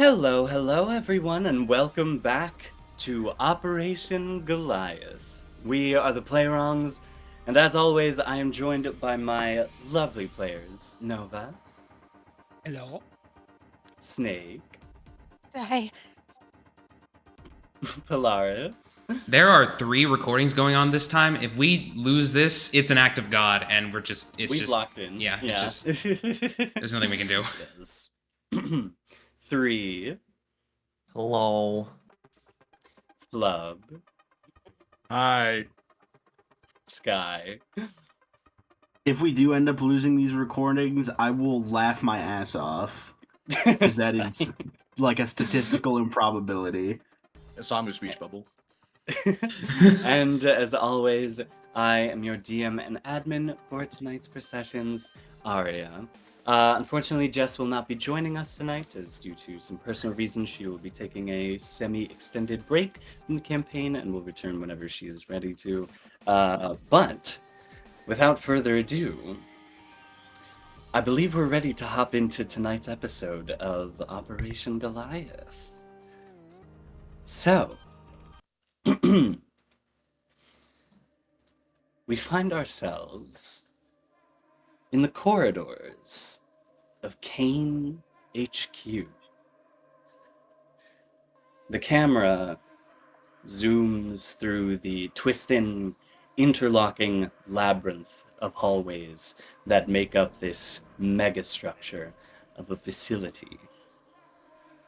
Hello everyone, and welcome back to Operation Goliath. We are the Playrongs, and as always, I am joined by my lovely players, Nova, Hello. Snake, Hi. Polaris, There are 3 recordings going on this time. If we lose this, it's an act of God, and we've locked in. yeah, Yeah. it's just, there's nothing we can do. Yes. 3, Hello. Flub, Hi. Sky, If we do end up losing these recordings, I will laugh my ass off. Because that is like a statistical improbability. So I'm a speech bubble. And as always, I am your DM and admin for tonight's processions, Aria. Unfortunately, Jess will not be joining us tonight, as due to some personal reasons, she will be taking a semi-extended break from the campaign and will return whenever she is ready to. But without further ado, I believe we're ready to hop into tonight's episode of Operation Goliath. So, we find ourselves in the corridors of CAIN HQ. The camera zooms through the twisting, interlocking labyrinth of hallways that make up this megastructure of a facility.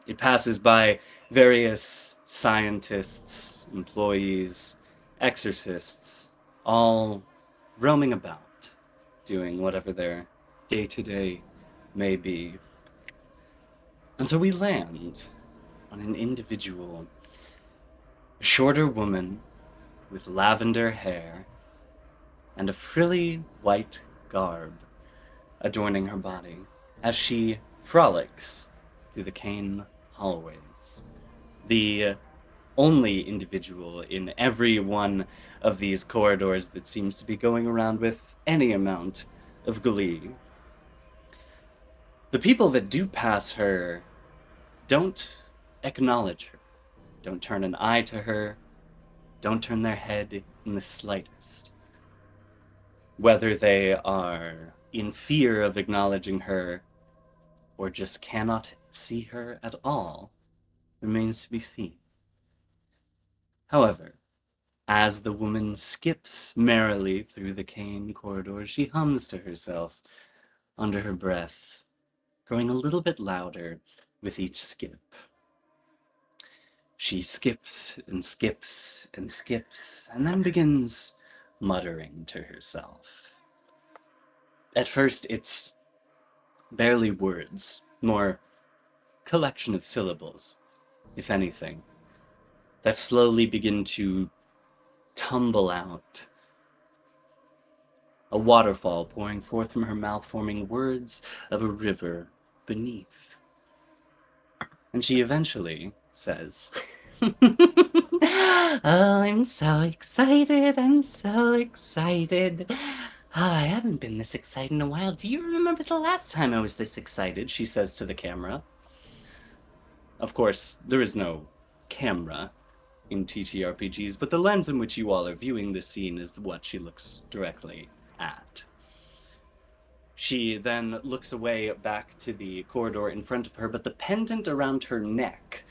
It passes by various scientists, employees, exorcists, all roaming about, doing whatever their day-to-day may be. And so we land on an individual, a shorter woman with lavender hair and a frilly white garb adorning her body as she frolics through the CAIN hallways. The only individual in every one of these corridors that seems to be going around with any amount of glee. The people that do pass her don't acknowledge her, don't turn an eye to her, don't turn their head in the slightest. Whether they are in fear of acknowledging her or just cannot see her at all remains to be seen. However, as the woman skips merrily through the CAIN corridor, she hums to herself under her breath, growing a little bit louder with each skip. She skips and skips and skips, and then begins muttering to herself. At first, it's barely words, more collection of syllables, if anything, that slowly begin to tumble out. A waterfall pouring forth from her mouth, forming words of a river beneath. And she eventually says, "Oh, I'm so excited, I'm so excited. I haven't been this excited in a while. Do you remember the last time I was this excited?" she says to the camera. Of course, there is no camera in TTRPGs, but the lens in which you all are viewing this scene is what she looks directly at. She then looks away back to the corridor in front of her, but the pendant around her neck,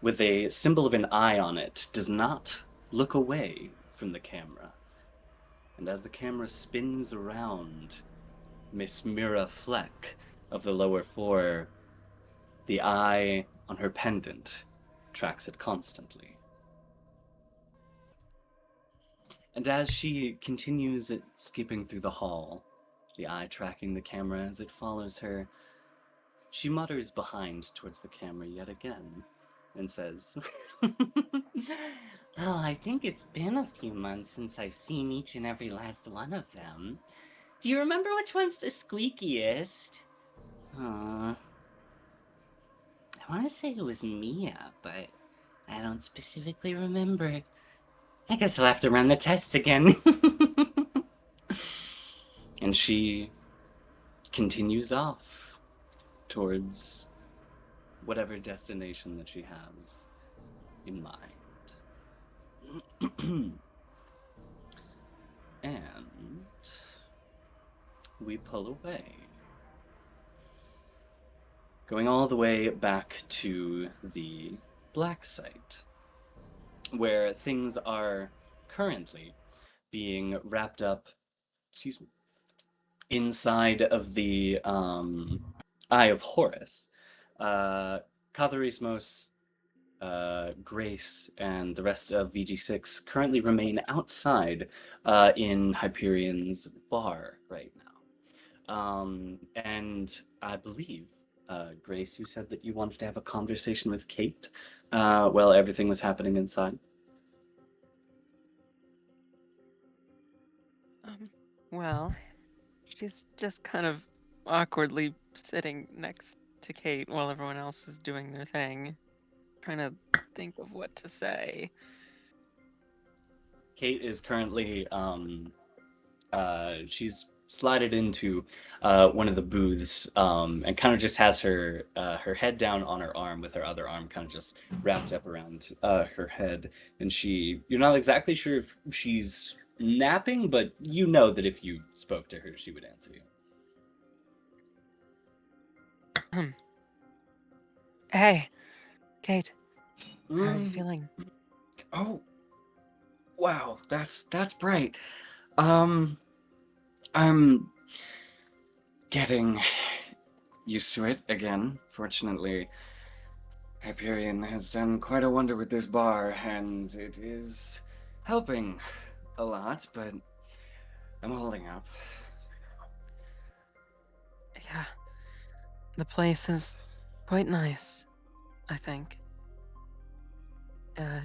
with a symbol of an eye on it, does not look away from the camera. And as the camera spins around Miss Mira Fleck of the lower floor, the eye on her pendant tracks it constantly. And as she continues skipping through the hall, the eye tracking the camera as it follows her, she mutters behind towards the camera yet again and says, "Oh, I think it's been a few months since I've seen each and every last one of them. Do you remember which one's the squeakiest? I want to say it was Mia, but I don't specifically remember. I guess I'll have to run the tests again." And she continues off towards whatever destination that she has in mind. And we pull away. Going all the way back to the black site, where things are currently being wrapped up, excuse me, inside of the Eye of Horus. Katharismos, Grace, and the rest of VG6 currently remain outside in Hyperion's bar right now. And I believe, Grace, you said that you wanted to have a conversation with Kate while everything was happening inside. Well, she's just kind of awkwardly sitting next to Kate while everyone else is doing their thing, trying to think of what to say. Kate is currently she's slided into one of the booths and kind of just has her her head down on her arm with her other arm kind of just wrapped up around her head, and you're not exactly sure if she's napping, but you know that if you spoke to her, she would answer you. Hey, Kate, how are you Mm. feeling? Oh, wow, that's bright. I'm getting used to it again. Fortunately, Hyperion has done quite a wonder with this bar, and it is helping a lot, but I'm holding up. Yeah, the place is quite nice, I think. Do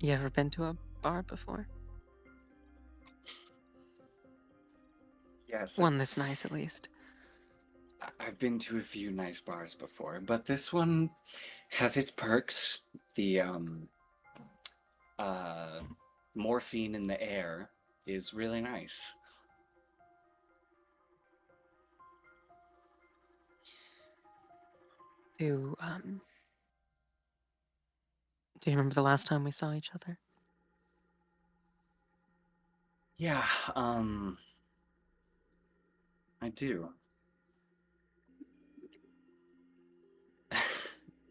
you ever been to a bar before? Yes, One this nice, at least. I've been to a few nice bars before, but this one has its perks. The uh, morphine in the air is really nice. Do do you remember the last time we saw each other? Yeah, I do.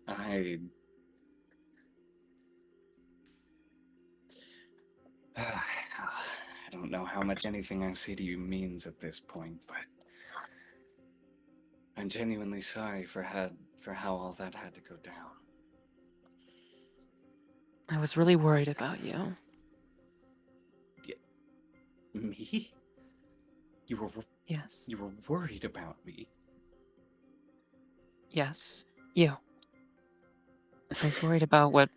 I I don't know how much anything I say to you means at this point, but I'm genuinely sorry for how all that had to go down. I was really worried about you. Me? Yes. You were worried about me. Yes. You. I was worried about what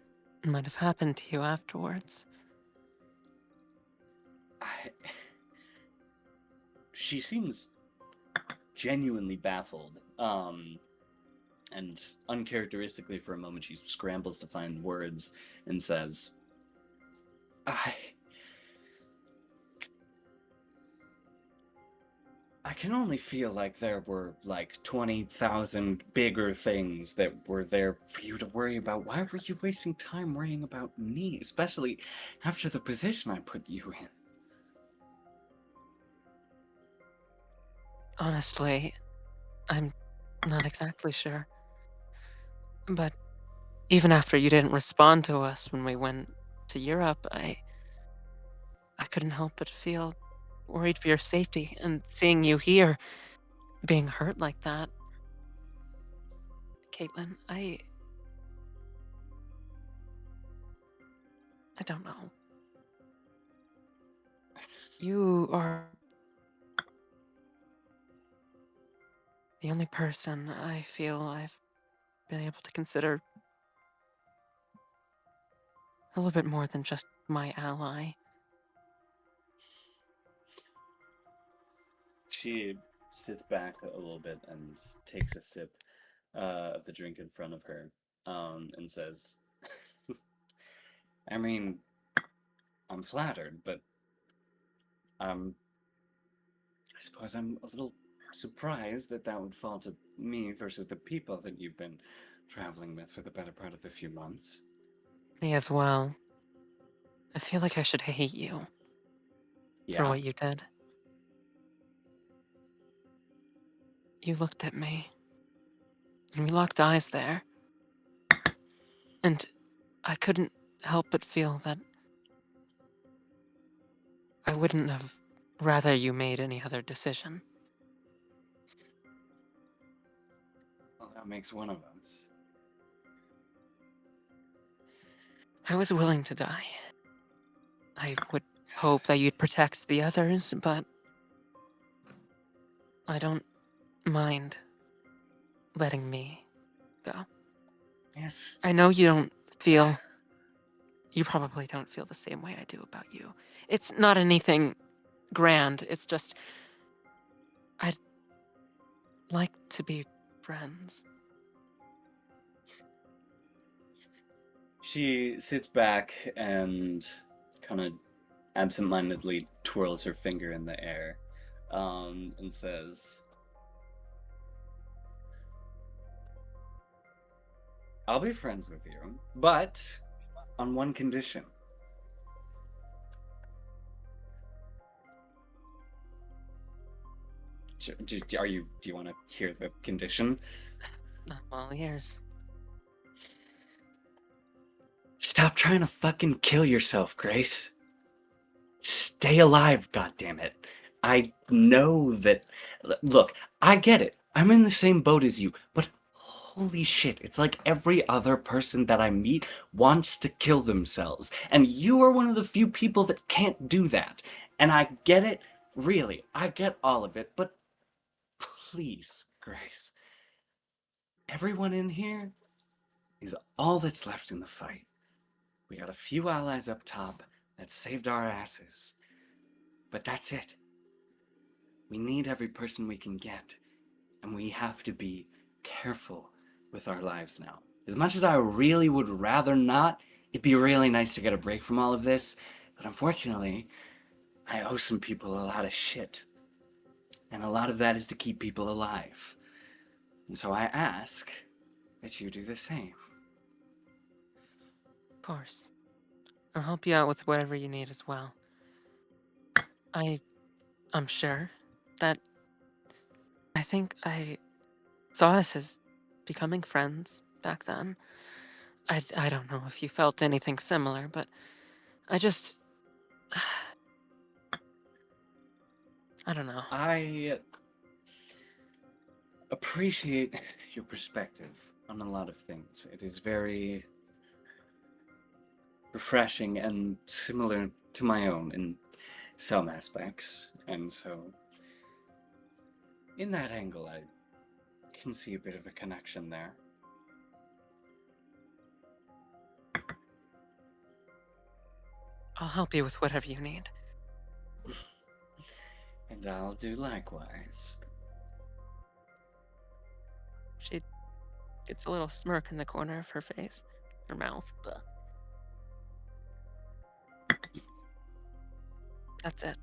might have happened to you afterwards. I... She seems genuinely baffled. And uncharacteristically for a moment, she scrambles to find words and says, I can only feel like there were like 20,000 bigger things that were there for you to worry about. Why were you wasting time worrying about me, especially after the position I put you in? Honestly, I'm not exactly sure. But even after you didn't respond to us when we went to Europe, I couldn't help but feel worried for your safety, and seeing you here being hurt like that. Caitlin, I don't know. You are the only person I feel I've been able to consider a little bit more than just my ally. She sits back a little bit and takes a sip of the drink in front of her and says, I mean, I'm flattered, but I suppose I'm a little surprised that that would fall to me versus the people that you've been traveling with for the better part of a few months. Me as well. I feel like I should hate you for Yeah. what you did. You looked at me, and we locked eyes there. And I couldn't help but feel that I wouldn't have rather you made any other decision. Well, that makes one of us. I was willing to die. I would hope that you'd protect the others, but I don't mind letting me go. Yes. I know you probably don't feel the same way I do about you. It's not anything grand, it's just, I'd like to be friends. She sits back and kind of absentmindedly twirls her finger in the air, and says, I'll be friends with you, but on one condition. Do you want to hear the condition? I'm all ears. Stop trying to fucking kill yourself, Grace. Stay alive, goddammit. I know that. Look, I get it. I'm in the same boat as you, but holy shit, it's like every other person that I meet wants to kill themselves. And you are one of the few people that can't do that. And I get it, really. I get all of it, but please, Grace. Everyone in here is all that's left in the fight. We got a few allies up top that saved our asses. But that's it. We need every person we can get. And we have to be careful with our lives now. As much as I really would rather not, it'd be really nice to get a break from all of this. But unfortunately, I owe some people a lot of shit. And a lot of that is to keep people alive. And so I ask that you do the same. Of course. I'll help you out with whatever you need as well. I'm sure that I think I saw us as becoming friends back then. I don't know if you felt anything similar, but I just... I don't know. I appreciate your perspective on a lot of things. It is very refreshing and similar to my own in some aspects. And so, in that angle, I can see a bit of a connection there. I'll help you with whatever you need. And I'll do likewise. She gets a little smirk in the corner of her face, her mouth. But that's it.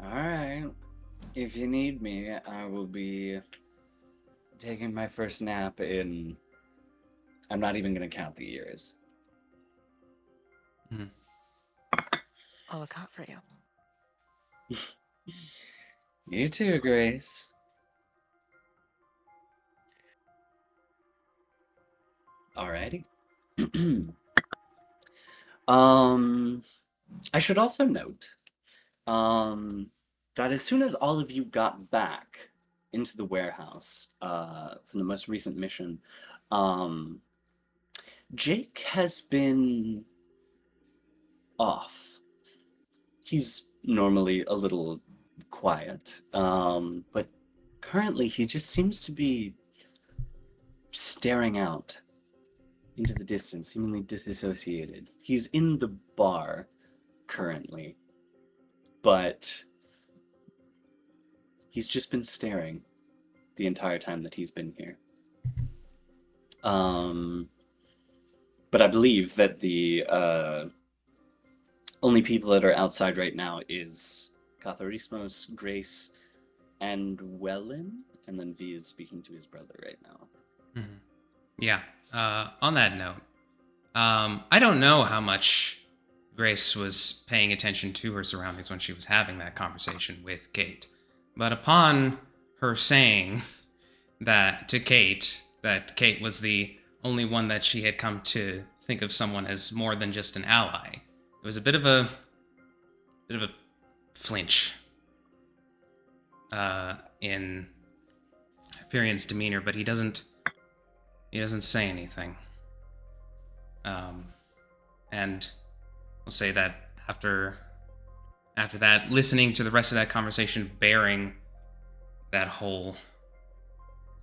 Alright. If you need me, I will be taking my first nap in... I'm not even going to count the years. I'll look out for you. You too, Grace. Alrighty. I should also note that as soon as all of you got back into the warehouse from the most recent mission, Jake has been off. He's normally a little quiet, but currently he just seems to be staring out into the distance, seemingly disassociated. He's in the bar currently, but he's just been staring the entire time that he's been here. But I believe that the only people that are outside right now is Catharismos, Grace, and Welan, and then V is speaking to his brother right now. Mhm. Yeah. On that note, I don't know how much Grace was paying attention to her surroundings when she was having that conversation with Kate, but upon her saying that to Kate, that Kate was the only one that she had come to think of someone as more than just an ally, it was a bit of a flinch in Hyperion's demeanor, but he doesn't say anything. And we'll say that after that, listening to the rest of that conversation, bearing that whole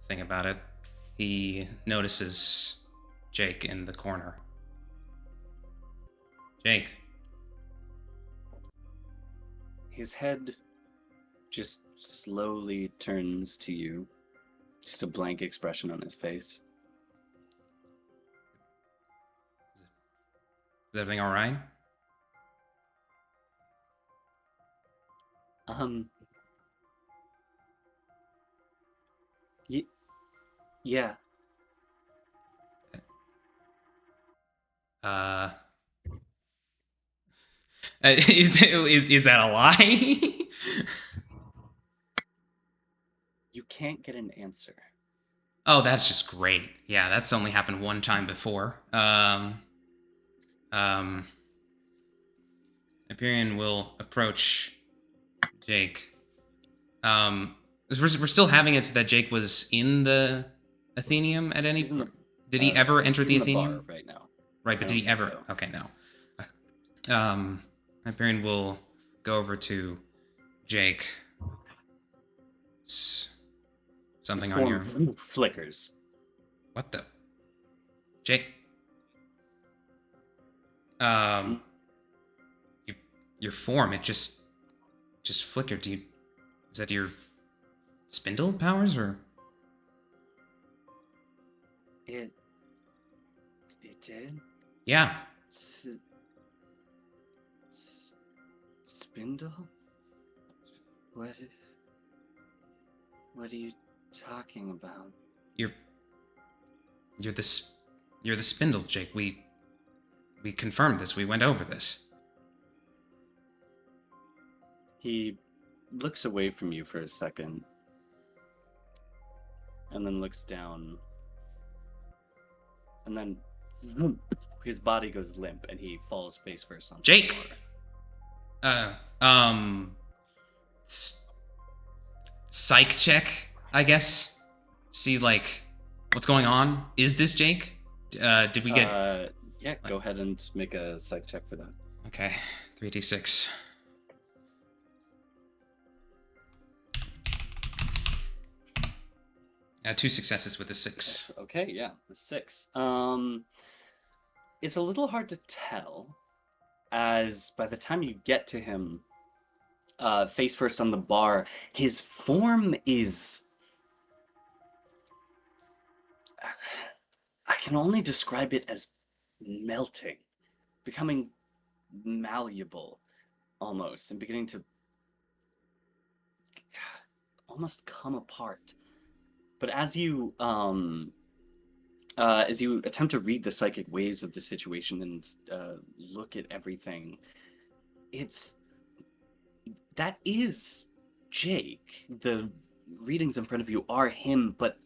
thing about it, he notices Jake in the corner. Jake. His head just slowly turns to you. Just a blank expression on his face. Is everything all right? Yeah. Is that a lie? You can't get an answer. Oh, that's just great. Yeah, that's only happened one time before. Hyperion will approach Jake. We're still having it so that Jake was in the Athenium at any point. Did he ever enter the He's in Athenium? the bar right now. Right, but I did he don't ever? think so. Okay, no. Hyperion will go over to Jake. Something His on your... form flickers. What the? Jake? Your form, it just flickered. Is that your spindle powers, or? It did? Yeah. Spindle? What are you talking about? You're the spindle, Jake. We confirmed this. We went over this. He looks away from you for a second, and then looks down, and then his body goes limp, and he falls face first on Jake! the Psych check, I guess. See, like, what's going on? Is this Jake? Did we get... Yeah, go ahead and make a psych check for that. Okay, 3d6. Two successes with a 6. Okay, yeah, the 6. It's a little hard to tell, as by the time you get to him, face first on the bar, his form is... I can only describe it as melting, becoming malleable, almost, and beginning to almost come apart. But as you attempt to read the psychic waves of the situation and look at everything, that is Jake. The readings in front of you are him, but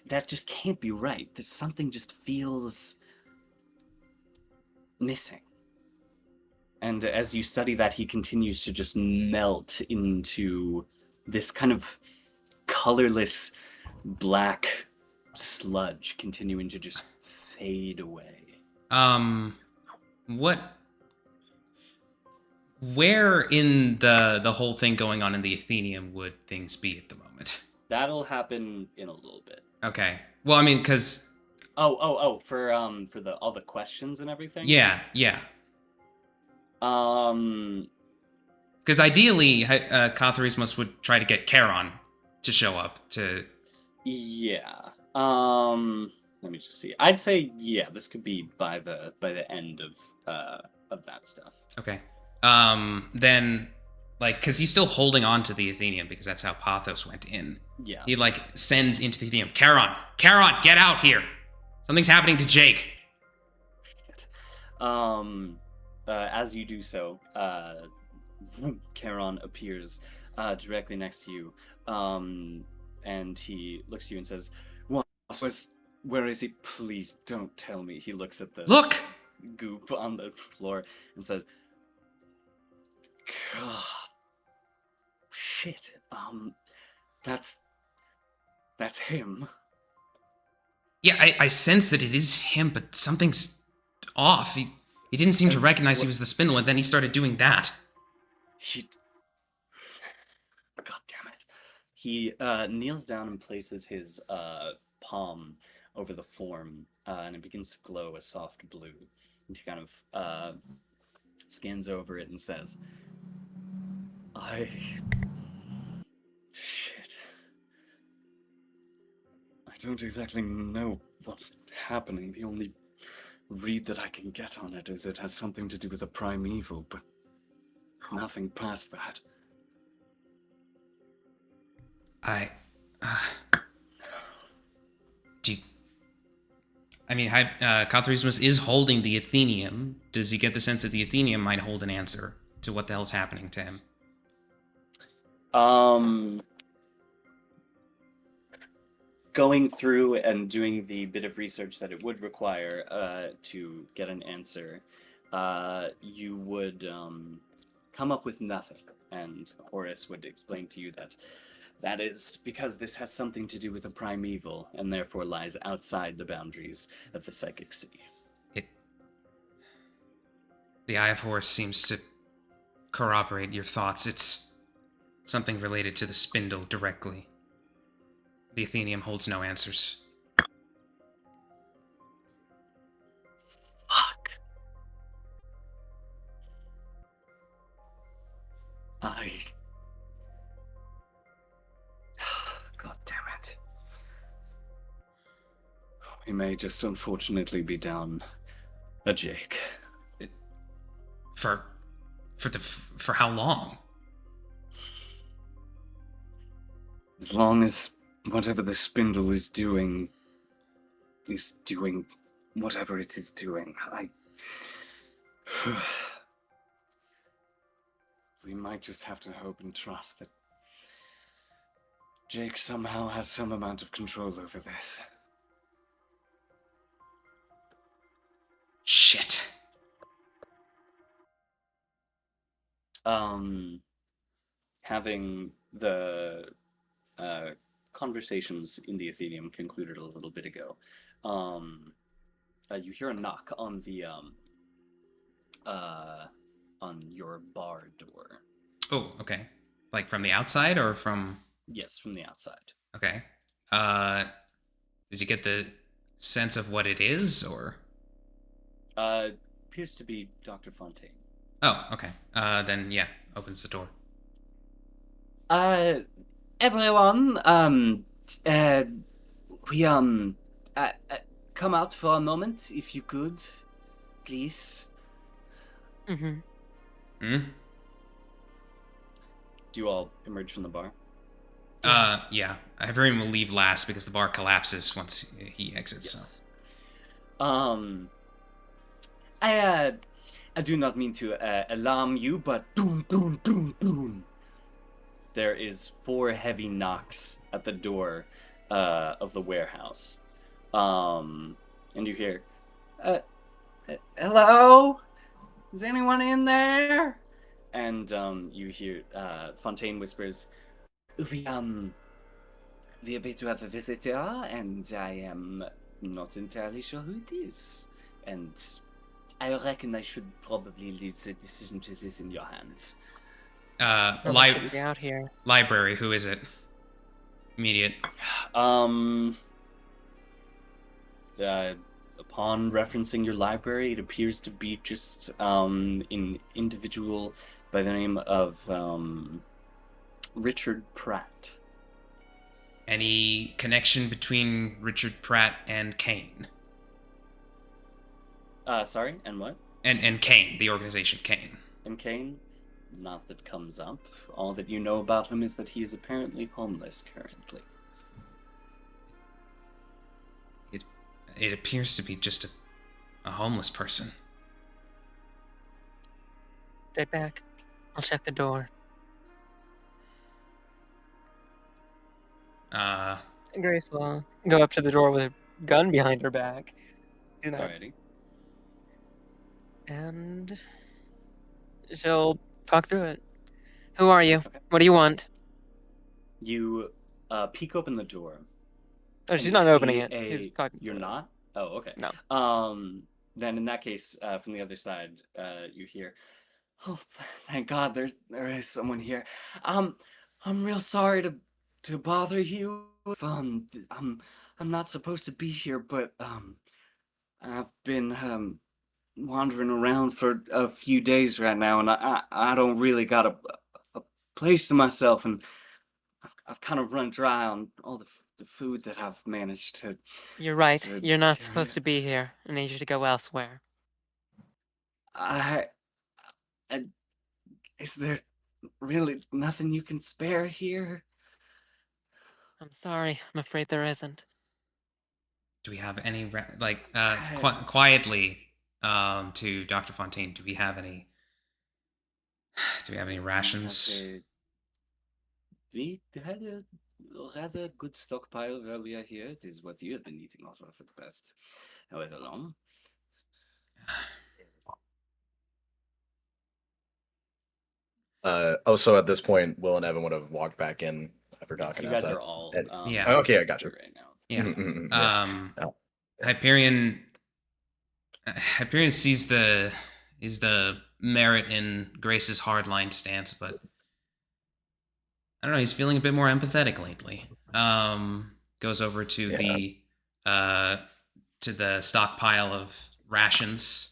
that just can't be right. There's something just feels missing. And as you study that, he continues to just melt into this kind of colorless black sludge, continuing to just fade away. Where in the whole thing going on in the Athenium would things be at the moment? That'll happen in a little bit. Okay. Well, I mean, because... for all the questions and everything? Yeah. Because ideally, Catharismos would try to get Charon to show up to... Yeah. Let me just see. I'd say, yeah, this could be by the end of of that stuff. Okay. Then, like, because he's still holding on to the Athenium because that's how Pathos went in. Yeah. He, like, sends into the Athenium, Charon, get out here. Something's happening to Jake. As you do so, Charon appears directly next to you, and he looks at you and says, where is he? Please don't tell me. He looks at the Look! goop on the floor and says, God, shit, that's him. Yeah, I sense that it is him, but something's off. He didn't seem to recognize he was the spindle, and then he started doing that. God damn it. He kneels down and places his palm over the form, and it begins to glow a soft blue. And he kind of scans over it and says, Shit. I don't exactly know what's happening. The only read that I can get on it is it has something to do with a primeval, but nothing past that. Kathrismus is holding the Athenium. Does he get the sense that the Athenium might hold an answer to what the hell's happening to him? Going through and doing the bit of research that it would require to get an answer, you would come up with nothing. And Horus would explain to you that is because this has something to do with a primeval, and therefore lies outside the boundaries of the psychic sea. The Eye of Horus seems to corroborate your thoughts. It's something related to the spindle directly. The Athenium holds no answers. Fuck. God damn it. We may just unfortunately be down a Jake. For how long? As long as whatever the spindle is doing whatever it is doing. We might just have to hope and trust that Jake somehow has some amount of control over this. Shit. Having the conversations in the Athenium concluded a little bit ago, you hear a knock on the on your bar door. Oh, okay. Like from the outside or from... Yes, from the outside. Okay. Did you get the sense of what it is, or? Appears to be Dr. Fontaine. Oh, okay. Then yeah, opens the door. Everyone, we come out for a moment, if you could, please. Mm-hmm. Hmm? Do you all emerge from the bar? Yeah. Hyperion will leave last because the bar collapses once he exits. Yes. So. I do not mean to alarm you, but boom, boom, boom, boom. There is 4 heavy knocks at the door of the warehouse. And you hear, hello? Is anyone in there? And you hear Fontaine whispers, we appear to have a visitor, and I am not entirely sure who it is. And I reckon I should probably leave the decision to this in your hands. Should be out here. Library, who is it? Immediate. Upon referencing your library, it appears to be just an individual by the name of Richard Pratt. Any connection between Richard Pratt and CAIN? Sorry, and what? And CAIN, the organization CAIN. And CAIN, not that comes up. All that you know about him is that he is apparently homeless currently. It appears to be just a homeless person. Stay back. I'll check the door. Grace will go up to the door with her gun behind her back. Do that. Alrighty. And she'll talk through it. Who are you? Okay. What do you want? You peek open the door. Oh, and she's you not opening see it. He's talking. You're not? Oh, okay. No. Then in that case, from the other side, you hear, "Oh, thank God, there is someone here. I'm real sorry to bother you. If, I'm not supposed to be here, but I've been wandering around for a few days right now, and I don't really got a place to myself, and I've kind of run dry on all the food that I've managed to. You're right. to You're not carry. supposed to be here. I need you to go elsewhere. I is there really nothing you can spare here? I'm sorry. I'm afraid there isn't. Do we have any quietly to Dr. Fontaine? Do we have any rations? We had a rather good stockpile while we are here. It is what you have been eating off of for the past however long. So at this point, Will and Evan would have walked back in after Yes, talking you guys outside. are all Yeah. Oh, okay, I got you. right now. Yeah. Yeah. Hyperion sees the merit in Grace's hardline stance, but I don't know, he's feeling a bit more empathetic lately. Goes over to the stockpile of rations.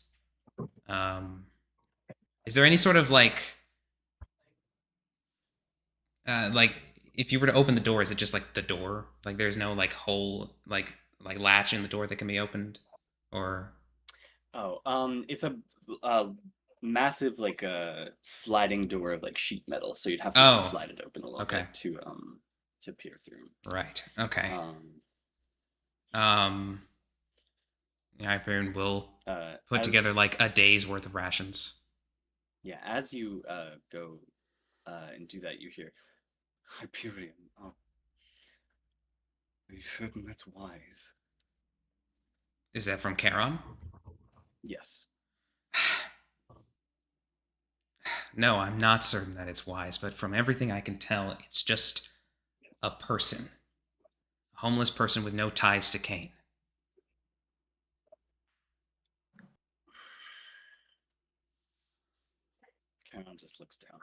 Is there any sort of like if you were to open the door, is it just like the door? Like there's no like hole, like latch in the door that can be opened, or? Oh, it's a massive like a sliding door of like sheet metal, so you'd have to like, slide it open a little bit to peer through. Right. Okay. Hyperion will put together like a day's worth of rations. Yeah, as you go and do that, you hear, Hyperion, are you certain that's wise? Is that from Charon? Yes. No, I'm not certain that it's wise, but from everything I can tell, it's just a person. A homeless person with no ties to CAIN. Charon just looks down.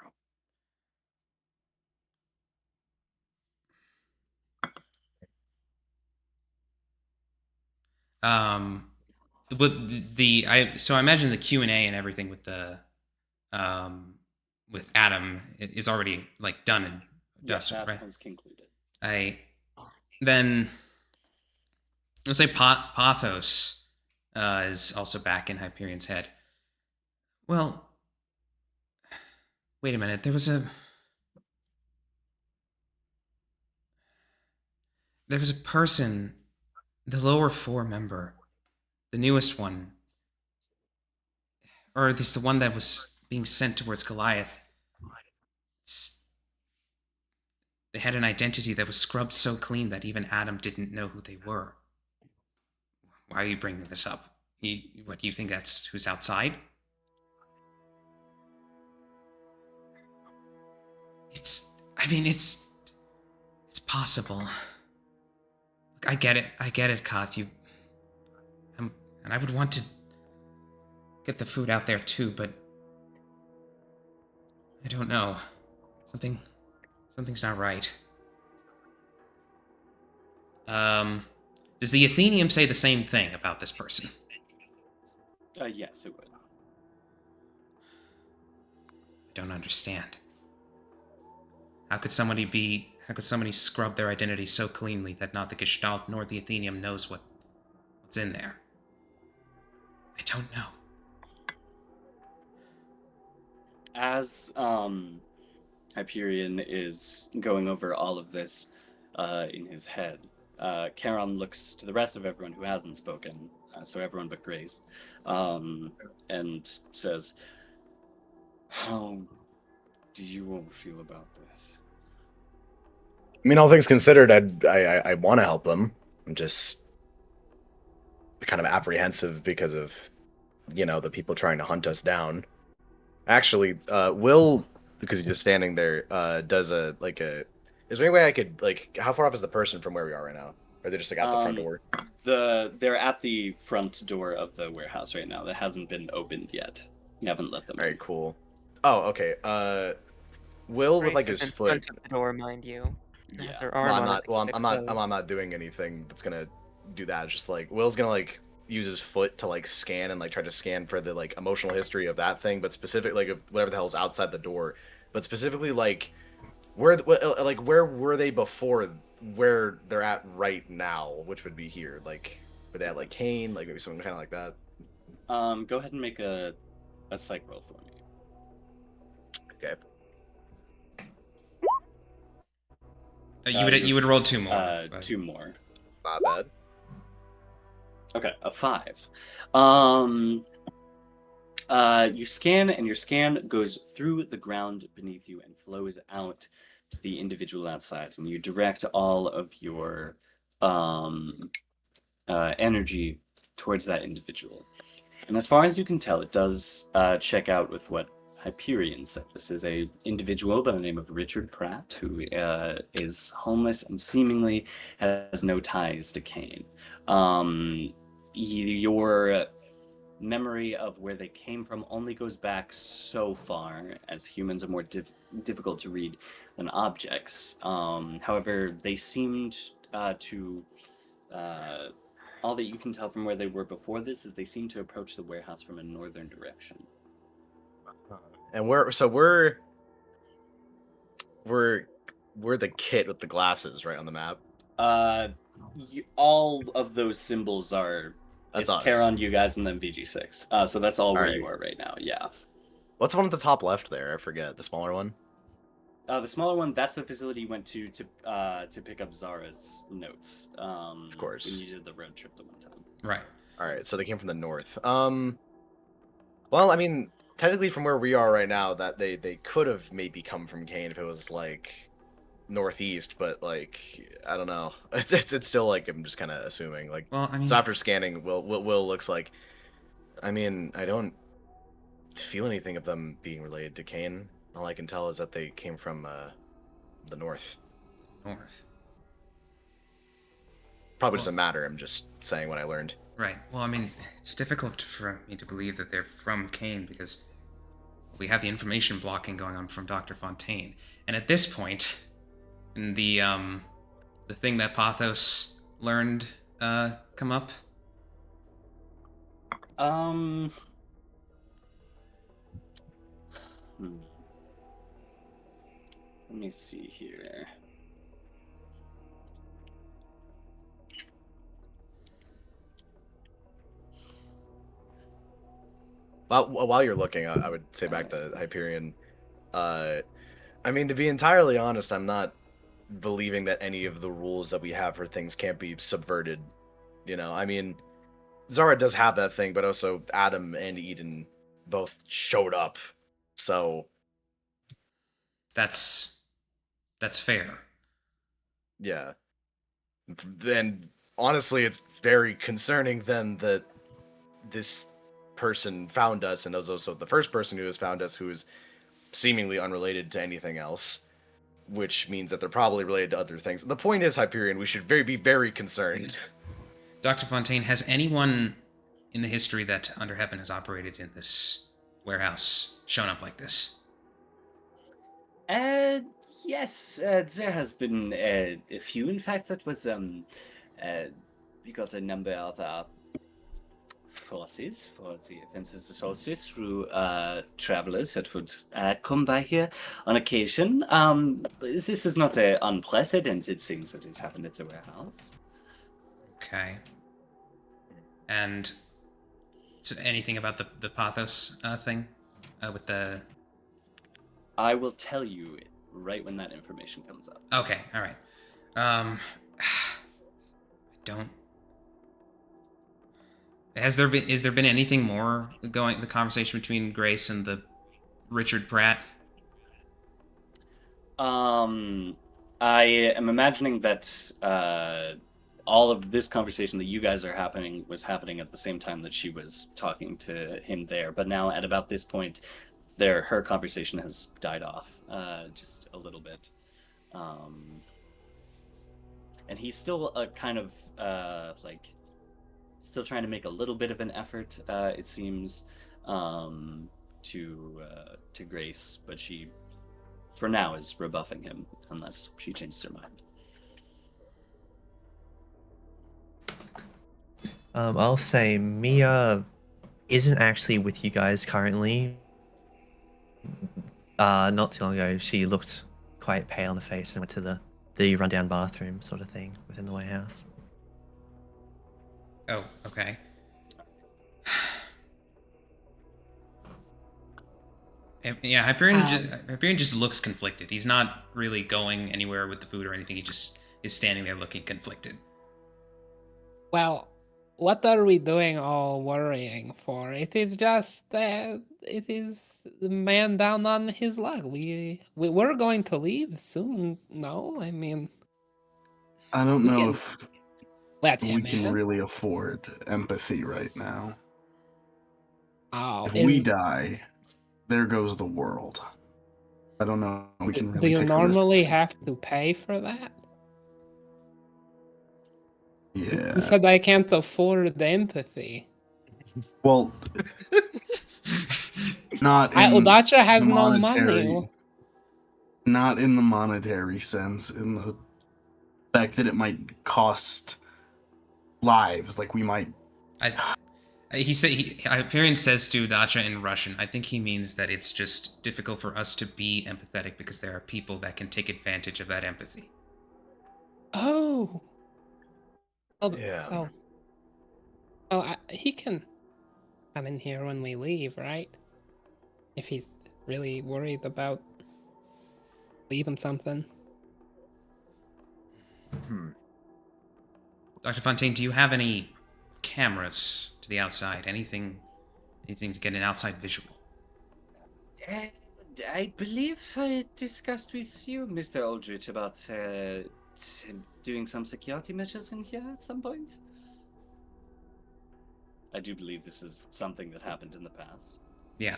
But so I imagine the Q&A and everything with the with Adam is already like done and dusted, that right? has concluded. Then let's say Pathos is also back in Hyperion's head. Well, wait a minute. There was a person, the lower 4 member, the newest one, or at least the one that was being sent towards Goliath. They had an identity that was scrubbed so clean that even Adam didn't know who they were. Why are you bringing this up? What, do you think that's who's outside? It's possible. Look, I get it, Koth. And I would want to get the food out there too, but I don't know. Something's not right. Does the Athenium say the same thing about this person? Yes, it would. I don't understand. How could somebody scrub their identity so cleanly that not the Gestalt nor the Athenium knows what's in there? I don't know. As Hyperion is going over all of this in his head, Charon looks to the rest of everyone who hasn't spoken, so everyone but Grace, and says, "How do you all feel about this?" I mean, all things considered, I want to help them. I'm just kind of apprehensive because of, the people trying to hunt us down. Actually, Will, because he's just standing there, does a. Is there any way I could, how far off is the person from where we are right now? Or are they just, at the front door? They're at the front door of the warehouse right now. That hasn't been opened yet. You haven't let them. All right, cool. Oh, okay. Will with, Grace his is in foot. front of the door, mind you. Has Yeah. her arm No, on I'm it not. to Well, keep I'm it not. closed. I'm not doing anything that's gonna do that. It's just Will's gonna use his foot to scan and try to scan for the emotional history of that thing, but specifically of whatever the hell's outside the door. But specifically where where were they before where they're at right now, which would be here. Were they at CAIN, maybe something kind of like that. Go ahead and make a psych roll for me. Okay. You would roll 2 more. but- 2 more. Not bad. Okay, a 5. You scan, and your scan goes through the ground beneath you and flows out to the individual outside, and you direct all of your energy towards that individual. And as far as you can tell, it does check out with what Hyperion said. This is a individual by the name of Richard Pratt, who is homeless and seemingly has no ties to CAIN. Your memory of where they came from only goes back so far, as humans are more difficult to read than objects. However, they seemed to all that you can tell from where they were before this is they seem to approach the warehouse from a northern direction. And we're the kit with the glasses right on the map. All of those symbols are That's it's us. Charon, you guys, and then VG6. So that's all where Alright. you are right now. Yeah. What's the one at the top left there? I forget. The smaller one. The smaller one, that's the facility you went to pick up Zara's notes. Of course. When you did the road trip the one time. Right. All right, so they came from the north. Well, I mean, technically from where we are right now, that they could have maybe come from CAIN if it was northeast, but I don't know. It's still I'm just kind of assuming Well, I mean, So after scanning, Will looks like. I mean, I don't feel anything of them being related to CAIN. All I can tell is that they came from the north. north. Probably doesn't matter. I'm just saying what I learned. Right. Well, I mean, it's difficult for me to believe that they're from CAIN because we have the information blocking going on from Dr. Fontaine. And at this point, in the thing that Pathos learned come up. Let me see here. While you're looking, I would say back to Hyperion. I mean, to be entirely honest, I'm not believing that any of the rules that we have for things can't be subverted. I mean, Zara does have that thing, but also Adam and Eden both showed up. So That's fair. yeah. Then honestly, it's very concerning then that this person found us, and was also the first person who has found us who is seemingly unrelated to anything else, which means that they're probably related to other things. The point is, Hyperion, we should be very concerned. Dr. Fontaine, has anyone in the history that Under Heaven has operated in this warehouse shown up like this? Yes, there has been a few. In fact, that was we got a number of forces for the events of the solstice through travelers that would come by here on occasion. This is not an unprecedented thing that has happened at the warehouse. Okay. And so anything about the Pathos thing with the I will tell you right when that information comes up. Okay, all right. I don't. Is there been anything more going the conversation between Grace and the Richard Pratt? I am imagining that all of this conversation that you guys are was happening at the same time that she was talking to him there. But now at about this point, her conversation has died off just a little bit. And he's still a kind of still trying to make a little bit of an effort, it seems, to Grace, but she, for now, is rebuffing him unless she changes her mind. I'll say Mia isn't actually with you guys currently. Not too long ago, she looked quite pale in the face and went to the rundown bathroom sort of thing within the warehouse. Oh, okay. Yeah, Hyperion just looks conflicted. He's not really going anywhere with the food or anything. He just is standing there looking conflicted. Well, what are we doing all worrying for? It is just it is the man down on his luck. We're going to leave soon. No, I mean, I don't We know can if let we him can in. really afford empathy right now. Oh, If we die, there goes the world. I don't know. We can do really you take a risk. normally have to pay for that? Yeah. You said I can't afford the empathy. Well, not in Udacha has the no monetary, money. not in the monetary sense, in the fact that it might cost lives. Like we might. Hyperion says to Udacha in Russian, I think he means that it's just difficult for us to be empathetic because there are people that can take advantage of that empathy. Oh. Yeah. So. He can come in here when we leave, right? If he's really worried about leaving something. Dr. Fontaine, do you have any cameras to the outside? Anything to get an outside visual? I believe I discussed with you, Mr. Aldrich, about doing some security measures in here at some point. I do believe this is something that happened in the past. Yeah.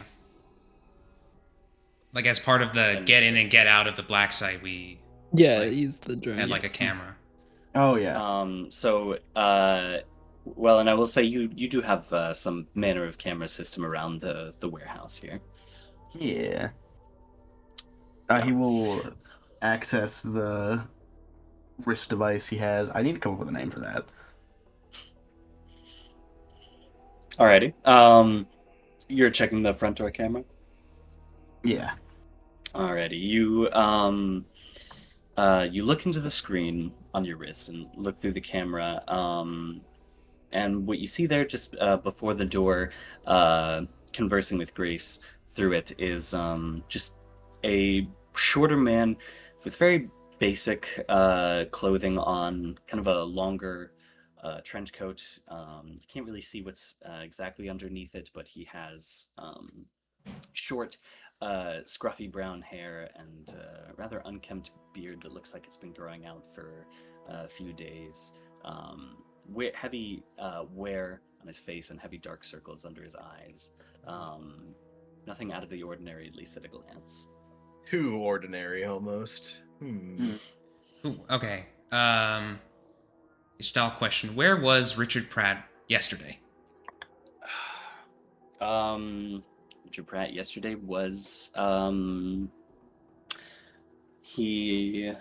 Like as part of the get in and get out of the black site, we use the drone. had like a camera. Oh yeah. Well, and I will say you do have some manner of camera system around the warehouse here. Yeah. He will access the wrist device he has. I need to come up with a name for that. Alrighty. You're checking the front door camera? Yeah. Alrighty. You look into the screen on your wrist and look through the camera. And what you see there just before the door, conversing with Grace through it, is just a shorter man with very basic clothing on, kind of a longer trench coat. You can't really see what's exactly underneath it, but he has short, scruffy brown hair and rather unkempt beard that looks like it's been growing out for a few days. Heavy wear on his face and heavy dark circles under his eyes. Nothing out of the ordinary, at least at a glance. Too ordinary, almost. Ooh, okay. Style question: where was Richard Pratt yesterday? Richard Pratt yesterday was he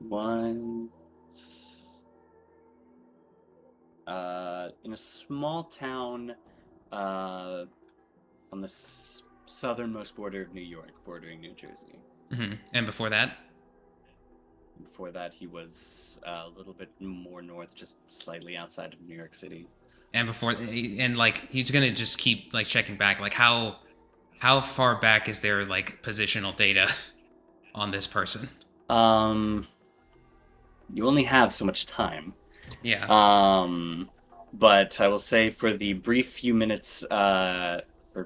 was in a small town on the southernmost border of New York, bordering New Jersey. Mm-hmm. And before that? Before that, he was a little bit more north, just slightly outside of New York City. And before, and like he's gonna just keep like checking back, like how how far back is there like positional data on this person? You only have so much time. Yeah. But I will say for the brief few minutes, or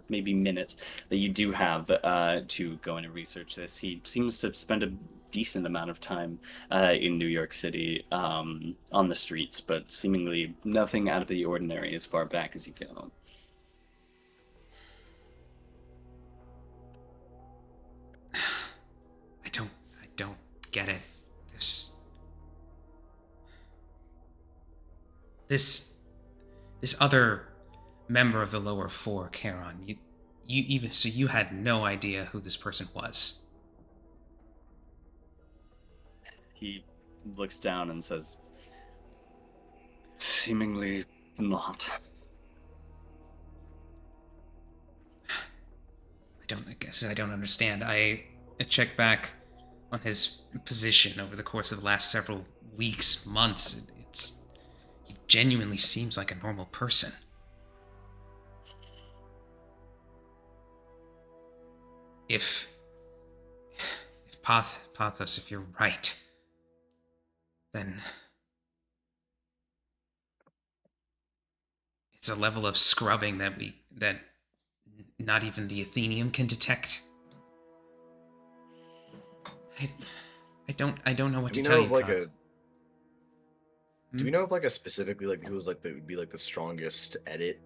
maybe minute, that you do have to go in and research this, he seems to spend a decent amount of time in New York City on the streets, but seemingly nothing out of the ordinary as far back as you go. I don't get it. This other member of the lower four, Charon, you had no idea who this person was. He looks down and says, "Seemingly not." I guess I don't understand. I checked back on his position over the course of the last several weeks, months. He genuinely seems like a normal person. If Pathos, if you're right, then it's a level of scrubbing that not even the Athenium can detect. I don't know what to tell you, Koth. Do we know if like a specifically like who was like would be like the strongest edit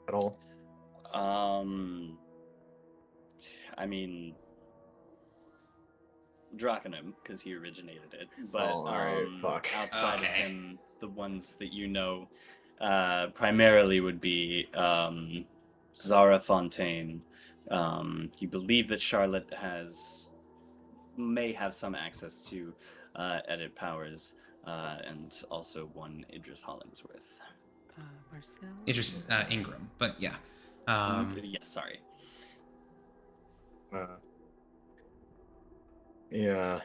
at all? I mean, Draconum, because he originated it. But outside of him, the ones that you know primarily would be Zara Fontaine. You believe that Charlotte may have some access to edit powers, and also one Idris Hollingsworth. Marcel? Idris Ingram, but yeah. Yes, sorry. Yeah.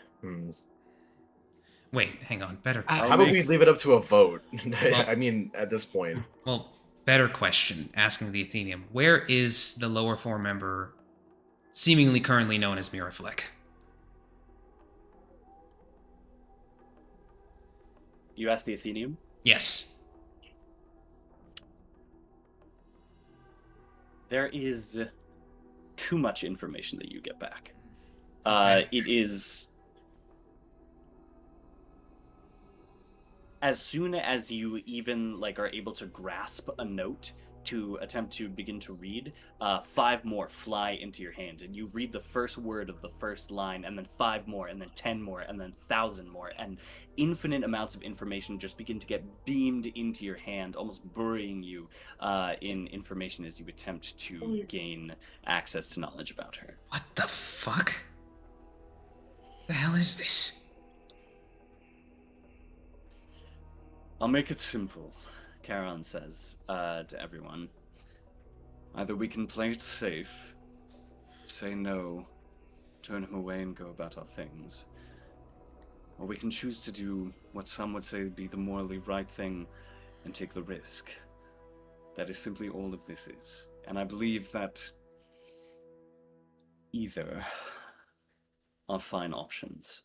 Wait, hang on. Better. How about we leave it up to a vote? Well, I mean, at this point. Well, better question. Asking the Athenium, where is the lower four member, seemingly currently known as Mirafleck? You asked the Athenium? Yes. There is too much information that you get back. Okay. It is... As soon as you even are able to grasp a note to attempt to begin to read, 5 more fly into your hand, and you read the first word of the first line, and then 5 more, and then 10 more, and then 1,000 more, and infinite amounts of information just begin to get beamed into your hand, almost burying you in information as you attempt to gain access to knowledge about her. What the fuck? The hell is this? I'll make it simple, Charon says to everyone. Either we can play it safe, say no, turn him away and go about our things, or we can choose to do what some would say would be the morally right thing and take the risk. That is simply all of this is. And I believe that either are fine options.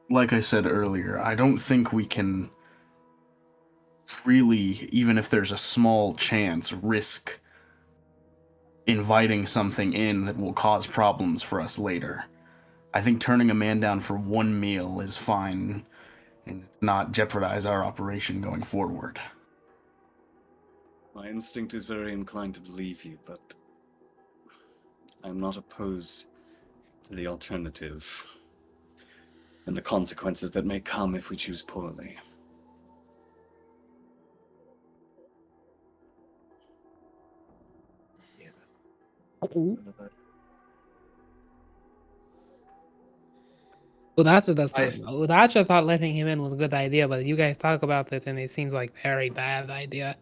Like I said earlier, I don't think we can really, even if there's a small chance, risk inviting something in that will cause problems for us later. I think turning a man down for one meal is fine and not jeopardize our operation going forward. My instinct is very inclined to believe you, but I'm not opposed to the alternative and the consequences that may come if we choose poorly. Udacha does not know. Udacha thought letting him in was a good idea, but you guys talk about it and it seems like very bad idea.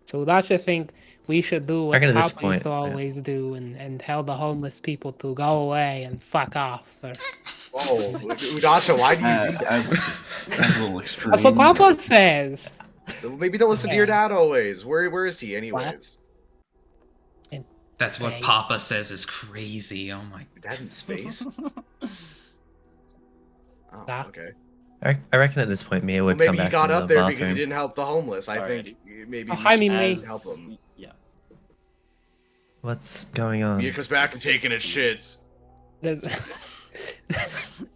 So Udacha think we should do what Papa used to always do and tell the homeless people to go away and fuck off. Or Oh, Udacha, why do you do that? That's a little extreme. That's what Papa says. Maybe don't listen to your dad always. Where is he anyways? That's what Space. Papa says is crazy. Oh my. Your dad in space? Oh, Nah. okay. I reckon at this point Mia would Well, come maybe he back got from up the there bathroom. because he didn't help the homeless. I Alrighty. think maybe Oh, we hi, should Mimi. help him. Yeah. What's going on? Mia goes back to taking his shit. There's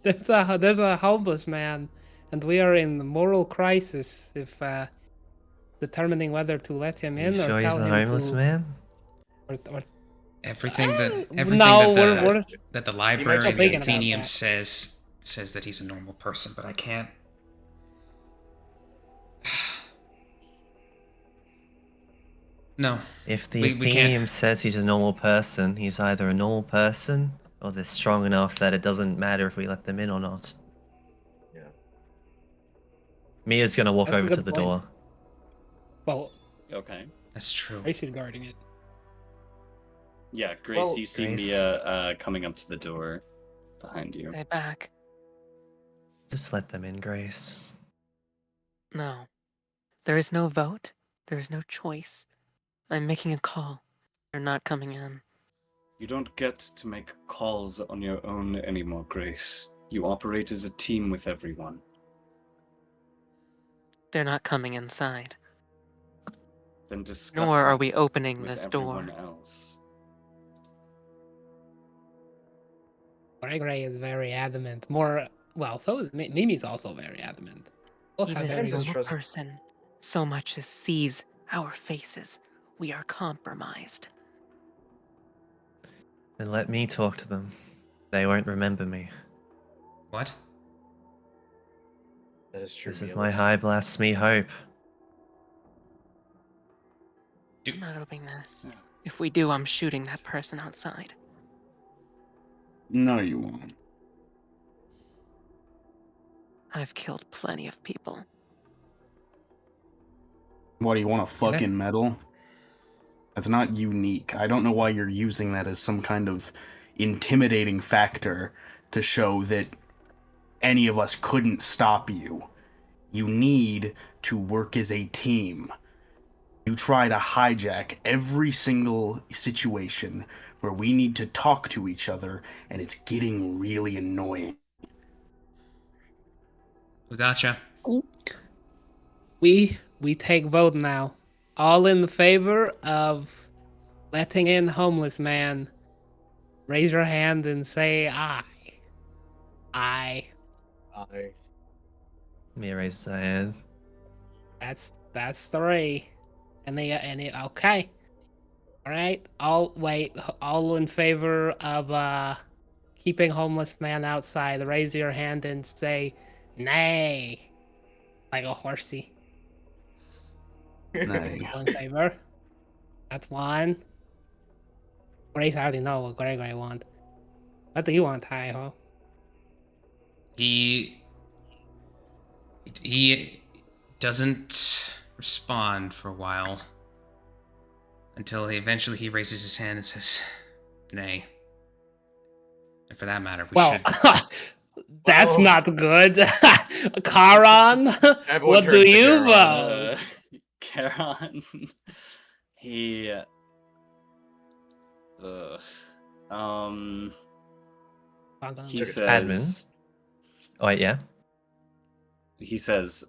there's a homeless man, and we are in moral crisis if determining whether to let him You in or sure he's tell a him homeless to. man? Or Everything that no, we're that the mentioned library thinking and about Athenium that. says that he's a normal person, but I can't. No. If the We can't. Athenium says he's a normal person, he's either a normal person or they're strong enough that it doesn't matter if we let them in or not. Yeah. Mia's gonna walk That's a over to good the point. door. Well, Okay. That's true. Grace is guarding it. Yeah, Grace, Well, you see Grace. Mia coming up to the door behind you. Stay back. Just let them in, Grace. No. There is no vote. There is no choice. I'm making a call. They're not coming in. You don't get to make calls on your own anymore, Grace. You operate as a team with everyone. They're not coming inside. Then discuss Nor are we that opening with this everyone door. else. Gregory is very adamant. So is Mimi's also very adamant. Both have Even if very a does normal trust- person so much as sees our faces, we are compromised. Then let me talk to them. They won't remember me. What? That is true. This is Mia. my Let's- high blast me hope. I'm not opening this. If we do, I'm shooting that person outside. No, you won't. I've killed plenty of people. What, do you want a fucking medal? That's not unique. I don't know why you're using that as some kind of intimidating factor to show that any of us couldn't stop you. You need to work as a team. You try to hijack every single situation where we need to talk to each other, and it's getting really annoying. Udacha. We take vote now. All in favor of letting in homeless man. Raise your hand and say aye. Aye. Mia raises her hand. That's 3. Okay. All right. All in favor of keeping homeless man outside. Raise your hand and say nay. Like a horsey. Nay. All in favor. That's 1. Grace, I already know what Gregory want. What do you want, Hi-Ho? He doesn't respond for a while until he raises his hand and says, "Nay." And for that matter, we should. That's Well- not good. Charon, Everyone what do turns to you Charon. vote? Charon, he, he Took it. says, Oh, wait, yeah? he says,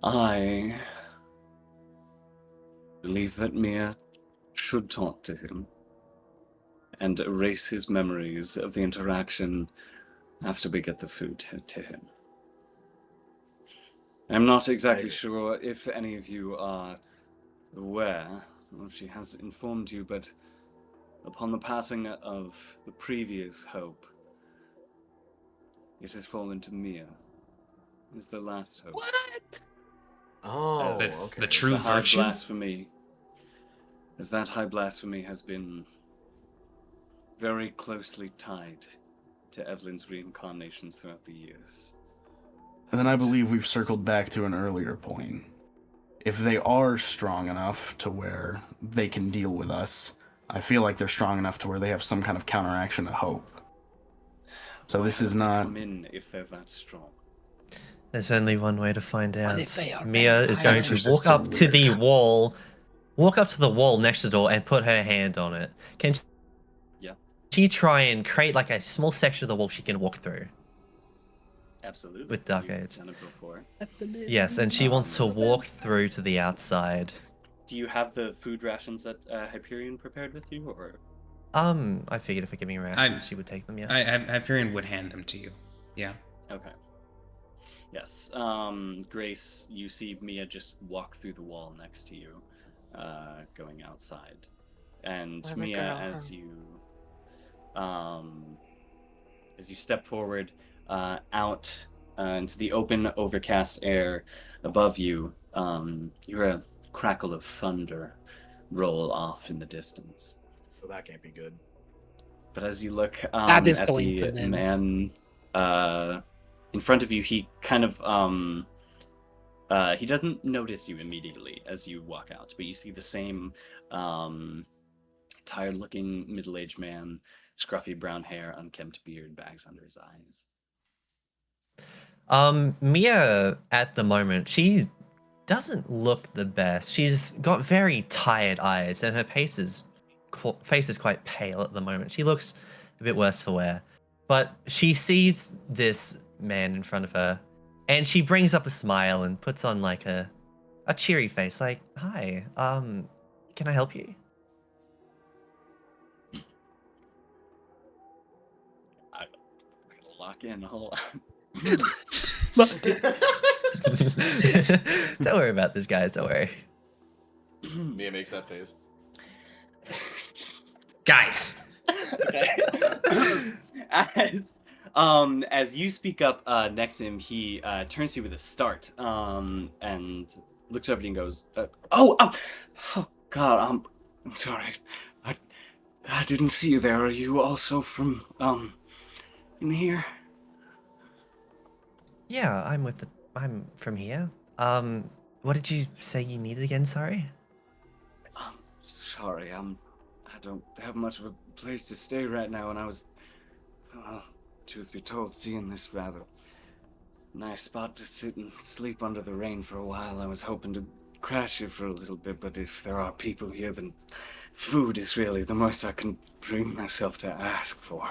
I believe that Mia should talk to him and erase his memories of the interaction after we get the food to him. I'm not exactly sure if any of you are aware, or if she has informed you, but upon the passing of the previous hope, it has fallen to Mia. Is the last hope. What? Oh, As okay. the true the high virtue. blasphemy, as that high blasphemy has been very closely tied to Evelyn's reincarnations throughout the years. And then I believe we've circled back to an earlier point. If they are strong enough to where they can deal with us, I feel like they're strong enough to where they have some kind of counteraction to hope. So Why this is don't they not. come in if they're that strong. There's only one way to find What out. if they are Mia is going vampires? to walk up to the wall, next to the door and put her hand on it. Can Yeah, she try and create like a small section of the wall she can walk through? absolutely. With Dark You've Age. done it before. Yes, and she wants to walk through to the outside. Do you have the food rations that Hyperion prepared with you, or? I figured if we give me rations, she would take them. Yes. Hyperion would hand them to you. Yeah. Okay. Yes. Grace, you see Mia just walk through the wall next to you, going outside, and Clever Mia, girl, as you step forward, out into the open, overcast air above you, you hear a crackle of thunder roll off in the distance. So that can't be good. But as you look That is at the coincidence. man in front of you, he kind of he doesn't notice you immediately as you walk out, but you see the same tired-looking middle-aged man, scruffy brown hair, unkempt beard, bags under his eyes. Mia at the moment, she doesn't look the best. She's got very tired eyes, and her face is quite pale at the moment. She looks a bit worse for wear. But she sees this man in front of her, and she brings up a smile and puts on like a cheery face, like, "Hi, can I help you?" I gotta lock in. Hold on. Don't worry about this, guys. Don't worry. Mia makes that face. Guys. Okay. As you speak up next to him, he turns to you with a start and looks over at you and goes, oh God, I'm sorry. I didn't see you there. Are you also from in here? Yeah, I'm from here. What did you say you needed again? Sorry. Sorry, I don't have much of a place to stay right now, and I was, truth be told, seeing this rather nice spot to sit and sleep under the rain for a while. I was hoping to crash here for a little bit, but if there are people here, then food is really the most I can bring myself to ask for.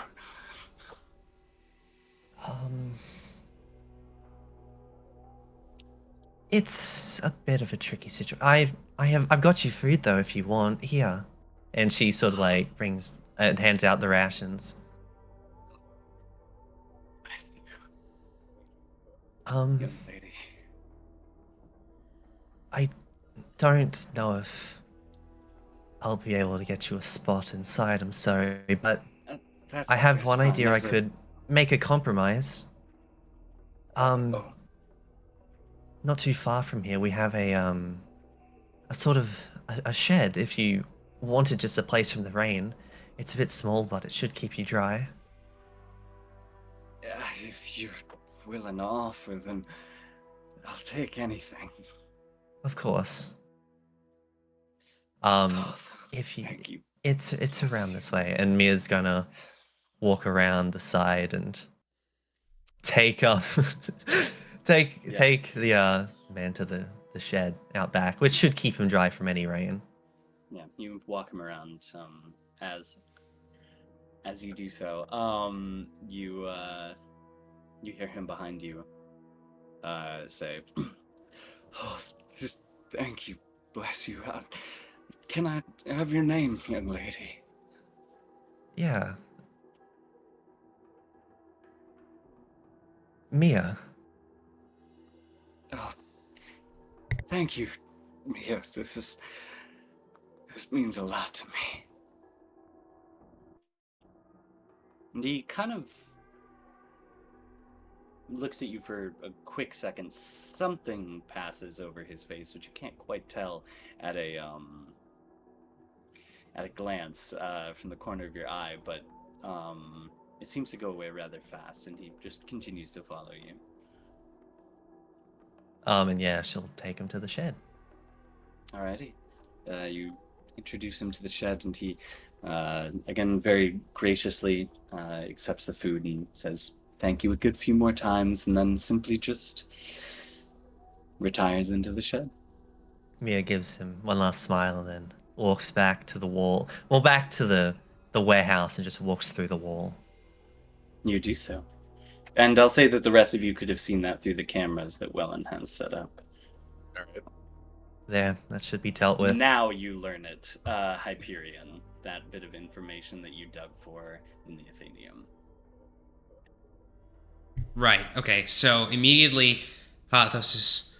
It's a bit of a tricky situation. I've got you food though if you want. Here. And she sort of like brings and hands out the rations. Young lady. I don't know if I'll be able to get you a spot inside, I'm sorry, but I have one idea. I could make a compromise. Not too far from here, we have a sort of a shed. If you wanted just a place from the rain, it's a bit small, but it should keep you dry. If you're willing to offer, then I'll take anything. Of course. If you, Thank you. it's around this way, and Mia's gonna walk around the side and take the man to the shed out back, which should keep him dry from any rain. Yeah, you walk him around. As you do so, you hear him behind you say, "Oh, just thank you, bless you. Can I have your name, young lady?" Yeah. Mia. Oh, thank you, Mia. This means a lot to me. And he kind of looks at you for a quick second. Something passes over his face, which you can't quite tell at a glance from the corner of your eye, but it seems to go away rather fast, and he just continues to follow you. And yeah, she'll take him to the shed. Alrighty. You introduce him to the shed, and he, again, very graciously accepts the food and says, "Thank you a good few more times," and then simply just retires into the shed. Mia gives him one last smile and then walks back to the wall. Well, back to the warehouse and just walks through the wall. You do so. And I'll say that the rest of you could have seen that through the cameras that Welan has set up. All right. There, that should be dealt with. Now you learn it, Hyperion, that bit of information that you dug for in the Athenium. Right. Okay. So immediately, Pathos is.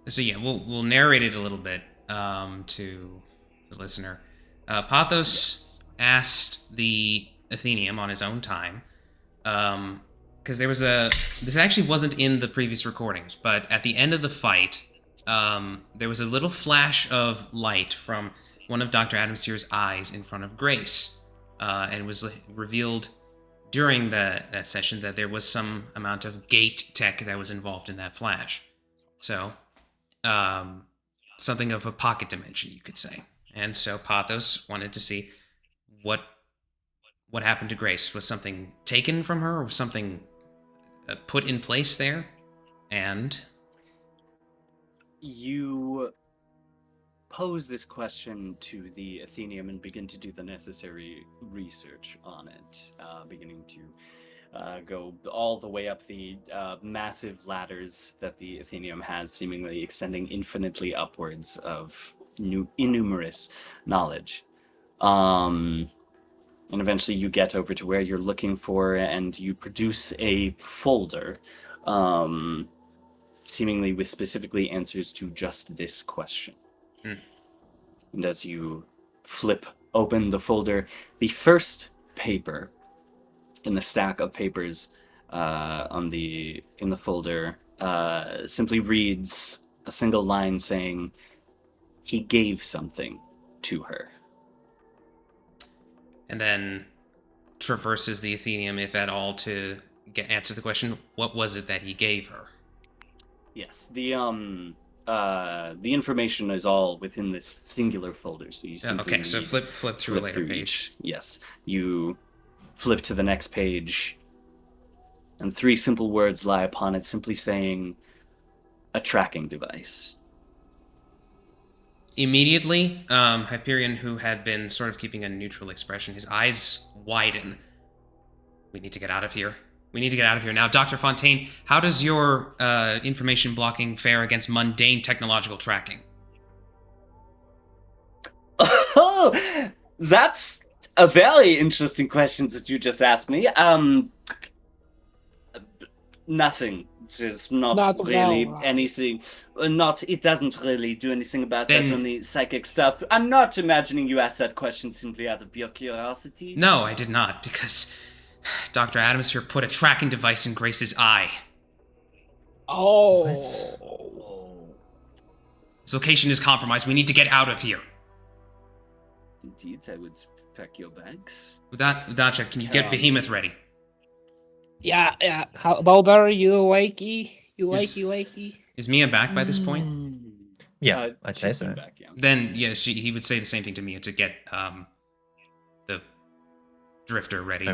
So yeah, we'll narrate it a little bit to the listener. Pathos asked the Athenium on his own time, because there was this actually wasn't in the previous recordings, but at the end of the fight, there was a little flash of light from one of Dr. Adamsier's eyes in front of Grace, and it was revealed during that session that there was some amount of gate tech that was involved in that flash. So, something of a pocket dimension, you could say. And so Pathos wanted to see what happened to Grace. Was something taken from her, or was something put in place there? And you pose this question to the Athenium and begin to do the necessary research on it, beginning to go all the way up the massive ladders that the Athenium has, seemingly extending infinitely upwards of innumerous knowledge. And eventually you get over to where you're looking for, and you produce a folder, seemingly with specifically answers to just this question. And as you flip open the folder, the first paper in the stack of papers in the folder simply reads a single line saying, "He gave something to her." And then traverses the Athenium, if at all, to answer the question, what was it that he gave her? Yes, the information is all within this singular folder, so you simply okay, so flip through a later page. Yes, you flip to the next page, and 3 simple words lie upon it, simply saying, "A tracking device." Immediately, Hyperion, who had been sort of keeping a neutral expression, his eyes widen. We need to get out of here. We need to get out of here now. Dr. Fontaine, how does your information blocking fare against mundane technological tracking? Oh, that's a very interesting question that you just asked me. Nothing. Just not really well. anything. It doesn't really do anything about that, only psychic stuff. I'm not imagining you asked that question simply out of pure curiosity. No, I did not, because Dr. Adams here put a tracking device in Grace's eye. Oh. His location is compromised. We need to get out of here. Indeed, I would pack your bags. Udacha, can you get Behemoth ready? Yeah. How about her? You wakey? You wakey? Is Mia back by this point? Yeah, I'd say she's so. back, yeah. Then, yeah, he would say the same thing to Mia to get the Drifter ready.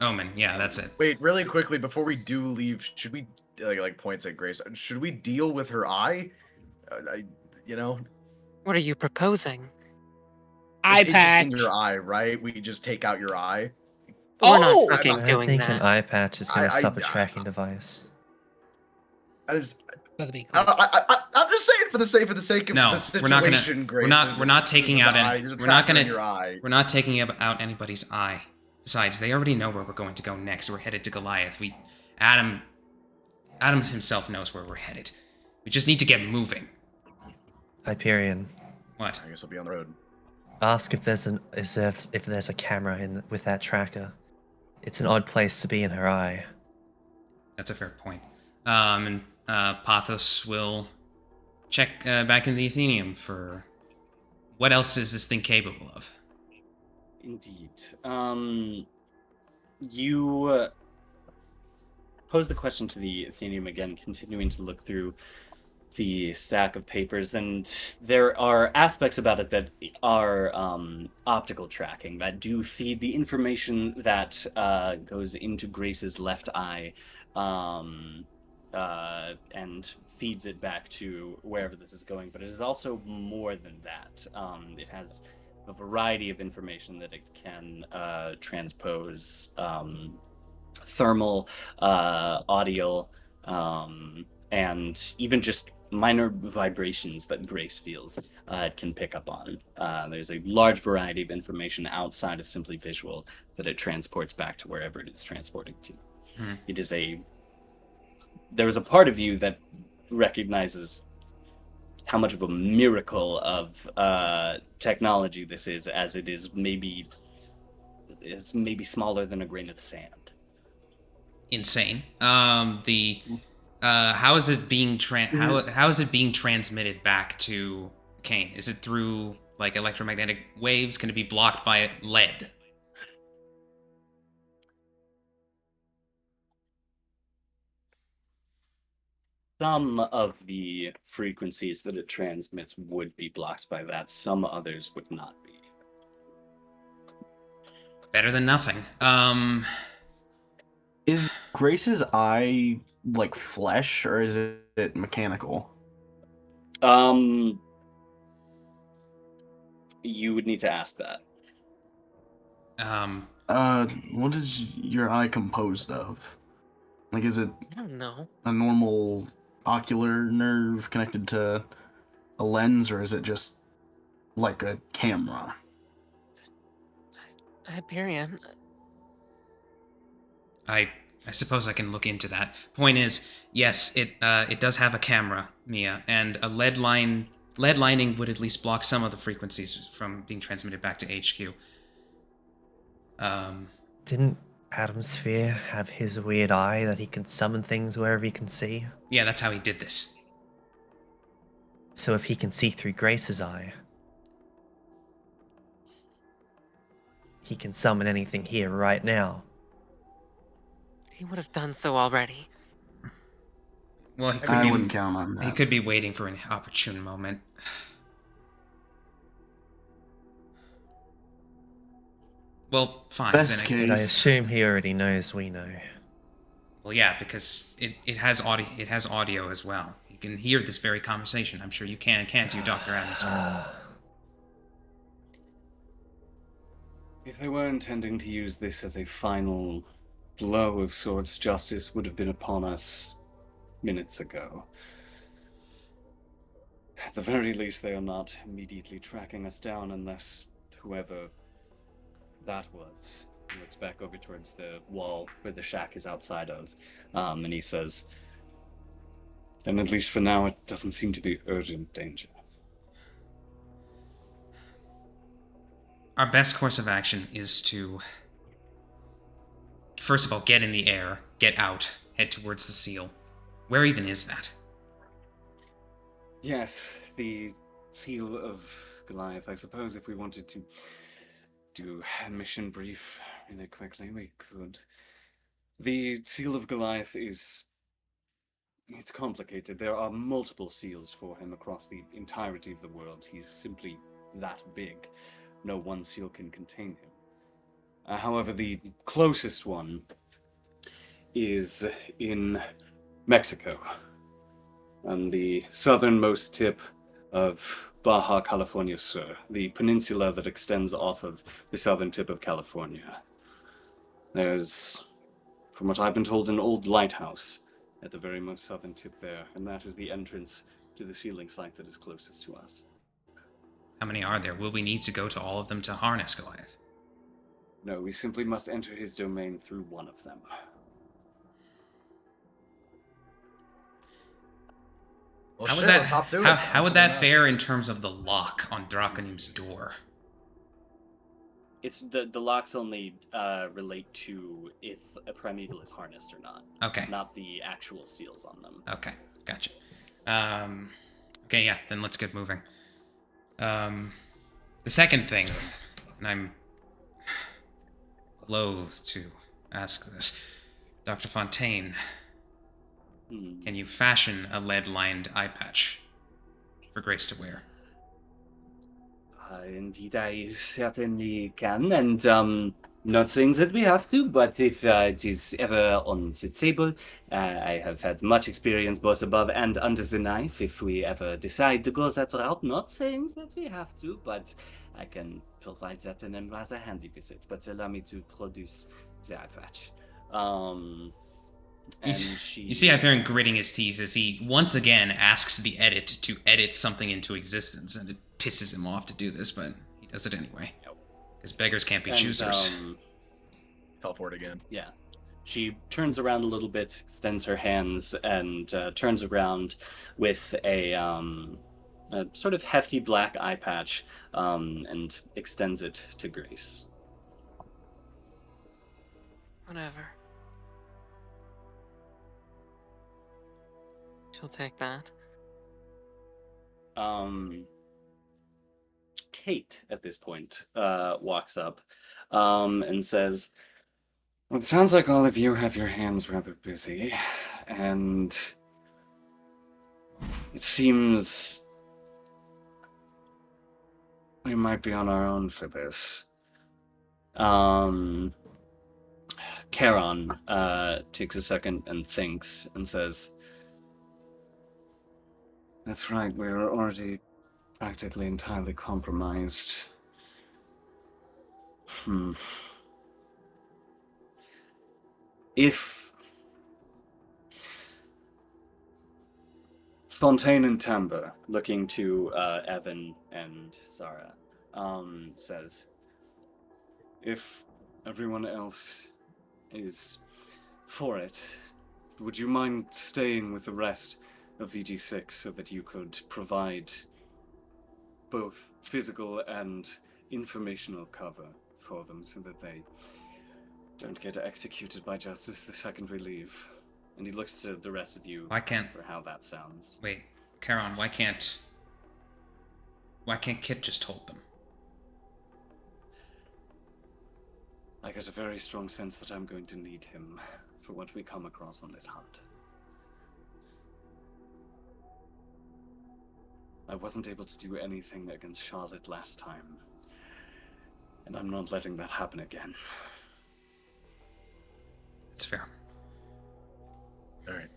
Omen, yeah, that's it. Wait, really quickly before we do leave, should we like points at Grace? Should we deal with her eye? What are you proposing? Eye It's patch. in your eye, right? We just take out your eye. We're not Oh! fucking I don't doing think an that. eye patch is going to I- stop a tracking device. I just, Gotta be clear. I'm just saying for the sake of No, the situation, we're not gonna. Grace. We're not taking out any. There's a We're not tracker in gonna. your eye. We're not taking out anybody's eye. Besides, they already know where we're going to go next. We're headed to Goliath. Adam himself knows where we're headed. We just need to get moving. Hyperion, What? I guess I'll be on the road. ask if there's a camera with that tracker. It's an odd place to be in her eye. That's a fair point. And Pathos will check back in the Athenium for what else is this thing capable of. Indeed. You pose the question to the Athenium again, continuing to look through the stack of papers, and there are aspects about it that are optical tracking that do feed the information that goes into Grace's left eye, and feeds it back to wherever this is going. But it is also more than that. It has a variety of information that it can transpose, thermal, audio, and even just minor vibrations that Grace feels it can pick up on. There's a large variety of information outside of simply visual that it transports back to wherever it is transporting to. It is there is a part of you that recognizes how much of a miracle of technology this is, as it is maybe smaller than a grain of sand. Insane. How is it being how is it being transmitted back to CAIN? Is it through like electromagnetic waves? Can it be blocked by lead? Some of the frequencies that it transmits would be blocked by that. Some others would not be. Better than nothing. Is Grace's eye like flesh or is it mechanical? You would need to ask that. What is your eye composed of? Like, is it I don't know. a normal ocular nerve connected to a lens, or is it just like a camera? Hyperion. I suppose I can look into that. Point is, yes, it does have a camera, Mia, and a lead lining would at least block some of the frequencies from being transmitted back to HQ. Didn't Adam Sphere have his weird eye that he can summon things wherever he can see? Yeah, that's how he did this. So if he can see through Grace's eye, he can summon anything here right now. He would have done so already. Well, I wouldn't count on that. He could be waiting for an opportune moment. Well, fine. Best then case. But I assume he already knows we know. Well, yeah, because it has audio. It has audio as well. You can hear this very conversation. I'm sure you can't you, Dr. Atmosphere? If they were intending to use this as a final blow of sorts, justice would have been upon us minutes ago. At the very least, they are not immediately tracking us down unless whoever that was. He looks back over towards the wall where the shack is outside of, and he says, "Then at least for now, it doesn't seem to be urgent danger." Our best course of action is to, first of all, get in the air, get out, head towards the seal. Where even is that? Yes, the seal of Goliath. I suppose if we wanted to do a mission brief really quickly, we could. The seal of Goliath it's complicated. There are multiple seals for him across the entirety of the world. He's simply that big. No one seal can contain him. However, the closest one is in Mexico, on the southernmost tip of Baja California Sur, the peninsula that extends off of the southern tip of California. There's, from what I've been told, an old lighthouse at the very most southern tip there, and that is the entrance to the sealing site that is closest to us. How many are there? Will we need to go to all of them to harness Goliath? No, we simply must enter his domain through one of them. Well, How shit, would that let's hop to it. how would that fare in terms of the lock on Draconim's door? It's the locks only relate to if a primeval is harnessed or not. Okay. Not the actual seals on them. Okay, gotcha. Okay, yeah, then let's get moving. The second thing, and I'm loath to ask this, Dr. Fontaine, can you fashion a lead-lined eye patch for Grace to wear? Indeed, I certainly can, and not saying that we have to, but if it is ever on the table, I have had much experience both above and under the knife. If we ever decide to go that route, not saying that we have to, but I can provide that in a rather handy visit. But allow me to produce the eye patch. And You see Hyperion gritting his teeth as he once again asks the edit to edit something into existence, and it pisses him off to do this, but he does it anyway. Because beggars can't be choosers. Teleport again. Yeah. She turns around a little bit, extends her hands, and turns around with a sort of hefty black eye patch and extends it to Grace. Whatever. She'll take that. Kate, at this point, walks up and says, "Well, it sounds like all of you have your hands rather busy, and it seems we might be on our own for this." Charon takes a second and thinks and says, "That's right, we're already practically entirely compromised. If Fontaine and Timbre, looking to Evan and Zara, says, if everyone else is for it, would you mind staying with the rest of VG6 so that you could provide both physical and informational cover for them so that they don't get executed by justice the second we leave?" And he looks to the rest of you for how that sounds. Wait, Charon, why can't Kit just hold them? I get a very strong sense that I'm going to need him for what we come across on this hunt. I wasn't able to do anything against Charlotte last time, and I'm not letting that happen again. That's fair. All right.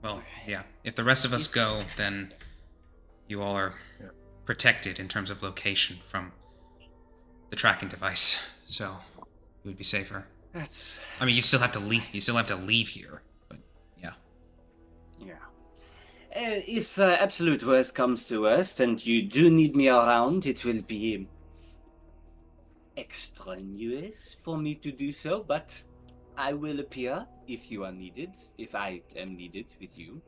Well, yeah. If the rest of us go, then you all are protected in terms of location from the tracking device, so you would be safer. I mean, you still have to leave. You still have to leave here, but yeah. Yeah. If absolute worst comes to worst, and you do need me around, it will be extraneous for me to do so, but I will appear if you are needed, if I am needed with you.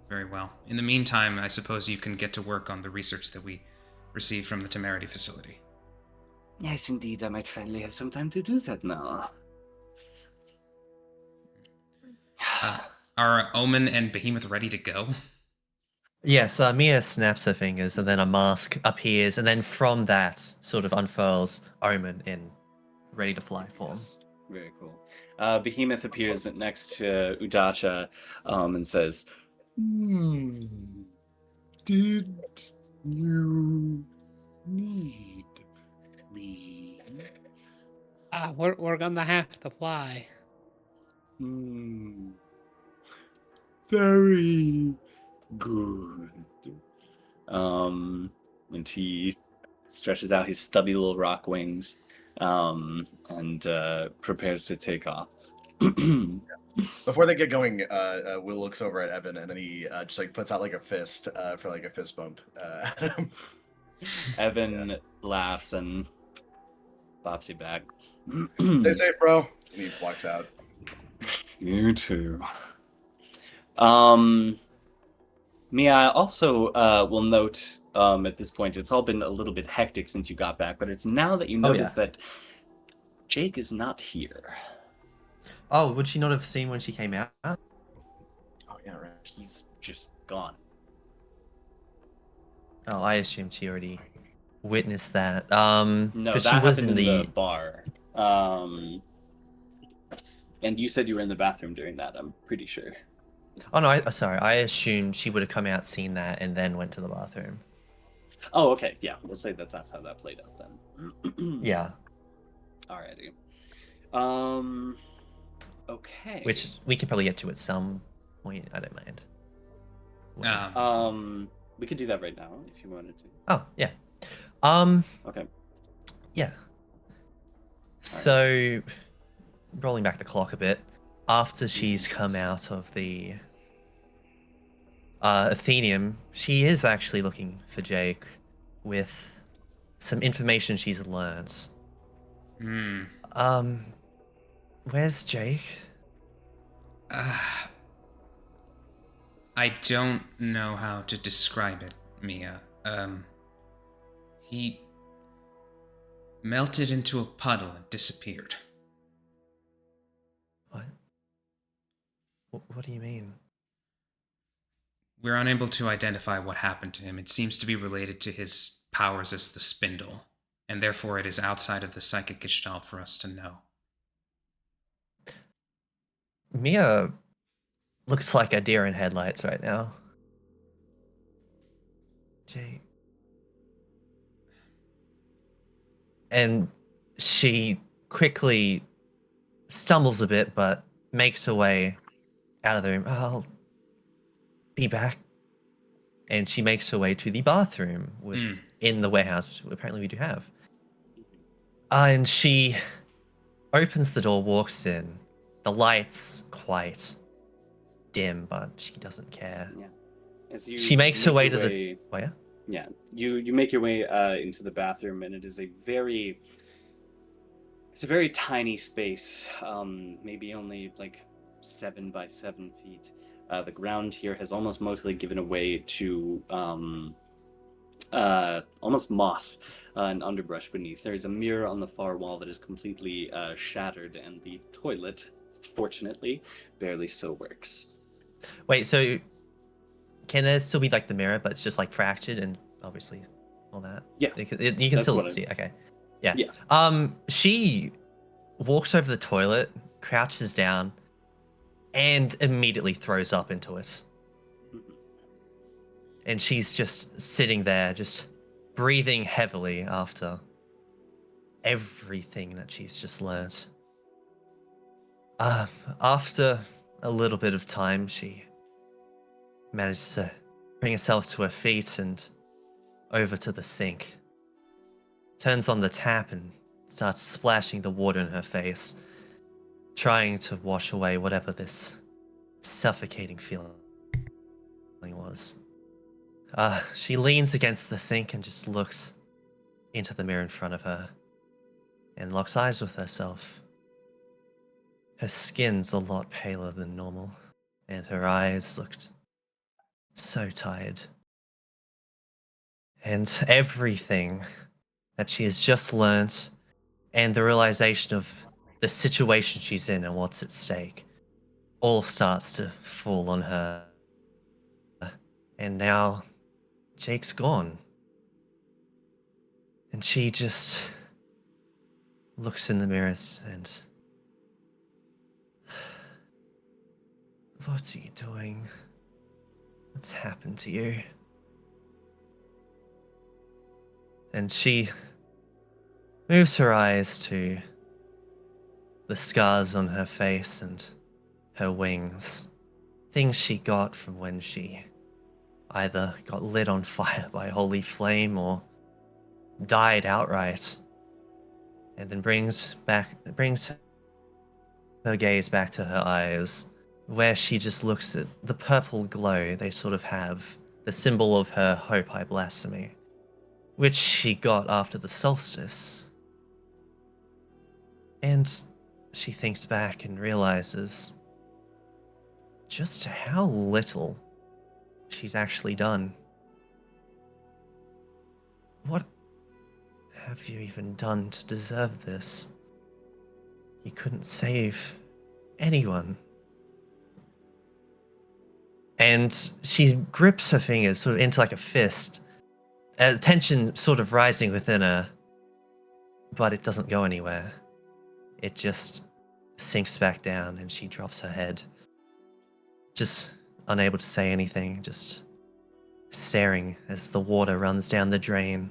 Very well. In the meantime, I suppose you can get to work on the research that we received from the Temerity facility. Yes, indeed, I might finally have some time to do that now. Are Omen and Behemoth ready to go? Yes, Mia snaps her fingers and then a mask appears, and then from that sort of unfurls Omen in ready to fly form. Yes. Very cool. Behemoth appears next to Udacha and says, "Did you need me?" We're gonna have to fly. Very good. And he stretches out his stubby little rock wings and prepares to take off. Before they get going, Will looks over at Evan and then he just like puts out like a fist for like a fist bump. Evan laughs and bops you back. Stay safe, bro. And he walks out. You too. Mia, I also will note at this point, it's all been a little bit hectic since you got back, but it's now that you notice that Jake is not here. Oh, would she not have seen when she came out? Oh, yeah, right. He's just gone. Oh, I assumed she already witnessed that. No, that she was happened in in the bar. And you said you were in the bathroom doing that, I'm pretty sure. Oh no, sorry. I assumed she would have come out, seen that, and then went to the bathroom. Oh, okay. Yeah, we'll say that that's how that played out then. Yeah. Alrighty. Okay. Which we could probably get to at some point. I don't mind. We could do that right now if you wanted to. Oh yeah. Okay. Yeah. So, rolling back the clock a bit, after she's come out of the Athenium, she is actually looking for Jake with some information she's learned. Where's Jake? I don't know how to describe it, Mia. He melted into a puddle and disappeared. What? What do you mean? We're unable to identify what happened to him. It seems to be related to his powers as the spindle, and therefore it is outside of the psychic gestalt for us to know. Mia looks like a deer in headlights right now. Jake. And she quickly stumbles a bit, but makes her way out of the room. I'll be back. And she makes her way to the bathroom in the warehouse, which apparently we do have. And she opens the door, walks in. The light's quite dim, but she doesn't care. Yeah. As you She makes her way your to the... Oh, yeah? Yeah, you make your way into the bathroom, and it is a very tiny space, maybe only like 7 by 7 feet. The ground here has almost mostly given away to almost moss and underbrush beneath. There is a mirror on the far wall that is completely shattered, and the toilet, fortunately, barely still works. Wait, so can there still be like the mirror, but it's just like fractured and obviously all that? Yeah, you can that's still what see it. Okay, yeah. Yeah. She walks over the toilet, crouches down, and immediately throws up into it. And she's just sitting there, just breathing heavily after everything that she's just learned. After a little bit of time, she managed to bring herself to her feet and over to the sink. Turns on the tap and starts splashing the water in her face, trying to wash away whatever this suffocating feeling was. She leans against the sink and just looks into the mirror in front of her and locks eyes with herself. Her skin's a lot paler than normal, and her eyes looked so tired. And everything that she has just learnt, and the realization of the situation she's in and what's at stake, all starts to fall on her. And now Jake's gone. And she just looks in the mirror and... What are you doing? What's happened to you? And she moves her eyes to the scars on her face and her wings. Things she got from when she either got lit on fire by holy flame or died outright. And then brings her gaze back to her eyes, where she just looks at the purple glow they sort of have, the symbol of her hope I blasphemy, which she got after the solstice. And she thinks back and realizes just how little she's actually done. What have you even done to deserve this? You couldn't save anyone. And she grips her fingers sort of into like a fist, tension sort of rising within her, but it doesn't go anywhere. It just sinks back down and she drops her head, just unable to say anything, just staring as the water runs down the drain.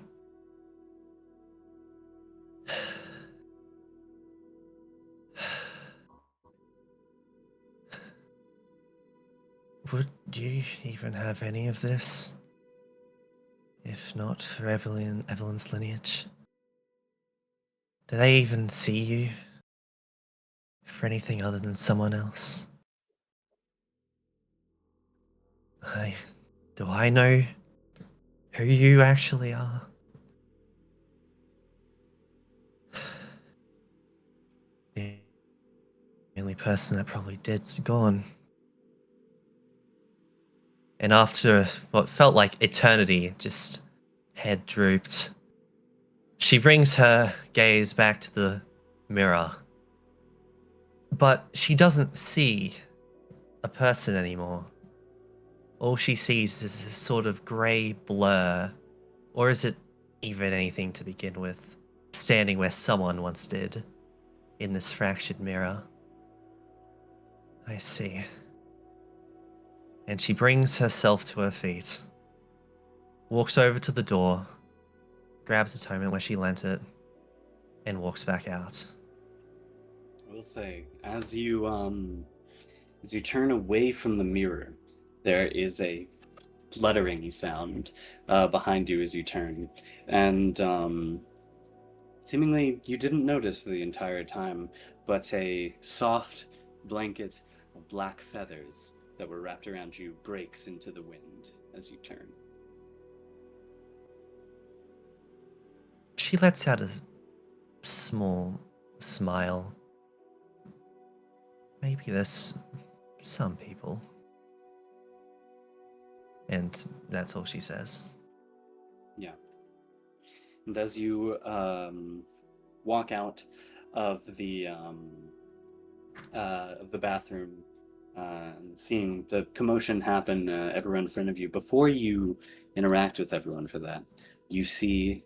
Would you even have any of this if not for Evelyn's lineage? Do they even see you for anything other than someone else? Do I know who you actually are? The only person that probably did's gone. And after what felt like eternity, just head drooped, she brings her gaze back to the mirror. But she doesn't see a person anymore. All she sees is this sort of grey blur, or is it even anything to begin with, standing where someone once did, in this fractured mirror. I see. And she brings herself to her feet, walks over to the door, grabs the totem where she lent it, and walks back out. I will say, as you turn away from the mirror, there is a fluttering sound behind you as you turn, and seemingly you didn't notice the entire time, but a soft blanket of black feathers that were wrapped around you breaks into the wind as you turn. She lets out a small smile. Maybe there's some people. And that's all she says. Yeah. And as you walk out of the bathroom, seeing the commotion happen everywhere in front of you, before you interact with everyone for that, you see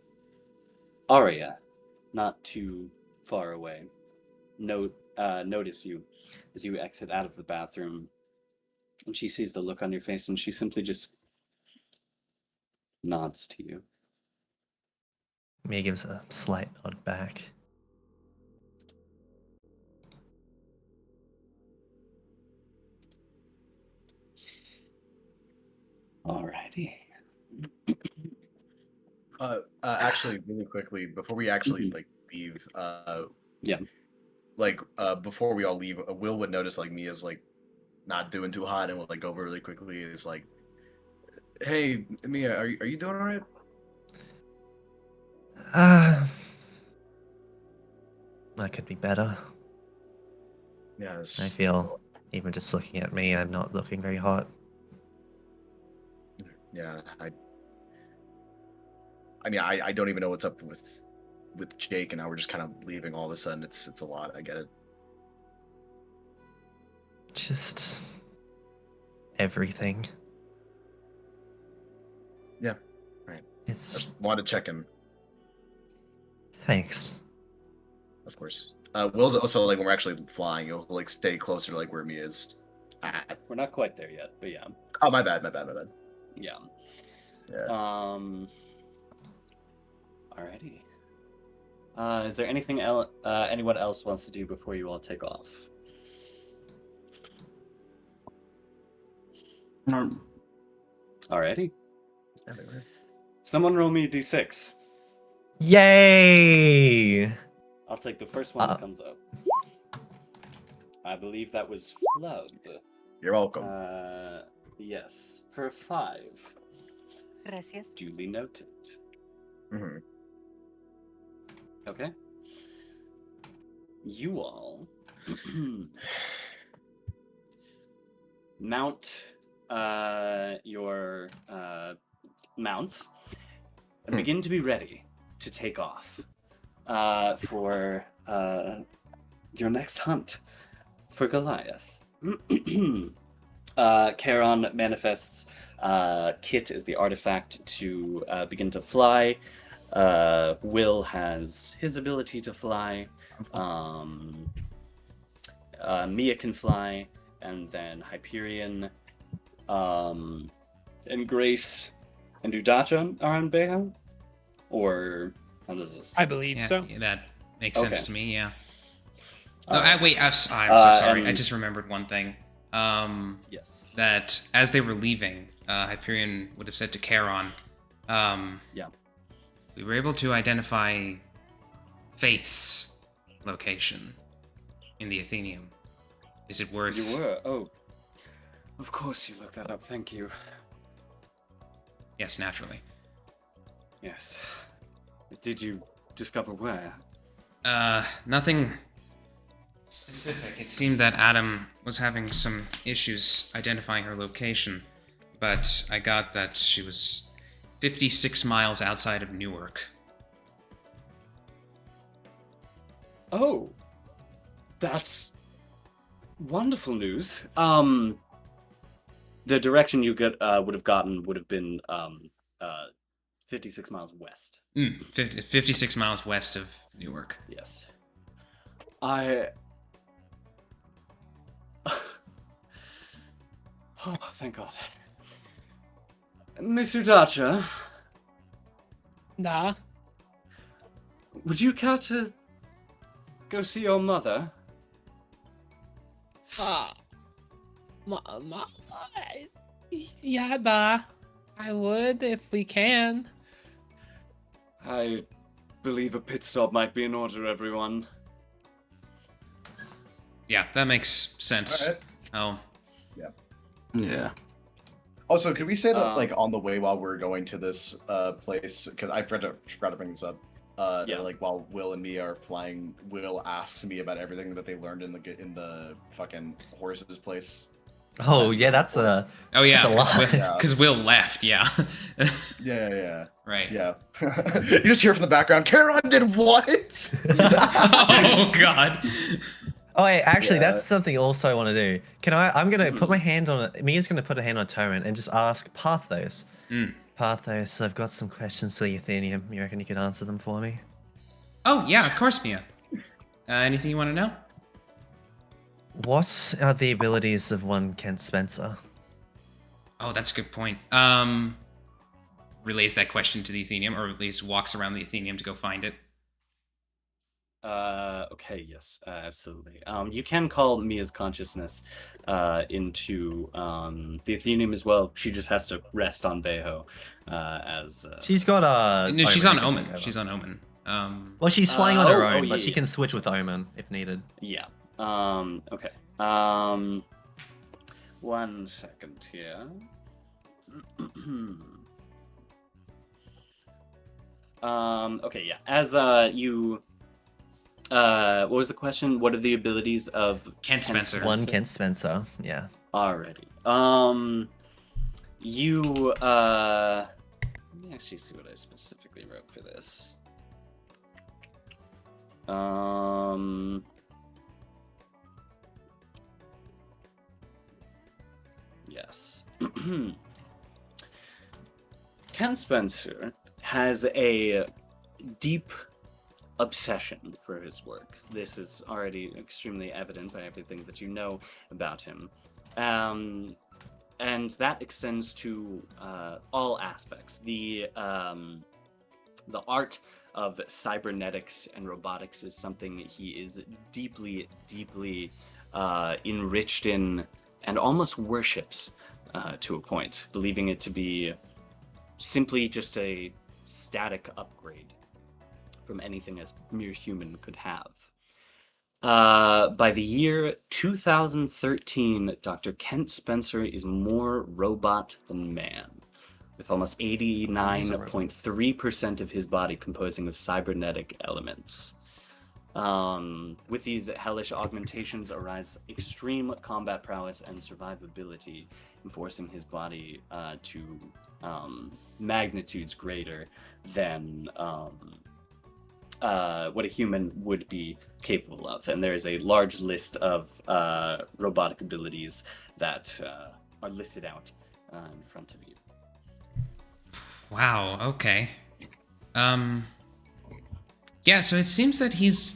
Aria, not too far away, notice you as you exit out of the bathroom, and she sees the look on your face, and she simply just nods to you. Mia gives a slight nod back. Alrighty. Actually, really quickly, before we actually Mhm. like leave, Yeah. before we all leave, Will would notice like Mia's like not doing too hot and would like go over really quickly. It's like, hey, Mia, are you doing all right? That could be better. Yes. I feel, even just looking at me, I'm not looking very hot. Yeah, I mean, I don't even know what's up with Jake, and now we're just kind of leaving all of a sudden. It's a lot. I get it. Just everything. Yeah. Right. It's Just wanted to check in, thanks. of course. Will's also like when we're actually flying, you'll like stay closer to like where Mia is at. We're not quite there yet, but yeah. Oh, my bad. Yeah. Yeah. Alrighty. Is there anything anyone else wants to do before you all take off? No. Alrighty. Everywhere. Someone roll me a d6. Yay! I'll take the first one that comes up. I believe that was Flub. You're welcome. Yes, for 5. Gracias. Duly noted. Mm-hmm. Okay. You all mount your mounts and begin to be ready to take off for your next hunt for Goliath. Charon manifests Kit as the artifact to begin to fly. Will has his ability to fly. Mia can fly, and then Hyperion, and Grace and Udacha are on Beho? Or how does this? I believe Yeah, so. yeah, that makes sense Okay. to me. Yeah. Alright. Wait, I'm so sorry. I and- just remembered one thing. Yes. That as they were leaving, Hyperion would have said to Charon, Yeah. we were able to identify Faith's location in the Athenium. Is it worth... You were? Oh. Of course you looked that up, thank you. Yes, naturally. Yes. Did you discover where? Nothing specific. It seemed that Adam was having some issues identifying her location, but I got that she was 56 miles outside of Newark. Oh. That's wonderful news. The direction you would have gotten would have been 56 miles west. 56 miles west of Newark. Yes. I... Oh, thank God. Miss Udacha, Nah. would you care to go see your mother? Yeah, nah. I would if we can. I believe a pit stop might be in order, everyone. Yeah, that makes sense. Alright. Oh, Yeah. Also, could we say that, Um, like, on the way while we're going to this place, because I forgot to bring this up, Yeah. like, while Will and me are flying, Will asks me about everything that they learned in the fucking horses place. Oh yeah, that's a oh yeah, That's a lot. because Will left. Yeah. Yeah. Right. Yeah. You just hear from the background, Charon did what? Oh God. Oh, wait, actually, Yeah. that's something also I want to do. Can I? I'm gonna put my hand on it. Mia's gonna put a hand on Torment and just ask Parthos. Parthos, I've got some questions for the Athenium. You reckon you could answer them for me? Oh yeah, of course, Mia. Anything you want to know? What are the abilities of one Kent Spencer? Oh, that's a good point. Relays that question to the Athenium, or at least walks around the Athenium to go find it. Okay, yes, absolutely. You can call Mia's consciousness into the Athenium as well. She just has to rest on Beho as... She's got a. No, she's on who can Omen. take over. She's on Omen. Well, she's flying on her oh, own, yeah, but she yeah. can switch with Omen if needed. Yeah. Okay. 1 second here. Okay, yeah. As you what was the question? What are the abilities of Kent Spencer. One Kent Spencer, yeah. Alrighty. You let me actually see what I specifically wrote for this. Yes. Ken Spencer has a deep obsession for his work. This is already extremely evident by everything that you know about him. And that extends to all aspects. The art of cybernetics and robotics is something he is deeply, deeply enriched in and almost worships to a point, believing it to be simply just a static upgrade from anything a mere human could have. By the year 2013, Dr. Kent Spencer is more robot than man, with almost 89.3% of his body composing of cybernetic elements. With these hellish augmentations arise extreme combat prowess and survivability, enforcing his body to magnitudes greater than what a human would be capable of. And there is a large list of robotic abilities that are listed out in front of you. Wow, okay. Yeah, so it seems that he's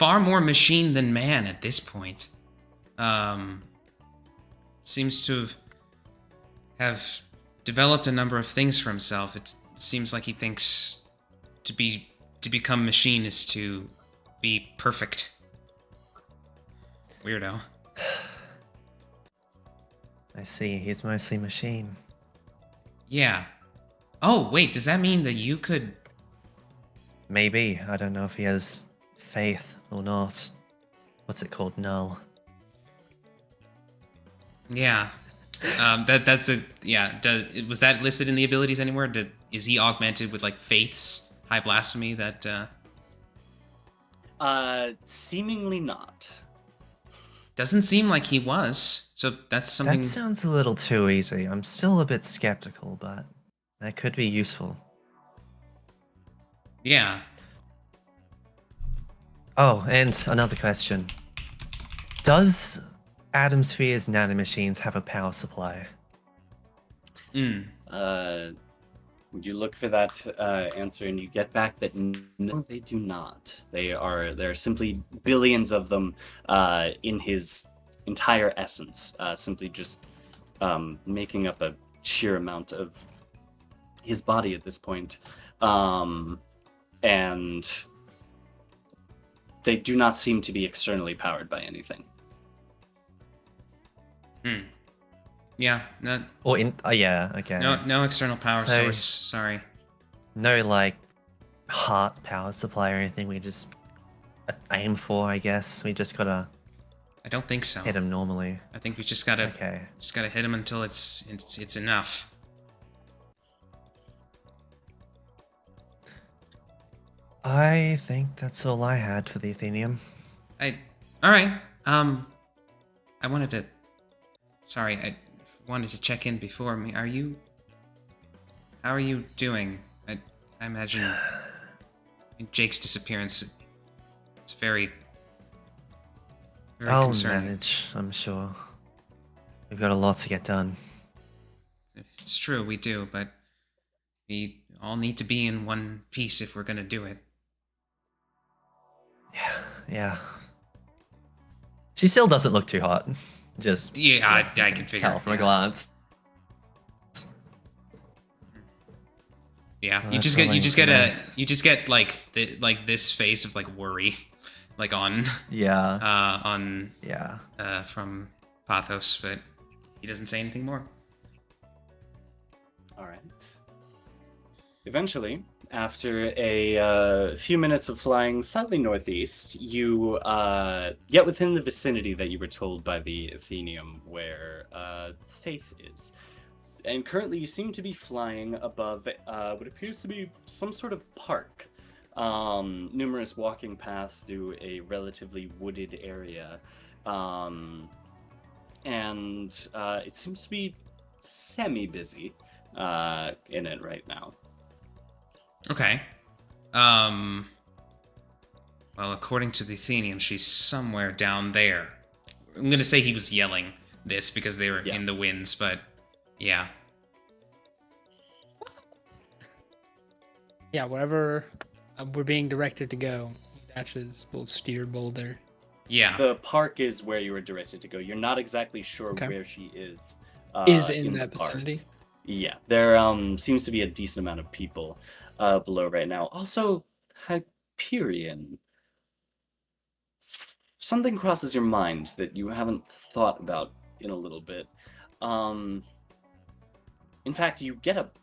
far more machine than man at this point. Seems to have developed a number of things for himself. It seems like he thinks to become machine is to be perfect. Weirdo. I see. He's mostly machine. Yeah. Oh, wait, does that mean that you could... Maybe. I don't know if he has faith or not. What's it called? Null. Yeah. That's a... Yeah, was that listed in the abilities anywhere? Is he augmented with, like, faiths, high blasphemy, that... Seemingly not. Doesn't seem like he was, so that's something... That sounds a little too easy. I'm still a bit skeptical, but that could be useful. Yeah. Oh, and another question. Does Atom Sphere's nanomachines have a power supply? Mm. You look for that answer and you get back that no, they do not. There are simply billions of them in his entire essence, simply just making up a sheer amount of his body at this point. And they do not seem to be externally powered by anything. Hmm. Yeah, no, Or in... yeah, okay. no external power So- source, sorry. No, like, heart power supply or anything we just aim for, I guess. We just gotta I don't think so. hit him normally. I think we just gotta Okay. hit him until it's enough. I think that's all I had for the Athenium. Alright. I wanted to... Sorry, I wanted to check in before me. How are you doing? I imagine Jake's disappearance, it's very I'll concerning. manage, I'm sure. We've got a lot to get done. It's true, we do, but we all need to be in one piece if we're gonna do it. Yeah. She still doesn't look too hot. Just Yeah, I can figure. tell from a Yeah. glance. Yeah, Well, you that's just all get I need to know. like this face of like worry, like on Yeah. from Pathos, but he doesn't say anything more. All right. Eventually, after a few minutes of flying slightly northeast, you get within the vicinity that you were told by the Athenium where Faith is. And currently you seem to be flying above what appears to be some sort of park. Numerous walking paths through a relatively wooded area. And it seems to be semi-busy in it right now. Okay. Well, according to the Athenium, she's somewhere down there. I'm gonna say he was yelling this because they were in the winds, but yeah. Yeah, wherever we're being directed to go, Udacha's will steer Boulder. Yeah. The park is where you were directed to go. You're not exactly sure Okay. where she is. Is in the that park. vicinity. Yeah, there seems to be a decent amount of people below right now. Also, Hyperion. Something crosses your mind that you haven't thought about in a little bit. In fact, you get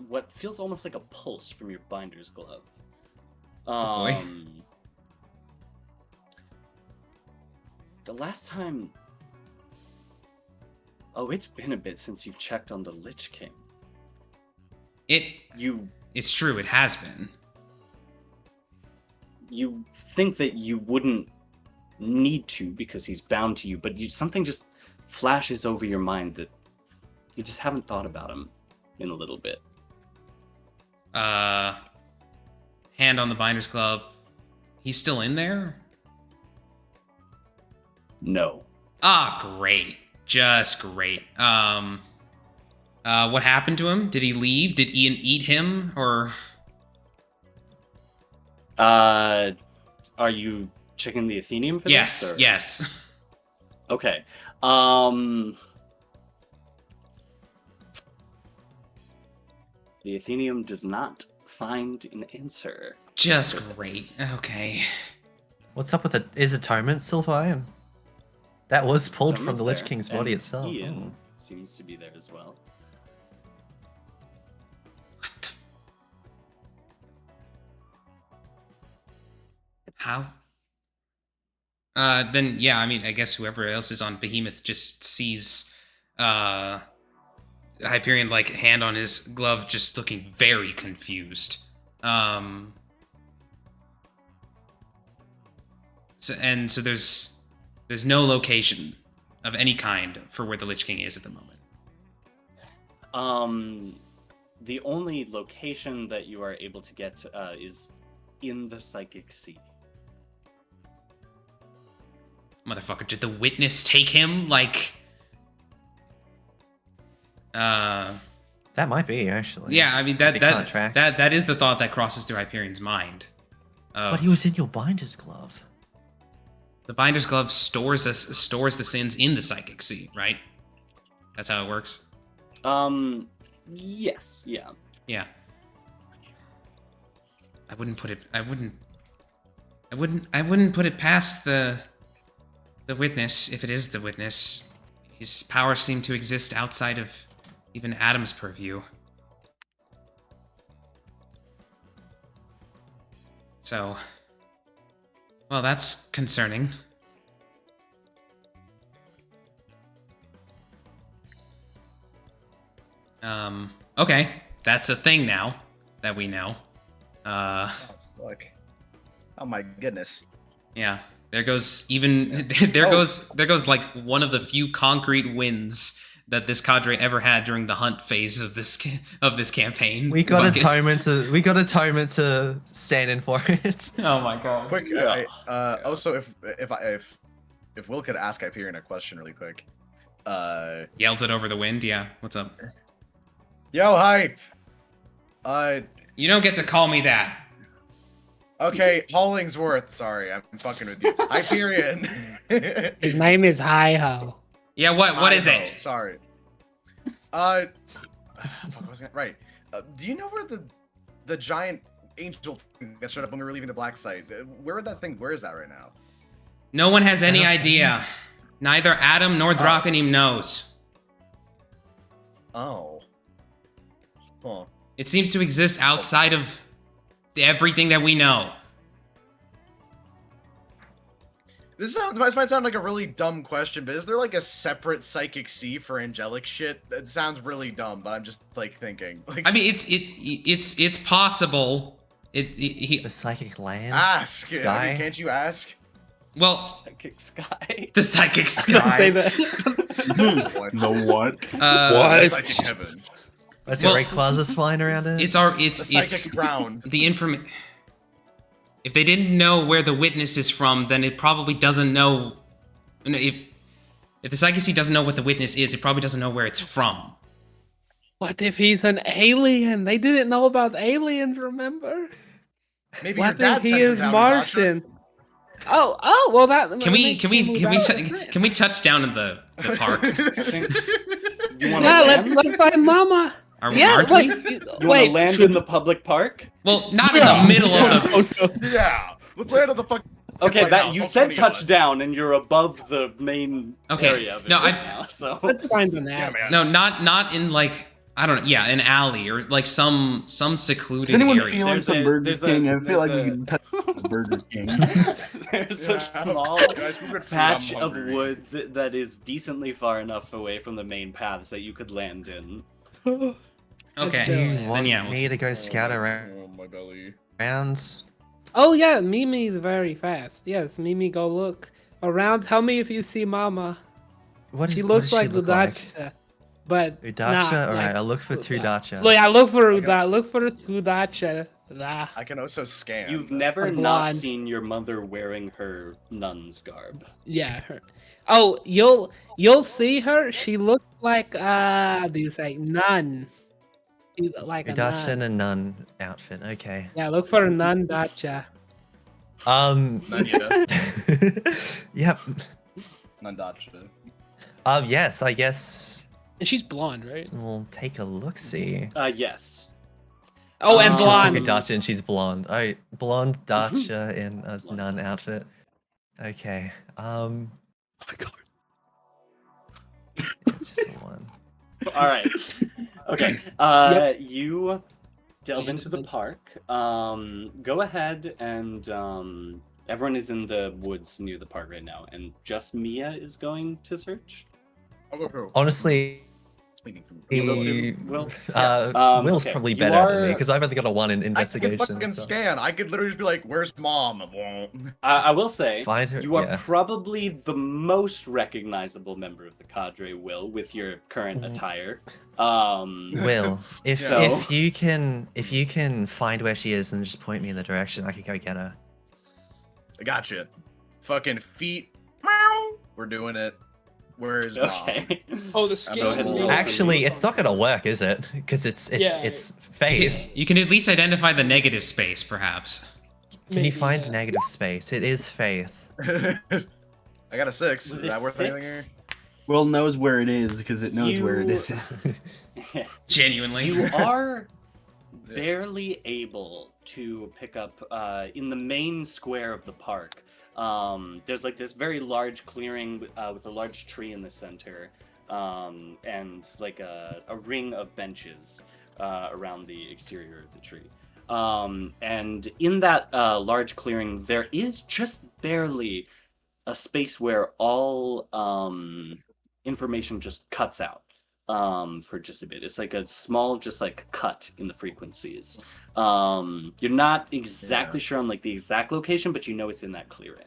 what feels almost like a pulse from your binder's glove. Oh boy. The last time... Oh, it's been a bit since you've checked on the Lich King. It's true, it has been. You think that you wouldn't need to because he's bound to you, but something just flashes over your mind that you just haven't thought about him in a little bit. Hand on the binder's glove. He's still in there? No. Ah, great. Just great. What happened to him? Did he leave? Did Ian eat him? Or Are you checking the Athenium for Yes, this? yes. Okay. The Athenium does not find an answer. Just for great. this. Okay. What's up with it? Is Atonement still fine? That was pulled from Atonement's the Lich there, King's body and itself. Ian Oh. seems to be there as well. What the... How? Then yeah, I mean, I guess whoever else is on Behemoth just sees Hyperion like hand on his glove, just looking very confused. So there's no location of any kind for where the Lich King is at the moment. The only location that you are able to get is in the Psychic Sea. Motherfucker, did the witness take him? Like, That might be actually. yeah, I mean If he can't track. that is the thought that crosses through Hyperion's mind. But he was in your binder's glove. The Binder's Glove stores the sins in the Psychic Sea, right? That's how it works. Yes, yeah. Yeah. I wouldn't put it past the witness, if it is the witness. His powers seem to exist outside of even Adam's purview. So, well, that's concerning. Okay, that's a thing now that we know. Oh, fuck. Oh my goodness. Yeah, there goes even there goes like one of the few concrete wins that this cadre ever had during the hunt phase of this campaign. We got Bucket. Atonement to stand in for it. Oh my god. Quick, Yeah. also if Will could ask Hyperion a question really quick. Yells it over the wind. Yeah, what's up? Yo, Hype. You don't get to call me that. Okay, Hollingsworth. Sorry, I'm fucking with you. Hyperion. His name is Hi-Ho. Yeah, what is Idaho, it? Sorry. Right. Do you know where the giant angel thing that showed up when we were leaving the black site? Where is that right now? No one has any I don't- idea. Neither Adam nor Draconim knows. Oh. Huh. It seems to exist outside of everything that we know. This might sound like a really dumb question, but is there like a separate psychic sea for angelic shit? It sounds really dumb, but I'm just like thinking. Like, I mean, it's possible. The psychic land. ask. Sky. I mean, can't you ask? Well, Psychic Sky. the psychic Don't say sky. that. What? The what? Psychic heaven. Let's Well, get Rayquazas flying around it. It's The psychic ground. the information. If they didn't know where the witness is from, then it probably doesn't know. If the Psychic Sea doesn't know what the witness is, it probably doesn't know where it's from. What if he's an alien? They didn't know about aliens, remember? Maybe your What dad if he sent him is down, Udacha. Martian? Oh, well that Can we makes can we touch down in the park? You want Yeah, to let's land? find Mama. Are, Yeah, aren't wait, we? You want to wait. land in the public park? Well, not in the middle of the. Oh, no. Yeah. Let's land on the fuck. Okay, White that House, you all said 20 of us. touchdown, and you're above the main Okay, area of it no, right I- now. So Let's find an Yeah, app. man. No, not in like I don't know. Yeah, an alley or like some secluded Is anyone area. feeling There's some a- Burger there's a- King? I feel like there's we a- can touch Burger King. there's Yeah. a small Guys, we're good food, patch I'm of hungry. woods that is decently far enough away from the main paths that you could land in. Okay, Let's Do do you it. then want yeah. we'll- me to go scout around? Oh, my belly. Oh yeah, Mimi's very fast. Yes, Mimi, go look around. Tell me if you see Mama. What She is- looks what like does she look like? Udacha, but Udacha? not Alright, like I'll look for Udacha. Udacha. Look, I look for I got- Udacha. Look for Udacha. Ah. I can also scan. You've never A not blonde. seen your mother wearing her nun's garb. Yeah, her. Oh, you'll see her. She looks like do you say nun? She look like a Udacha in nun. a nun outfit. Okay. Yeah, look for a nun Dacha. Nanyata. Yep. Nandacha. Yes, I guess And she's blonde, right? we'll take a look-see. Yes. Oh, and Um, She looks like a blonde. Dacha and she's blonde. Oh, blonde Dacha in a nun outfit. Okay. Oh my god. It's just the one. All right. Okay. You delve into the park. Go ahead and everyone is in the woods near the park right now, and just Mia is going to search. Honestly, You will too, Will? Will's okay. probably You better than me are- because I've only got a 1 in I could investigation. fucking so- scan. I could literally just be like, "Where's mom?" I will say, Find her. you are yeah. probably the most recognizable member of the cadre, Will, with your current Mhm. attire. Will, if So- if you can find where she is and just point me in the direction, I could go get her. I gotcha. Fucking feet. Meow. We're doing it. Where's mom? Okay. Oh, the Go skin. ahead and roll. Actually, it's not gonna work, is it? Because it's Yeah. faith. You can at least identify the negative space, perhaps. Can you Maybe, find yeah. negative space? It is faith. I got a 6. With Is that a worth anything here? 6, Will knows where it is because it knows where it You- is. Genuinely. You are barely able to pick up in the main square of the park. There's like this very large clearing with a large tree in the center, and like a ring of benches around the exterior of the tree. And in that large clearing, there is just barely a space where all information just cuts out for just a bit. It's like a small, just like cut in the frequencies. You're not exactly sure on like the exact location, but you know it's in that clearing.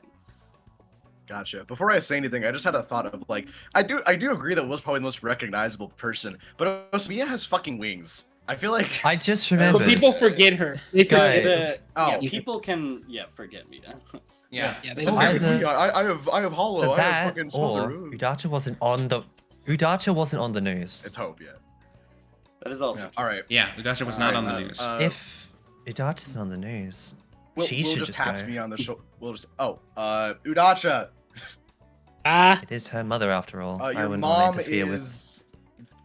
Gotcha. Before I say anything, I just had a thought of like, I do agree that Will's probably the most recognizable person, but Mia has fucking wings. I feel like I just But remembered. people forget her. They Guys. forget. Yeah, Oh. people can forget me. Yeah. Yeah, it's they a don't fair either- point. I have hollow. I have that fucking or smolder. Udacha wasn't on the news. It's hope, yeah. That is also Yeah. All right. Yeah, Udacha was not on the Alright, news. If Udacha's on the news, Will she should just pats go. me on the shoulder. We'll just Udacha. Ah, It is her mother after all. I Your wouldn't want mom to interfere with. is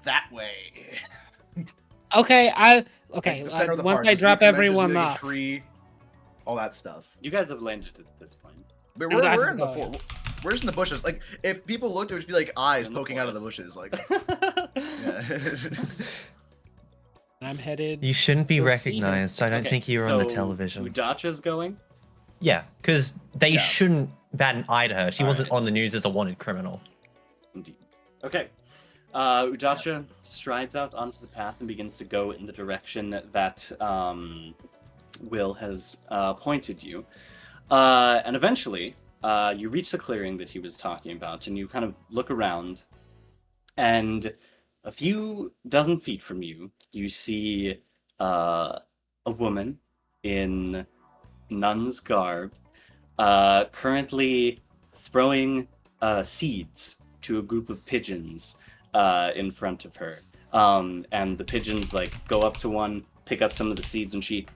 that way. okay. Like the center of the Once park. I Just drop need some benches, everyone maybe a off. tree, all that stuff. you guys have landed at this point. But And that's we're in the going. we're just in the bushes. Like if people looked, it would just be like eyes In the poking out of the forest. bushes. Like yeah. I'm headed. You shouldn't be Proceed. recognized. I don't Okay, think you're on the so television. Udacha's going. Yeah, because they Yeah. shouldn't bat an eye to her. She wasn't Alright. on the news as a wanted criminal. Indeed. Okay. Udacha strides out onto the path and begins to go in the direction that Will has pointed you. And eventually, you reach the clearing that he was talking about, and you kind of look around, and a few dozen feet from you, you see a woman in nun's garb, currently throwing seeds to a group of pigeons in front of her. And the pigeons like go up to one, pick up some of the seeds, and she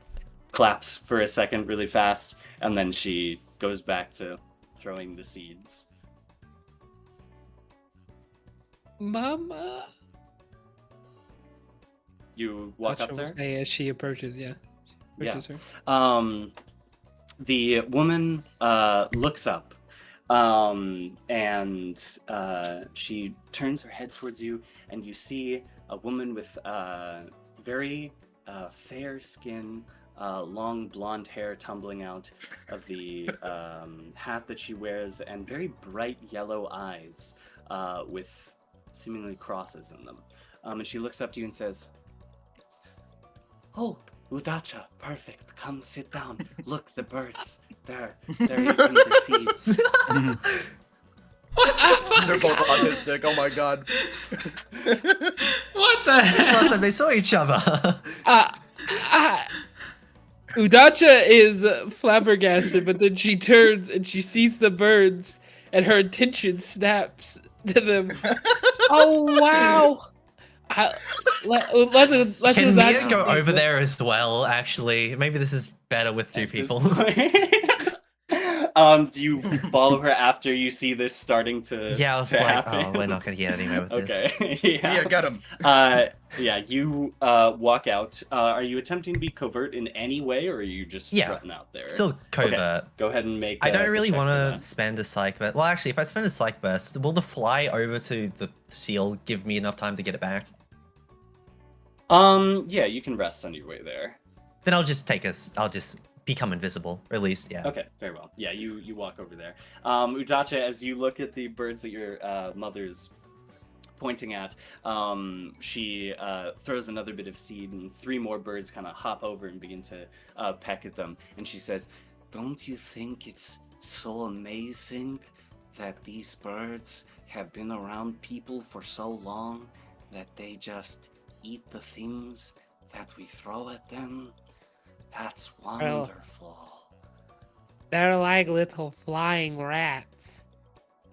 claps for a second really fast, and then she goes back to throwing the seeds. Mama. You walk up Tasha to will her. say as she approaches. Yeah. Yeah. Approaches her. The woman looks up, and she turns her head towards you, and you see a woman with very fair skin, long blonde hair tumbling out of the hat that she wears, and very bright yellow eyes with seemingly crosses in them. And she looks up to you and says, "Oh, Udacha, perfect. Come sit down. Look, the birds. They're eating the seeds." What the fuck? They're both autistic. Oh my god. What the Last hell? time they saw each other. Udacha is flabbergasted, but then she turns and she sees the birds, and her attention snaps to them. Oh wow! Let's Can Udacha Mia go speak. over there as well? Actually, maybe this is better with two At this people. point- Do you follow her after you see this starting to Yeah, I was to like, happen? oh, we're not gonna get anywhere with this. Okay. Yeah. Yeah, got him. Yeah, you walk out. Are you attempting to be covert in any way, or are you just Yeah, strutting out there? Still covert. Okay, go ahead and make. I don't the really check for want to that. spend a psych burst. Well, actually, if I spend a psych burst, will the fly over to the seal give me enough time to get it back? Yeah, you can rest on your way there. Then I'll just become invisible, or at least, yeah. Okay, very well. Yeah, you walk over there. Udacha, as you look at the birds that your mother's pointing at, she throws another bit of seed, and 3 more birds kind of hop over and begin to peck at them. And she says, "Don't you think it's so amazing that these birds have been around people for so long that they just eat the things that we throw at them? That's wonderful." They're like little flying rats.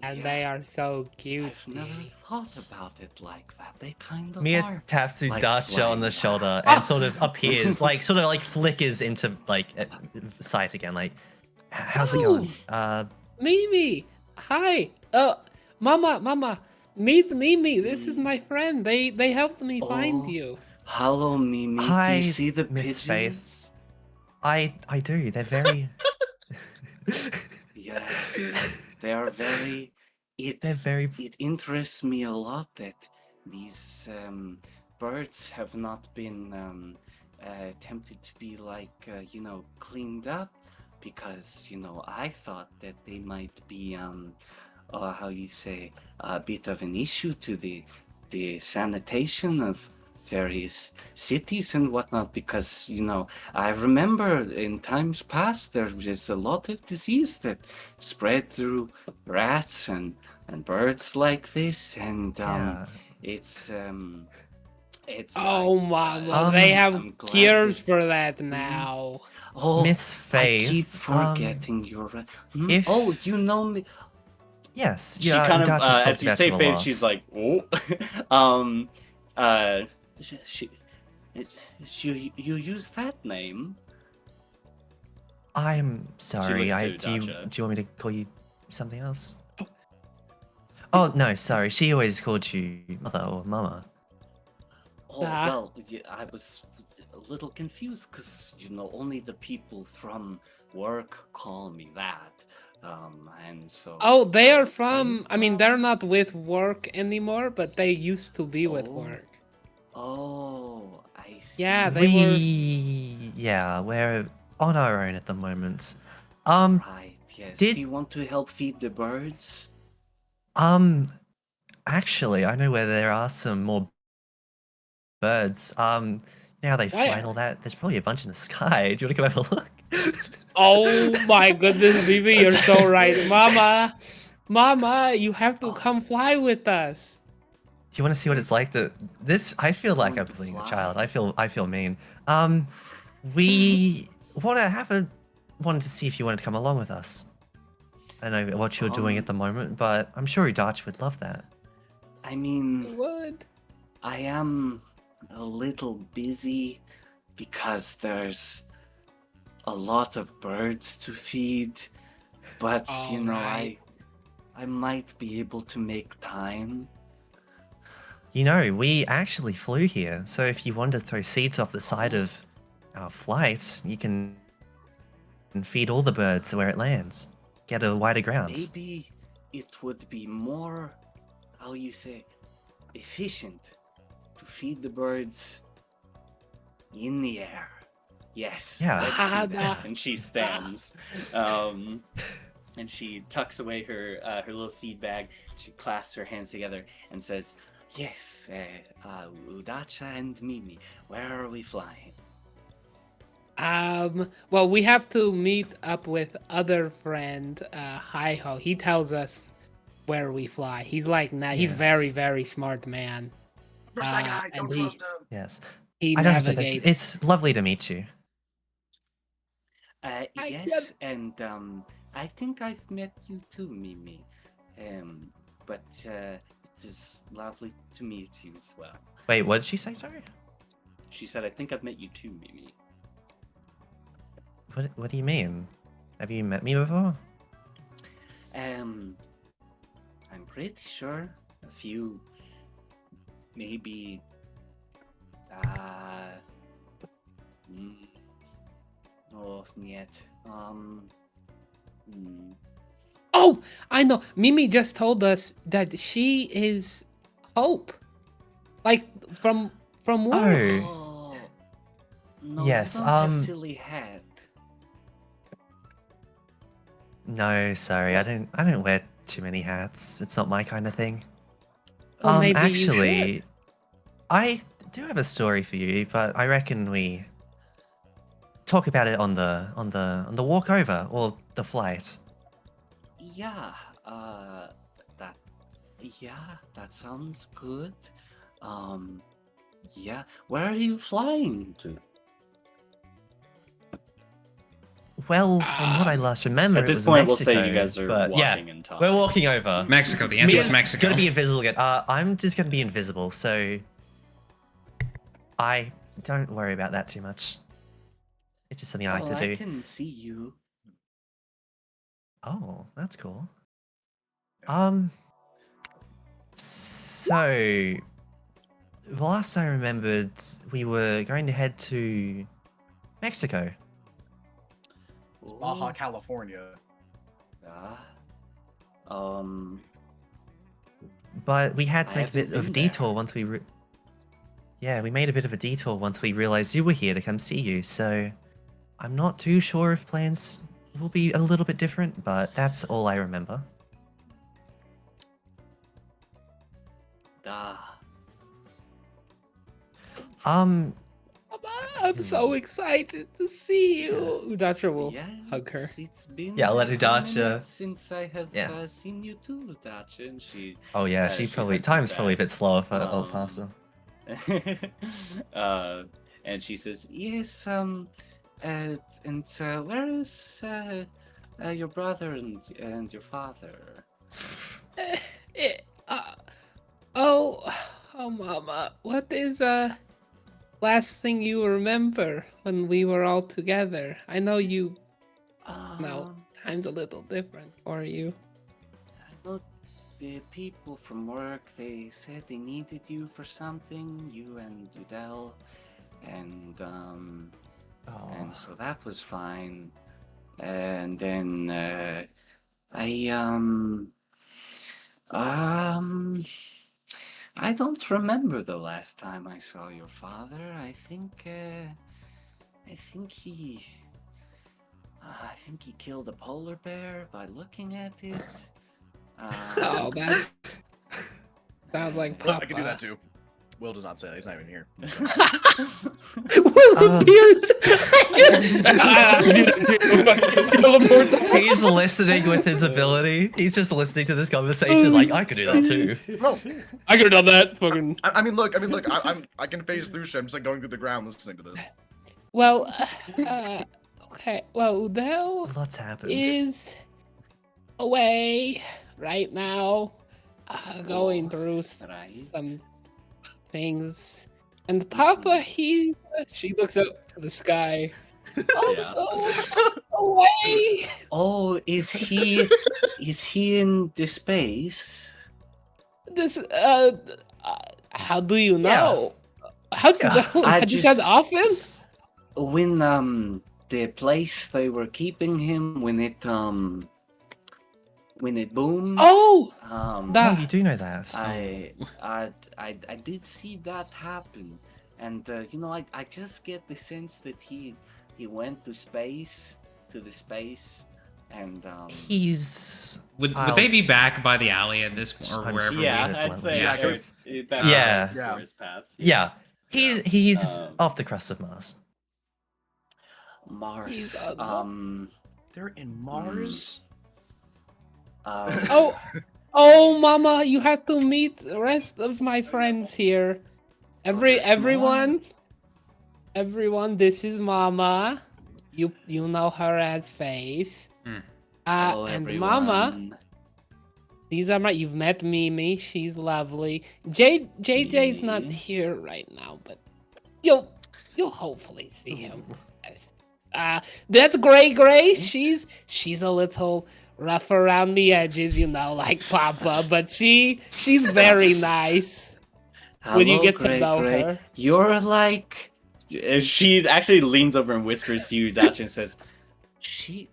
And Yeah. they are so cute. I've never thought about it like that. They kind of Mia are. taps like Udacha on the flying shoulder rats. and sort of appears, like sort of like flickers into like sight again. Like, how's it going? Mimi! Hi! Mama! Meet Mimi! This is my friend. They helped me find Oh. you. Hello, Mimi. Do Hi, you see the Miss pigeons? Faith. I do. They're very. Yes, they are very. They're very. It interests me a lot that these birds have not been attempted to be like cleaned up, because I thought that they might be how you say, a bit of an issue to the sanitation of various cities and whatnot, because I remember in times past there was a lot of disease that spread through rats and birds like this, and Yeah. it's Oh, Mama, they have I'm glad cures that- for that now. oh, Miss Faith. I keep forgetting your if- oh, you know me. Yes. She Yeah. kind of, Udacha's talked as you about say a Faith, lot. she's like, you use that name? I'm sorry. looks to Do you Udacha. want me to call you something else? Oh no, sorry. She always called you mother or mama. Oh, well, yeah, I was a little confused because, only the people from work call me that. And so. Oh, they are from. I mean, they're not with work anymore, but they used to be with Oh. work. Oh, I see. Yeah, they were. Yeah, we're on our own at the moment. Right, yes. Did- Do you want to help feed the birds? Actually, I know where there are some more birds. Now they fly and all that. There's probably a bunch in the sky. Do you want to go have a look? Oh my goodness, Bibi, you're so right. Mama, you have to come fly with us. Do you want to see what it's like I feel like Going I'm to being a fly. child. I feel mean. We wanted to see if you wanted to come along with us. I don't know what you're doing at the moment, but I'm sure Udacha would love that. I mean, What? I am a little busy because there's a lot of birds to feed, but Alright. I might be able to make time. We actually flew here, so if you wanted to throw seeds off the side of our flight, you can feed all the birds where it lands. Get a wider ground. Maybe it would be more, how you say, efficient to feed the birds in the air. Yes. Yeah. Let's do that. And she stands. And she tucks away her little seed bag. She clasps her hands together and says, "Yes, Udacha and Mimi, where are we flying?" Well, we have to meet up with other friend, Hi-Ho. He tells us where we fly. He's like, he's Yes. very, very smart man. Trust that guy. and Don't he- trust him. Yes. He I don't know. navigates. It's lovely to meet you. Yes, and I think I've met you too, Mimi. But it is lovely to meet you as well. Wait, what did she say? Sorry. She said, "I think I've met you too, Mimi." What do you mean? Have you met me before? I'm pretty sure a few, maybe, oh, yet, Oh, I know. Mimi just told us that she is Hope. Like from work. Oh, no, Yes, you don't have silly head. no, sorry, I What? don't wear too many hats. It's not my kind of thing. Well, maybe you Actually, I do have a story for you, but I reckon we talk about it on the walk over or the flight. Yeah, that, yeah, that sounds good. Yeah, where are you flying to? Well, from what I last remember, At it this was point, we'll Mexico, say you guys are but yeah, walking and talking. we're walking over. Mexico. The answer was Mia's Mexico. gonna be invisible again. I'm just gonna be invisible, so I don't worry about that too much. It's just something I like Well, to do. I can see you. Oh, that's cool. So the last I remembered, we were going to head to Mexico. Baja California. Ah, But we had to I make a bit haven't of a been there. detour once we yeah, we made a bit of a detour once we realized you were here to come see you, so I'm not too sure if plans will be a little bit different, but that's all I remember. Um, I'm so excited to see you. Udacha will yes, hug her. it's been Yeah, I'll let a few Udacha- minutes since I have yeah. Seen you too, Udacha, and she. oh yeah, she she probably hugs you time's probably a back. bit slower for old Um, faster. And she says, "Yes, and where is your brother and your father?" Oh, Mama, what is last thing you remember when we were all together? I know you now. Time's a little different for you. I know the people from work. They said they needed you for something. You and Dudell, and so that was fine. And then I don't remember the last time I saw your father. I think he killed a polar bear by looking at it. Oh, that sounds like Papa. I can do that too. Will does not say that. He's not even here. Will appears. He's listening with his ability. He's just listening to this conversation like, I could do that too. No, I could have done that. Fucking. I mean, look. I can phase through shit. I'm just like going through the ground listening to this. Well, okay. Well, Udell What's happened? is away right now, going through some things. And Papa, she looks up to the sky. Also away. Oh, is he in the space? This how do you know? How do you know? I Had you guys just- often? When the place they were keeping him, when it boomed. Oh, Oh, you do know that. I did see that happen, and I just get the sense that he went to the space, and He's Would I'll- they be back by the alley at this point, or I'm wherever? just- we... I'd say Yeah. that's Yeah. for his path. yeah. He's Um, off the crust of Mars. Mars. He's on They're in Mars. Oh, Mama, you have to meet the rest of my friends here. Everyone, this is Mama. You know her as Faith. Hello, And everyone. Mama, these are you've met Mimi. She's lovely. JJ's not Mimi. here right now, but you'll hopefully see him. That's Gray. She's a little rough around the edges, like Papa, but she's very nice. When you Hello, get to Gray know Gray. her. You're like. She actually leans over and whispers to you, Udacha, and says, She's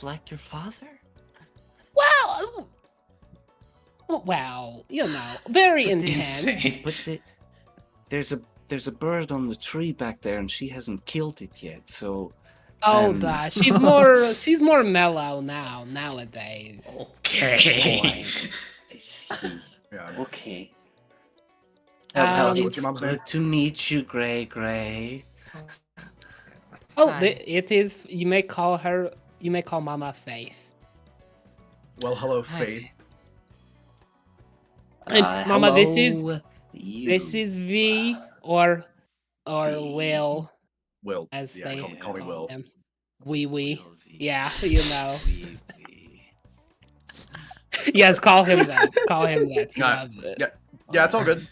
like your father? Well, very Insane. intense. But there's a bird on the tree back there, and she hasn't killed it yet. So She's more mellow nowadays. Okay. I see. Yeah. Okay. Um, What's your mom's name? Good to meet you, Gray Gray. Oh, it is. You may call Mama Faith. Well, hello, Hi. Fate. And Mama, this is hello, you. this is V or V. Will, Will. as Yeah, they call me Will. him. Wee. Will V. Yeah, Wee Wee. Yes, call him that. Call him that. He Alright. loves it. Yeah, it's all good.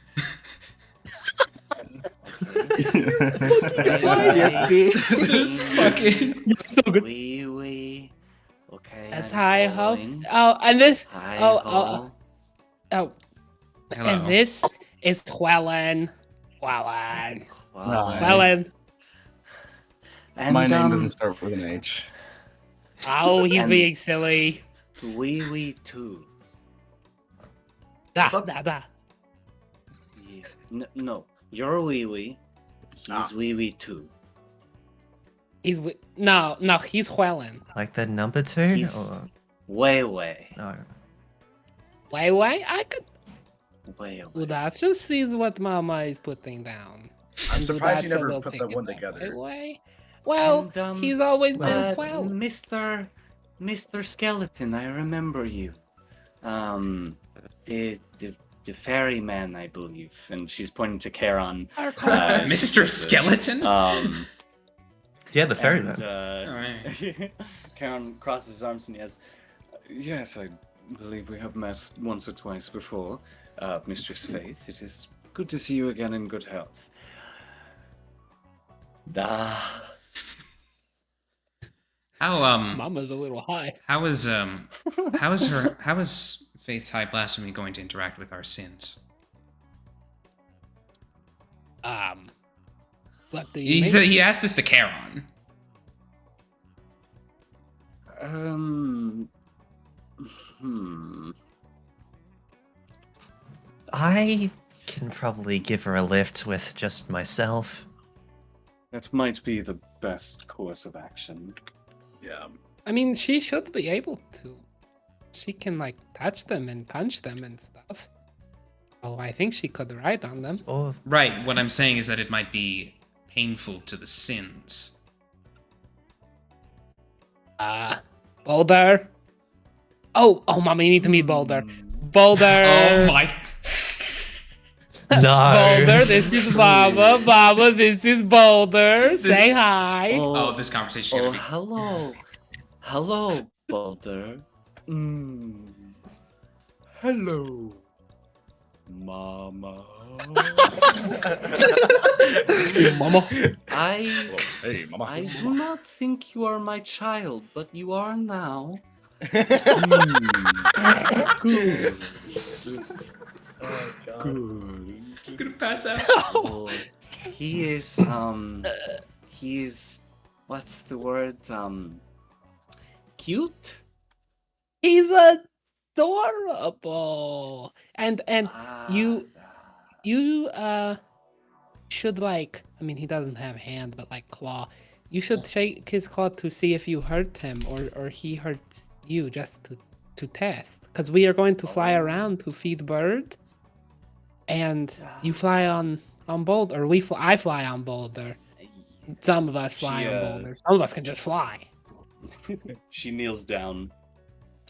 This fucking. Wee. Okay. That's I'm hi ho. following. Oh, and this. Hi Oh, ho. Oh, Hello. and this is Welan. Hi. Welan. And, My name doesn't start with an H. Oh, he's And- being silly. Wee too. Da. Yes. No, you're Wee. He's Wee too. No, he's Welan. Like the number 2? He's- Or... Way. No. Way. I could. Way. Udacha sees what Mama is putting down. I'm And surprised you Udacha never will put pick that it one up. together. Way. Well, And, he's always been Mr. Skeleton, I remember you. The ferryman, I believe, and she's pointing to Charon. Mr. Skeleton? Yeah, the ferry And, Alright. Charon crosses his arms and he has, yes, I believe we have met once or twice before, Mistress Faith. It is good to see you again in good health. How Mama's a little high. how is Faith's high blasphemy going to interact with our sins? What do you mean? He asked this to Charon. I can probably give her a lift with just myself. That might be the best course of action. Yeah. I mean, she should be able to. She can touch them and punch them and stuff. Oh, I think she could ride on them. Or Right, what I'm saying is that it might be painful to the sins. Boulder. Oh, Mama, you need to meet Boulder. Boulder. Oh my. no. Boulder, this is Mama. Mama, this is Boulder. Say hi. Oh, this conversation's gonna be. Hello. Hello, Boulder. Hello, Mama. Mama. Hey, Mama. I do not think you are my child, but you are now. Good. Oh, God. Good. I'm gonna pass out. Oh, he's what's the word? Cute? He's adorable. And you should I mean, he doesn't have hand, but claw. You should shake his claw to see if you hurt him or he hurts you, just to test. Because we are going to fly around to feed bird, and you fly on Boulder. I fly on Boulder. Some of us fly on Boulder. Some of us can just fly. She kneels down,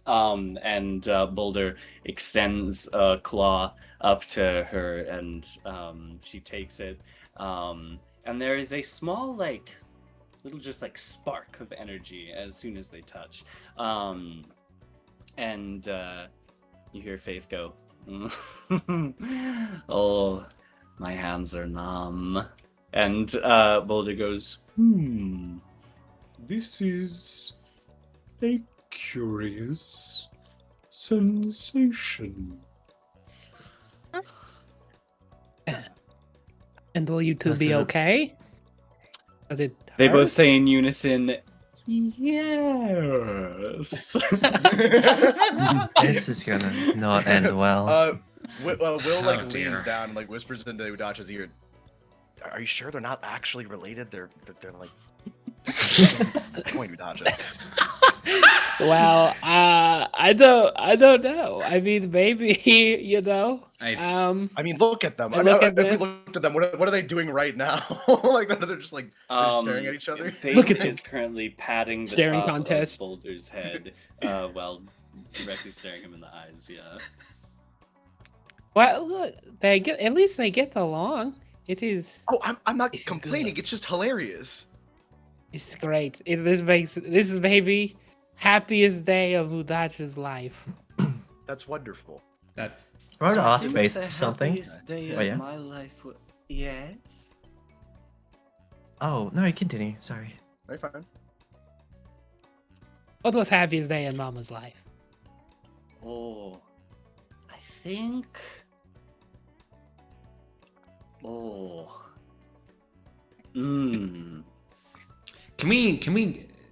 and Boulder extends a claw up to her, and she takes it, and there is a small little just spark of energy as soon as they touch, and you hear Faith go, oh, my hands are numb, and Boulder goes, this is a curious sensation. And will you two Does be it- okay? Does it They both hurt? say in unison, yes. This is gonna not end well. Will Oh, dear. leans down and whispers into Udacha's ear. Are you sure they're not actually related? They're like joint Udacha. Well, I don't know. I mean, maybe I I mean, look at them. I I mean, look at if we them. looked at them, what are they doing right now? Like they're just like they're just staring at each other. Faith Look at is currently patting the Staring top contest. of Boulder's head, while directly staring him in the eyes. Yeah. Well, look, at least they get along. It is. Oh, I'm not This is complaining. good. It's just hilarious. It's great. This is maybe happiest day of Udacha's life. That's wonderful. that I want to ask Think Faith the something. happiest day Oh, of yeah? my life. Yes. Oh, no, continue. Sorry. Very fine. What was happiest day in Mama's life? Oh, I think. Oh. can we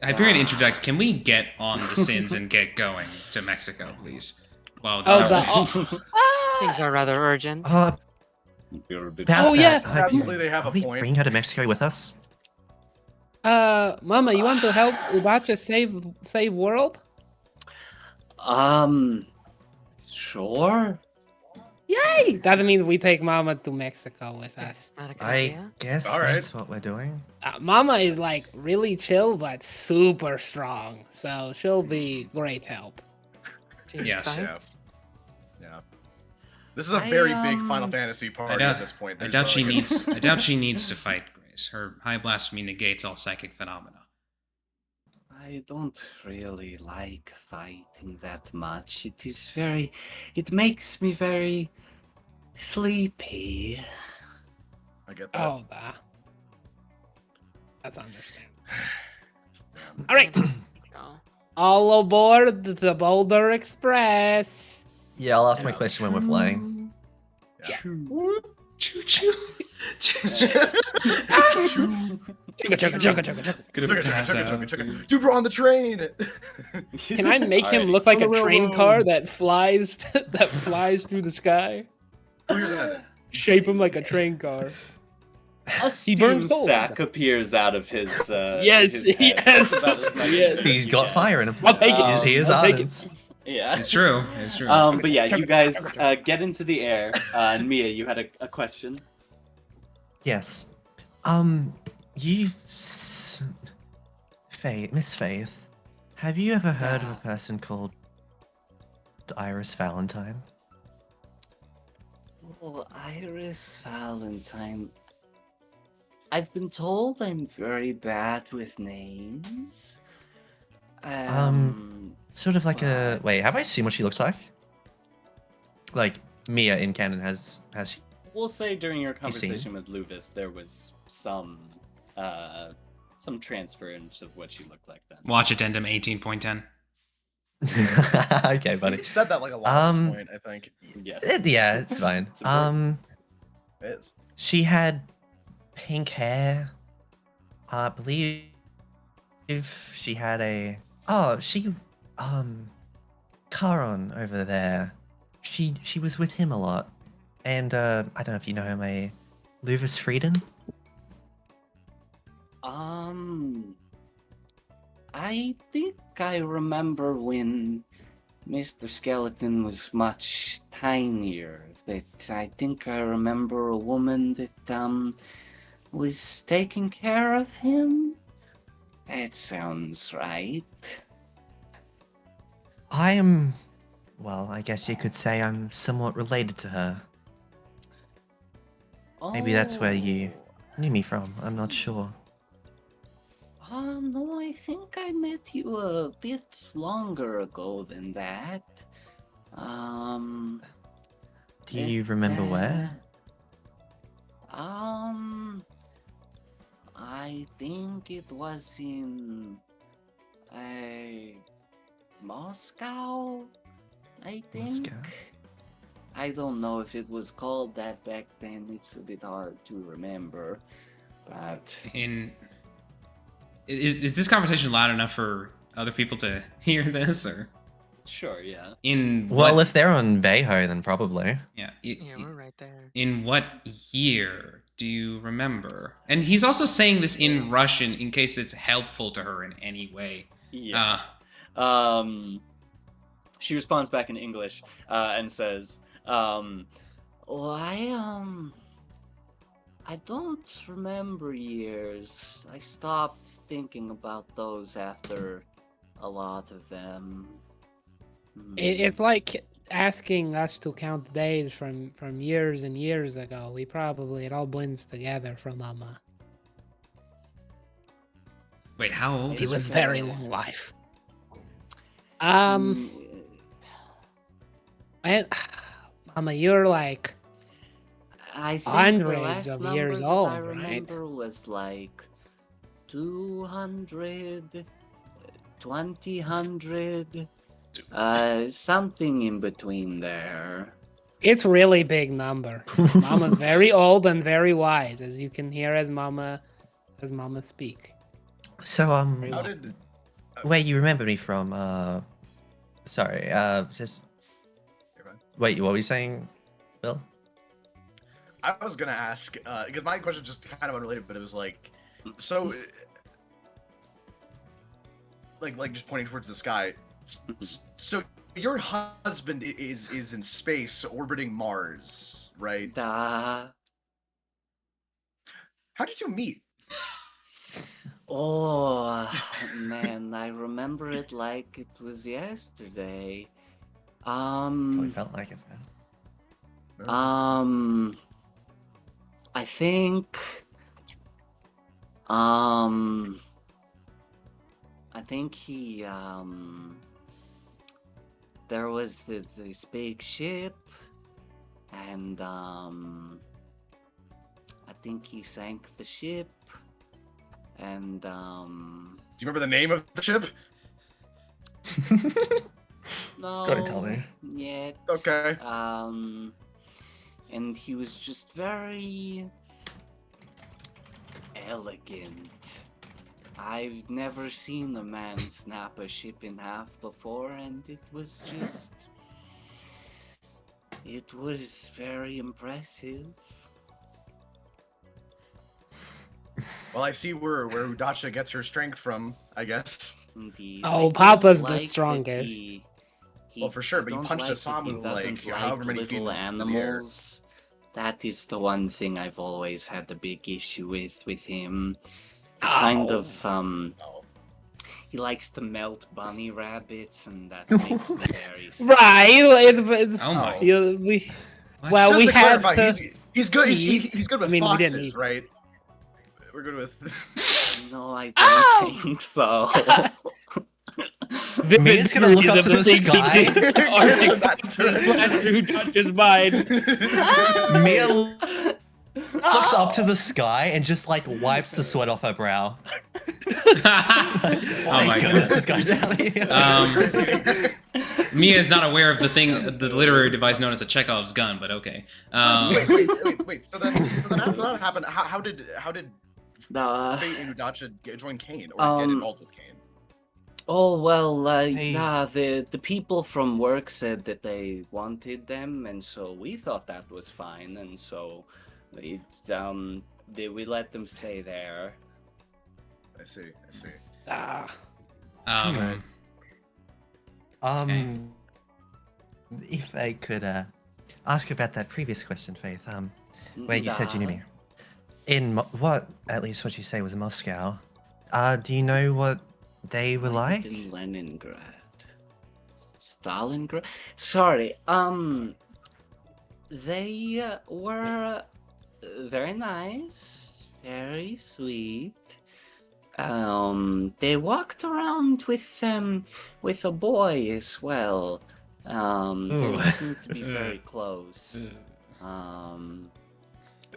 Hyperion interjects, can we get on the sins and get going to Mexico, please? Wow, this Oh, conversation- Things are rather urgent. You're a bit. About Oh, that, yes! Hyperion, Sadly, they have are a we point. bringing her to Mexico with us? Mama, you want to help Udacha save world? Sure. Yay! That means we take Mama to Mexico with us. Not a good I idea. guess All right. that's what we're doing. Mama is like really chill but super strong, so she'll be great help. Jeez, Yes. thanks. Yeah. This is a very big Final um, Fantasy party doubt- at this point. I There's doubt she like- needs. I doubt she needs to fight Grace. Her high blasphemy negates all psychic phenomena. I don't really like fighting that much. It makes me very sleepy. I get that. Oh, that's understandable. All right, Let's go. all aboard the Boulder Express. Yeah, I'll ask my question when we're flying. Choo choo. Choo choo. Chugga, chugga, chugga, chugga, chugga. Gonna pass out. Dude, we're on the train. Can I make him Alrighty. look like a On the train railroad. car that flies through the sky? Here's another. Shape him like a train car. A He burns steam gold. stack appears out of his. Yes, his head. yes, That's about as much yes. as He's you got get. fire in him. I'll take it. He is I'll take it. ardent. Yeah. It's true. It's true. But yeah, you guys get into the air. And Mia, you had a question. Yes. Miss Faith, have you ever heard of a person called Iris Valentine? Oh, Iris Valentine. I've been told I'm very bad with names. Sort of like a. Wait, have I seen what she looks like? Like Mia in canon has she? We'll say during your You seen conversation with Luvis, there was some transference of what she looked like then. Watch addendum 18.10. Okay, buddy. You said that like a lot at Um, this point, I think. Yes. Yeah, it's fine. It's important. It is. She had pink hair. I believe she had a. Oh, Charon over there. She was with him a lot, and I don't know if you know him, a Luvis Frieden. I think I remember when Mr. Skeleton was much tinier. That I think I remember a woman that was taking care of him. That sounds right. Well, I guess you could say I'm somewhat related to her. Maybe that's where you knew me from. I'm not sure. No, I think I met you a bit longer ago than that. Do you remember where? I think it was in Moscow, I think. Moscow? I don't know if it was called that back then. It's a bit hard to remember. But Is this conversation loud enough for other people to hear this, or sure, yeah. Well, if they're on Bayho, then probably. Yeah. Yeah, we're right there. In what year do you remember? And he's also saying this in Russian in case it's helpful to her in any way. Yeah. She responds back in English and says, "Oh, I don't remember years. I stopped thinking about those after a lot of them." It's like asking us to count days from years and years ago. It all blends together for Mama. Wait, how old He is was he? very long life. Mm, And, Mama, you're like I think the hundreds last of number years that old, I right? remember was like 200, 200, something in between there. It's really big number. Mama's very old and very wise, as you can hear as Mama speak. So, How did where you remember me from? Sorry, just wait. What were you saying, Bill? I was gonna ask because my question is just kind of unrelated, but it was like, so, like just pointing towards the sky. So your husband is in space orbiting Mars, right? How did you meet? Oh, man, I remember it like it was yesterday. Probably felt like it. I think, he, there was this big ship, and, I think he sank the ship, and, Do you remember the name of the ship? no, Go ahead, tell me. yet. Okay. And he was just very elegant. I've never seen a man snap a ship in half before, and it was very impressive. Well, I see where Udacha gets her strength from, I guess. Indeed. Oh, I Papa's don't the like that strongest. Well, for sure, I but he don't punched like a that he Samu, doesn't like, however many feet little in the air. animals. That is the one thing I've always had a big issue with him. Kind of he likes to melt bunny rabbits, and that makes me very sad. Right. It's, Oh my. we What? well, Just we to had clarify, to he's good. eat. He's good with I mean, we didn't foxes, eat. right? We're good with. No, I don't Oh! think so. Mia's gonna look up to the sky. Who touches mine? Mia looks up to the sky and just like wipes the sweat off her brow. Oh my goodness. this guy's out here. Mia is not aware of the literary device known as a Chekhov's gun, but okay. Wait. So then after that happened, how did Fate and Udacha join CAIN or get involved with CAIN? Oh well, Hey. the people from work said that they wanted them, and so we thought that was fine, and so we let them stay there. I see. Um, Okay. If I could ask about that previous question, Faith, where you said you knew me. In at least what you say was Moscow, do you know what they were like? In Leningrad. Stalingrad? Sorry, they were very nice, very sweet. They walked around with a boy as well. They Ooh. seemed to be very close.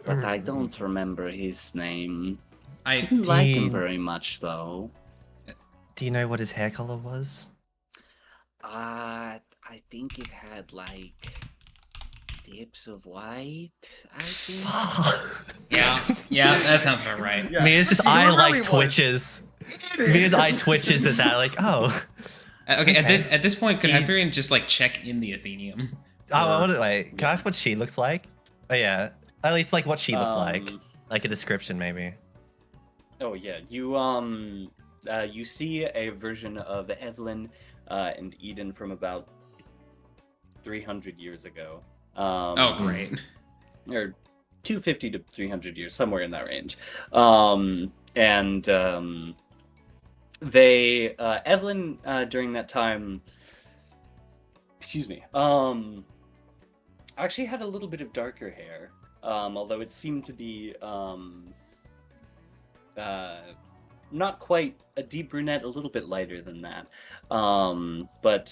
But I don't remember his name. I Didn't like him Dean. very much, though. Do you know what his hair color was? I think it had like dips of white. I think. Yeah, that sounds about right. Yeah. Mia's See, eye it like really was. twitches. Mia's eye twitches at that, like, oh. Okay, Okay. At this point, could He- Hyperion just like check in the Athenium? I Or- want to wait. Can I ask what she looks like? Oh yeah, at least like what she looked like a description maybe. Oh yeah, you see a version of Evelyn and Eden from about 300 years ago. Oh, great. Or 250 to 300 years, somewhere in that range. They Evelyn during that time, excuse me, actually had a little bit of darker hair, although it seemed to be not quite a deep brunette, a little bit lighter than that. But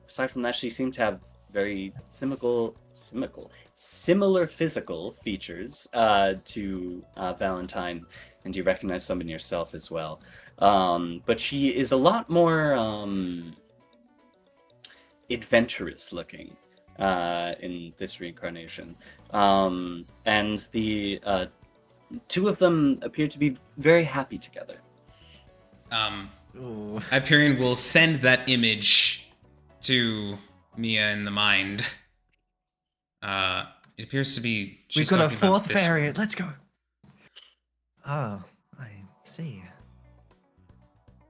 aside from that, she seemed to have very similar physical features to Valentine, and you recognize some in yourself as well. But she is a lot more adventurous looking in this reincarnation. And the two of them appear to be very happy together. Ooh. Hyperion will send that image to Mia in the mind. It appears to be. We've she's got a talking about fourth this- variant. Let's go. Oh, I see.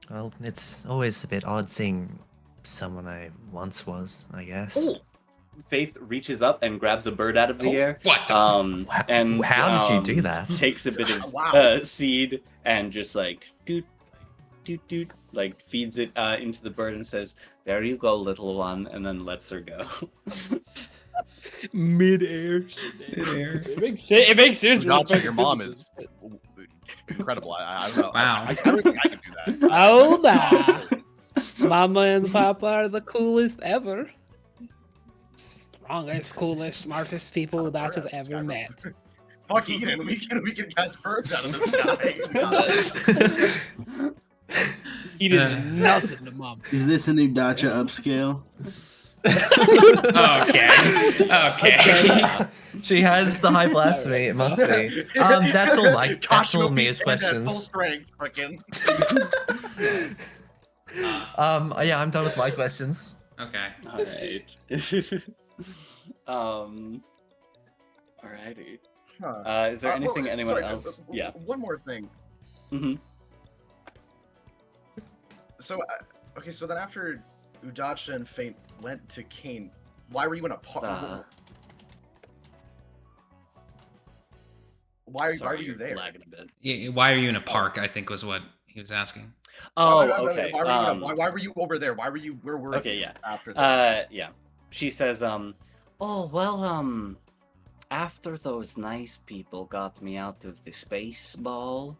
Well, it's always a bit odd seeing someone I once was, I guess. Oh, Faith reaches up and grabs a bird out of the air. What the? And How did you do that? Takes a bit of Wow. seed and just like doot, doot, doot, like feeds it into the bird and says, "There you go, little one," and then lets her go. Midair. Midair. It makes sense. Udacha, your mom is incredible. I don't know. Wow. I don't think I can do that. Oh, nah. Mama and Papa are the coolest ever. Strongest, coolest, smartest people Udacha's ever met. Fuck Eden, we can catch birds out of the sky. He did nothing to Mama. Is this a new Dacha upscale? Okay. She has the high blasphemy. It must be. That's all that's all Mia's Full questions. strength, frickin'. Yeah, I'm done with my questions. Okay. All right. Alrighty. Huh. Is there anything well, anyone sorry, else? Yeah. One more thing. Mm-hmm. So, okay, so then after Udacha and Fate went to CAIN, why were you in a park? Why were you there? Lagging a bit. Yeah, why are you in a park? I think was what he was asking. Oh, Why- okay. Why were you over there? Why were you? Where were Okay, you yeah. after that? Yeah. She says, oh, well, after those nice people got me out of the space ball,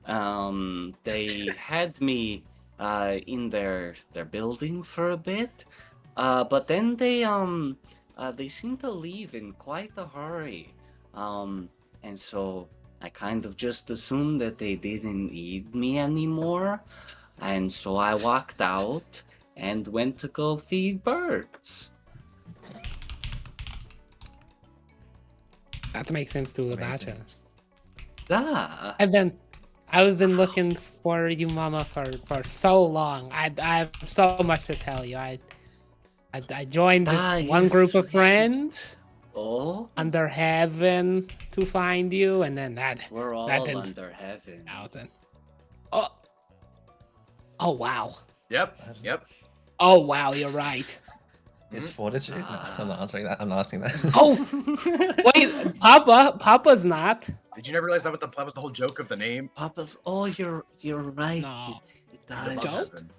they had me in their building for a bit, but then they seemed to leave in quite a hurry, and so I kind of just assumed that they didn't need me anymore, and so I walked out and went to go feed birds. That makes sense to Udacha. Ah, I've been looking for you, Mama, for so long. I have so much to tell you. I joined this one group of friends oh, under heaven to find you, and then we're all that didn't- under heaven. out and oh wow, Yep. oh wow, you're right. Is fortitude? No, I'm not answering that. I'm not asking that. Oh wait, Papa's not. Did you never realize that was the whole joke of the name? Papa's. Oh, you're right. No. It He's above does. heaven.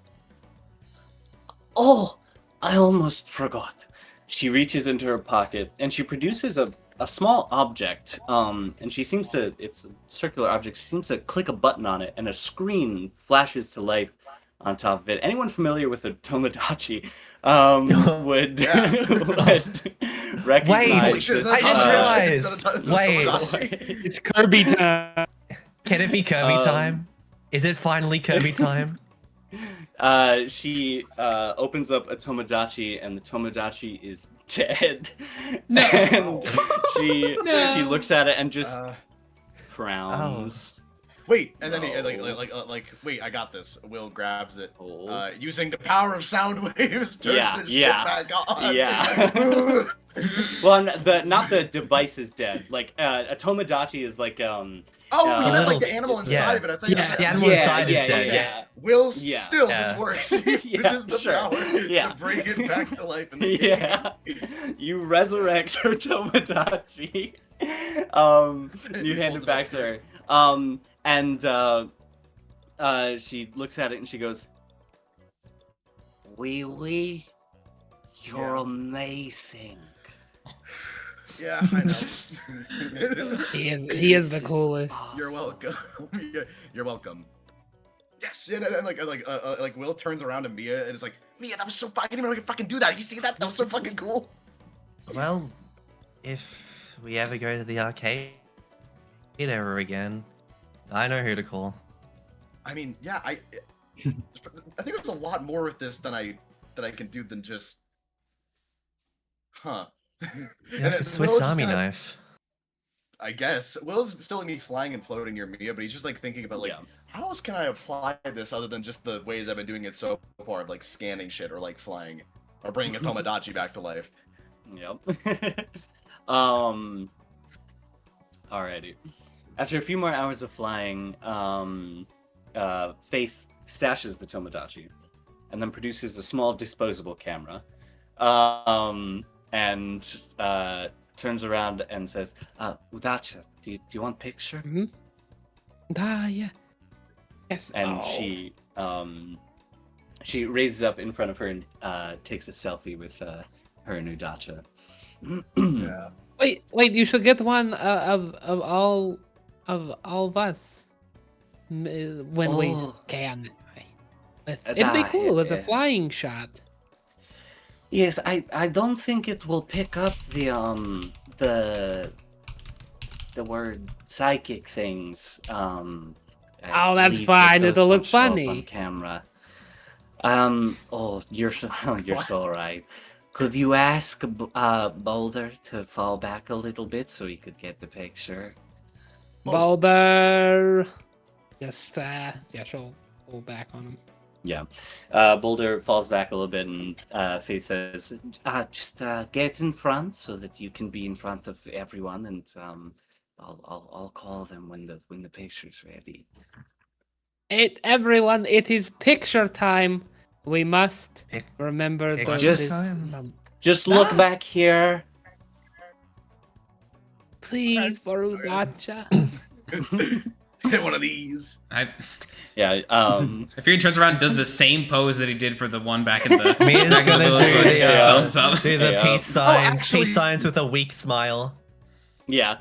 Oh, I almost forgot. She reaches into her pocket and she produces a small object. And she seems to. It's a circular object. She seems to click a button on it, and a screen flashes to life on top of it. Anyone familiar with a Tomodachi would, would recognize Wait, this. I just realized. Wait. It's Kirby time. Can it be Kirby time? Is it finally Kirby time? She opens up a Tomodachi, and the Tomodachi is dead. No. And she No. looks at it and just frowns. Wait, and then he, No. wait, I got this. Will grabs it. Oh. Using the power of sound waves, turns Yeah, the yeah, shit back on. yeah. Well, not the device is dead. Like a Tomodachi is like Oh, you meant like the little- animal inside yeah. of it. I thought Yeah. The animal inside is dead. yeah. Will Yeah. still Yeah. this works. Yeah, This is the sure. power Yeah. to bring it back to life in the game. Yeah, you resurrect her Tomodachi. You hand it back to her. And she looks at it and she goes, "Wee, you're Yeah. amazing." Yeah, I know. He is the This coolest. You're awesome. welcome. You're welcome. Yes, and like Will turns around to Mia and is like, Mia, that was so fucking. I didn't even know we could fucking do that. You see that? That was so fucking cool. Well, if we ever go to the arcade ever again, I know who to call. I mean, yeah, I think there's a lot more with this than I can do than just, huh? You And have a then Swiss Will just Army kinda- knife. I guess Will's still in me flying and floating near Mia, but he's just like thinking about like, Yeah. how else can I apply this other than just the ways I've been doing it so far, of like scanning shit or like flying or bringing a Tomodachi back to life. Yep. Alrighty. After a few more hours of flying, Faith stashes the Tomodachi and then produces a small disposable camera. And turns around and says, Udacha, do you want a picture? Yeah. Yes. And oh. she raises up in front of her and takes a selfie with her and Udacha. Yeah. Wait! You should get one of all of us when we Oh. can. It'd be cool with a yeah. flying shot. Yes, I don't think it will pick up the word psychic things. Oh, that's leave fine. those It'll look don't show up funny. on camera. Oh, you're so right. Could you ask Boulder to fall back a little bit so he could get the picture? Boulder. Just she'll pull back on him. Yeah. Boulder falls back a little bit and Faith says, just get in front so that you can be in front of everyone, and I'll call them when the picture's ready. Everyone, it is picture time. We must Pic- remember picture this time? Just look Ah. back here. Please, for Udacha. Hit one of these. Yeah. Hyperion turns around and does the same pose that he did for the one back in the Mia's back in the gonna village do where it's just the, thumbs up. Do the Yeah. peace signs. actually- Peace signs with a weak smile. Yeah.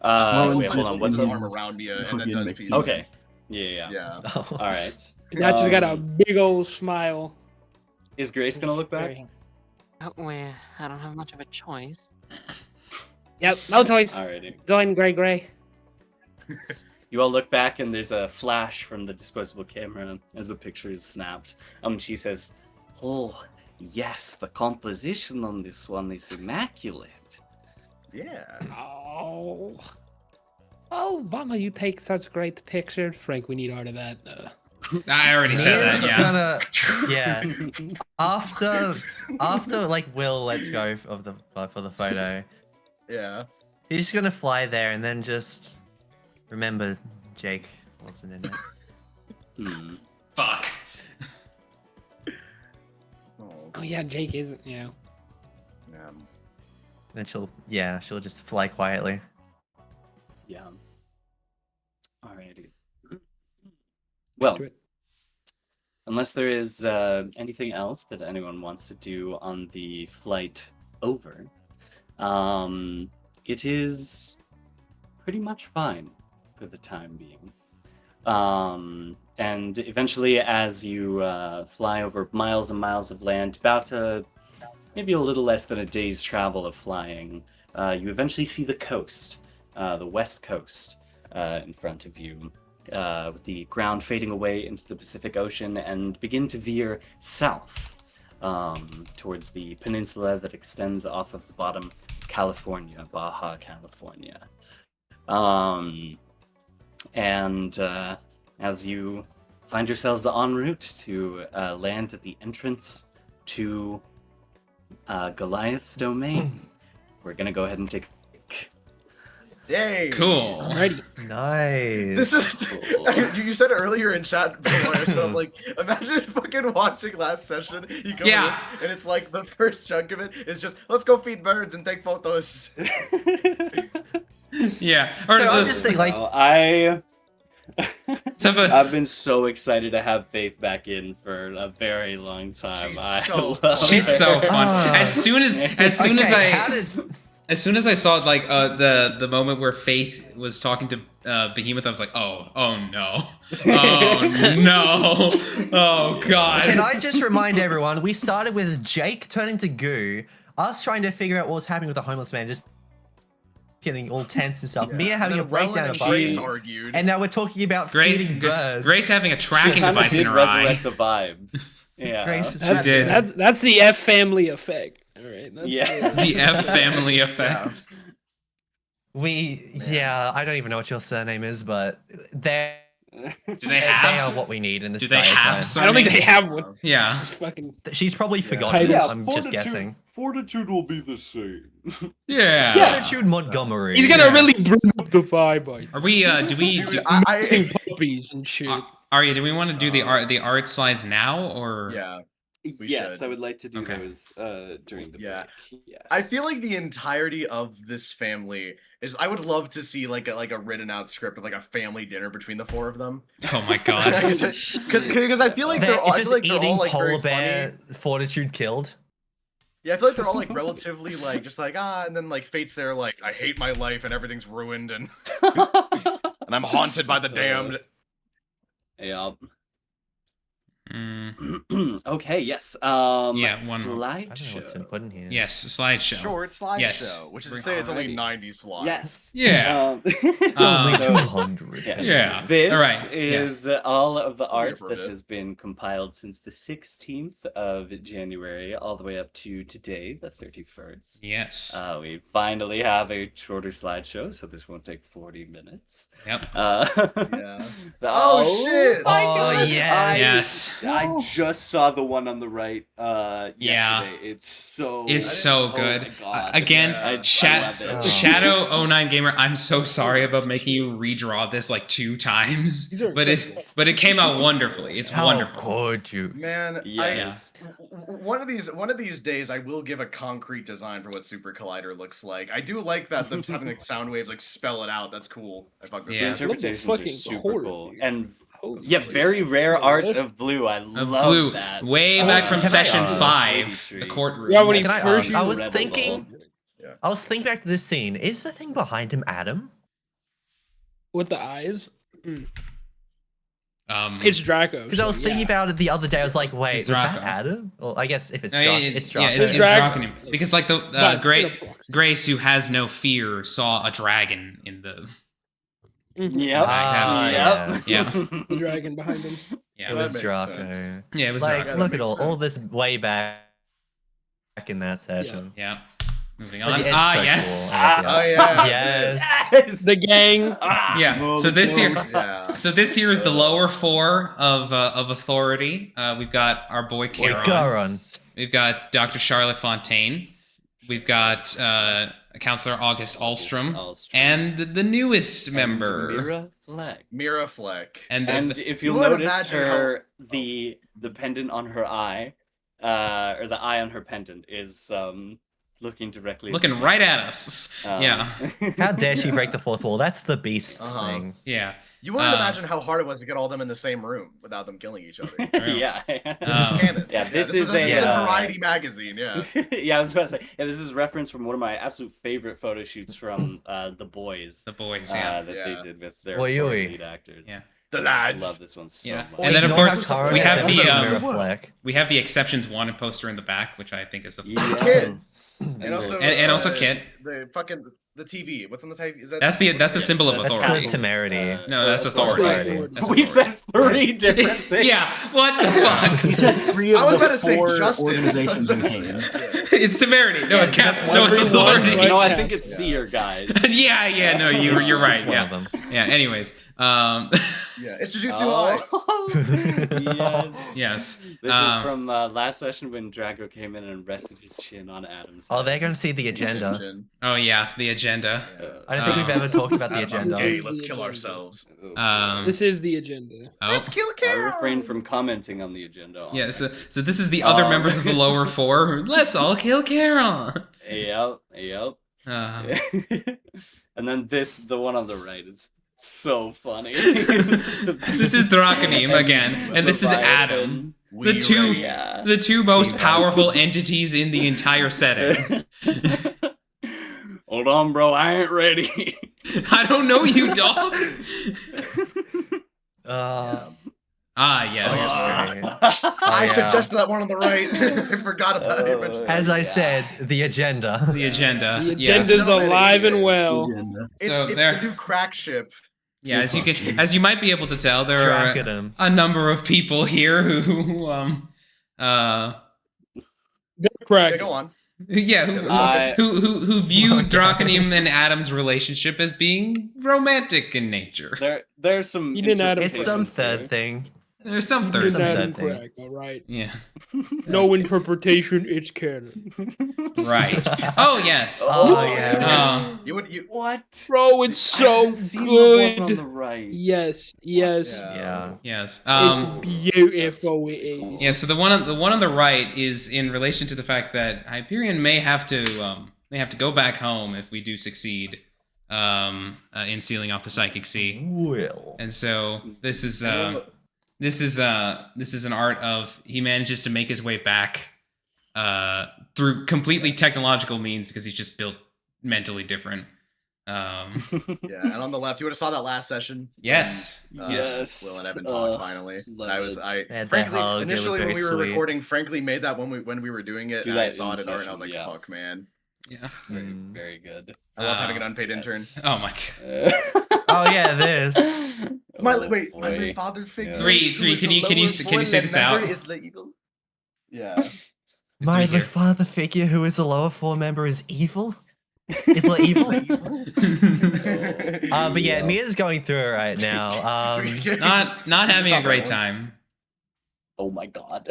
Well, Wait, it's hold on. What's the the arm around you and then Fucking does makes peace sense. Okay. signs. Yeah. Yeah. Oh. All right. Udacha's got a Um, big old smile. Is Grace gonna look back? Oh, wait, I don't have much of a choice. Yep, no choice. Alrighty. Going gray. You all look back and there's a flash from the disposable camera as the picture is snapped. She says, "Oh, yes, the composition on this one is immaculate." Yeah. Oh, Mama, you take such great picture. Frank, we need art of that. I already said that. Mia's Yeah. gonna, yeah. After like Will lets go of the for the photo, Yeah. he's just gonna fly there and then just remember Jake wasn't in it. Hmm. Fuck. Oh yeah, Jake isn't. Yeah. Then she'll just fly quietly. Yeah. Alrighty. Well, Do it. unless there is anything else that anyone wants to do on the flight over, it is pretty much fine for the time being. And eventually, as you fly over miles and miles of land, about maybe a little less than a day's travel of flying, you eventually see the coast, the west coast, in front of you. with the ground fading away into the Pacific Ocean, and begin to veer south towards the peninsula that extends off of the bottom of California, Baja California. And as you find yourselves en route to land at the entrance to Goliath's domain, we're gonna go ahead and take a break. Yay! Cool. Alrighty. Nice. This is you said earlier in chat, Polaris, but I'm like, imagine fucking watching last session. You go Yeah. to this, and it's like the first chunk of it is just let's go feed birds and take photos. Yeah. Or So I'm the, just thinking, like, I've been so excited to have Faith back in for a very long time. She's I so love she's her. so fun. Ah. As soon as okay, how I did... as soon as I saw like the moment where Faith was talking to Behemoth, I was like, oh no, oh no, oh god. Can I just remind everyone, we started with Jake turning to goo, us trying to figure out what was happening with the homeless man, just getting all tense and stuff, Mia having a breakdown of Grace Bucky, argued. and now we're talking about feeding birds. Grace having a tracking She kinda device in did her eye. resurrect the vibes. Yeah. Grace is She did. That's the F family effect. All right. That's Yeah. The F family effect. Yeah, I don't even know what your surname is, but they Do they have? are what we need in this Do they dire have time. I don't think they surnames? have one. Yeah. It's fucking She's probably forgotten. Yeah, I'm just guessing. Fortitude will be the same. Yeah. Fortitude Montgomery. he's gonna Yeah. really bring up the vibe. I think. Are we? Do we? Dude, Do, Mixing puppies and shit. Aria, do we want to do the art slides now or? Yeah. We Yes, should. I would like to do Okay. those during the Yeah. break. Yes. I feel like the entirety of this family is. I would love to see like a written out script of like a family dinner between the four of them. Oh my god. Because I feel like They're they're all, I just feel like they're eating all like polar very bear. funny. Fortitude killed. Yeah, I feel like they're all like relatively like just like and then like Fate's there like I hate my life and everything's ruined and I'm haunted by the damned. Yeah. Mm, Okay. Yes. Yeah, one more. I don't know what's been Slideshow. put in here. yes, slideshow. Short slideshow, Yes. which is to say it's only Alrighty. 90 slides. Yes. Yeah. It's only So- 200. Yes. Yeah. This All right, yeah. is all of the art that appropriate. has been compiled since the 16th of January, all the way up to today, the 31st. Yes. We finally have a shorter slideshow, so this won't take 40 minutes. Yep. Yeah. Oh shit! my Oh, God! yes. Yes. I just saw the one on the right Yeah. yesterday. It's so It's so oh good. my God. Again, Yeah. I love it. Oh. Shadow 09 Gamer, I'm so sorry about making you redraw this like 2 times, These are but it came out wonderfully. It's How wonderful. could you? Man, Yes. one of these days I will give a concrete design for what Super Collider looks like. I do like that them having like sound waves like spell it out. That's cool. I fuck with Yeah. The that. interpretations fucking are super horror, cool. dude. And Holy yeah, shit. very rare art Good. of blue. I Of love blue, that. way Oh, back from can I, session 5, Tree. the courtroom. Yeah, when he Can I first ask? I was Rebel. thinking back to this scene. Is the thing behind him Adam? with the eyes. Um, It's Draco. Because I was thinking about it the other day. I was like, wait, It's is that Draco. Adam? Well, I guess if it's no, Draco, it- it's yeah, Draco. it's Draco. Draco. Because like the But, Grace, who has no fear, saw a dragon in the Yep. Ah, Yep. yeah. the dragon behind him. yeah It That was makes Draco. sense. yeah it was Like, Draco. look That at all makes this way back in that session. Yeah. Moving But on. it's Ah so yes. cool. Oh yeah. Yes. The gang. Yeah. So this here. Yeah. So this here is the lower 4 of authority. We've got our boy Charon. Charon. We've got Dr. Charlotte Fontaine. We've got Counselor August Alstrom, and the newest member. Mira Fleck. Mira Fleck. And And the, if you'll You would notice imagine her the pendant on her eye, or the eye on her pendant is looking directly looking right at us. Yeah. How dare she break the fourth wall? That's the beast Uh-huh. thing. Yeah. You wouldn't Uh, imagine how hard it was to get all of them in the same room without them killing each other. Yeah. This Um, is canon. Yeah, this is was a, in uh, Variety magazine. Yeah. Yeah, I was about to say. Yeah, this is reference from one of my absolute favorite photo shoots from The Boys. The boys. Yeah. That Yeah. they did with their Oi, four oi. lead actors. Yeah. The I lads. love this one so Yeah. much. And then, of You know course, how Charon we have is the, a mirror fleck. we have the exceptions wanted poster in the back, which I think is the Yes. And also, and also Kit. the fucking the TV? What's on the TV? Is that That's the what's symbol of That's authority. the temerity. No, that's That's authority. authority. That's We authority. said 3 different things. Yeah, what the fuck? He said 3 of I was the about to say 4 justice. organizations in CAIN. It's temerity. No, it's that's no, it's everyone, authority. right? No, I think it's seer, guys. yeah, no, you're right. It's one Yeah, of them. yeah. Anyways, Yeah, it's Jujutsu High. Yes. yes. This is from last session when Drago came in and rested his chin on Adam's Oh, head. they're going to see the agenda. Oh yeah, the agenda. I don't think we've ever talked about the agenda. Okay, let's kill ourselves. This is the agenda. Oh. Let's kill I Charon. refrain from commenting on the agenda. Yeah, so this is the other members of the lower 4. Let's all kill Charon. Yep. And then the one on the right is so funny. This is Drakanim again, and this is Adam. The two, Yeah. the two most powerful entities in the entire setting. Hold on, bro. I ain't ready. I don't know you, dog. Yes. I suggested that one on the right. I forgot about it. As I said, the agenda. The agenda. The Yes. agenda's alive and well. It's So the there- new crack ship. Yeah, as you might be able to tell, there Track are at him. a number of people here who Yeah, Crack. go on. yeah, who view Drakanim and Adam's relationship as being romantic in nature. There's some. He didn't add a- It's some interpretations here. third thing. There's some Good third. Some night third and thing. crack, all right. Yeah. No interpretation, it's canon. Right. Oh yes. Oh, yeah. What? Bro, it's I so haven't seen the one on the good. right. Yes. Yeah. Yes. It's beautiful, it is. Yeah. So the one on the right is in relation to the fact that Hyperion may have to go back home if we do succeed in sealing off the psychic sea. Will. And so this is an art of he manages to make his way back through completely technological means because he's just built mentally different. Yeah, and on the left, you would have saw that last session. Yes. Yes. Will and Evan talked finally. love And They had that frankly hug, it was initially when very we were sweet. recording, frankly made that when we were doing it, Do and I that saw in it in art, and I was session, like, yeah. fuck, man. Yeah. Very, Mm. very good. I love having an unpaid intern. Oh my god. Oh, yeah, this. My Oh, wait, my boy. late father figure. Yeah. Three, who is can the you lower say foreign this member out? Is the evil. Yeah. My here. father figure, who is a lower 4 member, is evil? Is it evil? But yeah, Mia's going through it right now. Not having a Top great right time. Oh my god.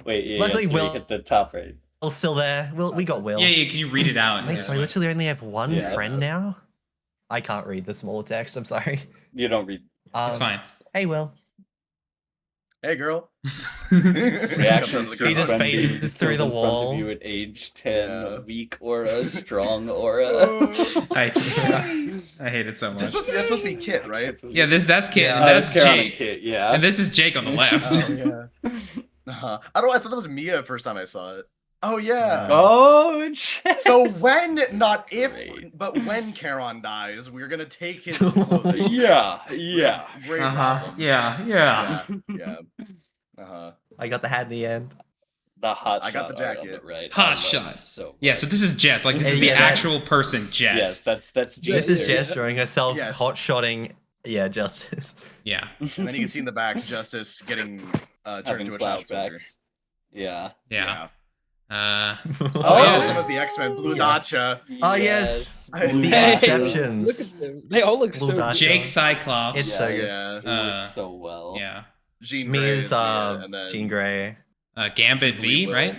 Wait, yeah, Luckily, you have to Will- hit the top right. Will's still there. We got Will. Yeah, can you read it out? Wait, Yeah. so I literally only have one Yeah. friend now? I can't read the smaller text, I'm sorry. You don't read It's fine. Hey, Will. Hey, girl. reactions to He a just friend phases being through the killed in front wall. of you at age 10. Yeah. Weak aura, strong aura. I hate it so much. That's supposed to be Kit, right? Yeah, that's Kit, Yeah, and that's Charon and Jake, Kit, yeah. and this is Jake on the left. Oh, yeah. I don't know. I thought that was Mia first time I saw it. Oh yeah. Oh, Jess. So when, not if, Great. but when Charon dies, we're gonna take his clothing. Yeah. Great Uh-huh. problem. Yeah. Yeah. I got the hat in the end. The hot I got shot the art on jacket. the right. Hot I love shot. So Yeah, so this is Jess. Like, this is Yeah, the that- actual person, yes, Jess. that's Jess. This is Jess showing herself Yes. hot-shotting, justice. Yeah. And then you can see in the back Justice getting turned having into a child soldier. flashbacks. Yeah. Yeah. Oh, Oh, yeah, yeah. same as the X-Men, Blue Yes. Dacha. Oh, yes. I- The Hey, exceptions. Look at them. They all look Blue so Dot. Jake Cyclops. It's so Yes, good. It works so well. Yeah. Jean Grey Mia's is Mia, and then Jean Grey. Gambit Jubilee V, Will. right?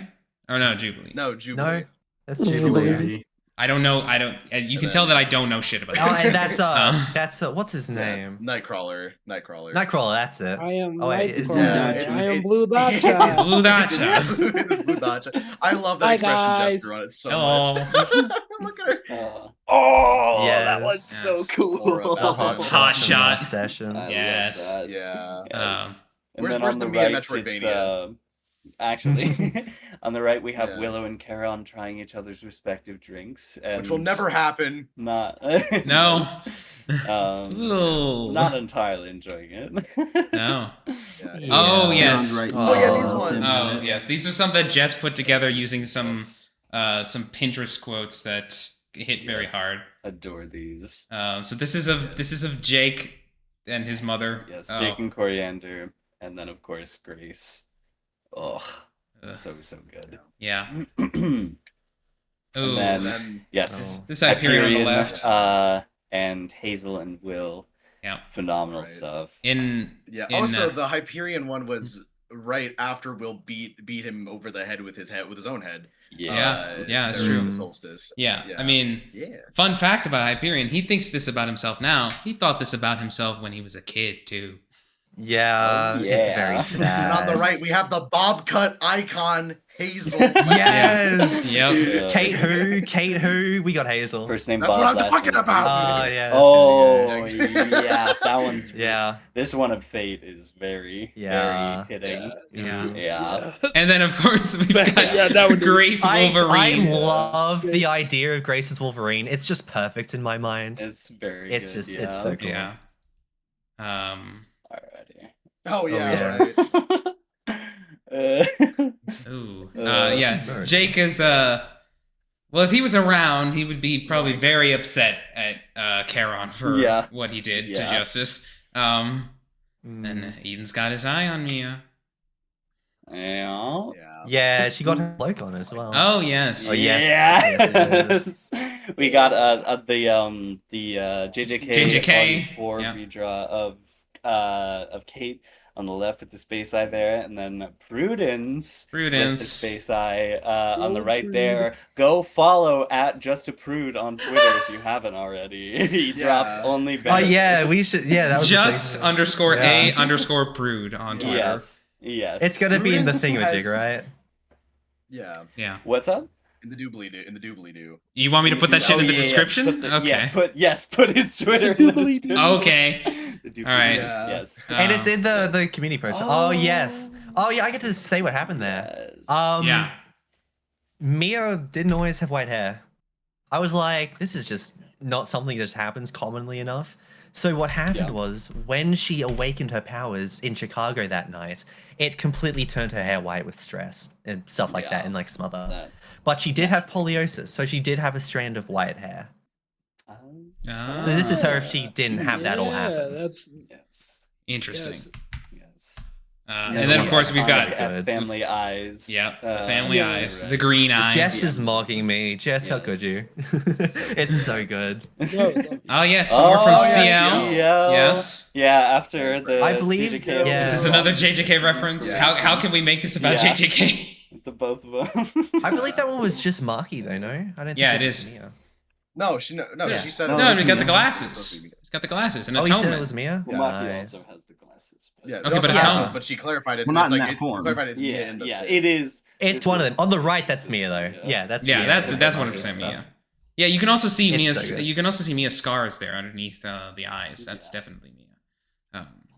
Or no, Jubilee. No, Jubilee. No, that's Jubilee. I don't know. You can tell that I don't know shit about Oh, this. and that's what's his name? Nightcrawler. Nightcrawler. That's it. I am Oh, wait, is Nightcrawler. it- I am it- Blue Dacha. Blue Dacha. It's Blue Dacha. I love that Hi, expression guys. gesture on it so Hello. much. Look at her. Oh, Yes. that was so Yes. cool. Aura The hot, Hot from shot. that session. I love Yes. that. Yeah. Yes. And Where's- then where's on the the Mia right, Metroidvania? it's, actually, on the right we have Yeah. Willow and Charon trying each other's respective drinks, and Which will never happen. not. No. It's a um, little. not entirely enjoying it. No. Yeah. Yeah. Oh, yes. Right Oh, yeah, now. these ones. Oh yes, these are some that Jess put together using some Yes. Pinterest quotes that hit very Yes. hard. Adore these. So this is of Jake and his mother. Yes, Oh, Jake and Coriander, and then of course Grace. Oh, ugh. so good. Yeah. And Ooh. then yes, Oh. This Hyperion on the left. and Hazel and Will. Yeah. Phenomenal Right. stuff. In Also, the Hyperion one was right after Will beat him over the head with his own head. Yeah. Yeah, that's there in true. The solstice. Yeah, I mean, Yeah. fun fact about Hyperion, he thinks this about himself now. He thought this about himself when he was a kid, too. Yeah, Oh, it's yeah. very And sad. on the right, we have the bob cut icon Hazel. Yes. Yep. Kate who? We got Hazel. First name That's Bob, what I'm last talking name about. Hazel. Yeah. Oh, that's good. yeah, that one's Yeah. This one of Fate is very, Yeah. very hitting. Yeah. Yeah. And then, of course, we've got Yeah, that would be- Grace I Wolverine. love the idea of Grace's Wolverine. It's just perfect in my mind. It's very It's good. just- yeah. it's so cool. Yeah. Alrighty. Oh yeah. yes. Right. Ooh. Uh, Yeah. nice. Jake is well, if he was around, he would be probably very upset at Charon for Yeah. what he did to Yeah. Justice. Mm. And Eden's got his eye on Mia. Yeah. Yeah, she got her cloak on as well. Oh yes. Oh, yes. Yes. We got the JJK JJK, Volume 4 yeah. redraw of Kate on the left with the space eye there, and then Prudence with the Prudence. space eye on the right there. Go follow at Just a Prude on Twitter if you haven't already. He drops only Oh better. yeah, we should. Yeah, that was the Just thing. underscore Yeah. A underscore prude on Twitter. Yes. Yes. It's gonna be in the Prudence thingamajig, has- right? Yeah. Yeah. What's up? In the doobly doo. You want me to put that shit Oh, in the yeah, yeah. description? Put Okay. Put his Twitter in the description. Okay. The doobly-doo, All right. Yes. And it's in the yes. community post. Oh yes. Oh yeah, I get to say what happened there. Yes. Yeah. Mia didn't always have white hair. I was like, this is just not something that just happens commonly enough. So what happened Yeah. was when she awakened her powers in Chicago that night, it completely turned her hair white with stress and stuff like that Yeah. and like smother. That- But she did have poliosis, so she did have a strand of white hair. Ah, So this is her if she didn't have that all happen. That's Yes. interesting. Yes. And then of course we've got Good. family eyes. the family yeah, eyes, right. the green eye. Jess Yeah. is mocking me. Jess, how could you? It's so good. Oh yes, we're from yes, CL. CL. Yes. Yeah, after the I believe- JJK. yeah. This is another JJK reference. Yeah. How can we make this about Yeah. JJK? The both of them. I believe that one was just Marky though, no? I don't think Yeah, it it was is. Mia. No, Yeah. she said No, it. No, this and we is got the Mia. glasses. He's got the glasses and Oh, you said it atonement. was Mia? Well, Maki Nice. also has the glasses. But... Yeah, Okay, okay, but but it's yeah, on. but she clarified it. Well, so not it's in like that form. clarified it's Mia Yeah, in the yeah, fit. it is. It's this one of them. is- On the right, this that's is Mia though. Mia. Yeah, that's Yeah, Mia. that's Marky 100% stuff. Mia. Yeah, you can also see It's Mia's. so good. You can also see Mia's scars there underneath the eyes. That's Yeah. definitely Mia.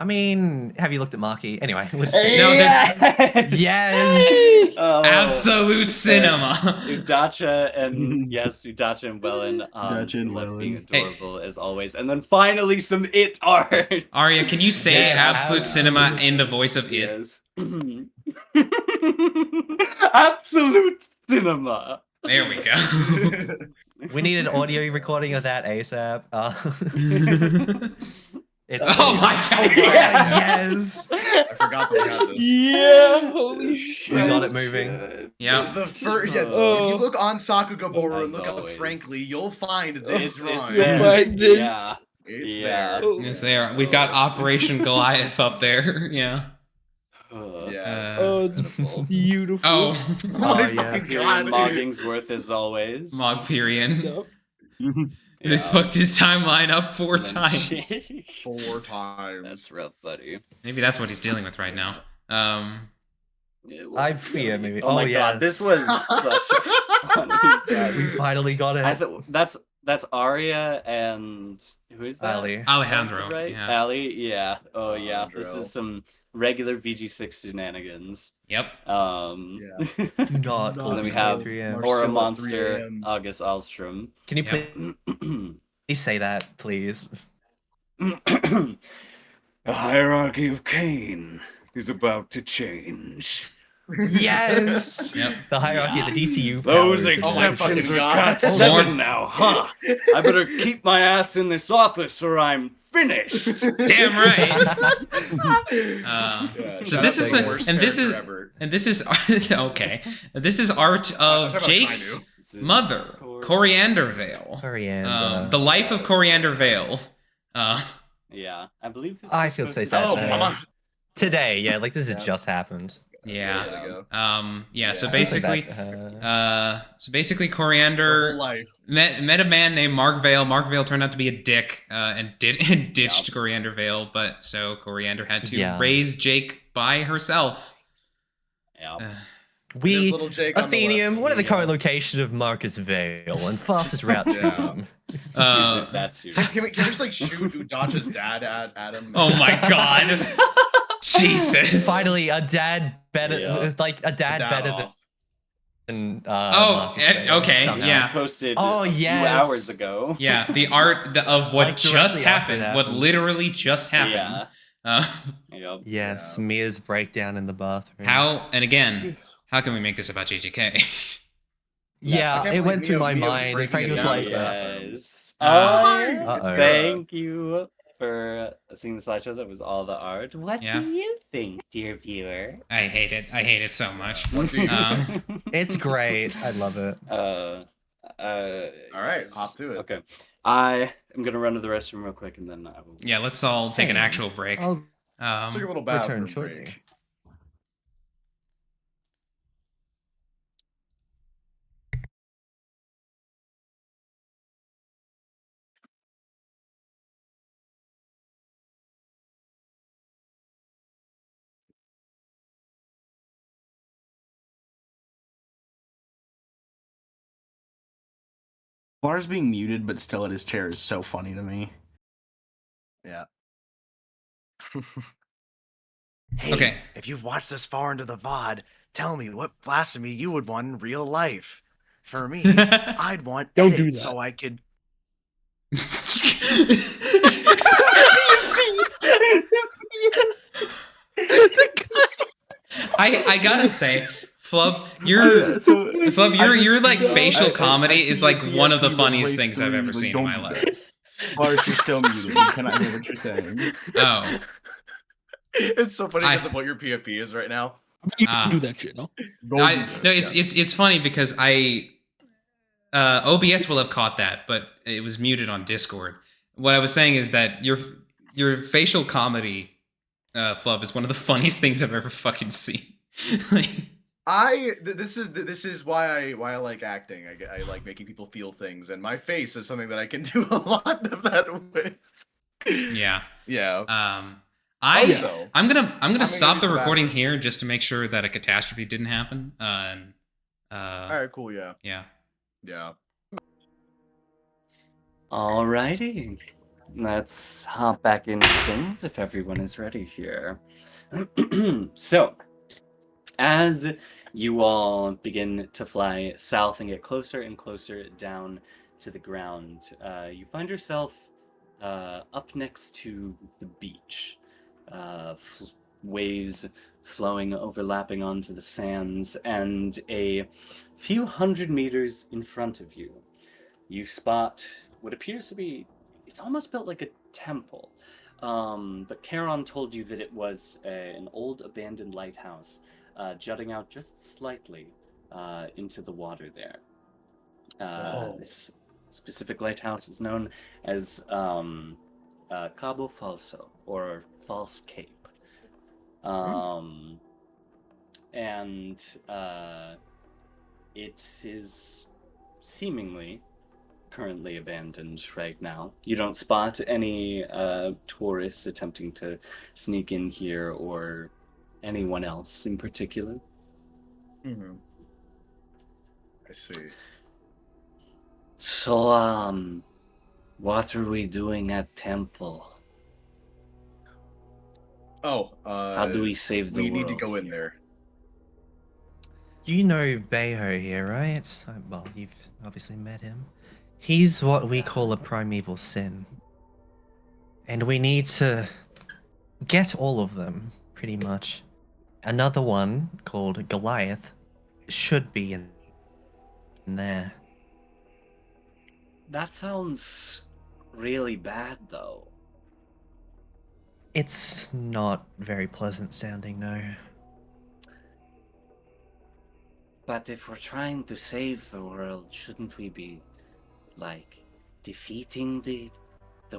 I mean, have you looked at Marky? Anyway. No, there's Yes! Oh, absolute cinema. Udacha and Udacha and Welan. Udacha and love being Welan. Hey. adorable as always. And then finally some it art. Aria, can you say Yes, absolute absolute. cinema in the voice of it? Yes. Absolute cinema. There we go. We need an audio recording of that ASAP. It's Oh my god. yes! I forgot that we had this. Yeah, holy shit. We got it moving. Yeah. The first, if Oh. you look on Sakugaboru As and look always. up Frankly, you'll find this It's drawing. there. Like this. Yeah. It's Yeah. there. It's there. We've got Operation Goliath up there. Yeah. Yeah. Oh, it's beautiful. Oh. My yeah. fucking Hyperion God. Moggingsworth as always. Hyperion. Yep. They fucked his timeline up 4 And then times. Jake. 4 times. That's rough, buddy. Maybe that's what he's dealing with right now. Yeah, well, I fear maybe. Oh my yes. god, this was such a funny. We finally got it. That's Aria and who is that? Ali. Alejandro. Right? Yeah. Ali? Yeah. Oh yeah. This Alejandro. is some regular VG6 shenanigans. Yep. Do not No, call And then we me have 3 a.m. Marcelo Aura 3 Monster, a.m. August Alstrom. Can you Yep. please say that, please? The hierarchy of CAIN is about to change. Yes. Yep. The hierarchy of the DCU. Those powers is like- exceptions fucking are God. cut More- 7 now, huh? I better keep my ass in this office or I'm finished. Damn right. Yeah, So shout this out is to the a- worst and this is- character ever. And this is okay. This is art of talking about Jake's This is mother, Coriander Vale. Coriander. The life of Yes. Coriander Vale. Yeah, I believe this I was feel so supposed to sad. be- Hello, mama. Today, yeah, like this has Yeah. just happened. Yeah. There you go. Yeah. So Yeah. I feel basically, bad for her. so basically, Her Coriander whole life. met a man named Mark Vale. Mark Vale turned out to be a dick and ditched Yep. Coriander Vale. But so Coriander had to Yeah. raise Jake by herself. Yeah. Uh, There's We little Jake on the Athenium, left. what are the Yeah. current location of Marcus Vale and fastest route to Yeah. him? That's you. Can we just like shoot Udacha's dad at him? oh my god. Jesus. Finally, a dad better, Yeah. like a dad Dad better off. than. Oh, Marcus Vale, okay, somehow. yeah. Posted Oh, a few yes. hours ago. Yeah, the art of what Like, just directly after happened, it what happened. literally just happened. Yeah. Uh, Yep. Yes, Yeah. Mia's breakdown in the bathroom. how and again, how can we make this about JJK? Yeah, I can't it went believe through my Mia was mind. And breaking Frank it was down like, to that. Yes. Uh-oh. Thank you for seeing the slideshow. That was all the art. What Yeah. do you think, dear viewer? I hate it. I hate it so much. What do you? it's great. I love it. All right, hop to it. Okay, I am gonna run to the restroom real quick, and then I will. Yeah, let's all take an Same. actual break. I'll Let's take a Um, little return bathroom shortly. break. Lars being muted but still at his chair is so funny to me. Yeah. Hey, Okay. if you've watched this far into the VOD, tell me what blasphemy you would want in real life. For me, I'd want Don't do edits that. so I could. I gotta say, Flub, your like facial comedy is like one of the funniest things I've ever seen in my life. Lars, you're still muted. You cannot hear what you're saying. Oh, It's so funny I- because of what your PFP is right now. You Ah. can do that shit, no? Go I, do no, that. it's funny because OBS will have caught that, but it was muted on Discord. What I was saying is that your facial comedy, Flub, is one of the funniest things I've ever fucking seen. Like, This is why I like acting. I like making people feel things, and my face is something that I can do a lot of that with. yeah. Yeah. I'm gonna gonna stop use the the recording bathroom. here just to make sure that a catastrophe didn't happen. All right. Cool. Yeah. Yeah. Yeah. Alrighty, let's hop back into things if everyone is ready here. So, as you all begin to fly south and get closer and closer down to the ground, you find yourself up next to the beach. Waves flowing, overlapping onto the sands, and a few hundred meters in front of you, you spot what appears to be, it's almost built like a temple. But Charon told you that it was an old abandoned lighthouse jutting out just slightly into the water there. This specific lighthouse is known as Cabo Falso, or False Cape. And it is seemingly currently abandoned right now. You don't spot any tourists attempting to sneak in here or anyone else in particular. Mm-hmm. I see. So, what are we doing at Temple? Oh. How do we save the We world? need to go in there. You know Beho here, right? Well, you've obviously met him. He's what we call a primeval sin. And we need to get all of them, pretty much, another one called Goliath should be in there. That sounds really bad, though. It's not very pleasant sounding, no. But if we're trying to save the world, shouldn't we be, like, defeating the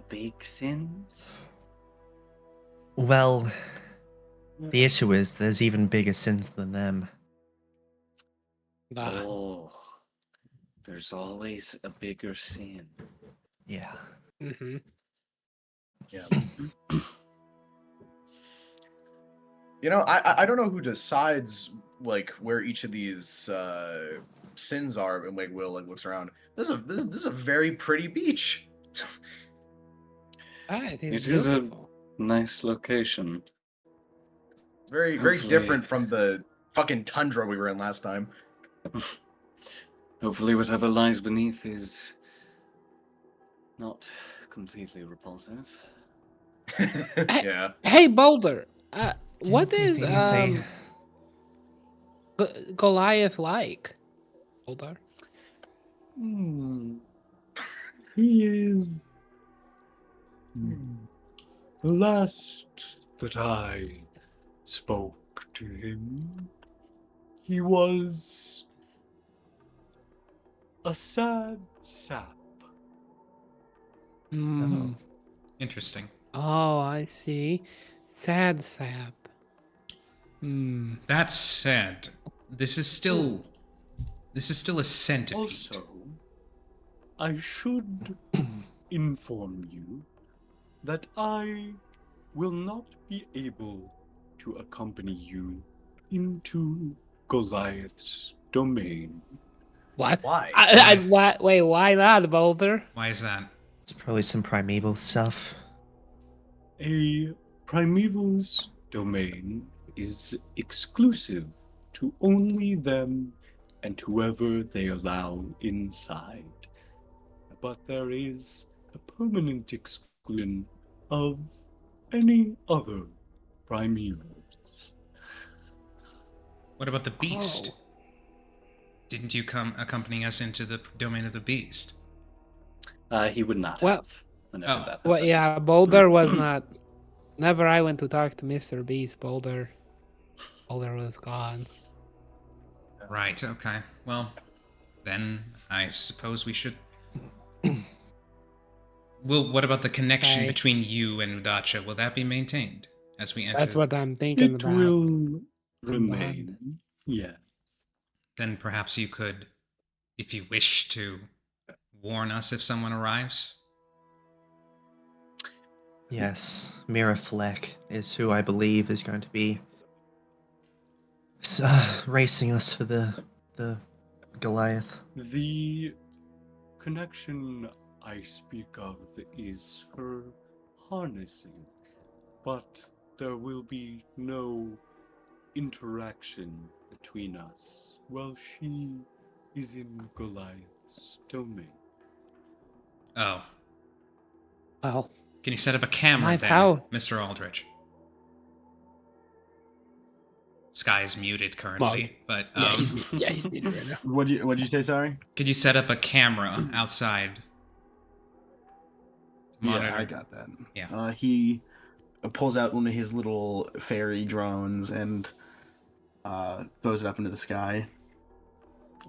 big sins? Well, the issue is there's even bigger sins than them. Oh, there's always a bigger sin. Yeah. Mm-hmm. Yeah. You know, I don't know who decides like where each of these sins are, and like Will like looks around. This is a very pretty beach. It It is is a beautiful. nice location. Very Hopefully- different from the fucking tundra we were in last time. Hopefully whatever lies beneath is not completely repulsive. Yeah. Hey, Boulder. What Didn't is think you'd say- Goliath like? Boulder. He is the last that I spoke to him. He was a sad sap. Hmm. Interesting. Oh, I see. Sad sap. Hmm. That said, this is still a centipede. Also, I should inform you that I will not be able to accompany you into Goliath's domain. What? Why? Wait, why not, Boulder? Why is that? It's probably some primeval stuff. A primeval's domain is exclusive to only them and whoever they allow inside. But there is a permanent exclusion of any other primevals. What about the beast? Oh. Didn't you come accompanying us into the domain of the beast? He would not Well- have. Whenever Oh. that Well, happened. yeah, Boulder was not. Whenever I went to talk to Mr. Beast, Boulder was gone. Right, okay. Well, then I suppose we should. Well, what about the connection Okay. between you and Udacha? Will that be maintained as we enter? That's what I'm thinking It about. will The remain. Yeah. Then perhaps you could, if you wish to, warn us if someone arrives. Yes, Mira Fleck is who I believe is going to be racing us for the Goliath. The connection I speak of is her harnessing, but there will be no interaction between us while she is in Goliath's domain. Oh, Well, can you set up a camera My then, power. Mr. Aldrich? Sky is muted currently, but yeah, he's muted right now. What'd you say? Sorry. could you set up a camera outside? to monitor? Yeah, I got that. Yeah. He pulls out one of his little fairy drones and throws it up into the sky.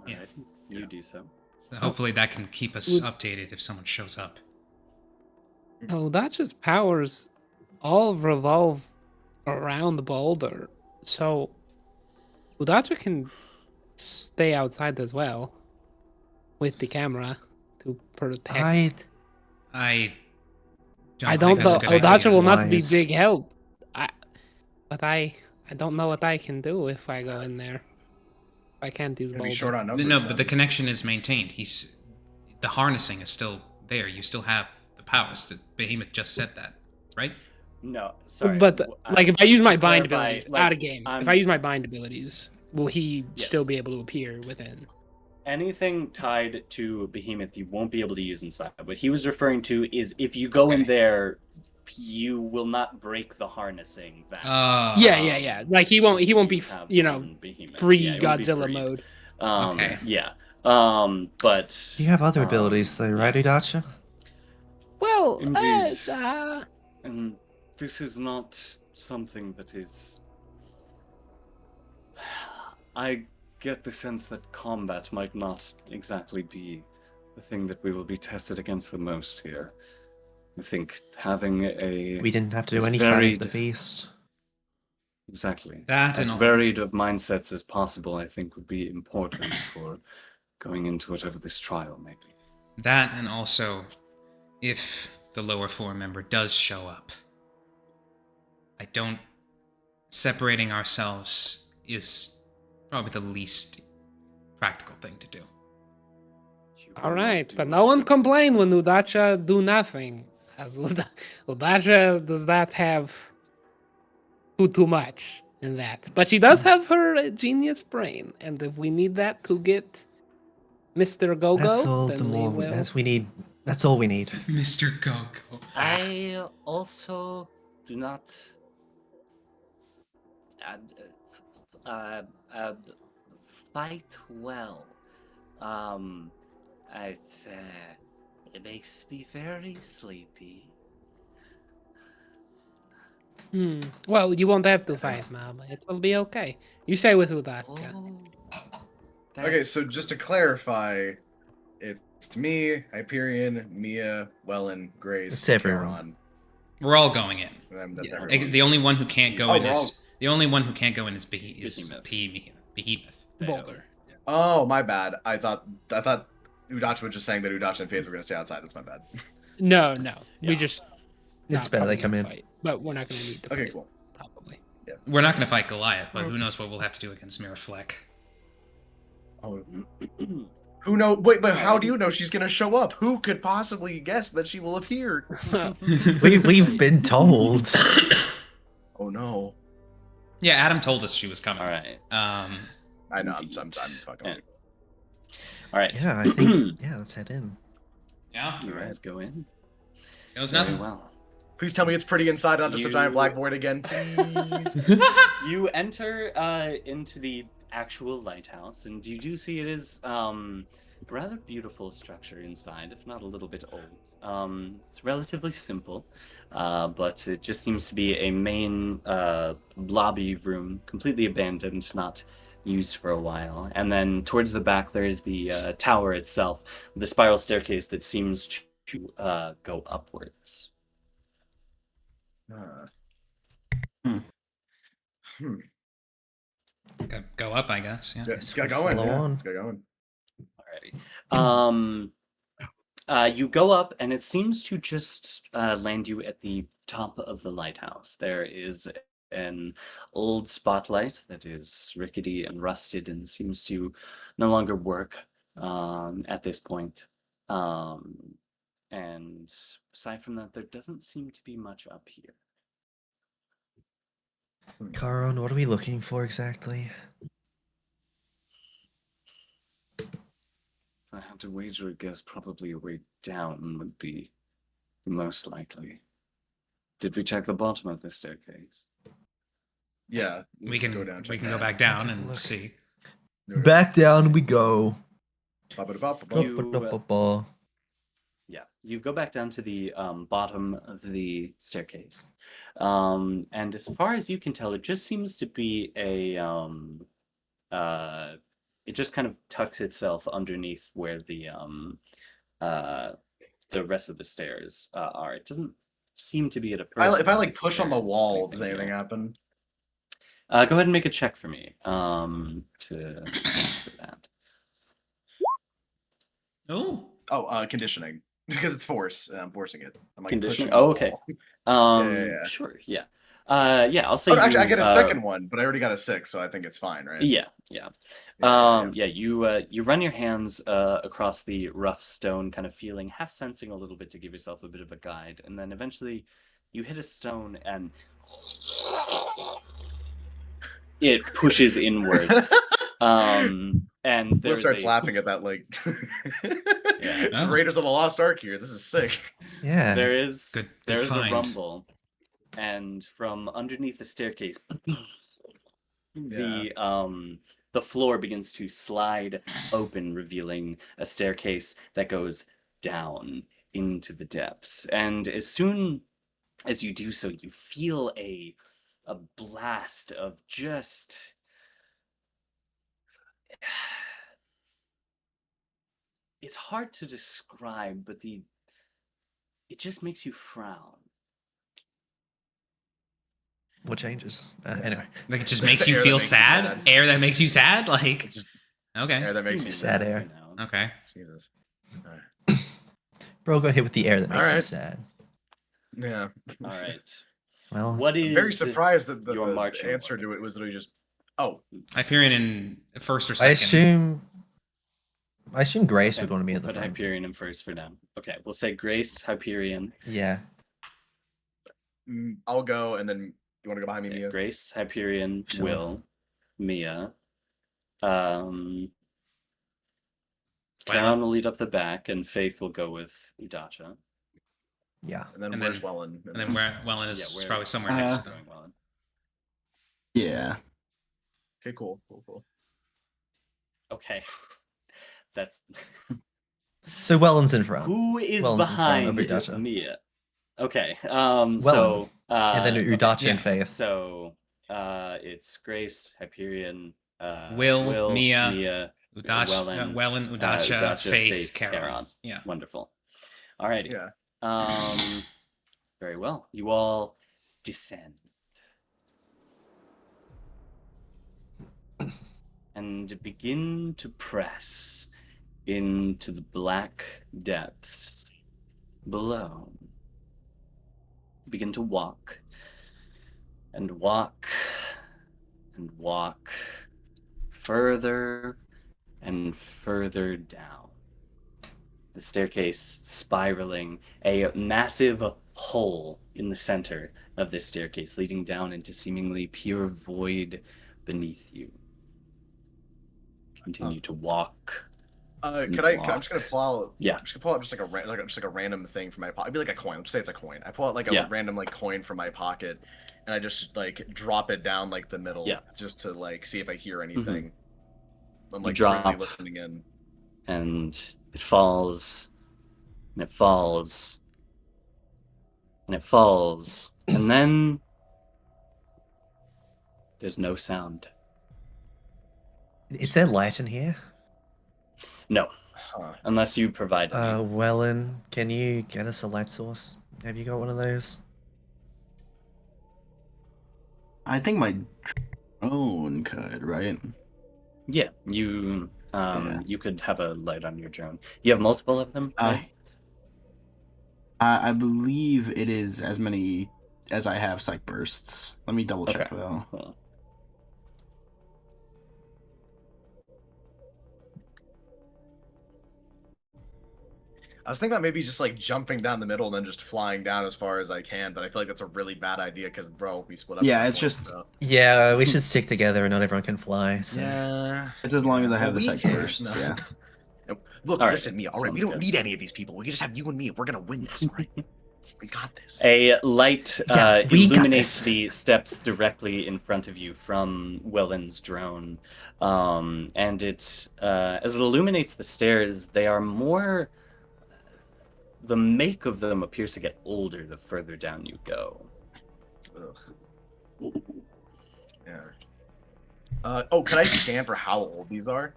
Yeah. Alright, you do so. So hopefully that can keep us updated if someone shows up. Udacha's powers all revolve around the boulder, so Udacha can stay outside as well with the camera to protect. I I think don't that's know. a good Udacha idea. will not be Wise. big help. But I don't know what I can do if I go in there. I can't use Gonna be boulder. short on numbers. No, but then. the connection is maintained. The harnessing is still there. You still have the powers. The Behemoth just said that, right? No, sorry. But like, if I use my to bind clarify, abilities like, out of game, if I use my bind abilities, will he Yes. still be able to appear within? Anything tied to Behemoth, you won't be able to use inside. What he was referring to is if you go in Okay. there you will not break the harnessing. That Yeah. Like he won't be have you know on Behemoth. free Yeah, it won't be Godzilla freed. mode. Okay. Yeah. But You have other abilities, though, right, Udacha? Well, Indeed. And this is not something that is. I get the sense that combat might not exactly be the thing that we will be tested against the most here. I think having We didn't have to do as any fighting varied- with the beast. Exactly. That as and all- varied of mindsets as possible, I think, would be important for going into whatever this trial may be. That, and also, if the lower floor member does show up, separating ourselves is probably the least practical thing to do. All right, but no one complained when Udacha do nothing. As Udacha does not have too much in that, but she does have her genius brain, and if we need that to get Mr. Go-Go, That's all then the more we will. That's all we need. Mr. Go-Go. I also do not fight well. It makes me very sleepy. Well, you won't have to fight, Mom. It will be okay. You say with Udacha. Okay, so just to clarify, it's me, Hyperion, Mia, Welan, Grace, It's everyone. Charon. We're all going in. That's Yeah. everyone. The only one who can't go Oh, in we're all- is the only one who can't go in is Behemoth. Boulder. Oh, my bad. I thought Udacha was just saying that Udacha and Faith were gonna stay outside. That's my bad. No. We Yeah. just. It's better they come in. Fight, but we're not going to need to Okay, fight. cool. Probably. We're not going to fight Goliath, but who knows what we'll have to do against Mirafleck. Oh. Who knows? Wait, but how do you know she's gonna show up? Who could possibly guess that she will appear? We've been told. Oh no! Yeah, Adam told us she was coming. All right. I know. I'm fucking. Yeah. All right. Yeah, I think. Yeah, let's head in. Yeah. You guys go in. It was Very nothing. well. Please tell me it's pretty inside, not just a giant You- black void again, please. You enter into the actual lighthouse, and you do see it is a rather beautiful structure inside, if not a little bit old. It's relatively simple, but it just seems to be a main lobby room, completely abandoned, not used for a while. And then towards the back, there's the tower itself, the spiral staircase that seems to go upwards. Go up, I guess. Yeah. Let's get going. Follow Yeah, on. let's get going. Alrighty. You go up, and it seems to just land you at the top of the lighthouse. There is an old spotlight that is rickety and rusted and seems to no longer work at this point. And aside from that, there doesn't seem to be much up here. Charon, what are we looking for exactly? If I had to wager a guess, probably a way down would be most likely. Did we check the bottom of the staircase? Yeah, We let's can go down. we check can it go out. back down take a and look. see. Back down we go. Ba-ba-da-ba-ba. Yeah, you go back down to the bottom of the staircase, and as far as you can tell, it just seems to be it just kind of tucks itself underneath where the rest of the stairs are. It doesn't seem to be at a. If I like glance push that on the there's wall, does anything anything here. happen? Go ahead and make a check for me for that. Oh. Oh, conditioning because it's force. And I'm forcing it. I'm like Conditioning. pushing the Oh, okay. wall. Yeah. Sure. Yeah. Yeah. I'll say. Oh, actually, I you, get a second one, but I already got a 6, so I think it's fine, right? Yeah. Yeah. You run your hands across the rough stone, kind of feeling, half sensing a little bit to give yourself a bit of a guide, and then eventually you hit a stone and it pushes inwards. And Will there's starts a laughing at that, like. Yeah. It's Oh. Raiders of the Lost Ark here. This is sick. Yeah. Good There's a find. rumble, and from underneath the staircase, the floor begins to slide open, revealing a staircase that goes down into the depths. And as soon as you do so, you feel a blast of just it's hard to describe, but it just makes you frown. What changes? Anyway. Like it just makes you Air that feel makes you sad? sad. Air that makes you sad? Like, It's just okay. air that makes you Sad sad. air. You know. Okay. Jesus. All right. Bro got hit with the air that makes him Alright. sad. Yeah. All right. Well, What is I'm very surprised that your the marching answer order? to it was literally just, oh, Hyperion in first or I second. assume Grace Okay, would want to be at we'll the put front. Hyperion in first for now. Okay, we'll say Grace, Hyperion. Yeah. I'll go, and then you want to go behind me, Okay, Mia? Grace, Hyperion, Sure. Will, Mia. Charon will lead up the back, and Faith will go with Udacha. Yeah. And then And where's then- Welan? And then where Welan is where- probably somewhere next to them. Going Welan. Yeah. Okay, cool. Okay, that's So Welland's in front. who is Welland's in front of behind Udacha. Mia. Okay, so And then Udacha yeah. and Faith. So it's Grace, Hyperion, Will, Mia, Mia, Udacha, Welan, Udacha, Udacha, Faith, Charon. Charon. Yeah. Wonderful. Alrighty. Yeah. Very well. You all descend. And begin to press into the black depths below. Begin to walk and walk and walk further and further down. The staircase spiraling, a massive hole in the center of this staircase leading down into seemingly pure void beneath you. Continue to walk. I'm just gonna pull out. Yeah. I'm just gonna pull out just like a random thing from my pocket. It'd be like a coin. Let's say it's a coin. I pull out like a random like coin from my pocket, and I just like drop it down like the middle. Yeah. Just to like see if I hear anything. I'm You like drop. really listening in. And it falls, and it falls, and it falls, and then there's no sound. Is there light in here? No, Huh. unless you provide any. Welland, can you get us a light source? Have you got one of those? I think my drone could, right? Yeah, you you could have a light on your drone. You have multiple of them, right? I believe it is as many as I have sight bursts. Let me double check Okay. though. Cool. I was thinking about maybe just like jumping down the middle and then just flying down as far as I can, but I feel like that's a really bad idea because bro, we split up. Yeah, at it's that point, just- so. Yeah, we should stick together and not everyone can fly. So. Yeah. It's as long as I have Well, the we sight can. bursts, No. yeah. Look, All right. listen, Mia. All right, we Sounds don't good. need any of these people. We can just have you and me. We're gonna win this, all right? We got this. A light Yeah, we got illuminates this. the steps directly in front of you from Welland's drone. And it, as it illuminates the stairs, they are more. The make of them appears to get older the further down you go. Ugh. Yeah. Oh, could I scan for how old these are?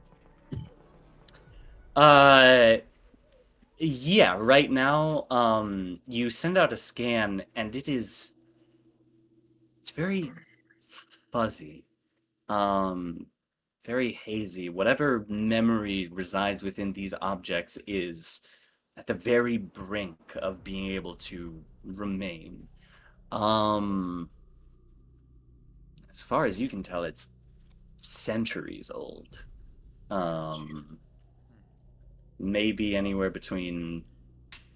Yeah, right now, you send out a scan and it's very fuzzy, very hazy. Whatever memory resides within these objects is at the very brink of being able to remain. As far as you can tell, it's centuries old. Maybe anywhere between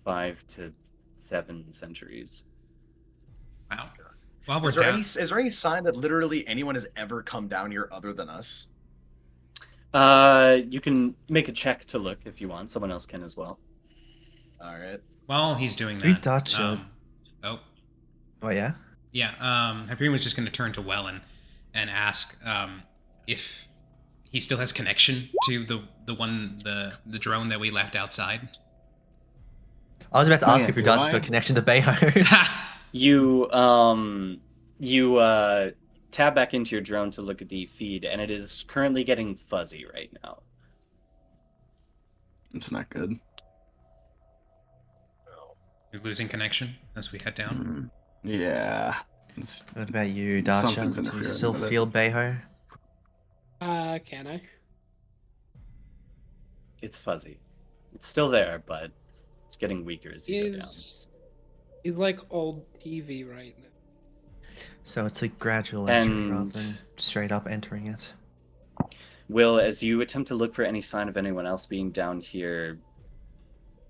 5 to 7 centuries. Wow. While we're Is there down, any sign that literally anyone has ever come down here other than us? You can make a check to look if you want. Someone else can as well. All right. While he's doing that, Udacha. oh Oh yeah. yeah, Hyperion was just going to turn to Welan and ask if he still has connection to the drone that we left outside. I was about to Oh, ask yeah, if do Udacha's I? got a connection to Bayho. You tab back into your drone to look at the feed, and it is currently getting fuzzy right now. It's not good. You're losing connection as we head down. Yeah. What about you, Something's Udacha? Do you interfering still with it. feel Bayho? Can I? It's fuzzy. It's still there, but it's getting weaker as you go down. He's like old TV right now. So it's a gradual entry rather And than straight up entering it. Will, as you attempt to look for any sign of anyone else being down here,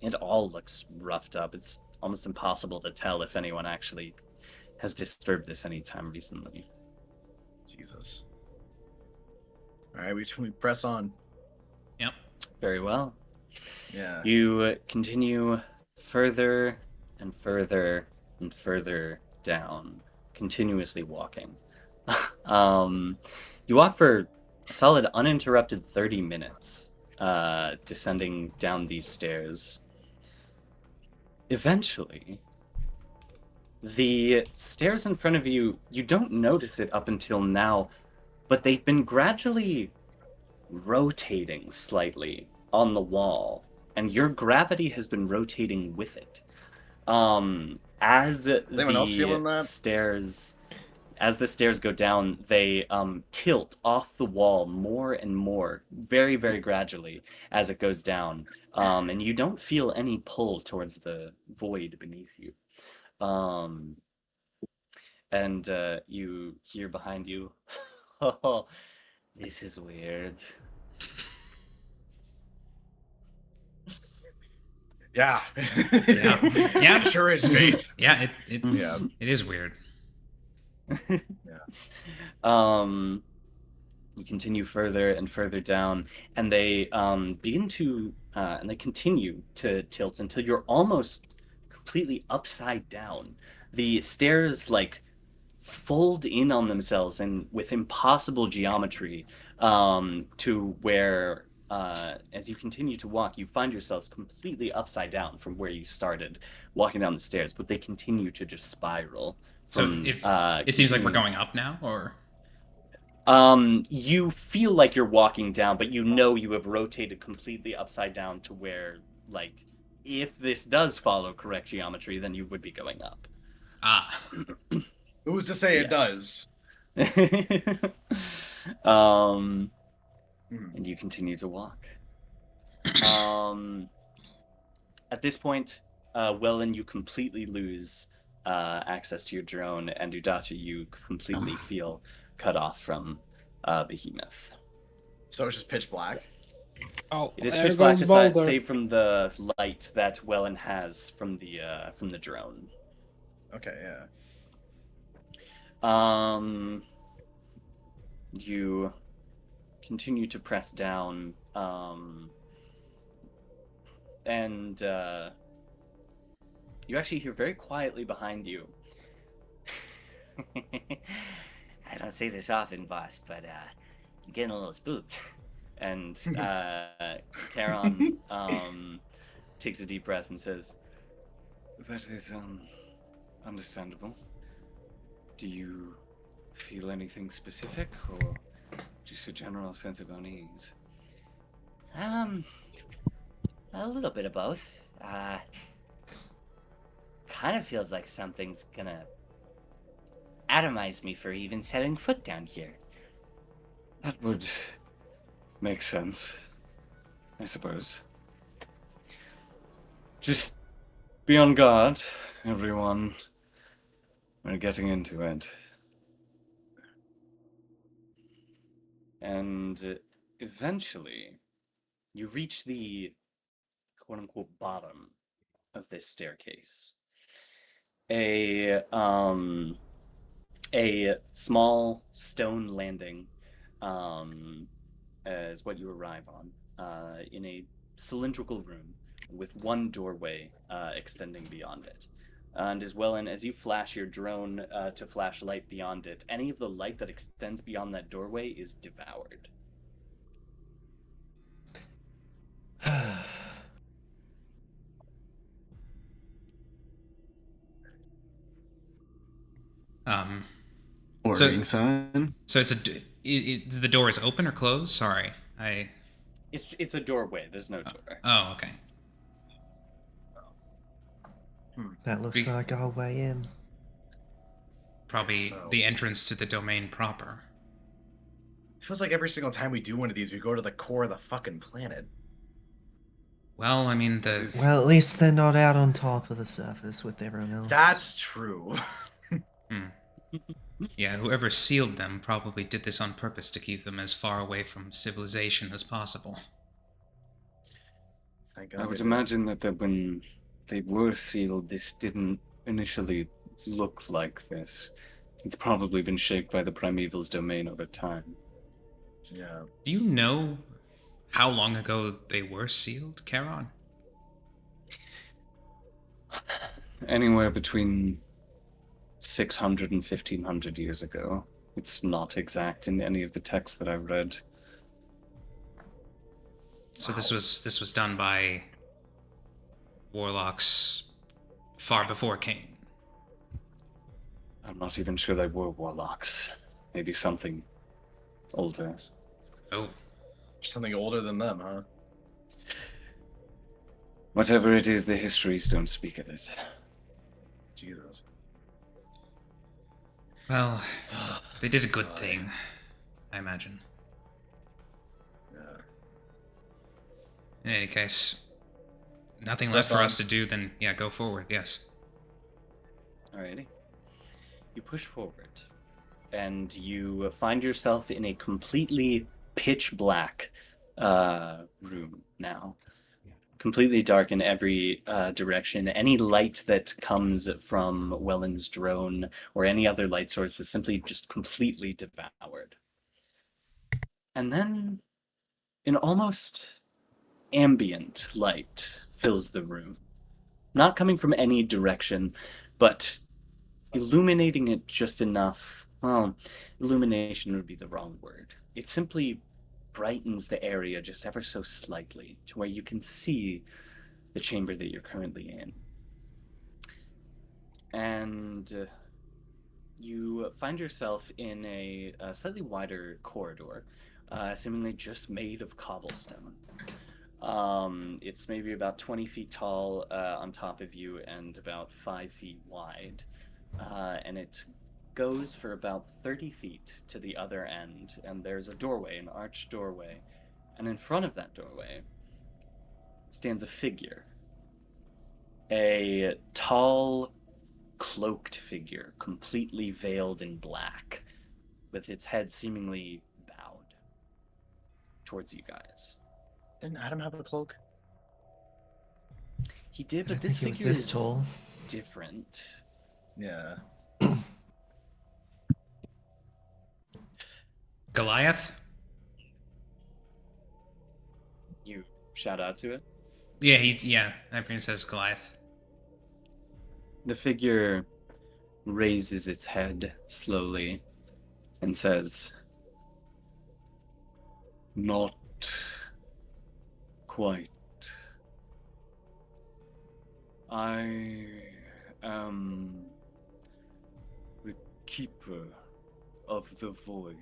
it all looks roughed up. It's almost impossible to tell if anyone actually has disturbed this anytime recently. Jesus. All right, we press on. Yep. Very well. Yeah. You continue further and further and further down, continuously walking. You walk for a solid uninterrupted 30 minutes, descending down these stairs. Eventually, the stairs in front of you, you don't notice it up until now, but they've been gradually rotating slightly on the wall, and your gravity has been rotating with it. As anyone else feeling that? As the stairs go down, they tilt off the wall more and more, very, very gradually as it goes down. And you don't feel any pull towards the void beneath you. And you hear behind you, oh, this is weird. Yeah. Yeah. Yeah. It sure is, Faith. Yeah, it Yeah. it is weird. You continue further and further down, and they begin to and they continue to tilt until you're almost completely upside down. The stairs like fold in on themselves and with impossible geometry, to where as you continue to walk, you find yourselves completely upside down from where you started walking down the stairs, but they continue to just spiral. So From, if it seems like we're going up now, or you feel like you're walking down, but you know you have rotated completely upside down to where, like, if this does follow correct geometry, then you would be going up. Who's to say it Yes. does? And you continue to walk. At this point, Welan, you completely lose access to your drone, and Udacha, you completely feel cut off from Behemoth. So it's just pitch black. Oh, It is there pitch black goes aside, Boulder. save from the light that Welan has from the drone. Okay, yeah. You continue to press down, and you actually hear very quietly behind you. I don't say this often, boss, but I'm getting a little spooked. And Charon takes a deep breath and says, "That is understandable. Do you feel anything specific, or just a general sense of unease?" A little bit of both. Kind of feels like something's gonna atomize me for even setting foot down here. That would make sense, I suppose. Just be on guard, everyone. We're getting into it. And eventually, you reach the quote-unquote bottom of this staircase. A small stone landing, is what you arrive on, in a cylindrical room with one doorway extending beyond it. And as well, and as you flash your drone to flash light beyond it, any of the light that extends beyond that doorway is devoured. Warning sign. So it's the door is open or closed? Sorry, It's a doorway. There's no door. Oh, okay. That looks like our way in. Probably the entrance to the domain proper. Feels like every single time we do one of these, we go to the core of the fucking planet. Well, I mean, Well, at least they're not out on top of the surface with everyone else. That's true. Yeah, whoever sealed them probably did this on purpose to keep them as far away from civilization as possible. I would imagine that when they were sealed, this didn't initially look like this. It's probably been shaped by the Primeval's domain over time. Yeah. Do you know how long ago they were sealed, Charon? Anywhere between 600 and 1500 years ago. It's not exact in any of the texts that I've read. So this was done by warlocks far before CAIN. I'm not even sure they were warlocks. Maybe something older. Oh. Something older than them, huh? Whatever it is, the histories don't speak of it. Jesus. Well, they did a good thing, I imagine. Yeah. In any case, nothing left for us to do than, yeah, go forward, yes. Alrighty. You push forward, and you find yourself in a completely pitch black room now. Completely dark in every direction. Any light that comes from Welan's drone or any other light source is simply just completely devoured. And then an almost ambient light fills the room. Not coming from any direction, but illuminating it just enough. Well, illumination would be the wrong word. It simply brightens the area just ever so slightly to where you can see the chamber that you're currently in. And you find yourself in a slightly wider corridor, seemingly just made of cobblestone. It's maybe about 20 feet tall on top of you and about 5 feet wide. And it goes for about 30 feet to the other end, and there's a doorway, an arched doorway, and in front of that doorway stands a figure. A tall, cloaked figure, completely veiled in black, with its head seemingly bowed towards you guys. Didn't Adam have a cloak? He did, but I this think it figure was this is tall. different. Yeah. Goliath? You shout out to it? Yeah, Hyperion says Goliath. The figure raises its head slowly and says, Not quite. I am the keeper of the void.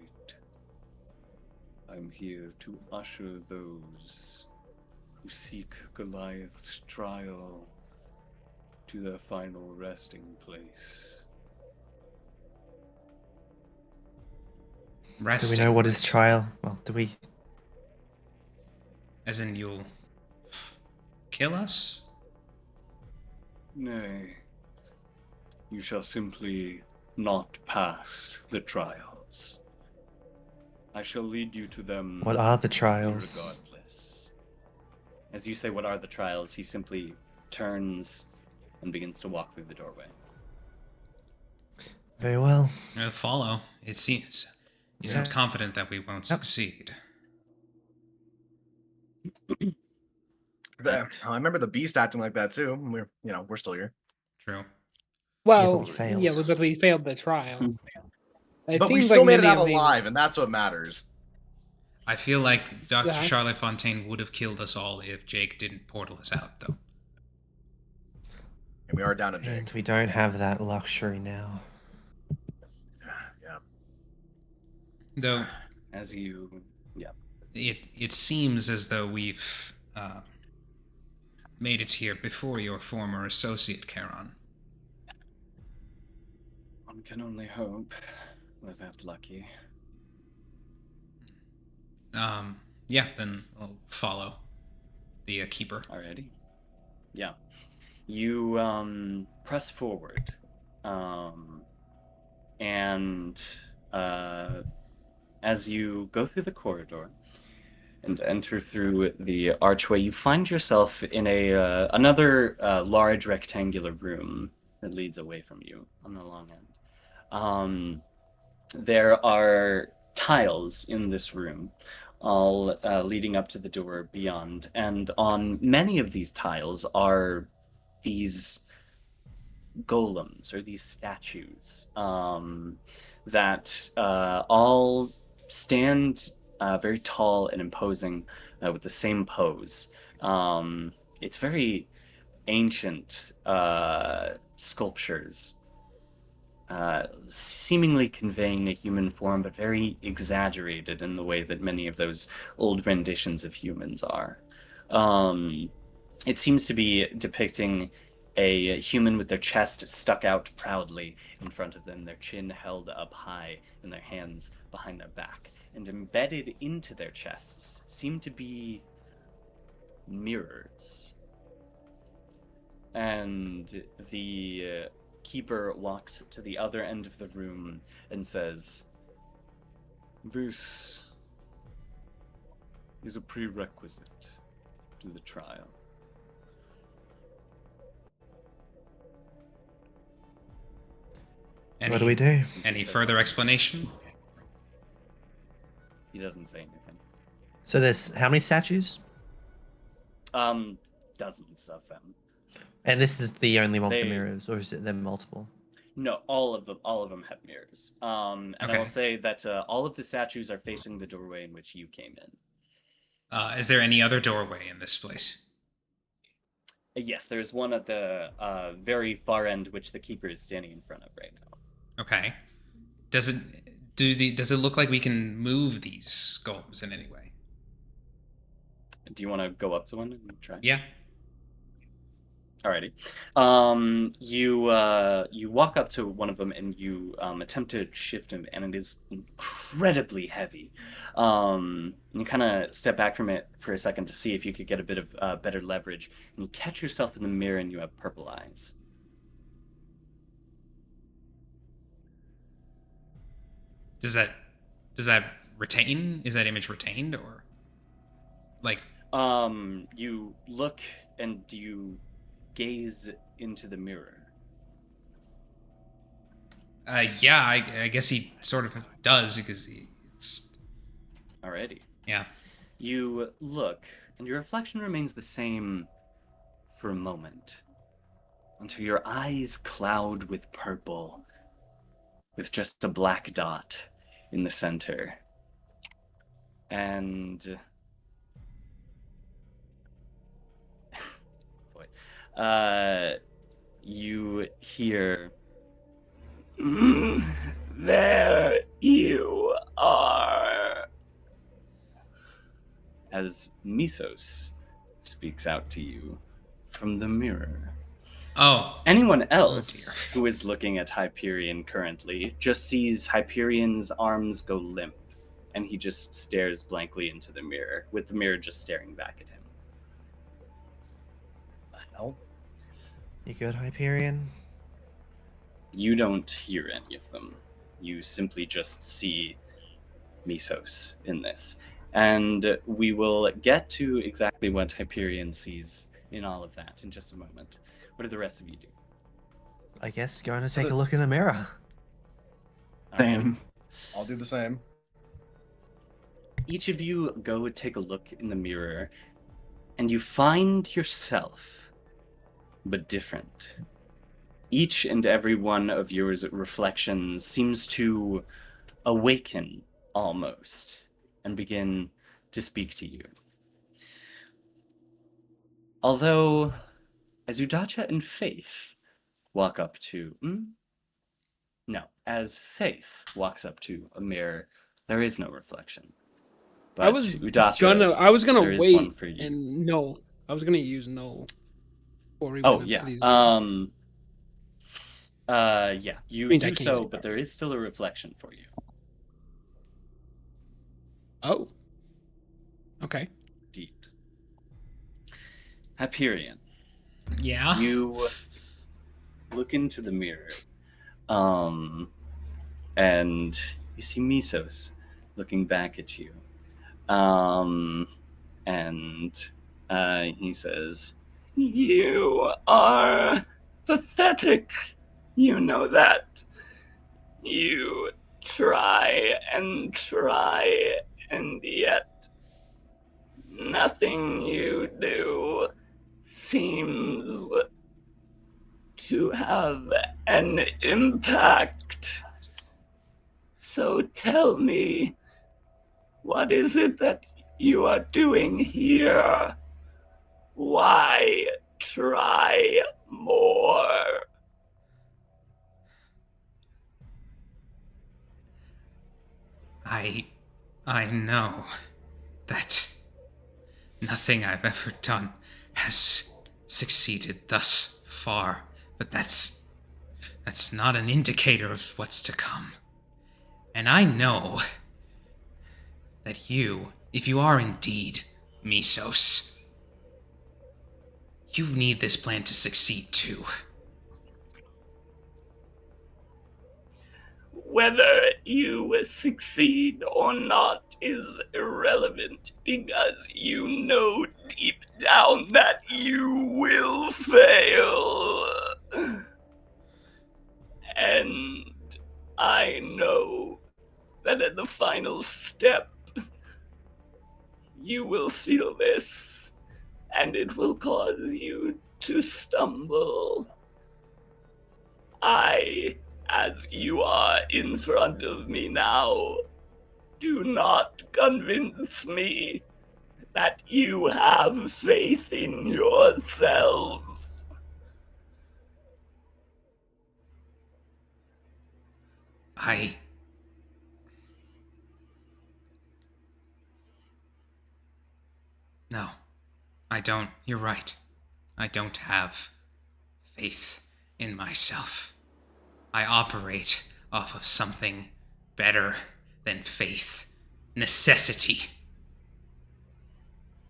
I'm here to usher those who seek Goliath's trial to their final resting place. Do we know what his trial? Well, do we? As in, you'll kill us? Nay, you shall simply not pass the trials. I shall lead you to them. What are the trials? Regardless. As you say, what are the trials? He simply turns and begins to walk through the doorway. Very well. Follow. It seems. You sound confident that we won't succeed. I remember the Beast acting like that too. We're still here. True. Well, we failed. yeah, but we failed the trial. It But we seems still like made it many out of these- alive, and that's what matters. I feel like Dr. Yeah. Charlotte Fontaine would have killed us all if Jake didn't portal us out, though. And we are down to Jake. And we don't have that luxury now. Yeah. Though As you, yeah. it seems as though we've made it here before your former associate, Charon. One can only hope we're that lucky. Yeah, then I'll follow the keeper. Alrighty. Yeah. You press forward. And as you go through the corridor and enter through the archway, you find yourself in another large rectangular room that leads away from you on the long end. There are tiles in this room, all leading up to the door beyond, and on many of these tiles are these golems, or these statues, that all stand very tall and imposing with the same pose. It's very ancient sculptures, seemingly conveying a human form, but very exaggerated in the way that many of those old renditions of humans are. It seems to be depicting a human with their chest stuck out proudly in front of them, their chin held up high, and their hands behind their back. And embedded into their chests seem to be mirrors. And the keeper walks to the other end of the room and says, "This is a prerequisite to the trial." What do we do? Any further explanation? He doesn't say anything. So there's how many statues? Dozens of them. And this is the only one with They- the mirrors, or is it there multiple? No, all of them have mirrors. And I Okay. will say that all of the statues are facing the doorway in which you came in. Is there any other doorway in this place? Yes, there's one at the very far end, which the keeper is standing in front of right now. Okay. Does it look like we can move these golems in any way? Do you want to go up to one and try? Yeah. Alrighty. You walk up to one of them and you attempt to shift him, and it is incredibly heavy. You kind of step back from it for a second to see if you could get a bit of better leverage, and you catch yourself in the mirror and you have purple eyes. Does that retain? Is that image retained, or like? You look and you gaze into the mirror. Yeah, I guess he sort of does because it's. Alrighty. Yeah. You look, and your reflection remains the same for a moment, until your eyes cloud with purple, with just a black dot in the center. And you hear, "There you are," as Misos speaks out to you from the mirror. Oh. Anyone else who is looking at Hyperion currently just sees Hyperion's arms go limp, and he just stares blankly into the mirror, with the mirror just staring back at him. Hell? You good, Hyperion? You don't hear any of them. You simply just see Misos in this. And we will get to exactly what Hyperion sees in all of that in just a moment. What do the rest of you do? I guess going to take a look in the mirror. Same. I'll do the same. Each of you go take a look in the mirror, and you find yourself, but different. Each and every one of your reflections seems to awaken almost and begin to speak to you. Although, as Udacha and Faith walk up to... No, as Faith walks up to a mirror, there is no reflection. But I was Udacha, gonna there is wait one for you. and null. I was gonna use null before we Oh, went up yeah. to these. Yeah, you Means I do can't so, do it. but there is still a reflection for you. Oh. Okay. Indeed. Hyperion. Yeah. You look into the mirror, and you see Misos looking back at you. And he says, "You are pathetic. You know that. You try, and yet nothing you do seems to have an impact. So tell me, what is it that you are doing here? Why try more?" I know that nothing I've ever done has succeeded thus far, but that's not an indicator of what's to come. And I know that you, if you are indeed Misos, you need this plan to succeed too. Whether you succeed or not is irrelevant, because you know deep down that you will fail. And I know that at the final step, you will feel this, and it will cause you to stumble. As you are in front of me now, do not convince me that you have faith in yourself. No, I don't. You're right. I don't have faith in myself. I operate off of something better than faith. Necessity.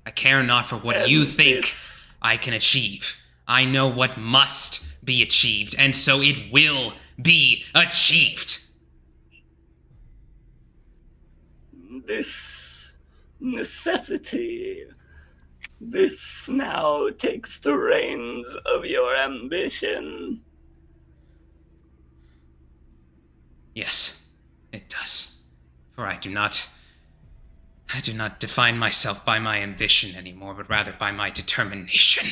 I care not for what you think I can achieve. I know what must be achieved, and so it will be achieved. This necessity, this now takes the reins of your ambition. Yes, it does. For I do not define myself by my ambition anymore, but rather by my determination.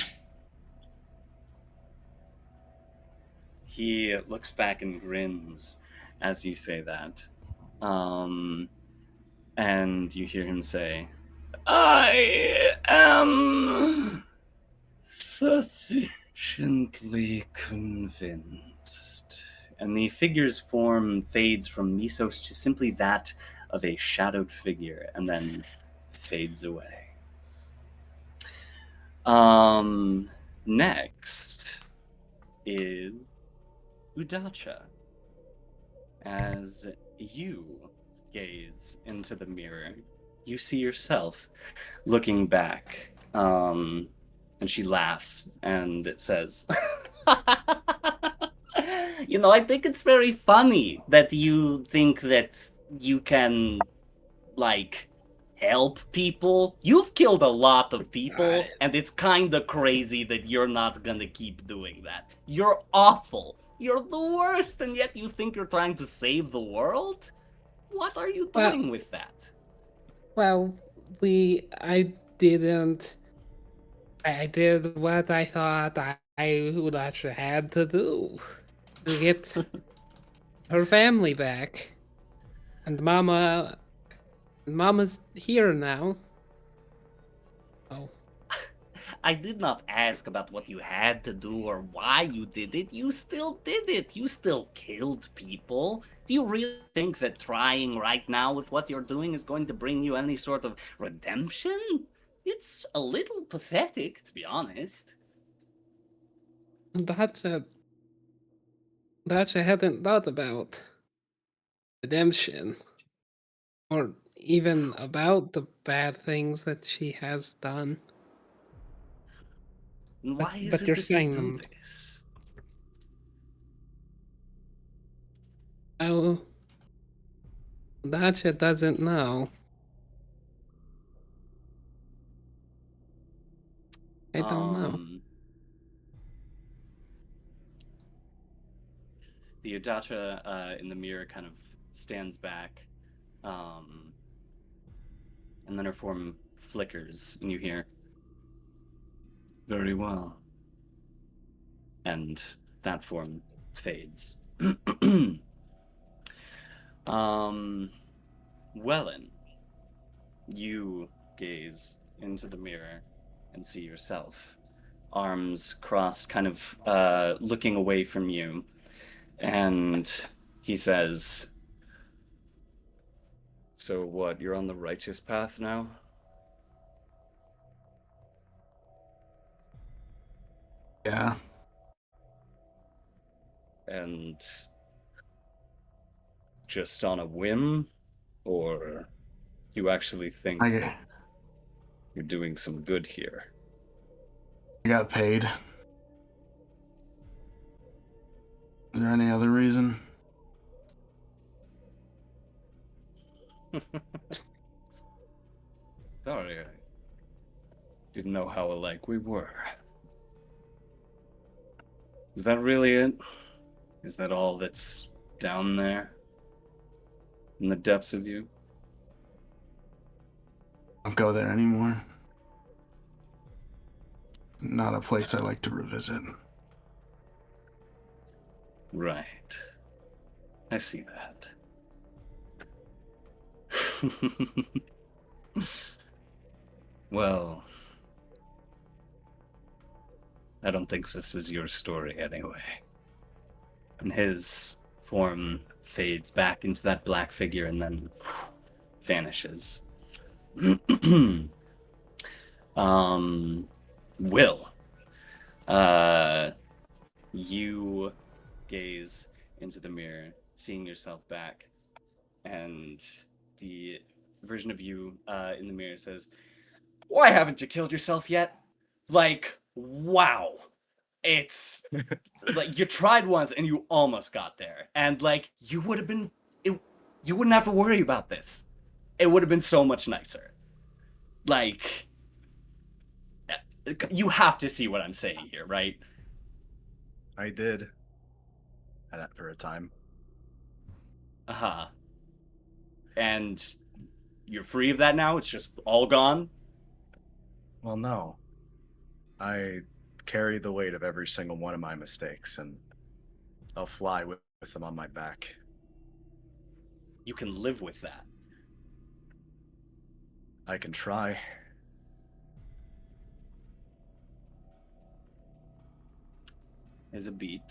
He looks back and grins as you say that. And you hear him say, "I am sufficiently convinced." And the figure's form fades from Misos to simply that of a shadowed figure, and then fades away. Next is Udacha. As you gaze into the mirror, you see yourself looking back, and she laughs, and it says, "You know, I think it's very funny that you think that you can, like, help people. You've killed a lot of people, and it's kind of crazy that you're not gonna keep doing that. You're awful. You're the worst, and yet you think you're trying to save the world? What are you doing with that?" Well, I didn't I did what I thought I would actually had to do to get her family back. And Mama's here now. Oh. I did not ask about what you had to do or why you did it. You still did it. You still killed people. Do you really think that trying right now with what you're doing is going to bring you any sort of redemption? It's a little pathetic, to be honest. That's I hadn't thought about redemption. Or even about the bad things that she has done. And why is But it you're that you saying do this? Oh, Udacha doesn't know. I don't know. The Udacha in the mirror kind of stands back, and then her form flickers, and you hear, "Very well." And that form fades. Welan, you gaze into the mirror and see yourself, arms crossed, kind of looking away from you. And he says, "So what, you're on the righteous path now?" Yeah. And just on a whim? Or you actually think that you're doing some good here? I got paid. Is there any other reason? Sorry, I didn't know how alike we were. Is that really it? Is that all that's down there? In the depths of you? Don't go there anymore. Not a place I like to revisit. Right. I see that. Well, I don't think this was your story anyway. And his form fades back into that black figure and then vanishes. Will, you gaze into the mirror, seeing yourself back, and the version of you in the mirror says, "Why haven't you killed yourself yet? Like, wow. It's like you tried once and you almost got there. And like you would have been you wouldn't have to worry about this. It would have been so much nicer. Like you have to see what I'm saying here, right?" I did. For a time. Uh-huh. And you're free of that now? It's just all gone? Well, no. I carry the weight of every single one of my mistakes, and I'll fly with them on my back. You can live with that. I can try. As a beat.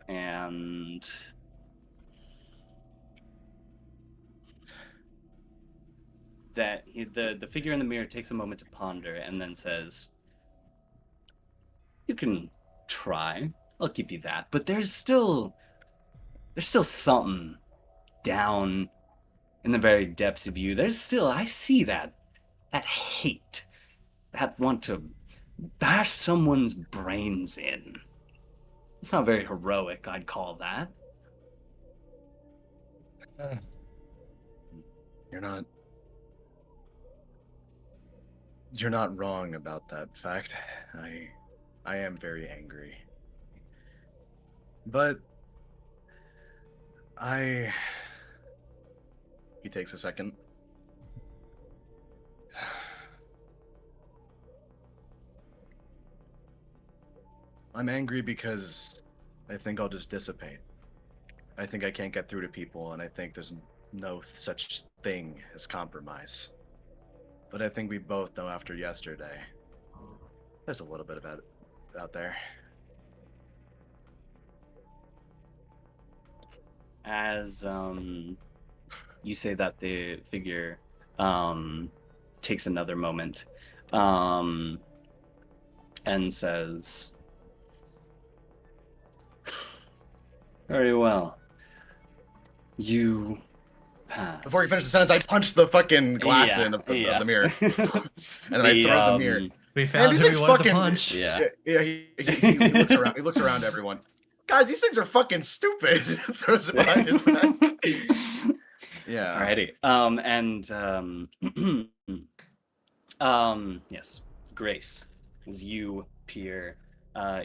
And that the figure in the mirror takes a moment to ponder and then says, "You can try. I'll give you that. But there's still something down in the very depths of you. There's still, I see that hate, that want to bash someone's brains in. It's not very heroic, I'd call that." You're not wrong about that fact. I am very angry. But he takes a second. I'm angry because I think I'll just dissipate. I think I can't get through to people, and I think there's no such thing as compromise. But I think we both know after yesterday, there's a little bit of it out there. As you say that, the figure takes another moment and says, "Very well. You pass." Before he finishes the sentence, I punch the fucking glass Yeah, in of the yeah. mirror, and then I throw the mirror. We Man, found these who we things wanted to fucking. punch. Yeah. Yeah, he looks around. He looks around to everyone. Guys, these things are fucking stupid. Throws it behind his back. Yeah. Alrighty. Yes, Grace, as you peer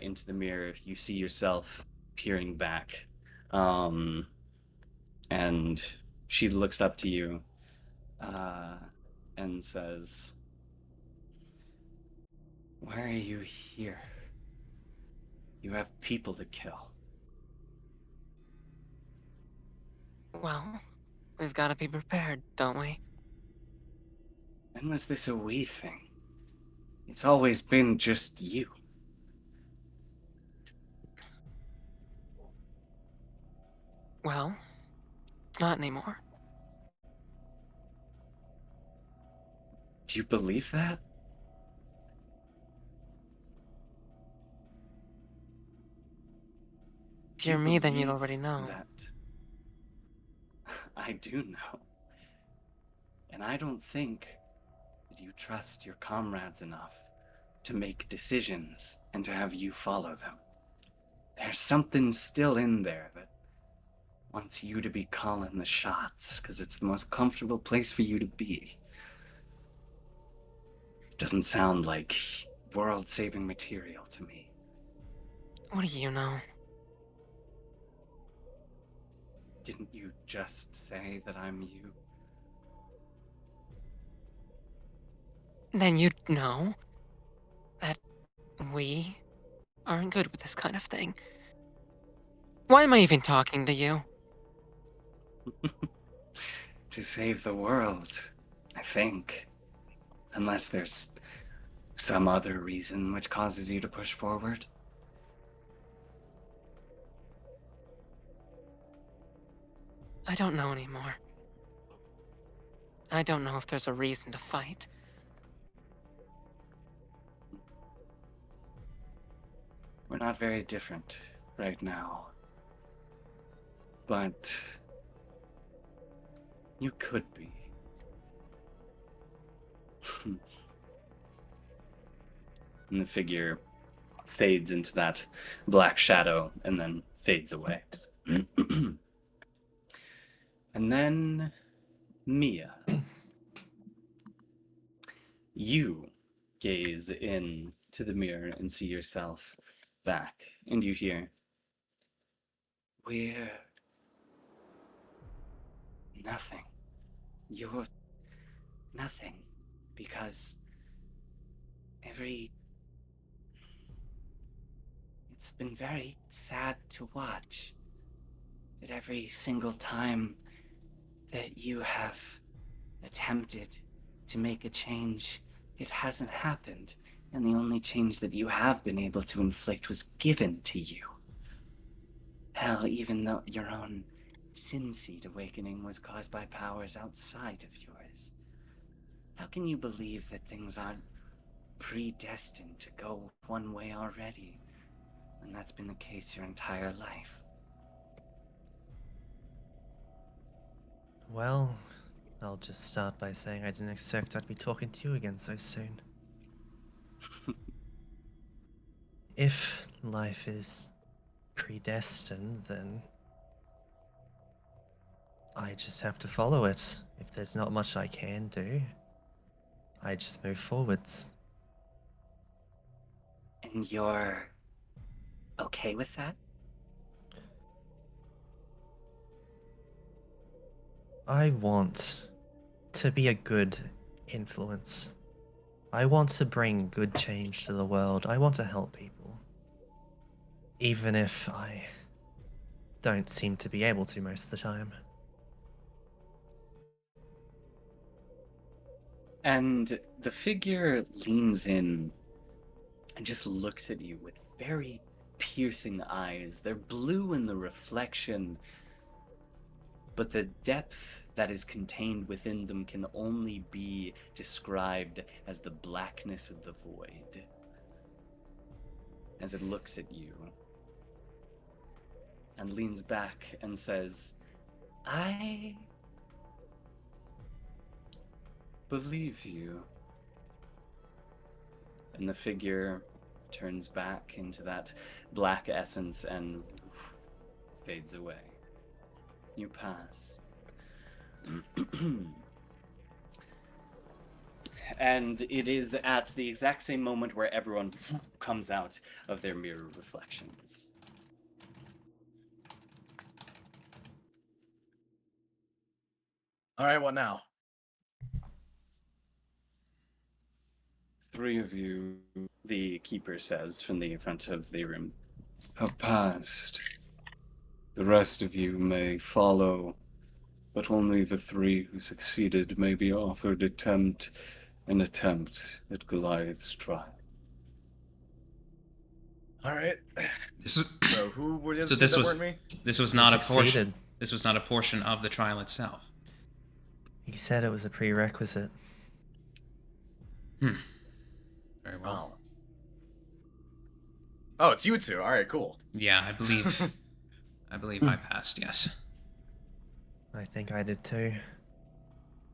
into the mirror, you see yourself peering back, and she looks up to you and says, "Why are you here? You have people to kill." Well, we've got to be prepared, don't we? When was this a we thing? It's always been just you. Well, not anymore. Do you believe that? If you're me, then you'd already know. That I do know. And I don't think that you trust your comrades enough to make decisions and to have you follow them. There's something still in there that wants you to be calling the shots, because it's the most comfortable place for you to be. It doesn't sound like world-saving material to me. What do you know? Didn't you just say that I'm you? Then you'd know that we aren't good with this kind of thing. Why am I even talking to you? To save the world, I think. Unless there's some other reason which causes you to push forward. I don't know anymore. I don't know if there's a reason to fight. We're not very different right now. But you could be. And the figure fades into that black shadow and then fades away. And then Mia. You gaze into the mirror and see yourself back, and you hear, "We're nothing. You're nothing, because it's been very sad to watch that every single time that you have attempted to make a change, it hasn't happened, and the only change that you have been able to inflict was given to you. Hell, even though your own sin seed awakening was caused by powers outside of yours. How can you believe that things aren't predestined to go one way already, and that's been the case your entire life?" Well, I'll just start by saying I didn't expect I'd be talking to you again so soon. If life is predestined, then I just have to follow it. If there's not much I can do, I just move forwards. And you're okay with that? I want to be a good influence. I want to bring good change to the world. I want to help people. even if I don't seem to be able to most of the time. And the figure leans in and just looks at you with very piercing eyes. They're blue in the reflection, but the depth that is contained within them can only be described as the blackness of the void. As it looks at you and leans back and says, I believe you. And the figure turns back into that black essence and fades away. You pass. And it is at the exact same moment where everyone comes out of their mirror reflections. All right, what now? 3 of you, the keeper says from the front of the room, have passed. The rest of you may follow, but only the 3 who succeeded may be offered an attempt at Goliath's trial. All right. So who were so this was me? this was not a portion. Succeeded. This was not a portion of the trial itself. He said it was a prerequisite. Very well. Oh, it's you two. All right, cool. Yeah, I believe I passed. Yes. I think I did too.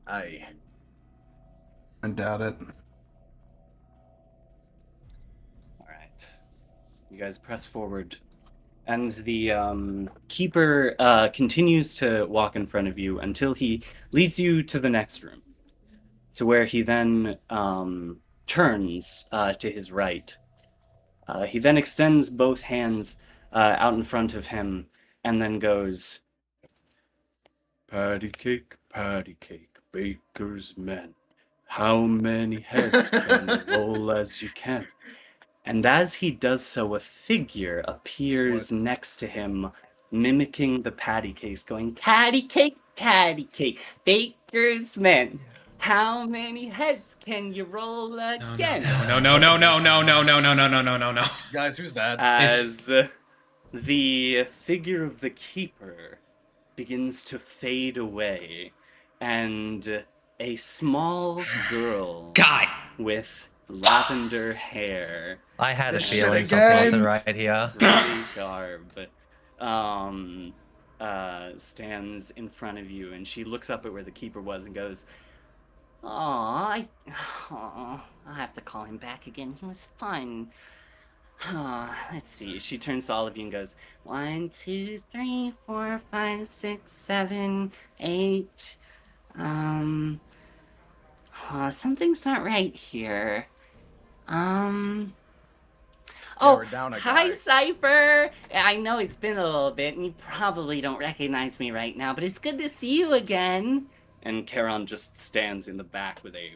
I doubt it. All right. You guys press forward. And the keeper continues to walk in front of you until he leads you to the next room, to where he then turns to his right. He then extends both hands out in front of him and then goes, patty cake, baker's men. How many heads can you roll as you can? And as he does so, a figure appears next to him, mimicking the patty case, going, patty cake, baker's men. How many heads can you roll again? No. Guys, who's that? As the figure of the keeper begins to fade away, and a small girl with lavender hair. I had a This feeling shit something wasn't again. right here. Gray garb, stands in front of you, and she looks up at where the keeper was and goes, I'll have to call him back again. He was fun. Let's see. She turns to all of you and goes, 1, 2, 3, 4, 5, 6, 7, 8. Something's not right here. we're down a Hi, guy. Cypher. I know it's been a little bit, and you probably don't recognize me right now, but it's good to see you again. And Charon just stands in the back with a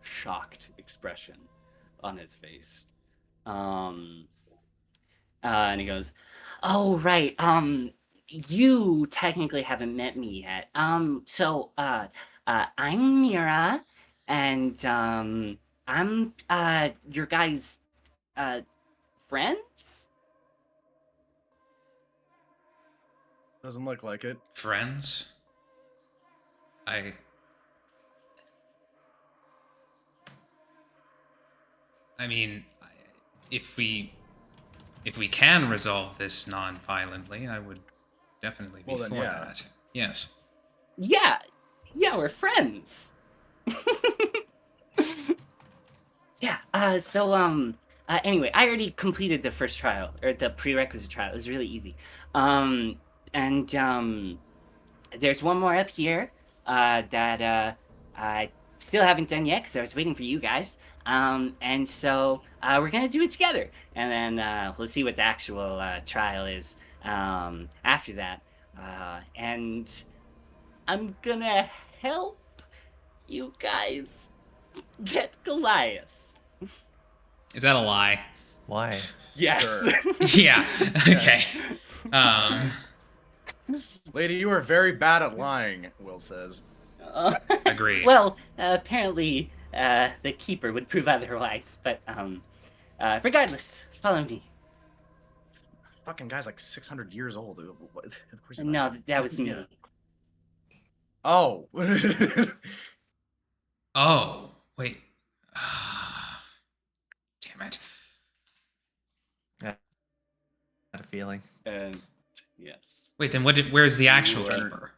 shocked expression on his face. And he goes, Oh, right. You technically haven't met me yet. So, I'm Mira, and, I'm, your guys', friends? Doesn't look like it. Friends? I mean, if we can resolve this non-violently, I would definitely be Well, then, for yeah. that. Yes. Yeah, we're friends. Yeah, anyway, I already completed the first trial, or the prerequisite trial. It was really easy. There's one more up here, that, I still haven't done yet, because I was waiting for you guys. And so, we're gonna do it together. And then, we'll see what the actual, trial is, after that. And I'm gonna help you guys get Goliath. Is that a lie? Why? Yes. Sure. Yeah. Okay. Um, Lady, you are very bad at lying, Will says. Agreed. Well, apparently, the keeper would prove otherwise. But regardless, follow me. Fucking guy's like 600 years old. Of course. No, that was me. Yeah. Oh. Oh, wait. Damn it. I had a feeling. And yes. Wait, then where's the actual You are- keeper?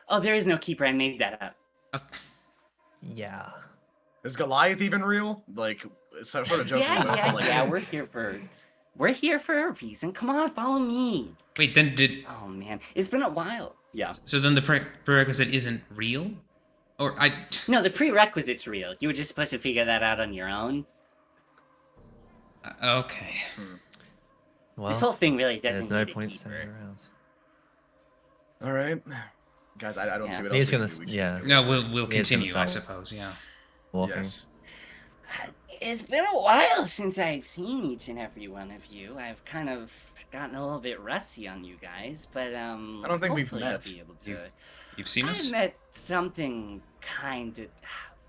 Oh, there is no keeper. I made that up. Yeah. Is Goliath even real? Like, it's sort of joking. but also, like, Yeah. We're here for a reason. Come on, follow me. Wait, then did... Oh man, it's been a while. Yeah. So then the prerequisite isn't real? Or No, the prerequisite's real. You were just supposed to figure that out on your own. Okay. Well, This whole thing really doesn't there's no need a point keeper. standing around. All right. Guys, I don't Yeah. see what He's else gonna, we can do. We yeah. just No, we'll He is gonna continue, I start suppose, yeah. walking. Yes. It's been a while since I've seen each and every one of you. I've kind of gotten a little bit rusty on you guys, but I don't think we've hopefully I'll met. be able to. You've seen I us? met something kind of.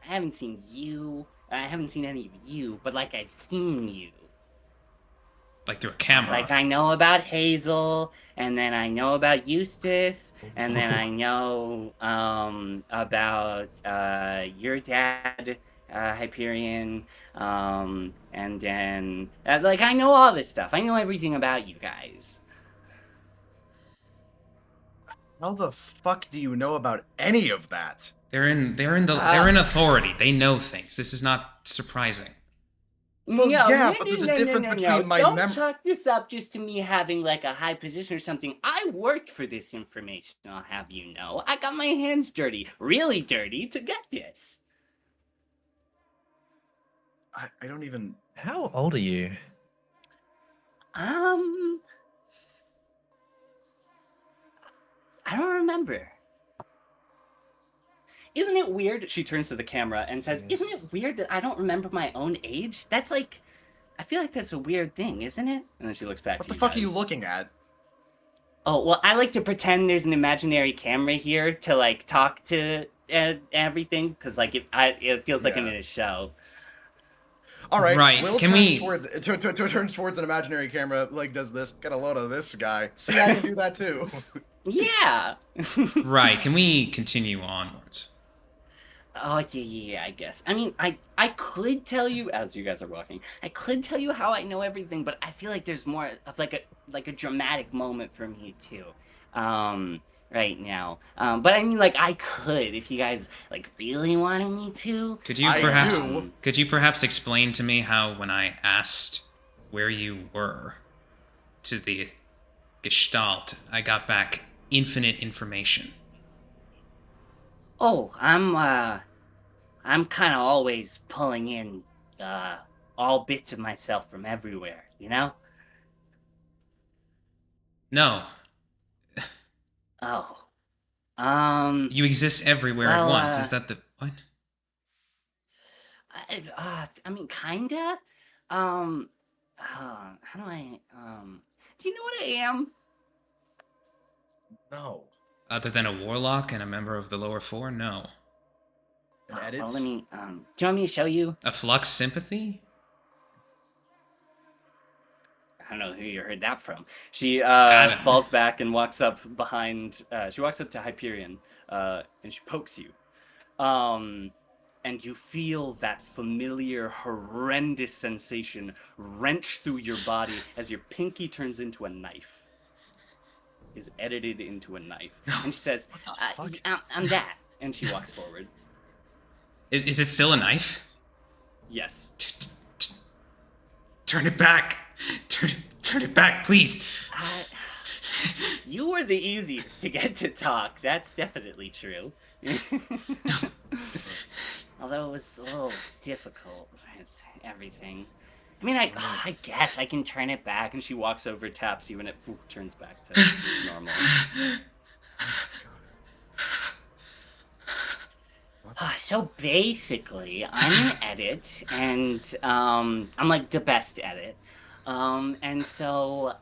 I haven't seen you. I haven't seen any of you, but like I've seen you. Like through a camera. Like I know about Hazel, and then I know about Eustace, and then I know about your dad, Hyperion, and then like I know all this stuff. I know everything about you guys. How the fuck do you know about any of that? They're in authority. They know things. This is not surprising. Well, yeah, but there's a difference between my Don't chalk this up just to me having like a high position or something. I worked for this information, I'll have you know. I got my hands dirty, really dirty, to get this. I don't even. How old are you? I don't remember. Isn't it weird? She turns to the camera and says, Yes. "Isn't it weird that I don't remember my own age? That's like, I feel like that's a weird thing, isn't it?" And then she looks back What to the you fuck guys. are you looking at? Oh, well, I like to pretend there's an imaginary camera here to like talk to everything, because like it feels like I'm Yeah. in a show. All right. Right, Will can turns we- turns towards an imaginary camera, like does this, get a load of this guy. See, I can do that too. Yeah. Right, can we continue onwards? Oh yeah, I guess. I mean, I could tell you as you guys are walking. I could tell you how I know everything, but I feel like there's more of like a dramatic moment for me too, right now. But I mean, like I could if you guys like really wanted me to. Could you perhaps explain to me how when I asked where you were to the Gestalt, I got back infinite information? Oh, I'm kind of always pulling in all bits of myself from everywhere, you know? No. Oh. You exist everywhere at well, once. Is that the what? I mean, kinda. How do I? Do you know what I am? No. Other than a warlock and a member of the lower four? No. Well, let me. Do you want me to show you? A flux sympathy? I don't know who you heard that from. She Adam. falls back and walks up behind. She walks up to Hyperion, and she pokes you. And you feel that familiar, horrendous sensation wrench through your body as your pinky turns into a knife. Is edited into a knife. And she says, I'm that. And she walks forward. Is it still a knife? Yes. Turn it back. Turn it back, please. You were the easiest to get to talk. That's definitely true. Although it was a little difficult with everything. I mean, I guess I can turn it back. And she walks over, taps you, and it turns back to normal. So basically, I'm an edit, and I'm like the best edit. And so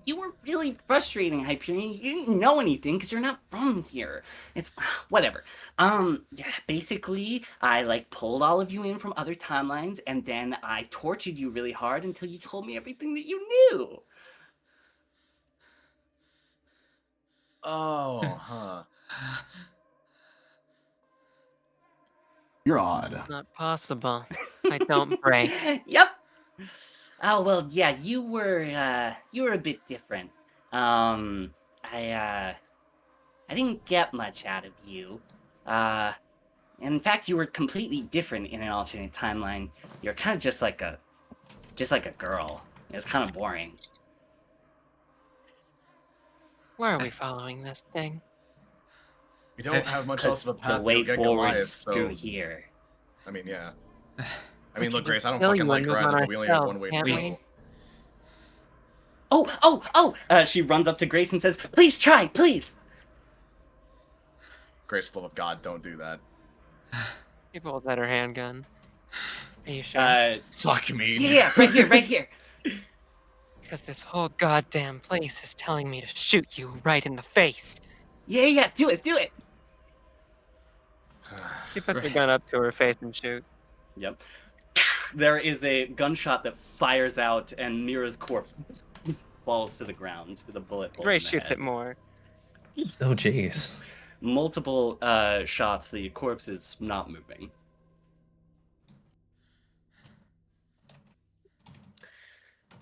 you were really frustrating, Hyperion. You didn't know anything because you're not from here. It's whatever. Yeah, basically, I like pulled all of you in from other timelines, and then I tortured you really hard until you told me everything that you knew. Oh, huh. You're odd. Not possible. I don't break. Yep. Oh well, yeah, you were a bit different. I didn't get much out of you. In fact, you were completely different in an alternate timeline. You're kind of just like a girl. It was kind of boring. Where are we following this thing? We don't have much else of a path The way to get forward Goliath, so... through here. I mean, yeah. I mean, look, can Grace, I don't kill fucking you like and her move either, on but we only have ourselves, one way to can't go. we? Oh! She runs up to Grace and says, "Please try, please." Grace, love of God, don't do that. She pulls out her handgun. Are you sure? Fuck me. Yeah, right here. Because this whole goddamn place is telling me to shoot you right in the face. Yeah, do it. She puts the gun up to her face and shoots. Yep. There is a gunshot that fires out, and Mira's corpse falls to the ground with a bullet hole. Grace in the shoots head. it more. Oh, jeez. Multiple shots. The corpse is not moving.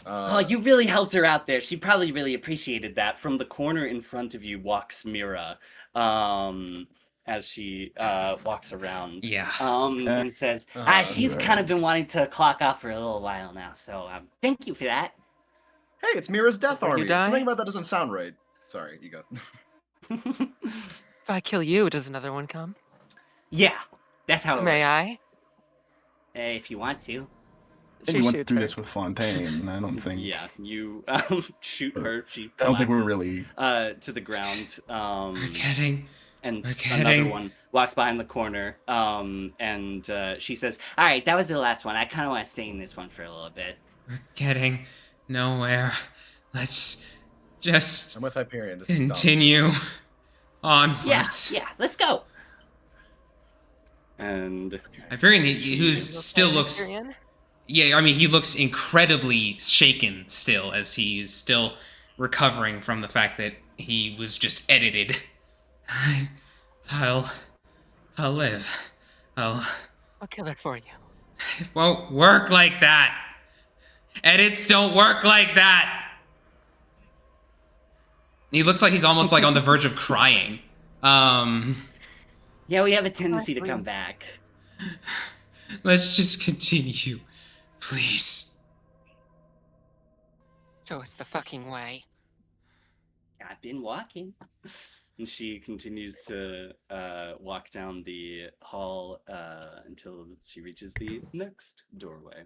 Oh, you really helped her out there. She probably really appreciated that. From the corner in front of you walks Mira, as she walks around. Yeah. And says, she's kind of been wanting to clock off for a little while now, so thank you for that. Hey, it's Mira's death Before you army. die? Something about that doesn't sound right. Sorry, you go. If I kill you, does another one come? Yeah, that's how it May works. I? If you want to. We went through this with Fontaine. I don't think. Yeah, you shoot her. She I don't think we're collapses, really to the ground. We're kidding. And We're another kidding. one walks behind the corner. And she says, All right, that was the last one. I kind of want to stay in this one for a little bit. We're getting nowhere. Let's just I'm with Hyperion. This is dumb. continue onwards. Yeah, let's go. And Hyperion, who still looks... Hyperion? Yeah, I mean, he looks incredibly shaken still, as he's still recovering from the fact that he was just edited. I'll live. I'll kill her for you. It won't work like that. Edits don't work like that. He looks like he's almost like on the verge of crying. Yeah, we have a tendency to come back. Let's just continue, please. Show us the fucking way. I've been walking. And she continues to walk down the hall until she reaches the next doorway.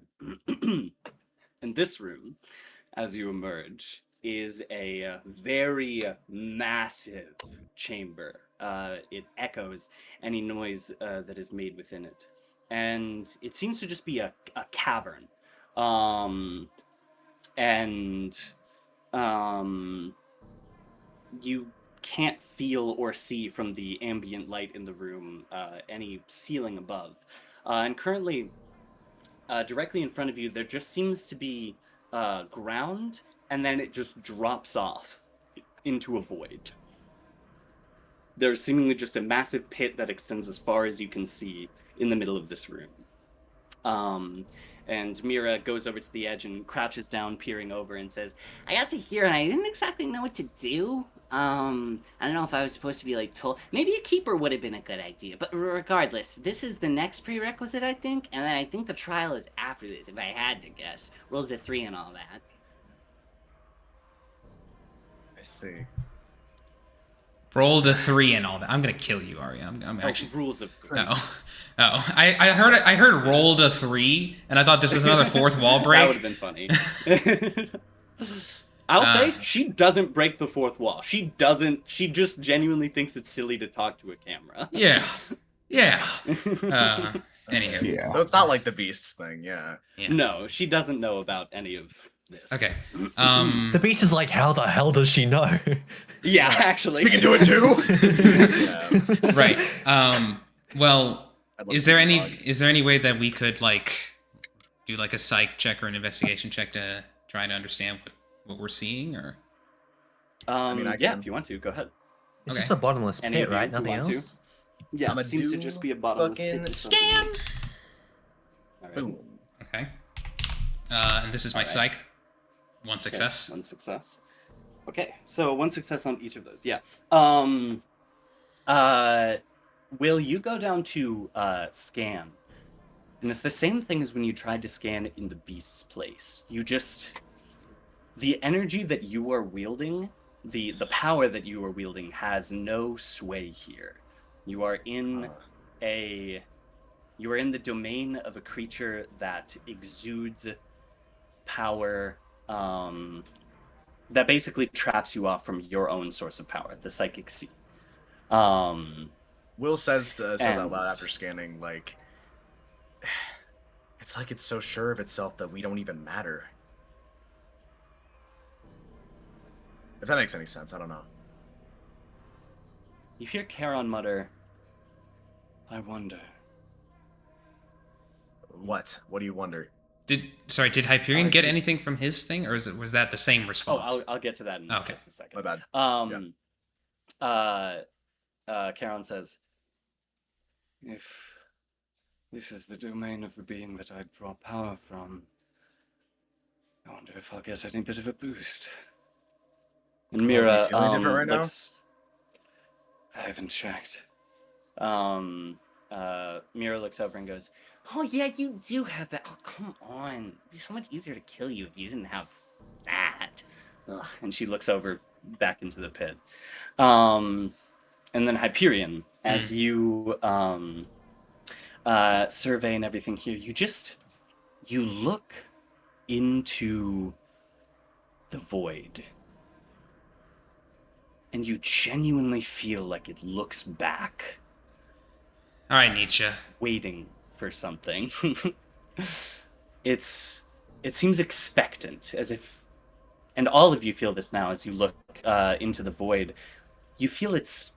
In this room, as you emerge, is a very massive chamber. It echoes any noise that is made within it. And it seems to just be a cavern. You can't feel or see from the ambient light in the room any ceiling above. And currently, directly in front of you, there just seems to be ground, and then it just drops off into a void. There's seemingly just a massive pit that extends as far as you can see in the middle of this room. And Mira goes over to the edge and crouches down, peering over, and says, I got to here and I didn't exactly know what to do. I don't know if I was supposed to be like told. Maybe a keeper would have been a good idea. But regardless, this is the next prerequisite, I think. And then I think the trial is after this, if I had to guess. Rolls of 3 and all that. I see. Rolled a 3 and all that. I'm gonna kill you, Aria. I'm actually rules of no. Oh, I heard rolled a 3, and I thought this was another fourth wall break. That would have been funny. I'll say she doesn't break the fourth wall. She doesn't. She just genuinely thinks it's silly to talk to a camera. Yeah. Anywho. Yeah. So it's not like the beasts thing, yeah. No, she doesn't know about any of this. Okay. The beast is like, how the hell does she know? Yeah, actually. We can do it too. Right. Well, is there any way that we could like do like a psych check or an investigation check to try to understand what we're seeing, or? I mean, if you want to, go ahead. It's just a bottomless Any pit, of you right? who Nothing want to? else. Yeah, it seems to just be a bottomless pit. with something scan. in it. All right. Boom. Okay. And this is my psych. One success. Okay, one success. Okay, so one success on each of those. Yeah. Will, you go down to scan, and it's the same thing as when you tried to scan in the beast's place. You just, the energy that you are wielding, the power that you are wielding has no sway here. You are in the domain of a creature that exudes power, that basically traps you off from your own source of power, the psychic sea. Will says out loud after scanning, like, it's like it's so sure of itself that we don't even matter. If that makes any sense, I don't know. You hear Charon mutter, "I wonder." What? What do you wonder? Did Hyperion get anything from his thing, or was that the same response? Oh, I'll get to that in just a second. My bad. Charon says, "If this is the domain of the being that I draw power from, I wonder if I'll get any bit of a boost." And Mira, are you feeling different right now? I haven't checked. Mira looks over and goes, "Oh yeah, you do have that. Oh, come on. It'd be so much easier to kill you if you didn't have that." Ugh. And she looks over back into the pit. And then Hyperion, as you survey and everything here, you look into the void. And you genuinely feel like it looks back. All right, Nietzsche. Waiting for something. It seems expectant, as if, and all of you feel this now as you look into the void. You feel it's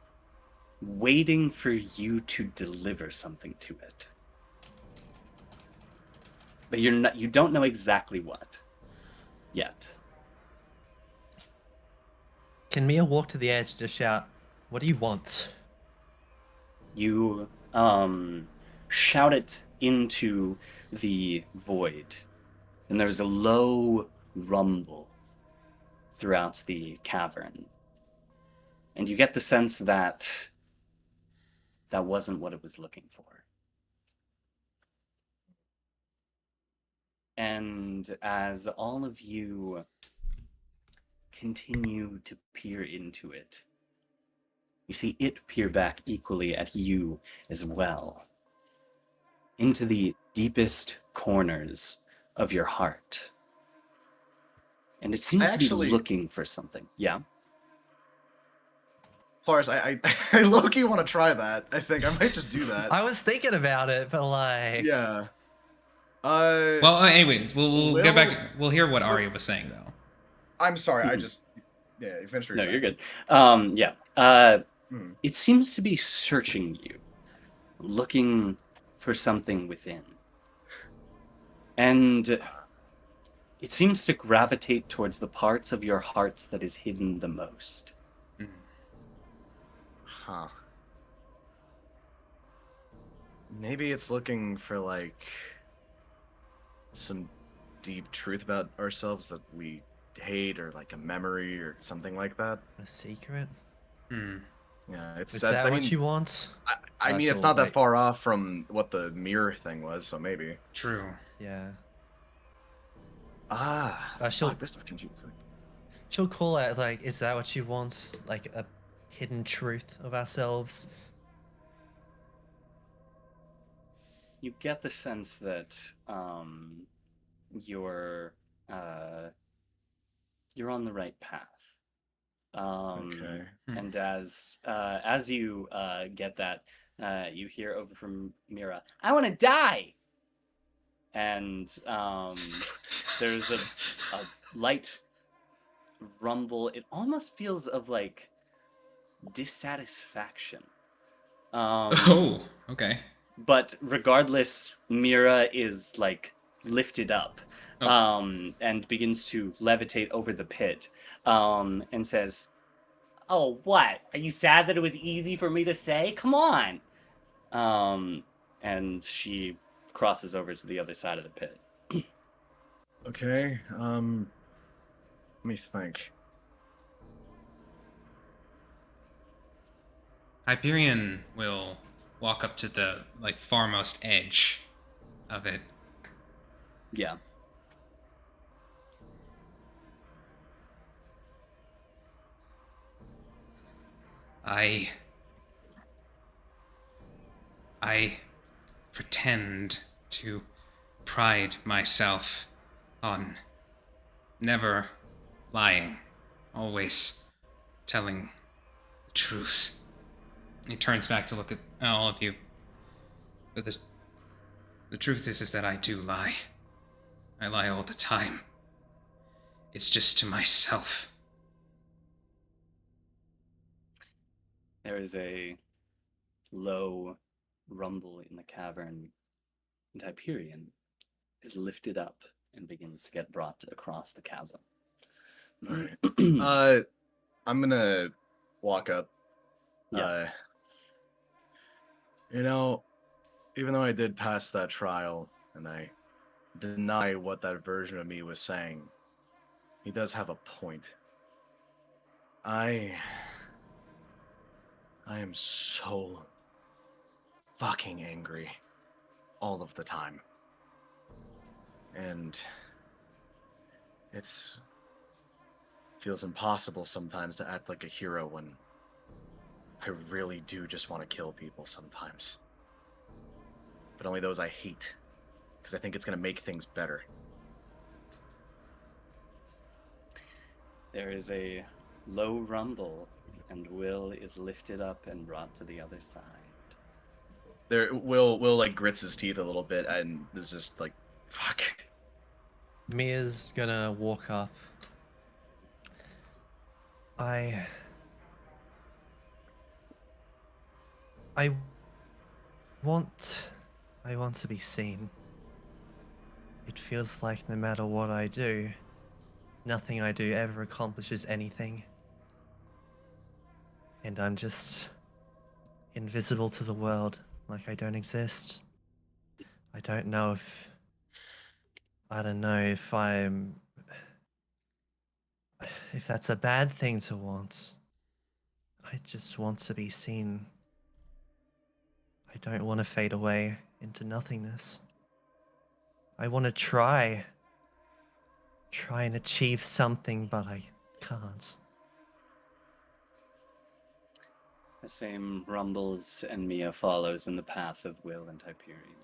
waiting for you to deliver something to it. But you don't know exactly what yet. Can Mia walk to the edge to shout, "What do you want?" You shout it into the void, and there's a low rumble throughout the cavern. And you get the sense that that wasn't what it was looking for. And as all of you continue to peer into it, you see it peer back equally at you as well, into the deepest corners of your heart. And it seems to be looking for something. Yeah? Polaris, I low-key want to try that. I think I might just do that. I was thinking about it, but like... Yeah. Well, anyways, we'll get back. We'll hear what Aria was saying, though. I'm sorry, I just... Yeah, you finished your No, you're second. good. It seems to be searching you, looking for something within. And it seems to gravitate towards the parts of your heart that is hidden the most. Huh. Maybe it's looking for, like, some deep truth about ourselves that we hate, or like a memory or something like that. A secret? Yeah, Is that what you want? I mean, it's not that far off from what the mirror thing was, so maybe. True. Yeah. This is confusing. She'll call out, like, is that what you want? Like a hidden truth of ourselves? You get the sense that your you're on the right path. Okay. And as you get that, you hear over from Mira, "I want to die," and there's a light rumble. It almost feels of like dissatisfaction. Oh, okay. But regardless, Mira is like lifted up, and begins to levitate over the pit, and says, "Oh, what? Are you sad that it was easy for me to say? Come on." And she crosses over to the other side of the pit. Okay. Let me think. Hyperion will walk up to the farmost edge of it. Yeah. I pretend to pride myself on never lying, always telling the truth. He turns back to look at all of you. But the truth is that I do lie. I lie all the time. It's just to myself. There is a low rumble in the cavern, and Hyperion is lifted up and begins to get brought across the chasm. Alright. I'm gonna walk up. Yeah. Even though I did pass that trial and I deny what that version of me was saying, he does have a point. I am so fucking angry all of the time. And feels impossible sometimes to act like a hero when I really do just want to kill people sometimes. But only those I hate, because I think it's going to make things better. There is a low rumble, and Will is lifted up and brought to the other side. Will like grits his teeth a little bit and is just like, fuck. Mia's gonna walk up. I want to be seen. It feels like no matter what I do, nothing I do ever accomplishes anything. And I'm just invisible to the world, like I don't exist. I don't know if that's a bad thing to want. I just want to be seen. I don't want to fade away into nothingness. I want to try and achieve something, but I can't. The same rumbles, and Mia follows in the path of Will and Hyperion.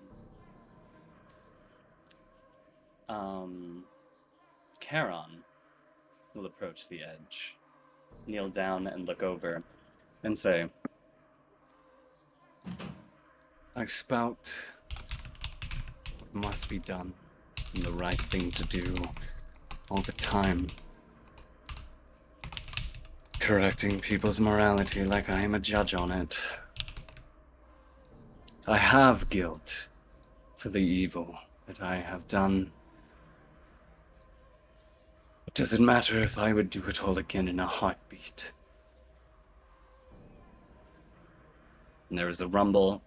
Charon will approach the edge, kneel down and look over, and say, I spout what must be done and the right thing to do all the time. Correcting people's morality like I am a judge on it. I have guilt for the evil that I have done. But does it matter if I would do it all again in a heartbeat? and there is a rumble,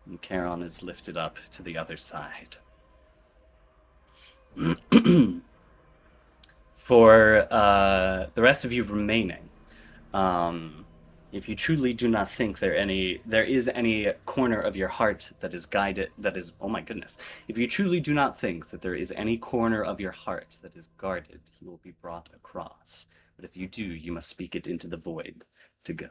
and Charon is lifted up to the other side. For the rest of you remaining, if you truly do not think there is any corner of your heart that is guided, oh my goodness, if you truly do not think that there is any corner of your heart that is guarded, you will be brought across. But if you do, you must speak it into the void to go.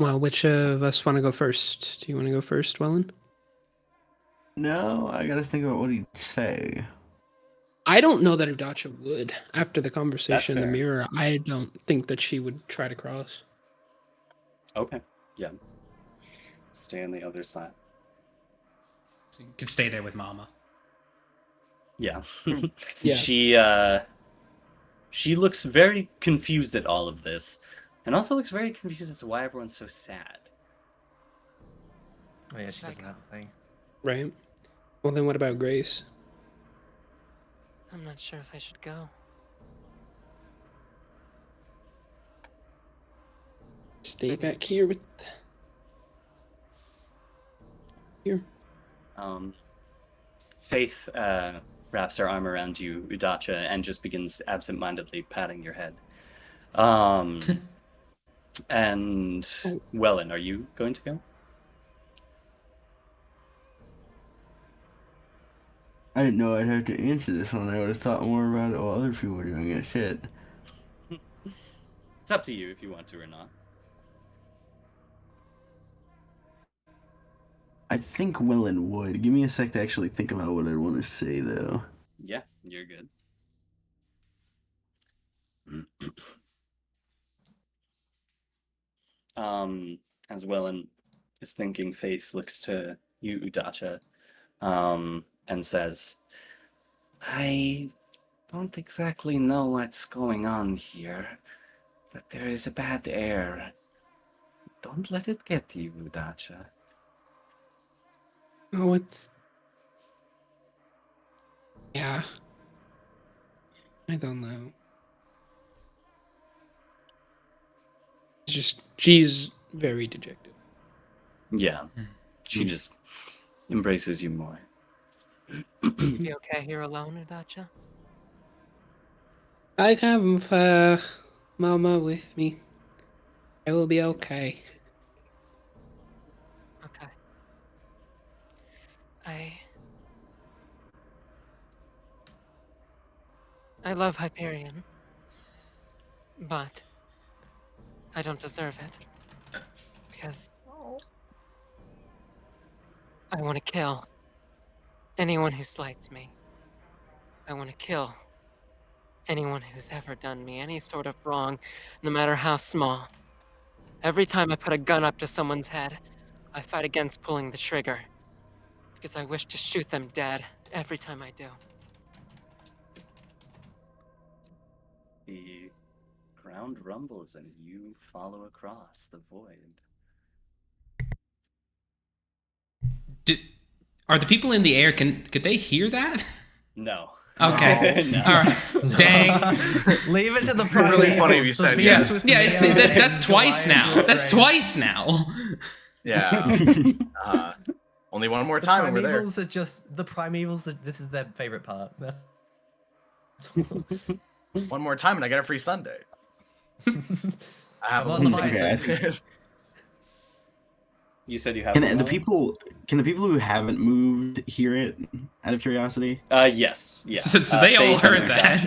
Well, which of us want to go first? Do you want to go first, Welan? No, I gotta think about what he'd say. I don't know that Udacha would. After the conversation in the fair. mirror, I don't think that she would try to cross. Okay. Yeah. Stay on the other side. So you can stay there with Mama. Yeah. Yeah. She looks very confused at all of this, and also looks very confused as to why everyone's so sad. Oh yeah, she doesn't have a thing. Right. Well, then what about Grace? I'm not sure if I should go. Stay back here with. Here. Faith wraps her arm around you, Udacha, and just begins absentmindedly patting your head. And Welan, are you going to go? I didn't know I'd have to answer this one. I would have thought more about it while other people were doing it. Shit. It's up to you if you want to or not. I think Welan would. Give me a sec to actually think about what I want to say, though. Yeah, you're good. As Welan is thinking, Faith looks to you, Udacha, and says, I don't exactly know what's going on here, but there is a bad air. Don't let it get to you, Udacha. Oh, it's. Yeah. I don't know. It's just. She's very dejected. Yeah, she just embraces you more. Be okay here alone, Udacha? I have Mama with me. I will be okay. Okay. I love Hyperion, but I don't deserve it. Because I want to kill anyone who slights me. I want to kill anyone who's ever done me any sort of wrong, no matter how small. Every time I put a gun up to someone's head, I fight against pulling the trigger. Because I wish to shoot them dead every time I do. The ground rumbles and you follow across the void. Are the people in the air? Could they hear that? No. Okay. No. All right. Dang. Leave it to the Really funny if you said yes. Yeah. That's twice now. That's twice now. Yeah. Only one more time over there. Primevals are just the primevals. This is their favorite part. One more time, and I get a free Sunday. I have a I'm on the Okay. You said you have Can one, the Welan? people who haven't moved hear it? Out of curiosity. Yes. Yeah. So they all Faith and heard that.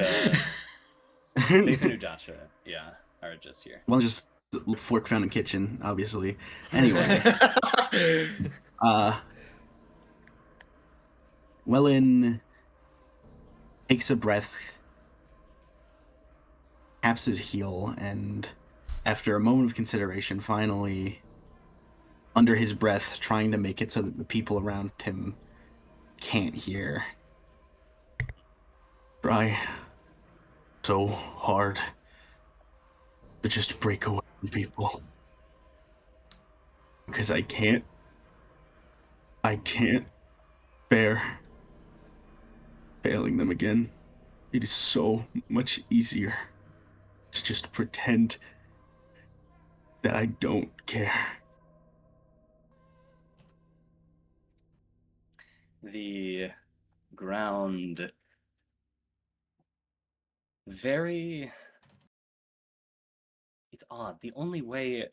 Faith and Udacha, yeah, are just here. Well, just fork found in kitchen, obviously. Anyway, Welan takes a breath, taps his heel, and after a moment of consideration, finally, under his breath, trying to make it so that the people around him can't hear. Try so hard to just break away from people. Because I can't bear failing them again. It is so much easier to just pretend that I don't care. The ground very... It's odd. The only way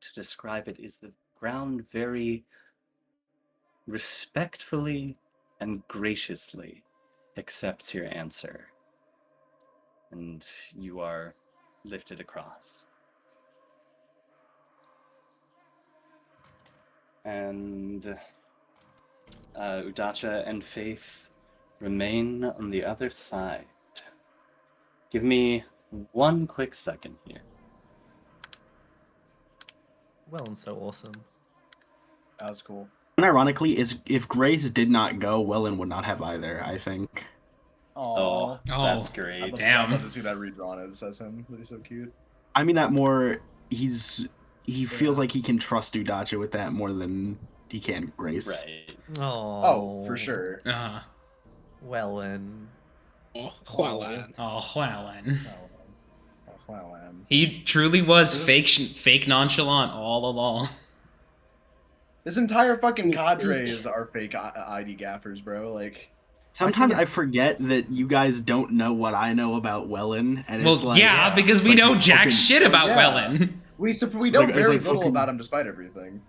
to describe it is the ground very respectfully and graciously accepts your answer. And you are lifted across. And Udacha and Faith remain on the other side. Give me one quick second here. Well, and so awesome. That was cool. And ironically, is if Grace did not go, Welan would not have either, I think. Oh, that's I great. must Damn. love to see that redrawn as him. He's so cute. I mean that more. He feels like he can trust Udacha with that more than he can Grace. Right. Oh, for sure. Uh-huh. Welan. Oh, Welan. Oh, Welan. Wow, He truly was fake nonchalant all along. this entire fucking cadre is our fake ID gaffers, bro. Like, Sometimes I forget that you guys don't know what I know about Welan, and Well, it's like yeah, because it's we like know the jack fucking- shit about Yeah. Welan. we It's know like- it's very like little fucking- about him despite everything.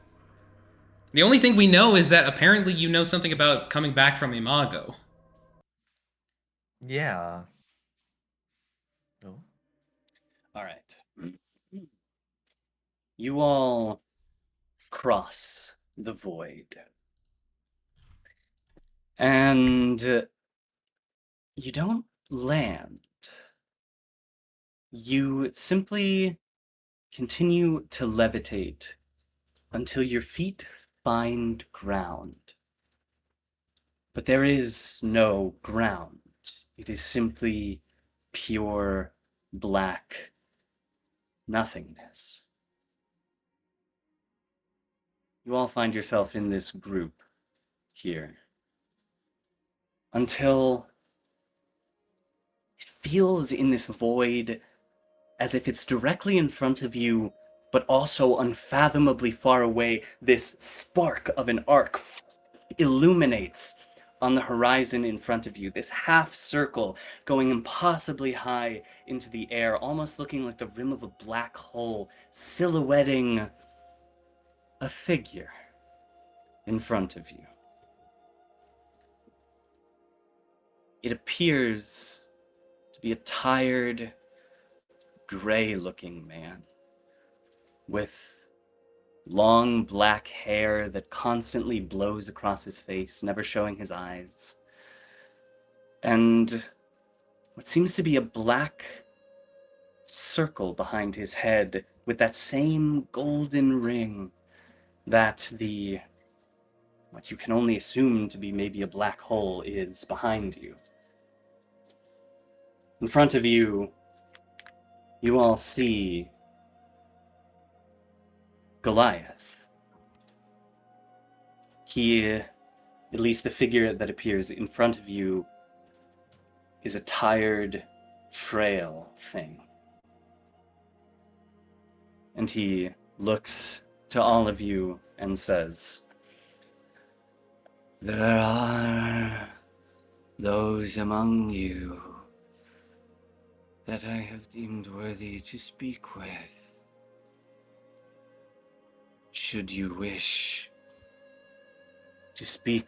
The only thing we know is that apparently you know something about coming back from Imago. Yeah. Oh. All right. You all cross the void. And you don't land. You simply continue to levitate until your feet find ground. But there is no ground. It is simply pure black nothingness. You all find yourself in this group here until it feels in this void as if it's directly in front of you, but also unfathomably far away. This spark of an arc illuminates on the horizon in front of you, this half circle going impossibly high into the air, almost looking like the rim of a black hole, silhouetting a figure in front of you. It appears to be a tired, gray-looking man with long black hair that constantly blows across his face, never showing his eyes, and what seems to be a black circle behind his head with that same golden ring that what you can only assume to be maybe a black hole is behind you. In front of you, you all see Goliath. He, at least the figure that appears in front of you, is a tired, frail thing. And he looks to all of you and says, "There are those among you that I have deemed worthy to speak with. Should you wish to speak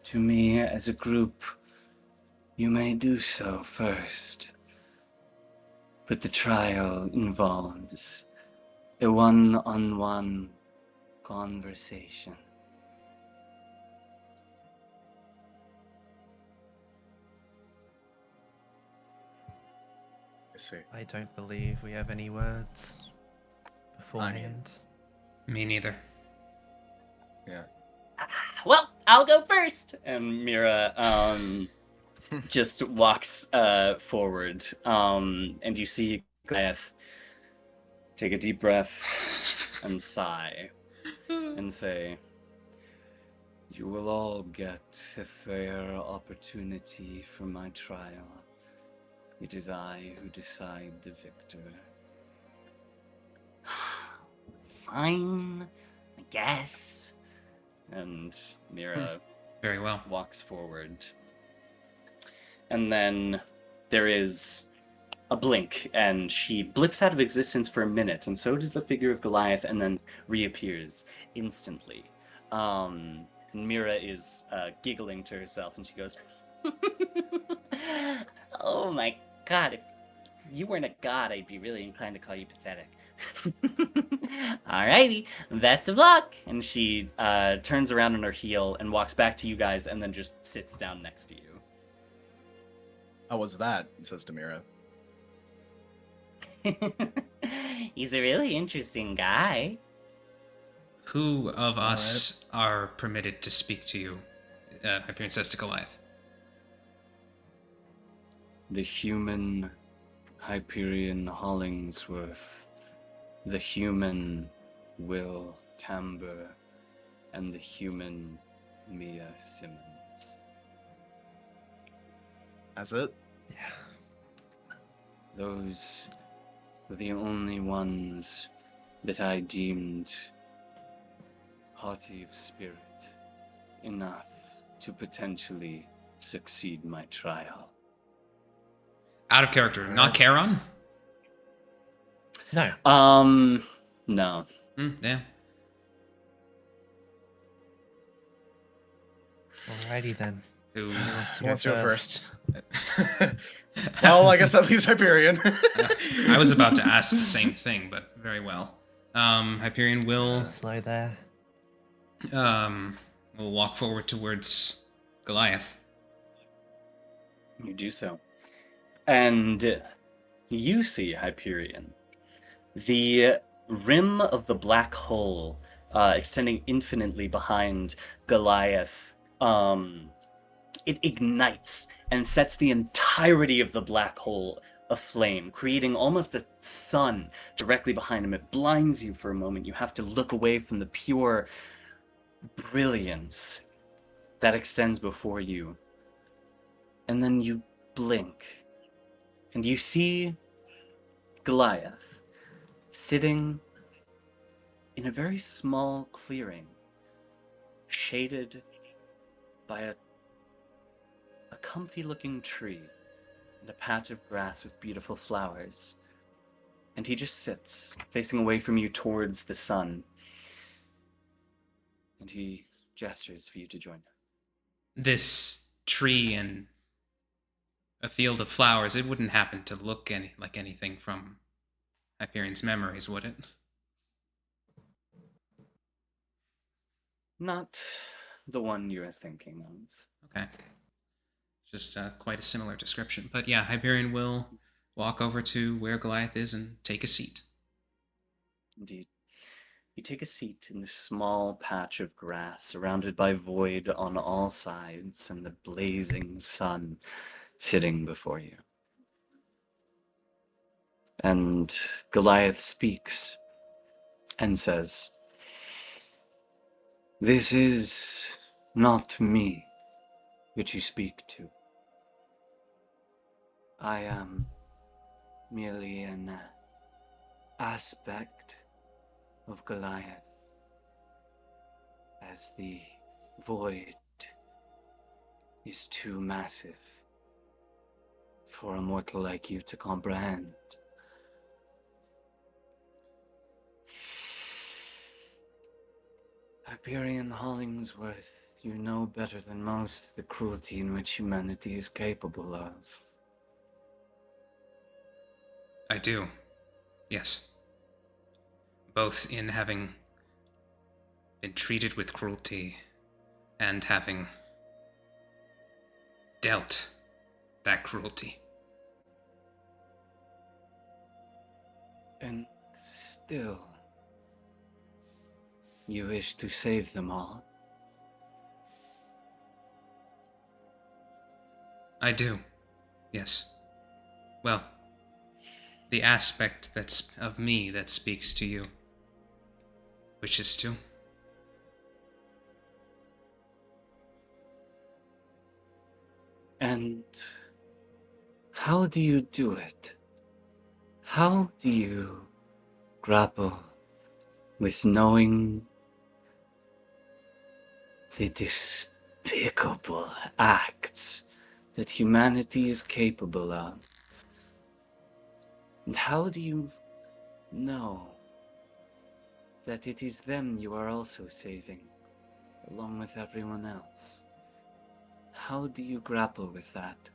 to me as a group, you may do so first. But the trial involves a one-on-one conversation." I see. I don't believe we have any words beforehand. Me neither. Yeah. Well, I'll go first. And Mira just walks forward, and you see Goliath take a deep breath and sigh and say, "You will all get a fair opportunity for my trial. It is I who decide the victor." "Fine, I guess." And Mira Very well. walks forward. And then there is a blink, and she blips out of existence for a minute, and so does the figure of Goliath, and then reappears instantly. And Mira is giggling to herself, and she goes, "Oh my god, you weren't a god, I'd be really inclined to call you pathetic. Alrighty, best of luck. And she turns around on her heel and walks back to you guys, and then just sits down next to you. How was that? Says Demira. He's a really interesting guy. Who of us are permitted to speak to you? Hyperion says to Goliath. The human Hyperion Hollingsworth, the human Will Tamber, and the human Mia Simmons. That's it? Yeah. Those were the only ones that I deemed haughty of spirit enough to potentially succeed my trial. Out of character, not Charon? No. No. Yeah. Alrighty then. Who wants to Who wants to go first? Well, I guess that leaves Hyperion. I was about to ask the same thing, but very well. Hyperion will Slow there. will walk forward towards Goliath. You do so. And you see, Hyperion, the rim of the black hole extending infinitely behind Goliath, it ignites and sets the entirety of the black hole aflame, creating almost a sun directly behind him. It blinds you for a moment. You have to look away from the pure brilliance that extends before you. And then you blink, and you see Goliath sitting in a very small clearing, shaded by a comfy-looking tree and a patch of grass with beautiful flowers. And he just sits, facing away from you towards the sun. And he gestures for you to join him. This tree and a field of flowers, it wouldn't happen to look like anything from Hyperion's memories, would it? Not the one you're thinking of. Okay. Just quite a similar description. But yeah, Hyperion will walk over to where Goliath is and take a seat. Indeed. You take a seat in this small patch of grass, surrounded by void on all sides, and the blazing sun sitting before you. And Goliath speaks and says, "This is not me which you speak to. I am merely an aspect of Goliath, as the void is too massive for a mortal like you to comprehend. Hyperion Hollingsworth, you know better than most the cruelty in which humanity is capable of. I do. Yes. Both in having been treated with cruelty and having dealt that cruelty. And still, you wish to save them all? I do. Yes. Well, the aspect that's of me that speaks to you wishes to. And how do you do it? How do you grapple with knowing the despicable acts that humanity is capable of? And how do you know that it is them you are also saving, along with everyone else? How do you grapple with that?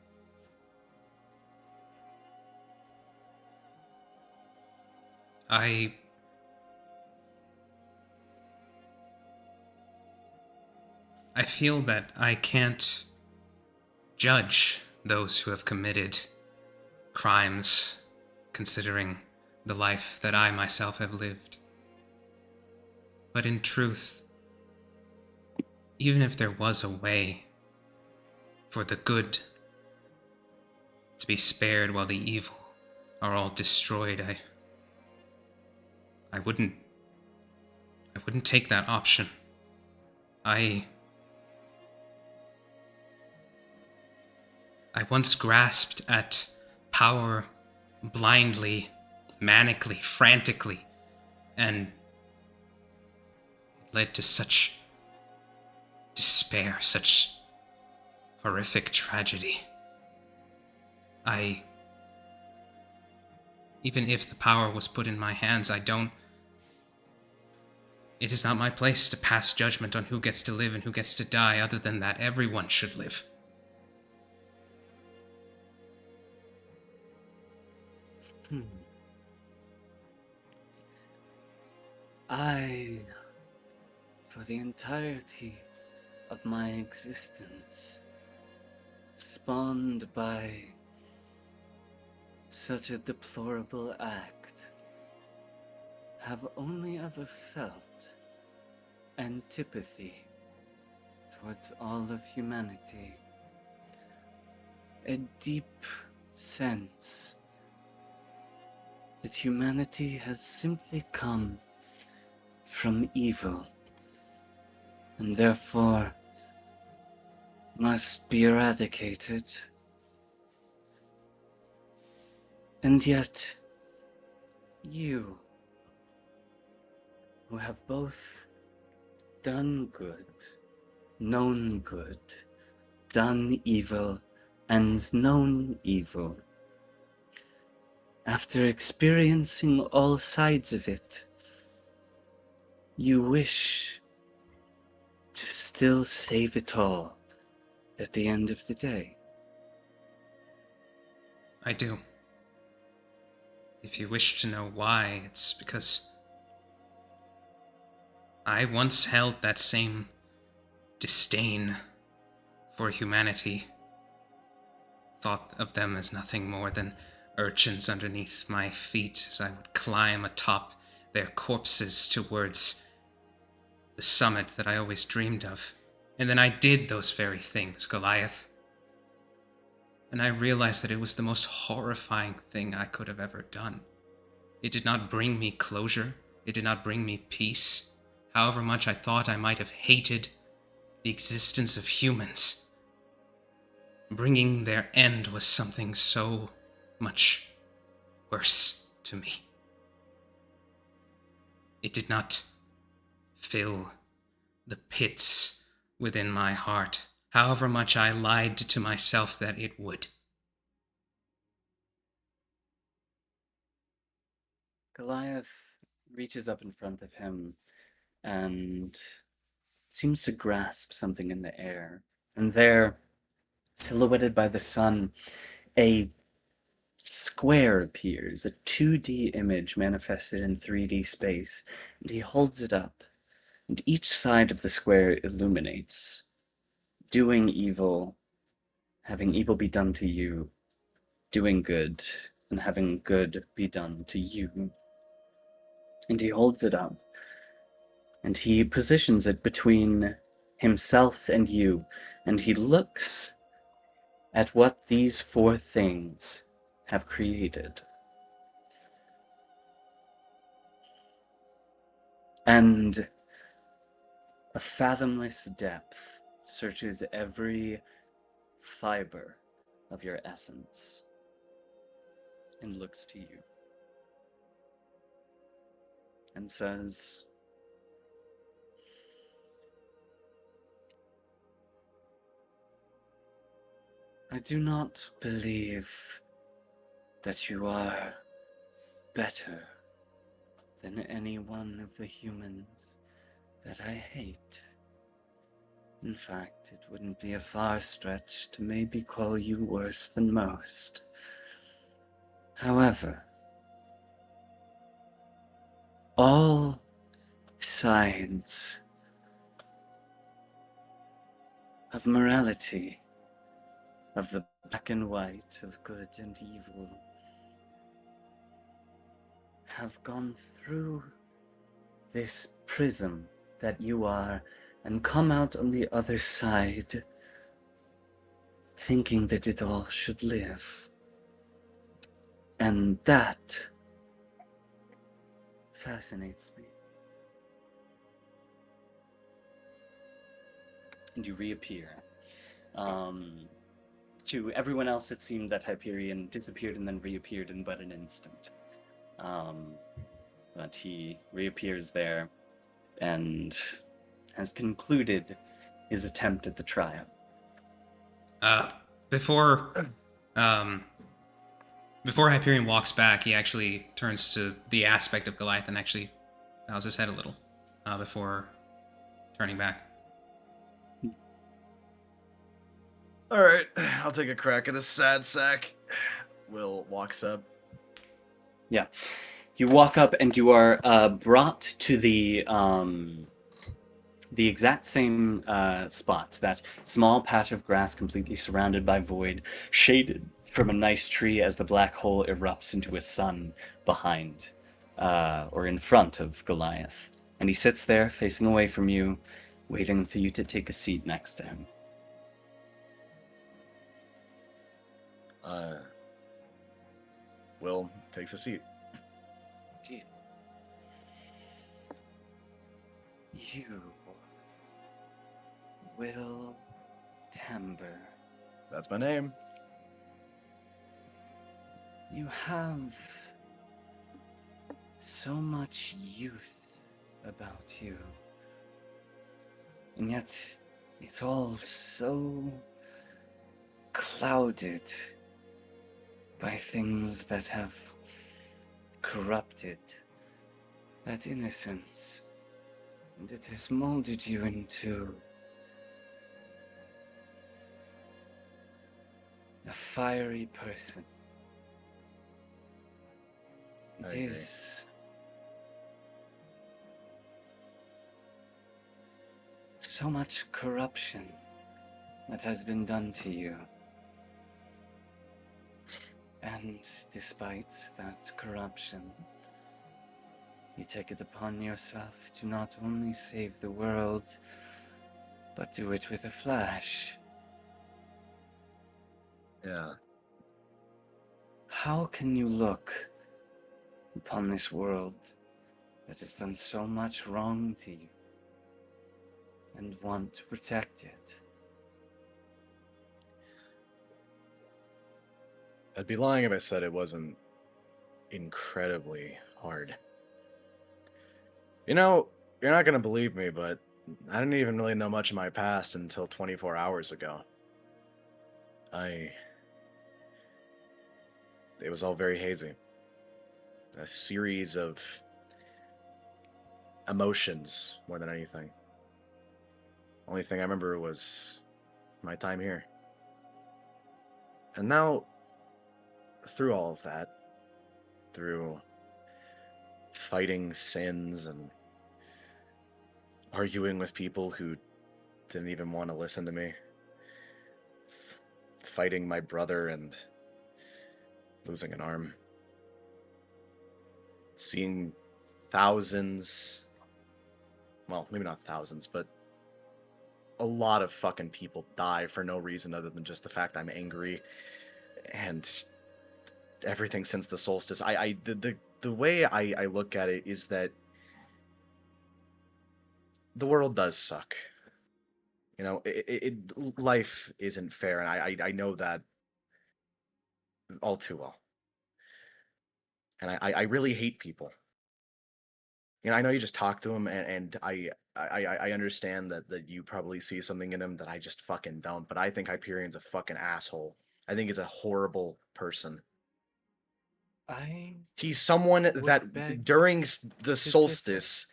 I feel that I can't judge those who have committed crimes, considering the life that I myself have lived. But in truth, even if there was a way for the good to be spared while the evil are all destroyed, I wouldn't take that option. I once grasped at power blindly, manically, frantically, and it led to such despair, such horrific tragedy. Even if the power was put in my hands, it is not my place to pass judgment on who gets to live and who gets to die, other than that everyone should live. For the entirety of my existence, spawned by such a deplorable act, have only ever felt antipathy towards all of humanity. A deep sense that humanity has simply come from evil, and therefore must be eradicated. And yet, you, who have both done good, known good, done evil, and known evil, after experiencing all sides of it, you wish to still save it all at the end of the day. I do. If you wish to know why, it's because I once held that same disdain for humanity, thought of them as nothing more than urchins underneath my feet as I would climb atop their corpses towards the summit that I always dreamed of. And then I did those very things, Goliath. And I realized that it was the most horrifying thing I could have ever done. It did not bring me closure. It did not bring me peace. However much I thought I might have hated the existence of humans, bringing their end was something so much worse to me. It did not fill the pits within my heart, however much I lied to myself that it would. Goliath reaches up in front of him and seems to grasp something in the air. And there, silhouetted by the sun, a square appears, a 2D image manifested in 3D space, and he holds it up, and each side of the square illuminates. Doing evil, having evil be done to you, doing good, and having good be done to you. And he holds it up, and he positions it between himself and you, and he looks at what these four things have created. And a fathomless depth searches every fiber of your essence and looks to you and says, I do not believe that you are better than any one of the humans that I hate. In fact, it wouldn't be a far stretch to maybe call you worse than most. However, all sides of morality, of the black and white, of good and evil, have gone through this prism that you are and come out on the other side thinking that it all should live. And that fascinates me. And you reappear. To everyone else, it seemed that Hyperion disappeared and then reappeared in but an instant. But he reappears there and has concluded his attempt at the trial. Before Hyperion walks back, he actually turns to the aspect of Goliath and actually bows his head a little before turning back. All right, I'll take a crack at this sad sack. Will walks up. Yeah. You walk up and you are brought to the exact same spot, that small patch of grass completely surrounded by void, shaded from a nice tree as the black hole erupts into a sun behind, or in front of Goliath. And he sits there, facing away from you, waiting for you to take a seat next to him. Will takes a seat. Indeed. You, Will Timber. That's my name. You have so much youth about you. And yet, it's all so clouded by things that have corrupted that innocence. And it has molded you into a fiery person. It is so much corruption that has been done to you. And despite that corruption, you take it upon yourself to not only save the world, but do it with a flash. Yeah. How can you look upon this world that has done so much wrong to you and want to protect it? I'd be lying if I said it wasn't incredibly hard. You know, you're not gonna believe me, but I didn't even really know much of my past until 24 hours ago. It was all very hazy. A series of emotions more than anything. Only thing I remember was my time here. And now, through all of that, through fighting sins and arguing with people who didn't even want to listen to me, fighting my brother and losing an arm, seeing thousands, well, maybe not thousands, but a lot of fucking people die for no reason other than just the fact I'm angry, and everything since the solstice. The way I look at it is that the world does suck. You know, life isn't fair, and I know that all too well. And I really hate people. You know, I know you just talk to them, and I understand that you probably see something in him that I just fucking don't. But I think Hyperion's a fucking asshole. I think he's a horrible person. He's someone that during the solstice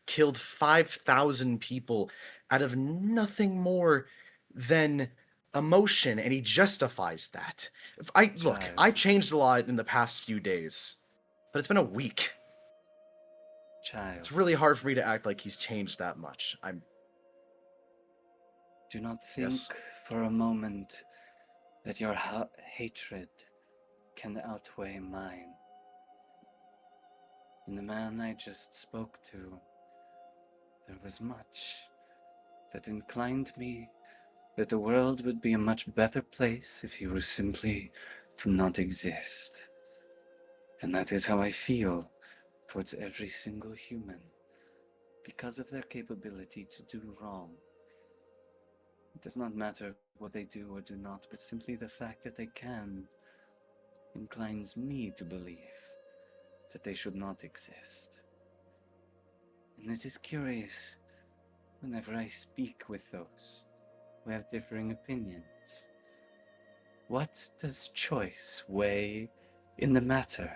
killed 5,000 people out of nothing more than emotion, and he justifies that. Look, I changed a lot in the past few days, but it's been a week. Child, It's really hard for me to act like he's changed that much. do not think Yes. for a moment that your hatred can outweigh mine. In the man I just spoke to, there was much that inclined me that the world would be a much better place if he were simply to not exist. And that is how I feel towards every single human, because of their capability to do wrong. It does not matter what they do or do not, but simply the fact that they can inclines me to believe that they should not exist. And it is curious, whenever I speak with those who have differing opinions, what does choice weigh in the matter?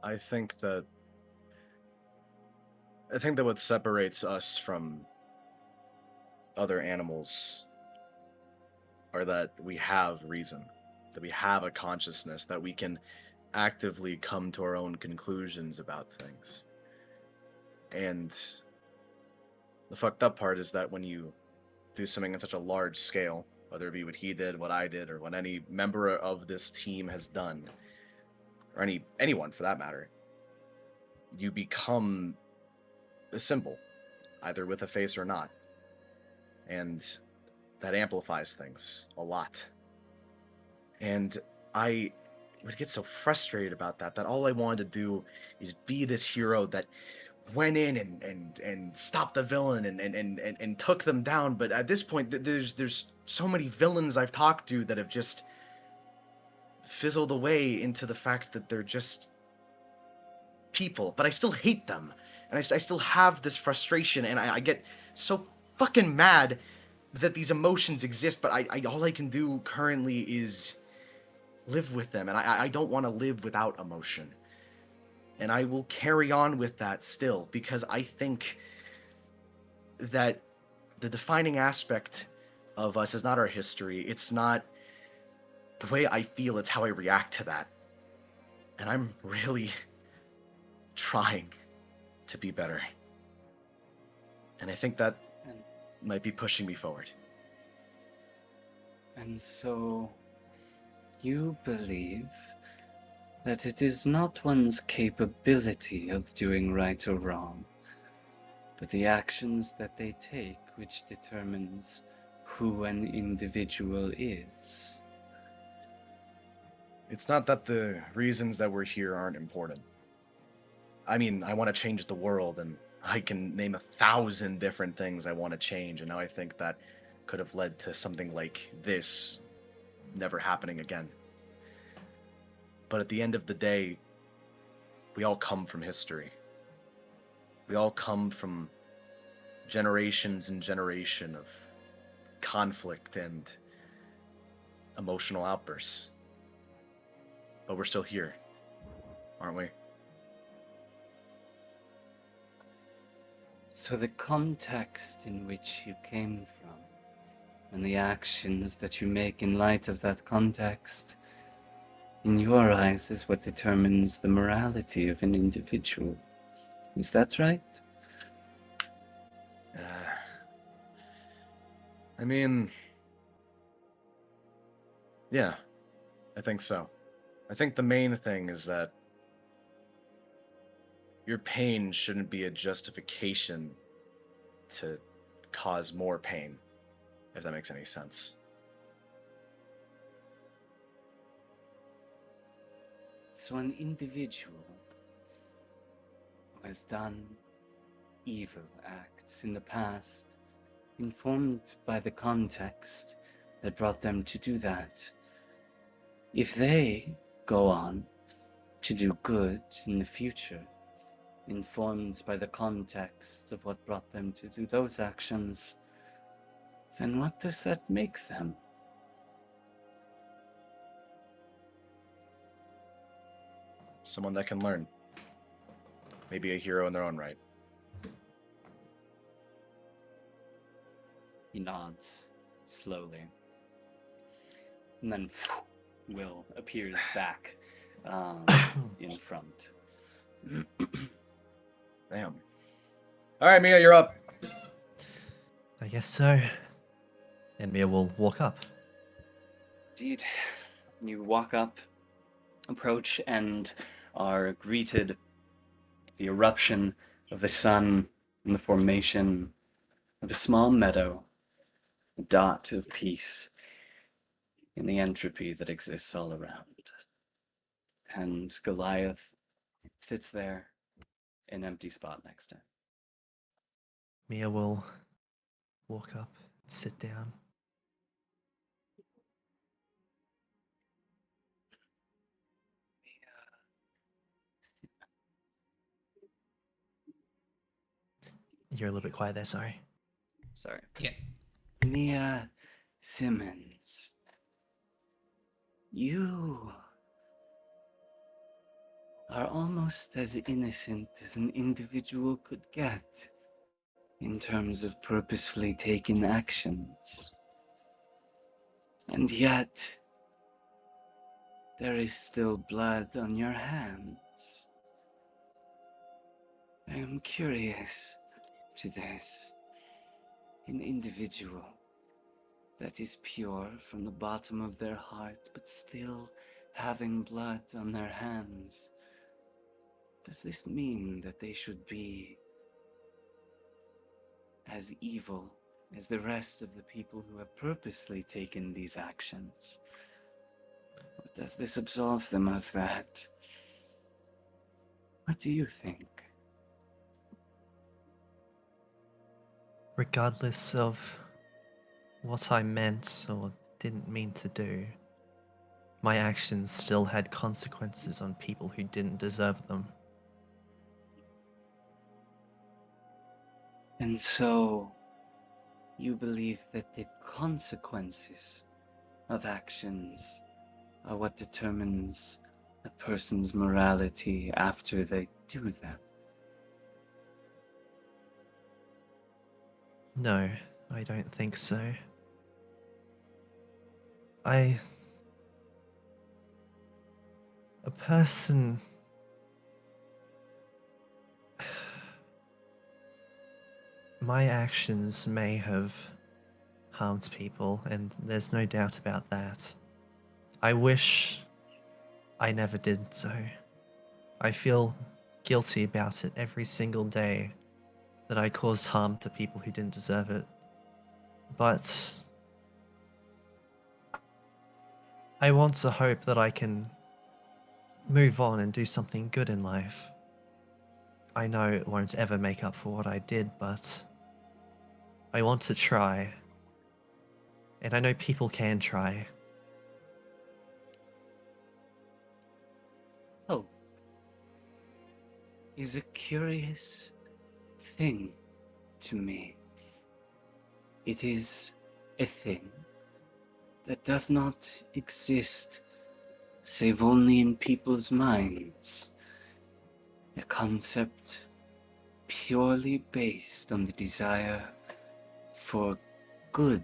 I think that what separates us from other animals are that we have reason, that we have a consciousness, that we can actively come to our own conclusions about things. And the fucked up part is that when you do something on such a large scale, whether it be what he did, what I did, or what any member of this team has done, or anyone for that matter, you become a symbol, either with a face or not. And that amplifies things a lot. And I would get so frustrated about that all I wanted to do is be this hero that went in and stopped the villain and took them down. But at this point, there's so many villains I've talked to that have just fizzled away into the fact that they're just people, but I still hate them, and I still have this frustration, and I get so fucking mad that these emotions exist, but I all I can do currently is live with them, and I don't want to live without emotion. And I will carry on with that still, because I think that the defining aspect of us is not our history, it's not the way I feel, it's how I react to that. And I'm really trying to be better. And I think that might be pushing me forward. And so, you believe that it is not one's capability of doing right or wrong, but the actions that they take which determines who an individual is. It's not that the reasons that we're here aren't important. I mean, I want to change the world, and I can name 1,000 different things I want to change, and now I think that could have led to something like this never happening again. But at the end of the day, we all come from history. We all come from generations and generation of conflict and emotional outbursts. But we're still here, aren't we? So the context in which you came from, and the actions that you make in light of that context, in your eyes, is what determines the morality of an individual. Is that right? I mean, yeah, I think so. I think the main thing is that your pain shouldn't be a justification to cause more pain, if that makes any sense. So an individual who has done evil acts in the past, informed by the context that brought them to do that, if they go on to do good in the future, informed by the context of what brought them to do those actions, then what does that make them? Someone that can learn. Maybe a hero in their own right. He nods slowly. And then Will appears back in front. Damn. All right, Mia, you're up. I guess so. And Mia will walk up. Indeed. You walk up, approach, and are greeted with the eruption of the sun and the formation of a small meadow, a dot of peace in the entropy that exists all around. And Goliath sits there, an empty spot next to him. Mia will walk up, sit down. You're a little bit quiet there, sorry. Sorry. Yeah. Mia Simmons. You are almost as innocent as an individual could get in terms of purposefully taken actions. And yet, there is still blood on your hands. I am curious to this. An individual that is pure from the bottom of their heart, but still having blood on their hands. Does this mean that they should be as evil as the rest of the people who have purposely taken these actions? Or does this absolve them of that? What do you think? Regardless of what I meant or didn't mean to do, my actions still had consequences on people who didn't deserve them. And so, you believe that the consequences of actions are what determines a person's morality after they do them? No, I don't think so. A person... My actions may have harmed people, and there's no doubt about that. I wish I never did so. I feel guilty about it every single day that I caused harm to people who didn't deserve it. But I want to hope that I can move on and do something good in life. I know it won't ever make up for what I did, but I want to try. And I know people can try. Hope is a curious thing to me. It is a thing that does not exist save only in people's minds. A concept purely based on the desire for good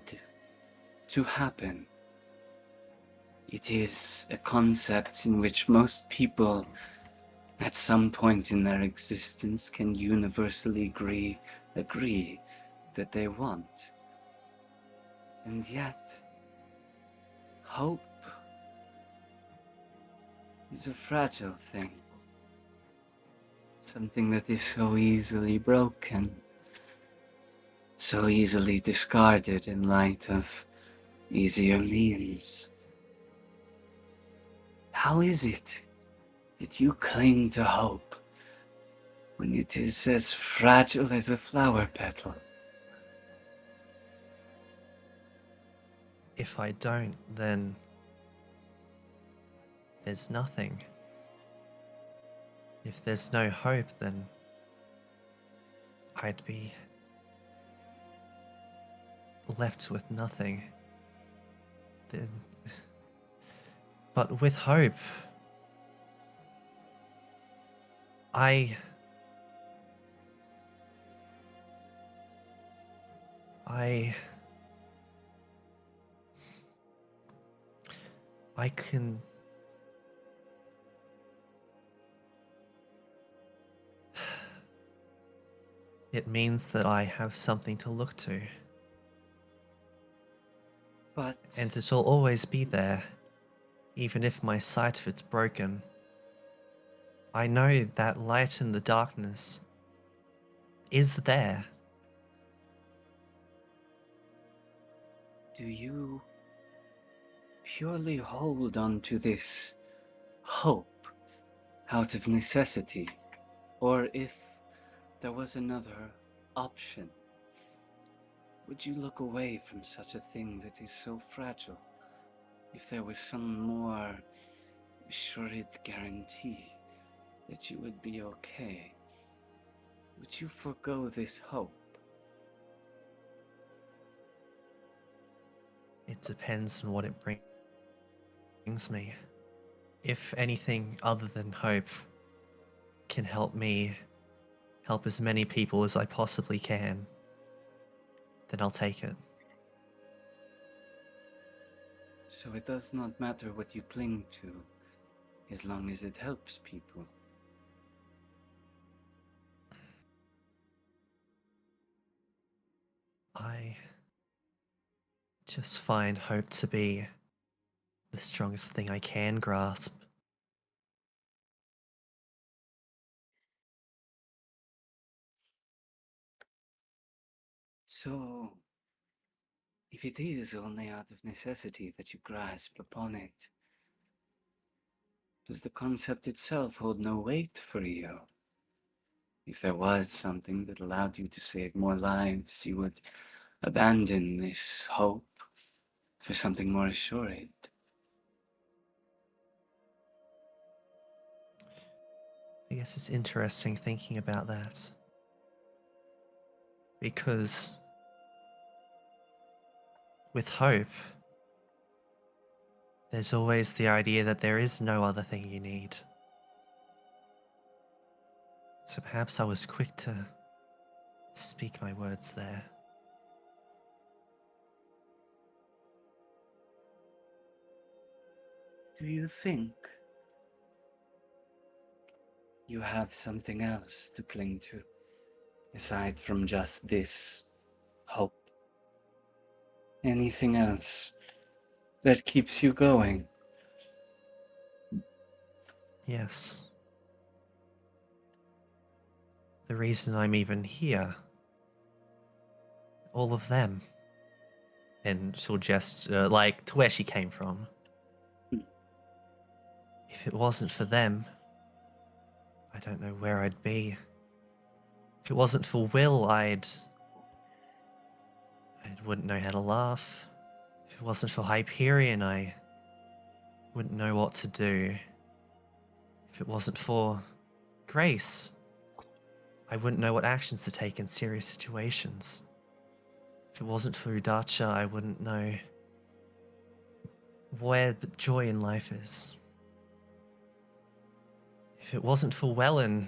to happen. It is a concept in which most people at some point in their existence can universally agree that they want. And yet, hope is a fragile thing. Something that is so easily broken, so easily discarded in light of easier means. How is it that you cling to hope when it is as fragile as a flower petal? If I don't, then there's nothing. If there's no hope, then I'd be left with nothing. Then... But with hope, I can It means that I have something to look to, But and it will always be there, even if my sight of it's broken. I know that light in the darkness is there. do you purely hold on to this hope out of necessity? Or if there was another option, would you look away from such a thing that is so fragile? If there was some more assured guarantee that you would be okay, would you forego this hope? It depends on what it brings me. If anything other than hope can help me help as many people as I possibly can, then I'll take it. So it does not matter what you cling to, as long as it helps people. I just find hope to be the strongest thing I can grasp. So, if it is only out of necessity that you grasp upon it, does the concept itself hold no weight for you? If there was something that allowed you to save more lives, you would abandon this hope for something more assured. I guess it's interesting thinking about that. Because with hope, there's always the idea that there is no other thing you need. So perhaps I was quick to speak my words there. Do you think you have something else to cling to, aside from just this hope? Anything else that keeps you going? Yes. The reason I'm even here. All of them. And she'll gesture, like, to where she came from. If it wasn't for them, I don't know where I'd be. If it wasn't for Will, I wouldn't know how to laugh. If it wasn't for Hyperion, I wouldn't know what to do. If it wasn't for Grace, I wouldn't know what actions to take in serious situations. If it wasn't for Udacha, I wouldn't know where the joy in life is. If it wasn't for Welan,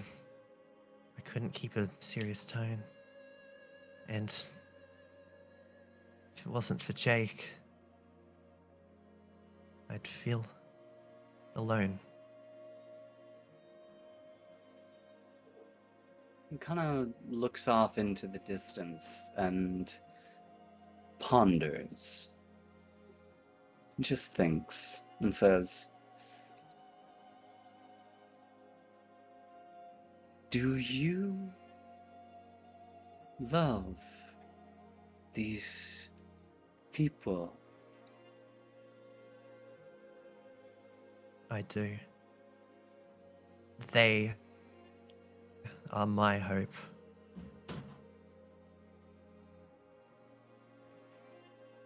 I couldn't keep a serious tone. And if it wasn't for Jake, I'd feel alone. He kind of looks off into the distance and ponders. Just thinks and says, "Do you love these people?" I do. They are my hope.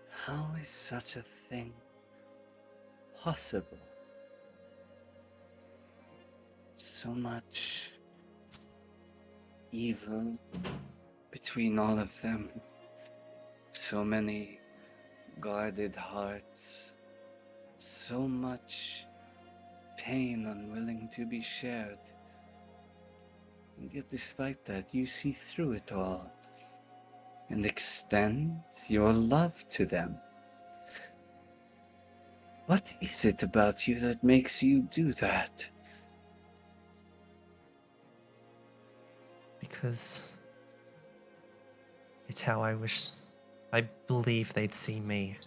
How is such a thing possible? So much evil between all of them. So many guarded hearts. So much pain unwilling to be shared. And yet despite that, you see through it all and extend your love to them. What is it about you that makes you do that? Because It's how I believe they'd see me.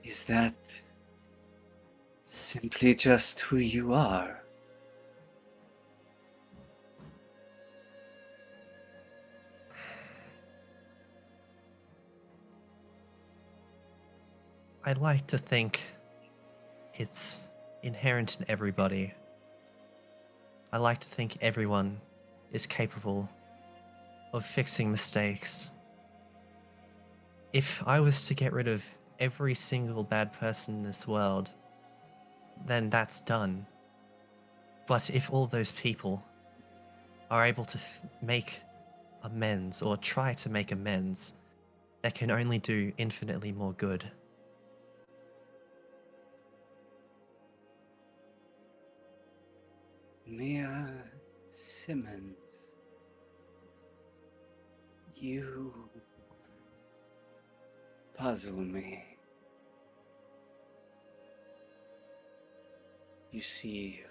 Is that simply just who you are? I'd like to think it's inherent in everybody. I like to think everyone is capable of fixing mistakes. If I was to get rid of every single bad person in this world, then that's done. But if all those people are able to make amends or try to make amends, that can only do infinitely more good. Mia Simmons, you puzzle me. You see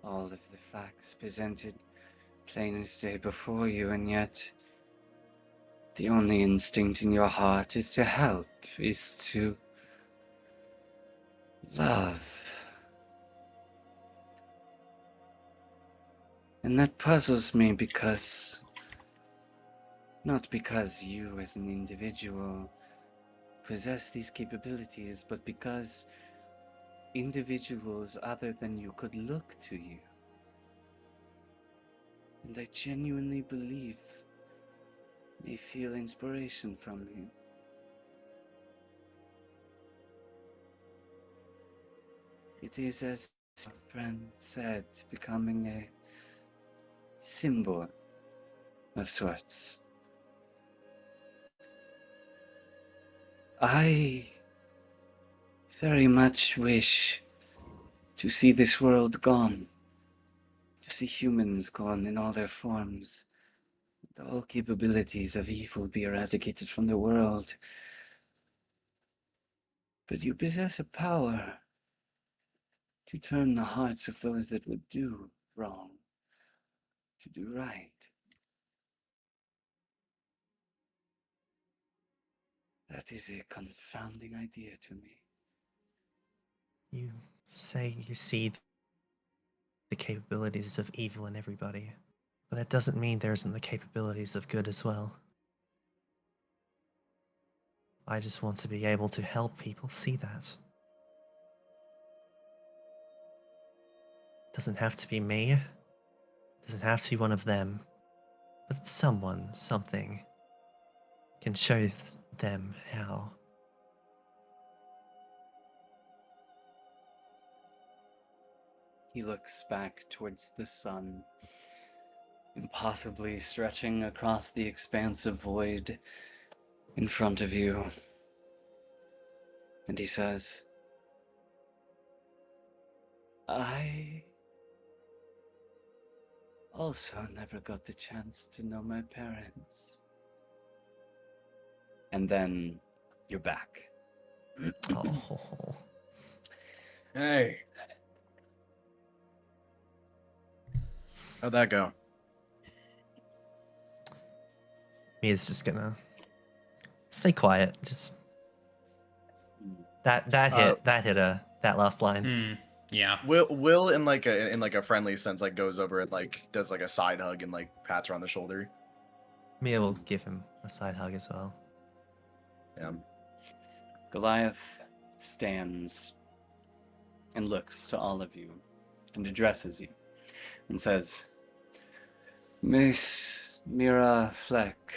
all of the facts presented plain as day before you, and yet the only instinct in your heart is to help, is to love. And that puzzles me not because you as an individual possess these capabilities, but because individuals other than you could look to you. And I genuinely believe they feel inspiration from you. It is, as your friend said, becoming a symbol of sorts. I very much wish to see this world gone, to see humans gone in all their forms, and all capabilities of evil be eradicated from the world. But you possess a power to turn the hearts of those that would do wrong to do right. That is a confounding idea to me. You say you see the capabilities of evil in everybody, but that doesn't mean there isn't the capabilities of good as well. I just want to be able to help people see that. Doesn't have to be me, doesn't have to be one of them, but someone, something, can show them how. He looks back towards the sun, impossibly stretching across the expanse of void in front of you. And he says, I also never got the chance to know my parents. And then you're back. Oh. Hey. How'd that go? Mia's just gonna stay quiet. Just that hit that last line. Yeah. Will in like a friendly sense like goes over and like does like a side hug and like pats her on the shoulder. Mia will give him a side hug as well. Yeah. Goliath stands and looks to all of you and addresses you and says, Miss Mira Fleck,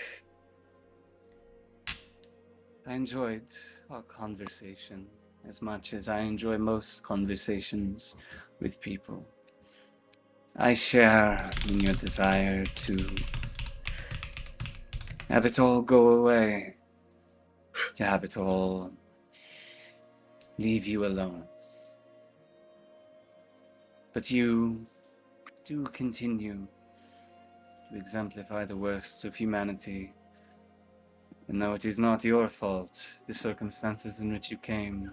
I enjoyed our conversation as much as I enjoy most conversations with people. I share in your desire to have it all go away, to have it all leave you alone. But you do continue to exemplify the worst of humanity. And though it is not your fault, the circumstances in which you came,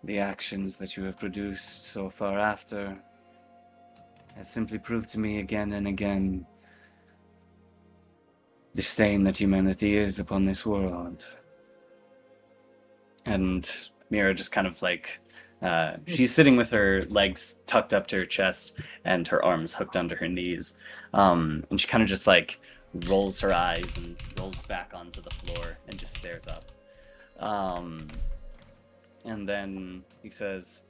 the actions that you have produced so far after, has simply proved to me again and again the stain that humanity is upon this world. And Mira just kind of like, she's sitting with her legs tucked up to her chest and her arms hooked under her knees. And she kind of just like rolls her eyes and rolls back onto the floor and just stares up. And then he says,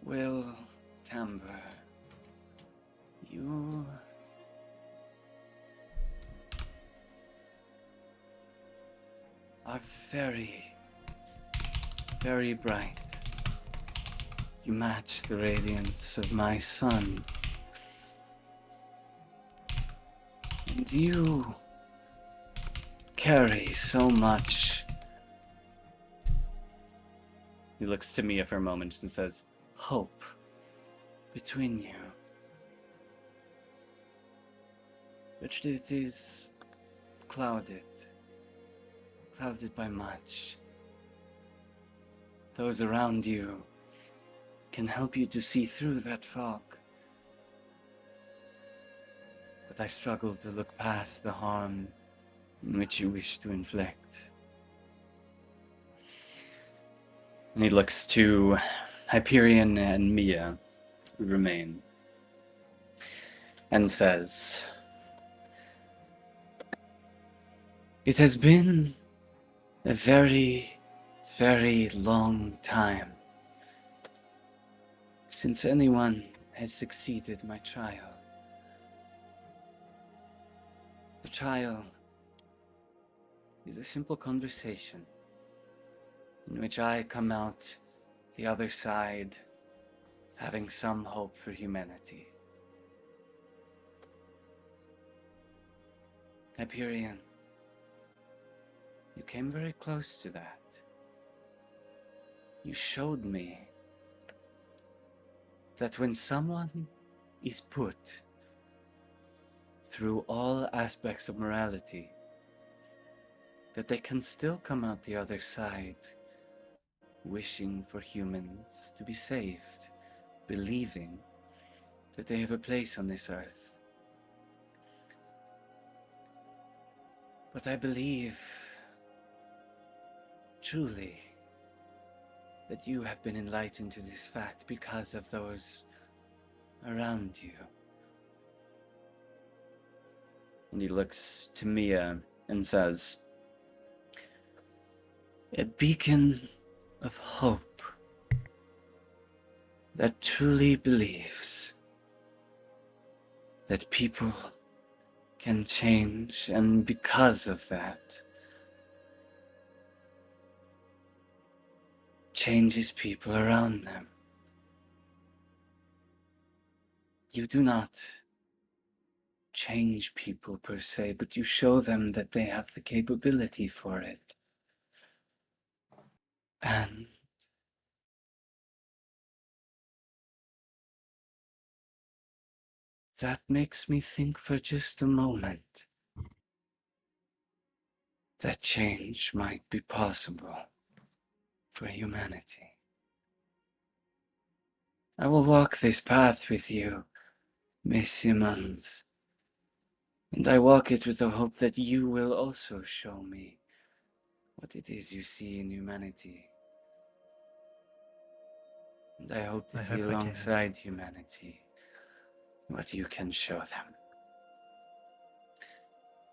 "Well, Timbre, you are very, very bright. You match the radiance of my sun. And you carry so much." He looks to Mia for a moment and says, "Hope between you. But it is clouded by much. Those around you can help you to see through that fog. But I struggle to look past the harm in which you wish to inflict." And he looks to Hyperion and Mia, who remain, and says, "It has been a very, very long time since anyone has succeeded my trial. The trial is a simple conversation in which I come out the other side having some hope for humanity. Hyperion, you came very close to that. You showed me that when someone is put through all aspects of morality, that they can still come out the other side wishing for humans to be saved, believing that they have a place on this earth. But I believe, truly, that you have been enlightened to this fact because of those around you." And he looks to Mia and says, "A beacon of hope that truly believes that people can change, and because of that, changes people around them. You do not change people per se, but you show them that they have the capability for it. And that makes me think for just a moment that change might be possible for humanity. I will walk this path with you, Miss Simmons, and I walk it with the hope that you will also show me what it is you see in humanity. And I hope to see alongside humanity what you can show them."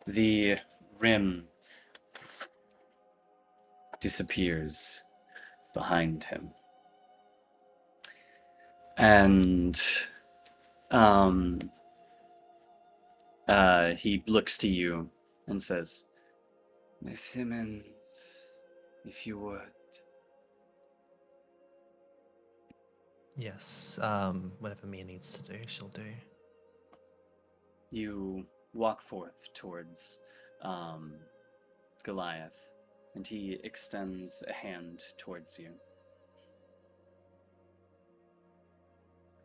The rim disappears behind him. And he looks to you and says, "Miss Simmons, if you would." Yes, whatever Mia needs to do, she'll do. You walk forth towards Goliath, and he extends a hand towards you.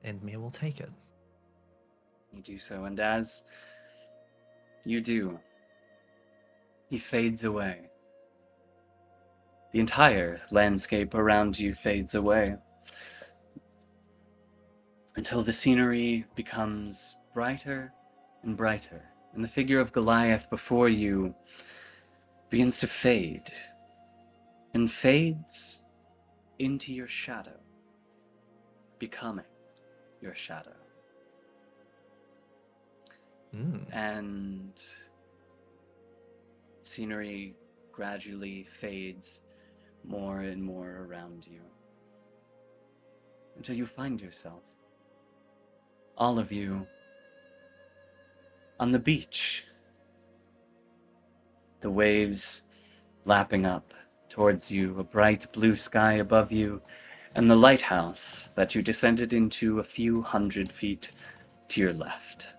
And Mia will take it. You do so, and as you do, he fades away. The entire landscape around you fades away. until the scenery becomes brighter and brighter, and the figure of Goliath before you begins to fade, and fades into your shadow, becoming your shadow. And scenery gradually fades more and more around you until you find yourself, all of you, on the beach. The waves lapping up towards you, a bright blue sky above you, and the lighthouse that you descended into a few hundred feet to your left.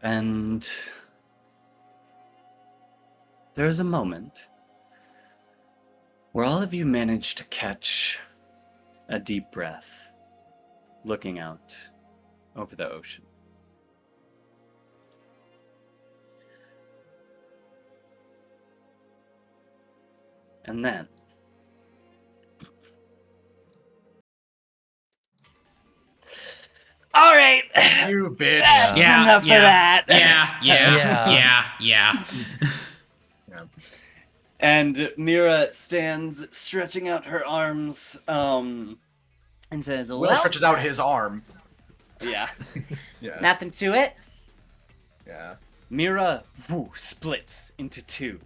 And there's a moment where all of you manage to catch a deep breath, looking out over the ocean. And then, all right, You bitch. that's Yeah, enough yeah, of that. Yeah. And Mira stands stretching out her arms, and says, Will "Well, stretches out his arm. yeah, Yeah. nothing to it." Yeah. Mira splits into 2,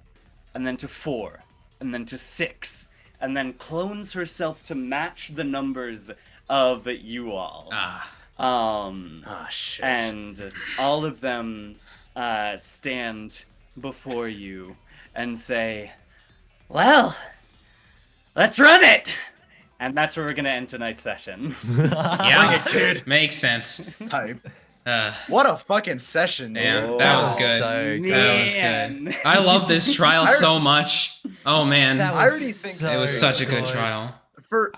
and then to 4, and then to 6, and then clones herself to match the numbers of you all. Shit. And all of them stand before you and say, "Well, let's run it!" And that's where we're going to end tonight's session. Yeah, Bring it, kid. Makes sense. Type. What a fucking session, dude. Yeah, that was good. So good. That was good. I love this trial so much. Oh man, That I was already think it was such a good good. trial. For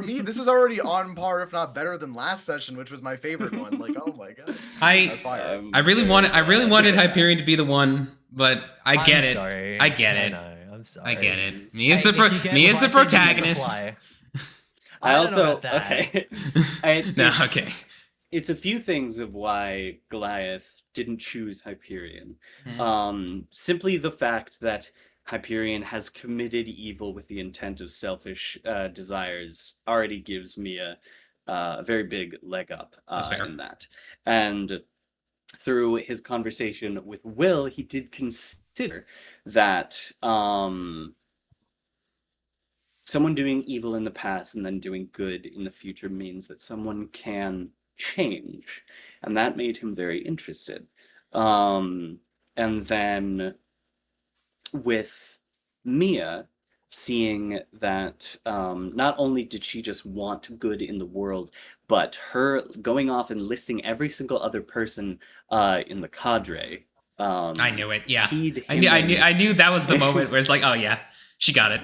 me, this is already on par, if not better than last session, which was my favorite one. Like, oh my god. That's fire. I really wanted Hyperion to be Hyperion, but I get I'm it. sorry. I get it. I know. I'm sorry. I get it. Me as Hey, the if you get me as the Viking, you get to protagonist. fly. I don't know also, about that. okay. No, It's- okay. It's a few things of why Goliath didn't choose Hyperion. Simply the fact that Hyperion has committed evil with the intent of selfish desires already gives me a very big leg up That's fair. in that. And through his conversation with Will, he did consider that someone doing evil in the past and then doing good in the future means that someone can change, and that made him very interested. And then with Mia, seeing that not only did she just want good in the world, but her going off and listing every single other person in the cadre. I knew it. Yeah, keyed I him in. knew that was the moment where it's like, oh yeah, she got it.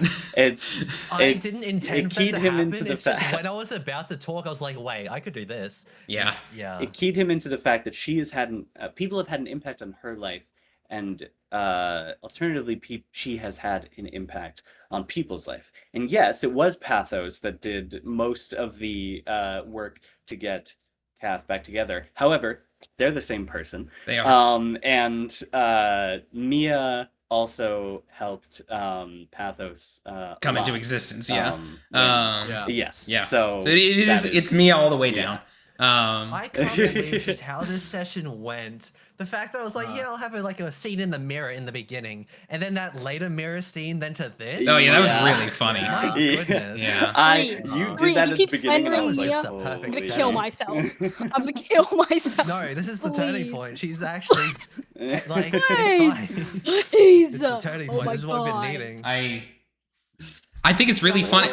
I didn't intend for that keyed to him happen. into the It's just fact. when I was about to talk, I was like, wait, I could do this. Yeah. Yeah. It keyed him into the fact that she has had people have had an impact on her life, and alternatively, she has had an impact on people's life. And yes, it was Pathos that did most of the work to get Kath back together. However, they're the same person. They are. And Mia also helped Pathos Come a into lot. existence. Yeah. Yes. Yeah. So it's Mia all the way down. I can't believe just how this session went. The fact that I was like, yeah, I'll have a scene in the mirror in the beginning, and then that later mirror scene, then to this. Oh yeah, that was really funny. My goodness. Yeah. You did that at the beginning, and I was like, perfect I'm gonna setting. kill myself. I'm gonna kill myself. No, this is the turning Please. point. She's actually like, Please. it's fine. Please. It's the turning Oh point. my This is what I've God. been needing. I think it's really funny.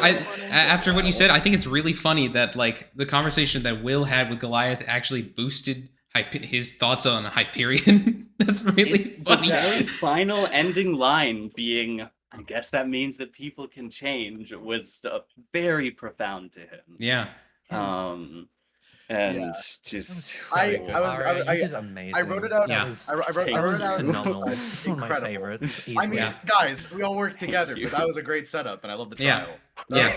After what you said, I think it's really funny that like the conversation that Will had with Goliath actually boosted his thoughts on Hyperion. That's really funny. The very final ending line being, I guess that means that people can change, was very profound to him. Yeah. and That was just so I- good. I was- Aria, I- you did amazing. I wrote it out. Yeah. I wrote That it was out. phenomenal. It's It's one of my incredible. favorites. I Easily. mean, Yeah. guys, we all worked together, you. but that was a great setup, and I love the Yeah. trial. Yeah.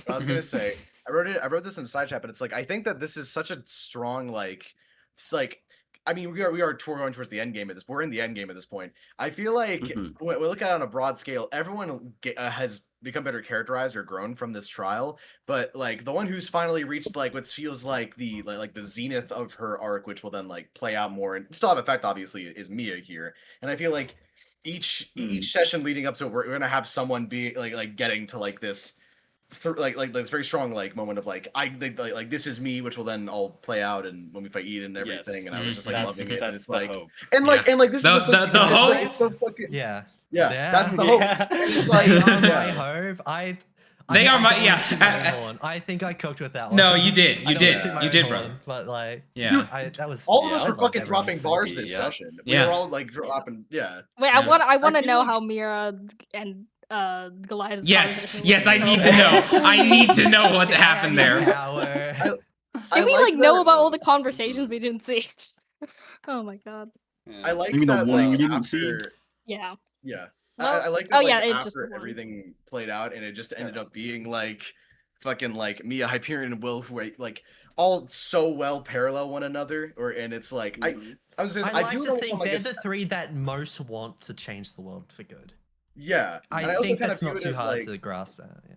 I was gonna say, I wrote this in the side chat, but it's like I think that this is such a strong it's like. I mean, we are going towards the end game at this. We're in the end game at this point. I feel like Mhm. when we look at it on a broad scale, everyone has become better characterized or grown from this trial. But like the one who's finally reached like what feels like the zenith of her arc, which will then like play out more and still have effect, obviously, is Mia here. And I feel like each session leading up to it, we're gonna have someone be like getting to like this. Like this very strong like moment of like like this is me, which will then all play out and when we fight Eden and everything, Yes. and I was just like That's- loving it. And that's it's the like hope. and like this The- is the, the thing, it's hope? like, it's so fucking Yeah. yeah. That's the hope. Yeah. It's like I yeah. hope They are my- don't yeah, toot my I- horn. I think I cooked with that one. No, you did. I You don't did. toot my You own did, horn, brother. But like, Yeah. Dude, that was all of yeah, us I were loved fucking everyone's dropping bars funky, this yeah. session. We Yeah. were all like dropping yeah. Wait, Yeah. I want to feel know like- how Mira and Goliath's Yes. conversation Yes, went. I need to know. I need to know what happened there. Power. Did we like that- know about all the conversations we didn't see? Oh my god. I like You mean the that one like we didn't see? after Yeah. yeah. Well, I like oh that yeah, like, it's just the after one. everything played out and it just ended up being like fucking like Mia, Hyperion, and Will who are like all so well parallel one another and it's like Mhm. I was just I I like do to know think from, like, they're a the three that most want to change the world for good. yeah. I and I also think kind that's of view not it too as hard like to grasp at. Yeah.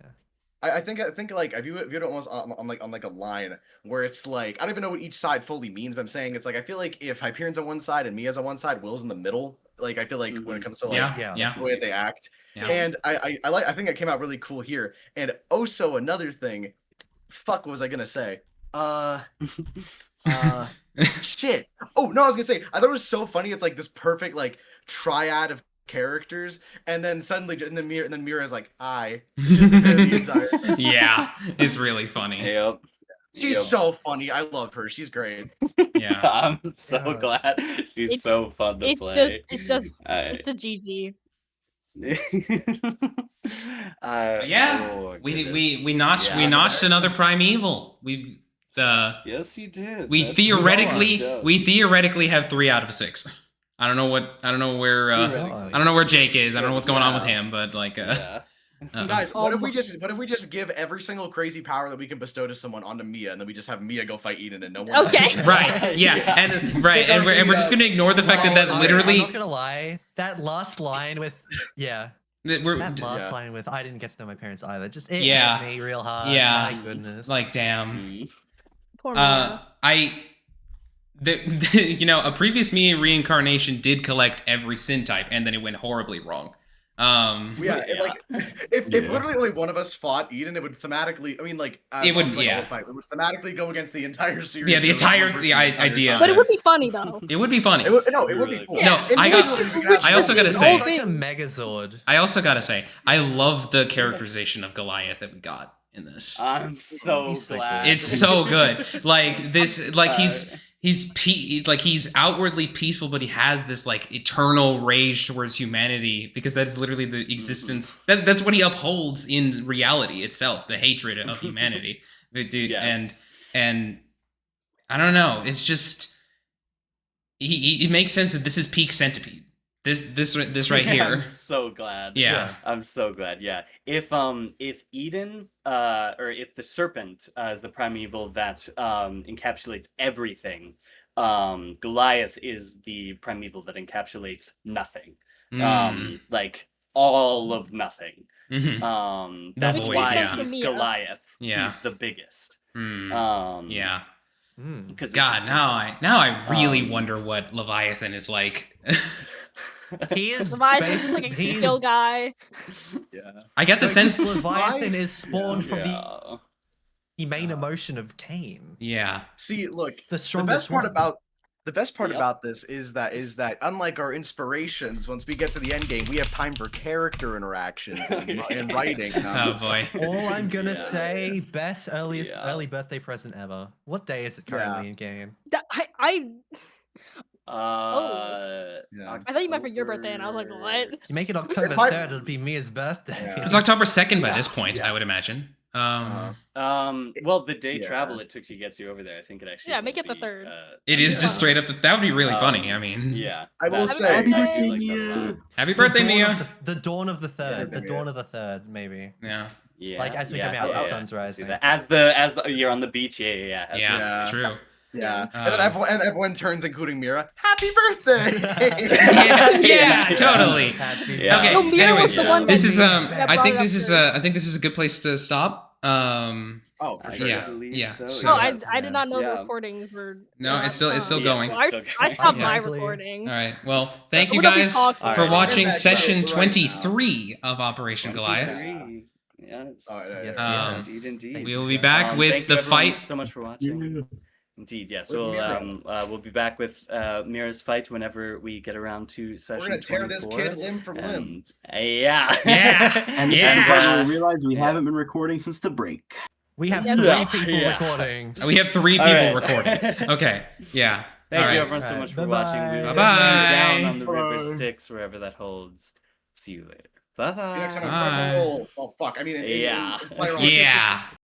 I think like I view it almost on like a line where it's like I don't even know what each side fully means, but I'm saying it's like I feel like if Hyperion's on one side and Mia's on one side, Will's in the middle. Like I feel like when it comes to like Yeah. the way that they act, Yeah. and I think it came out really cool here. And also another thing, fuck, what was I gonna say? Shit. Oh no, I was gonna say I thought it was so funny. It's like this perfect like triad of characters, and then suddenly, and then Mira's like, "Hi." Just the entire. Yeah, it's really funny. Yep. She's Yep. so funny. I love her. She's great. Yeah. I'm so Yeah, glad. She's It's- so fun to play. It's just I- it's a GG. But yeah, oh, we goodness. notched we Yeah. notched another primeval. Yes, you did. We That's theoretically dope. have 3 out of 6. I don't know where Theoretically. I don't know where Jake is. I don't know what's going on with Yes. him, but like Yeah. Guys, what if we just give every single crazy power that we can bestow to someone onto Mia, and then we just have Mia go fight Eden, and no one. Okay. right, yeah, and we're just gonna ignore the fact that I'm literally not gonna lie. That last line with that we're that last Yeah. line with I didn't get to know my parents either. Just it Yeah. hit me real hard. Yeah. My goodness. like damn. Mhm. Poor Mira. A previous Mia reincarnation did collect every sin type, and then it went horribly wrong. Yeah, if Yeah. literally only one of us fought Eden, it would thematically. I mean, like It would, not like a yeah. whole fight, it would thematically go against the entire series. Yeah, the of one entire- person the idea. time. But it would be funny though. It would be funny. It would be Really cool. cool. No, I got- Individually, we could have I also gotta some- say- It's like a Megazord. I also gotta say, I love the characterization of Goliath that we got in this. I'm so He's so glad. cool. It's so good. Like this, like he's outwardly peaceful, but he has this like eternal rage towards humanity because that is literally the existence. That's what he upholds in reality itself, the hatred of humanity. Dude, Yes. and I don't know. It's just it makes sense that this is peak Centipede. This right here. I'm so glad. Yeah. I'm so glad. Yeah. If Eden or if the serpent is the primeval that encapsulates everything, Goliath is the primeval that encapsulates nothing. Like all of nothing. Mhm. That's Which why makes sense for he's Mia. Goliath. Yeah. He's the biggest. Yeah. Because God, now I really wonder what Leviathan is like. He is Leviathan's just like a he's- skill guy. Yeah. I get the sense. Leviathan is spawned from Yeah. the main emotion of Cain. Yeah. See, look, The the strongest best part one. about Yep. about this is that unlike our inspirations, once we get to the end game, we have time for character interactions and writing. Oh boy. All I'm gonna Yeah. say, best earliest Yeah. early birthday present ever. What day is it currently in game? I thought you meant for your birthday, and I was like, what? You make it October hard- 3rd, it'll be Mia's birthday. Yeah. It's October 2nd by Yeah. this point, I would imagine. Well, the day Yeah. travel it took to get you over there, I think it actually. Yeah, make will it the be, third. It is Yeah. just straight up. That would be really funny. I mean, Yeah. I will that's- say- Happy I do birthday, like that a lot. Mia. happy The birthday, dawn Mia. of the dawn of the third. Yeah, The dawn of the third, maybe. Yeah. Yeah. Like, as we come yeah, out, the yeah, sun's yeah. I rising. see that. As the you're on the beach, yeah. Yeah. Yeah. True. Yeah. Um, And then everyone turns, including Mira. Happy birthday! yeah, totally. Happy Yeah. Okay. No, Mira was Anyways, the one this that- is that I brought think it this up is first. I think this is a good place to stop. Oh, for sure. Yeah. believe yeah, so. so- Oh, Yes, I did not know the yeah. recordings were. No, it's still stopped. going. Well, Yes, I, it's I still stopped going. my Hopefully. recording. All right. Well, thank you We're gonna be guys talking. for Alright. watching We're back session right now. 23 of Operation Goliath. 23. Yes. Yes, yes. Indeed. We will be back with thank you the everyone fight. so much for watching. Indeed, yes. Where's We'll be back with Mira's fight whenever we get around to session We're gonna tear this 24. kid limb from limb. Yeah. Yeah. And this Yeah. is when we realize we haven't been recording since the break. We have Yeah. 3 people Yeah. recording. We have 3 All people right. recording. Okay. Yeah. Thank All you right. everyone so Alright, much for bye-bye. watching. We will see Bye-bye. you down on the river Bye. Styx, wherever that holds. See you later. Bye bye. See you next time on Bye. Critical Role. Oh fuck! I mean, Yeah. Player on Yeah.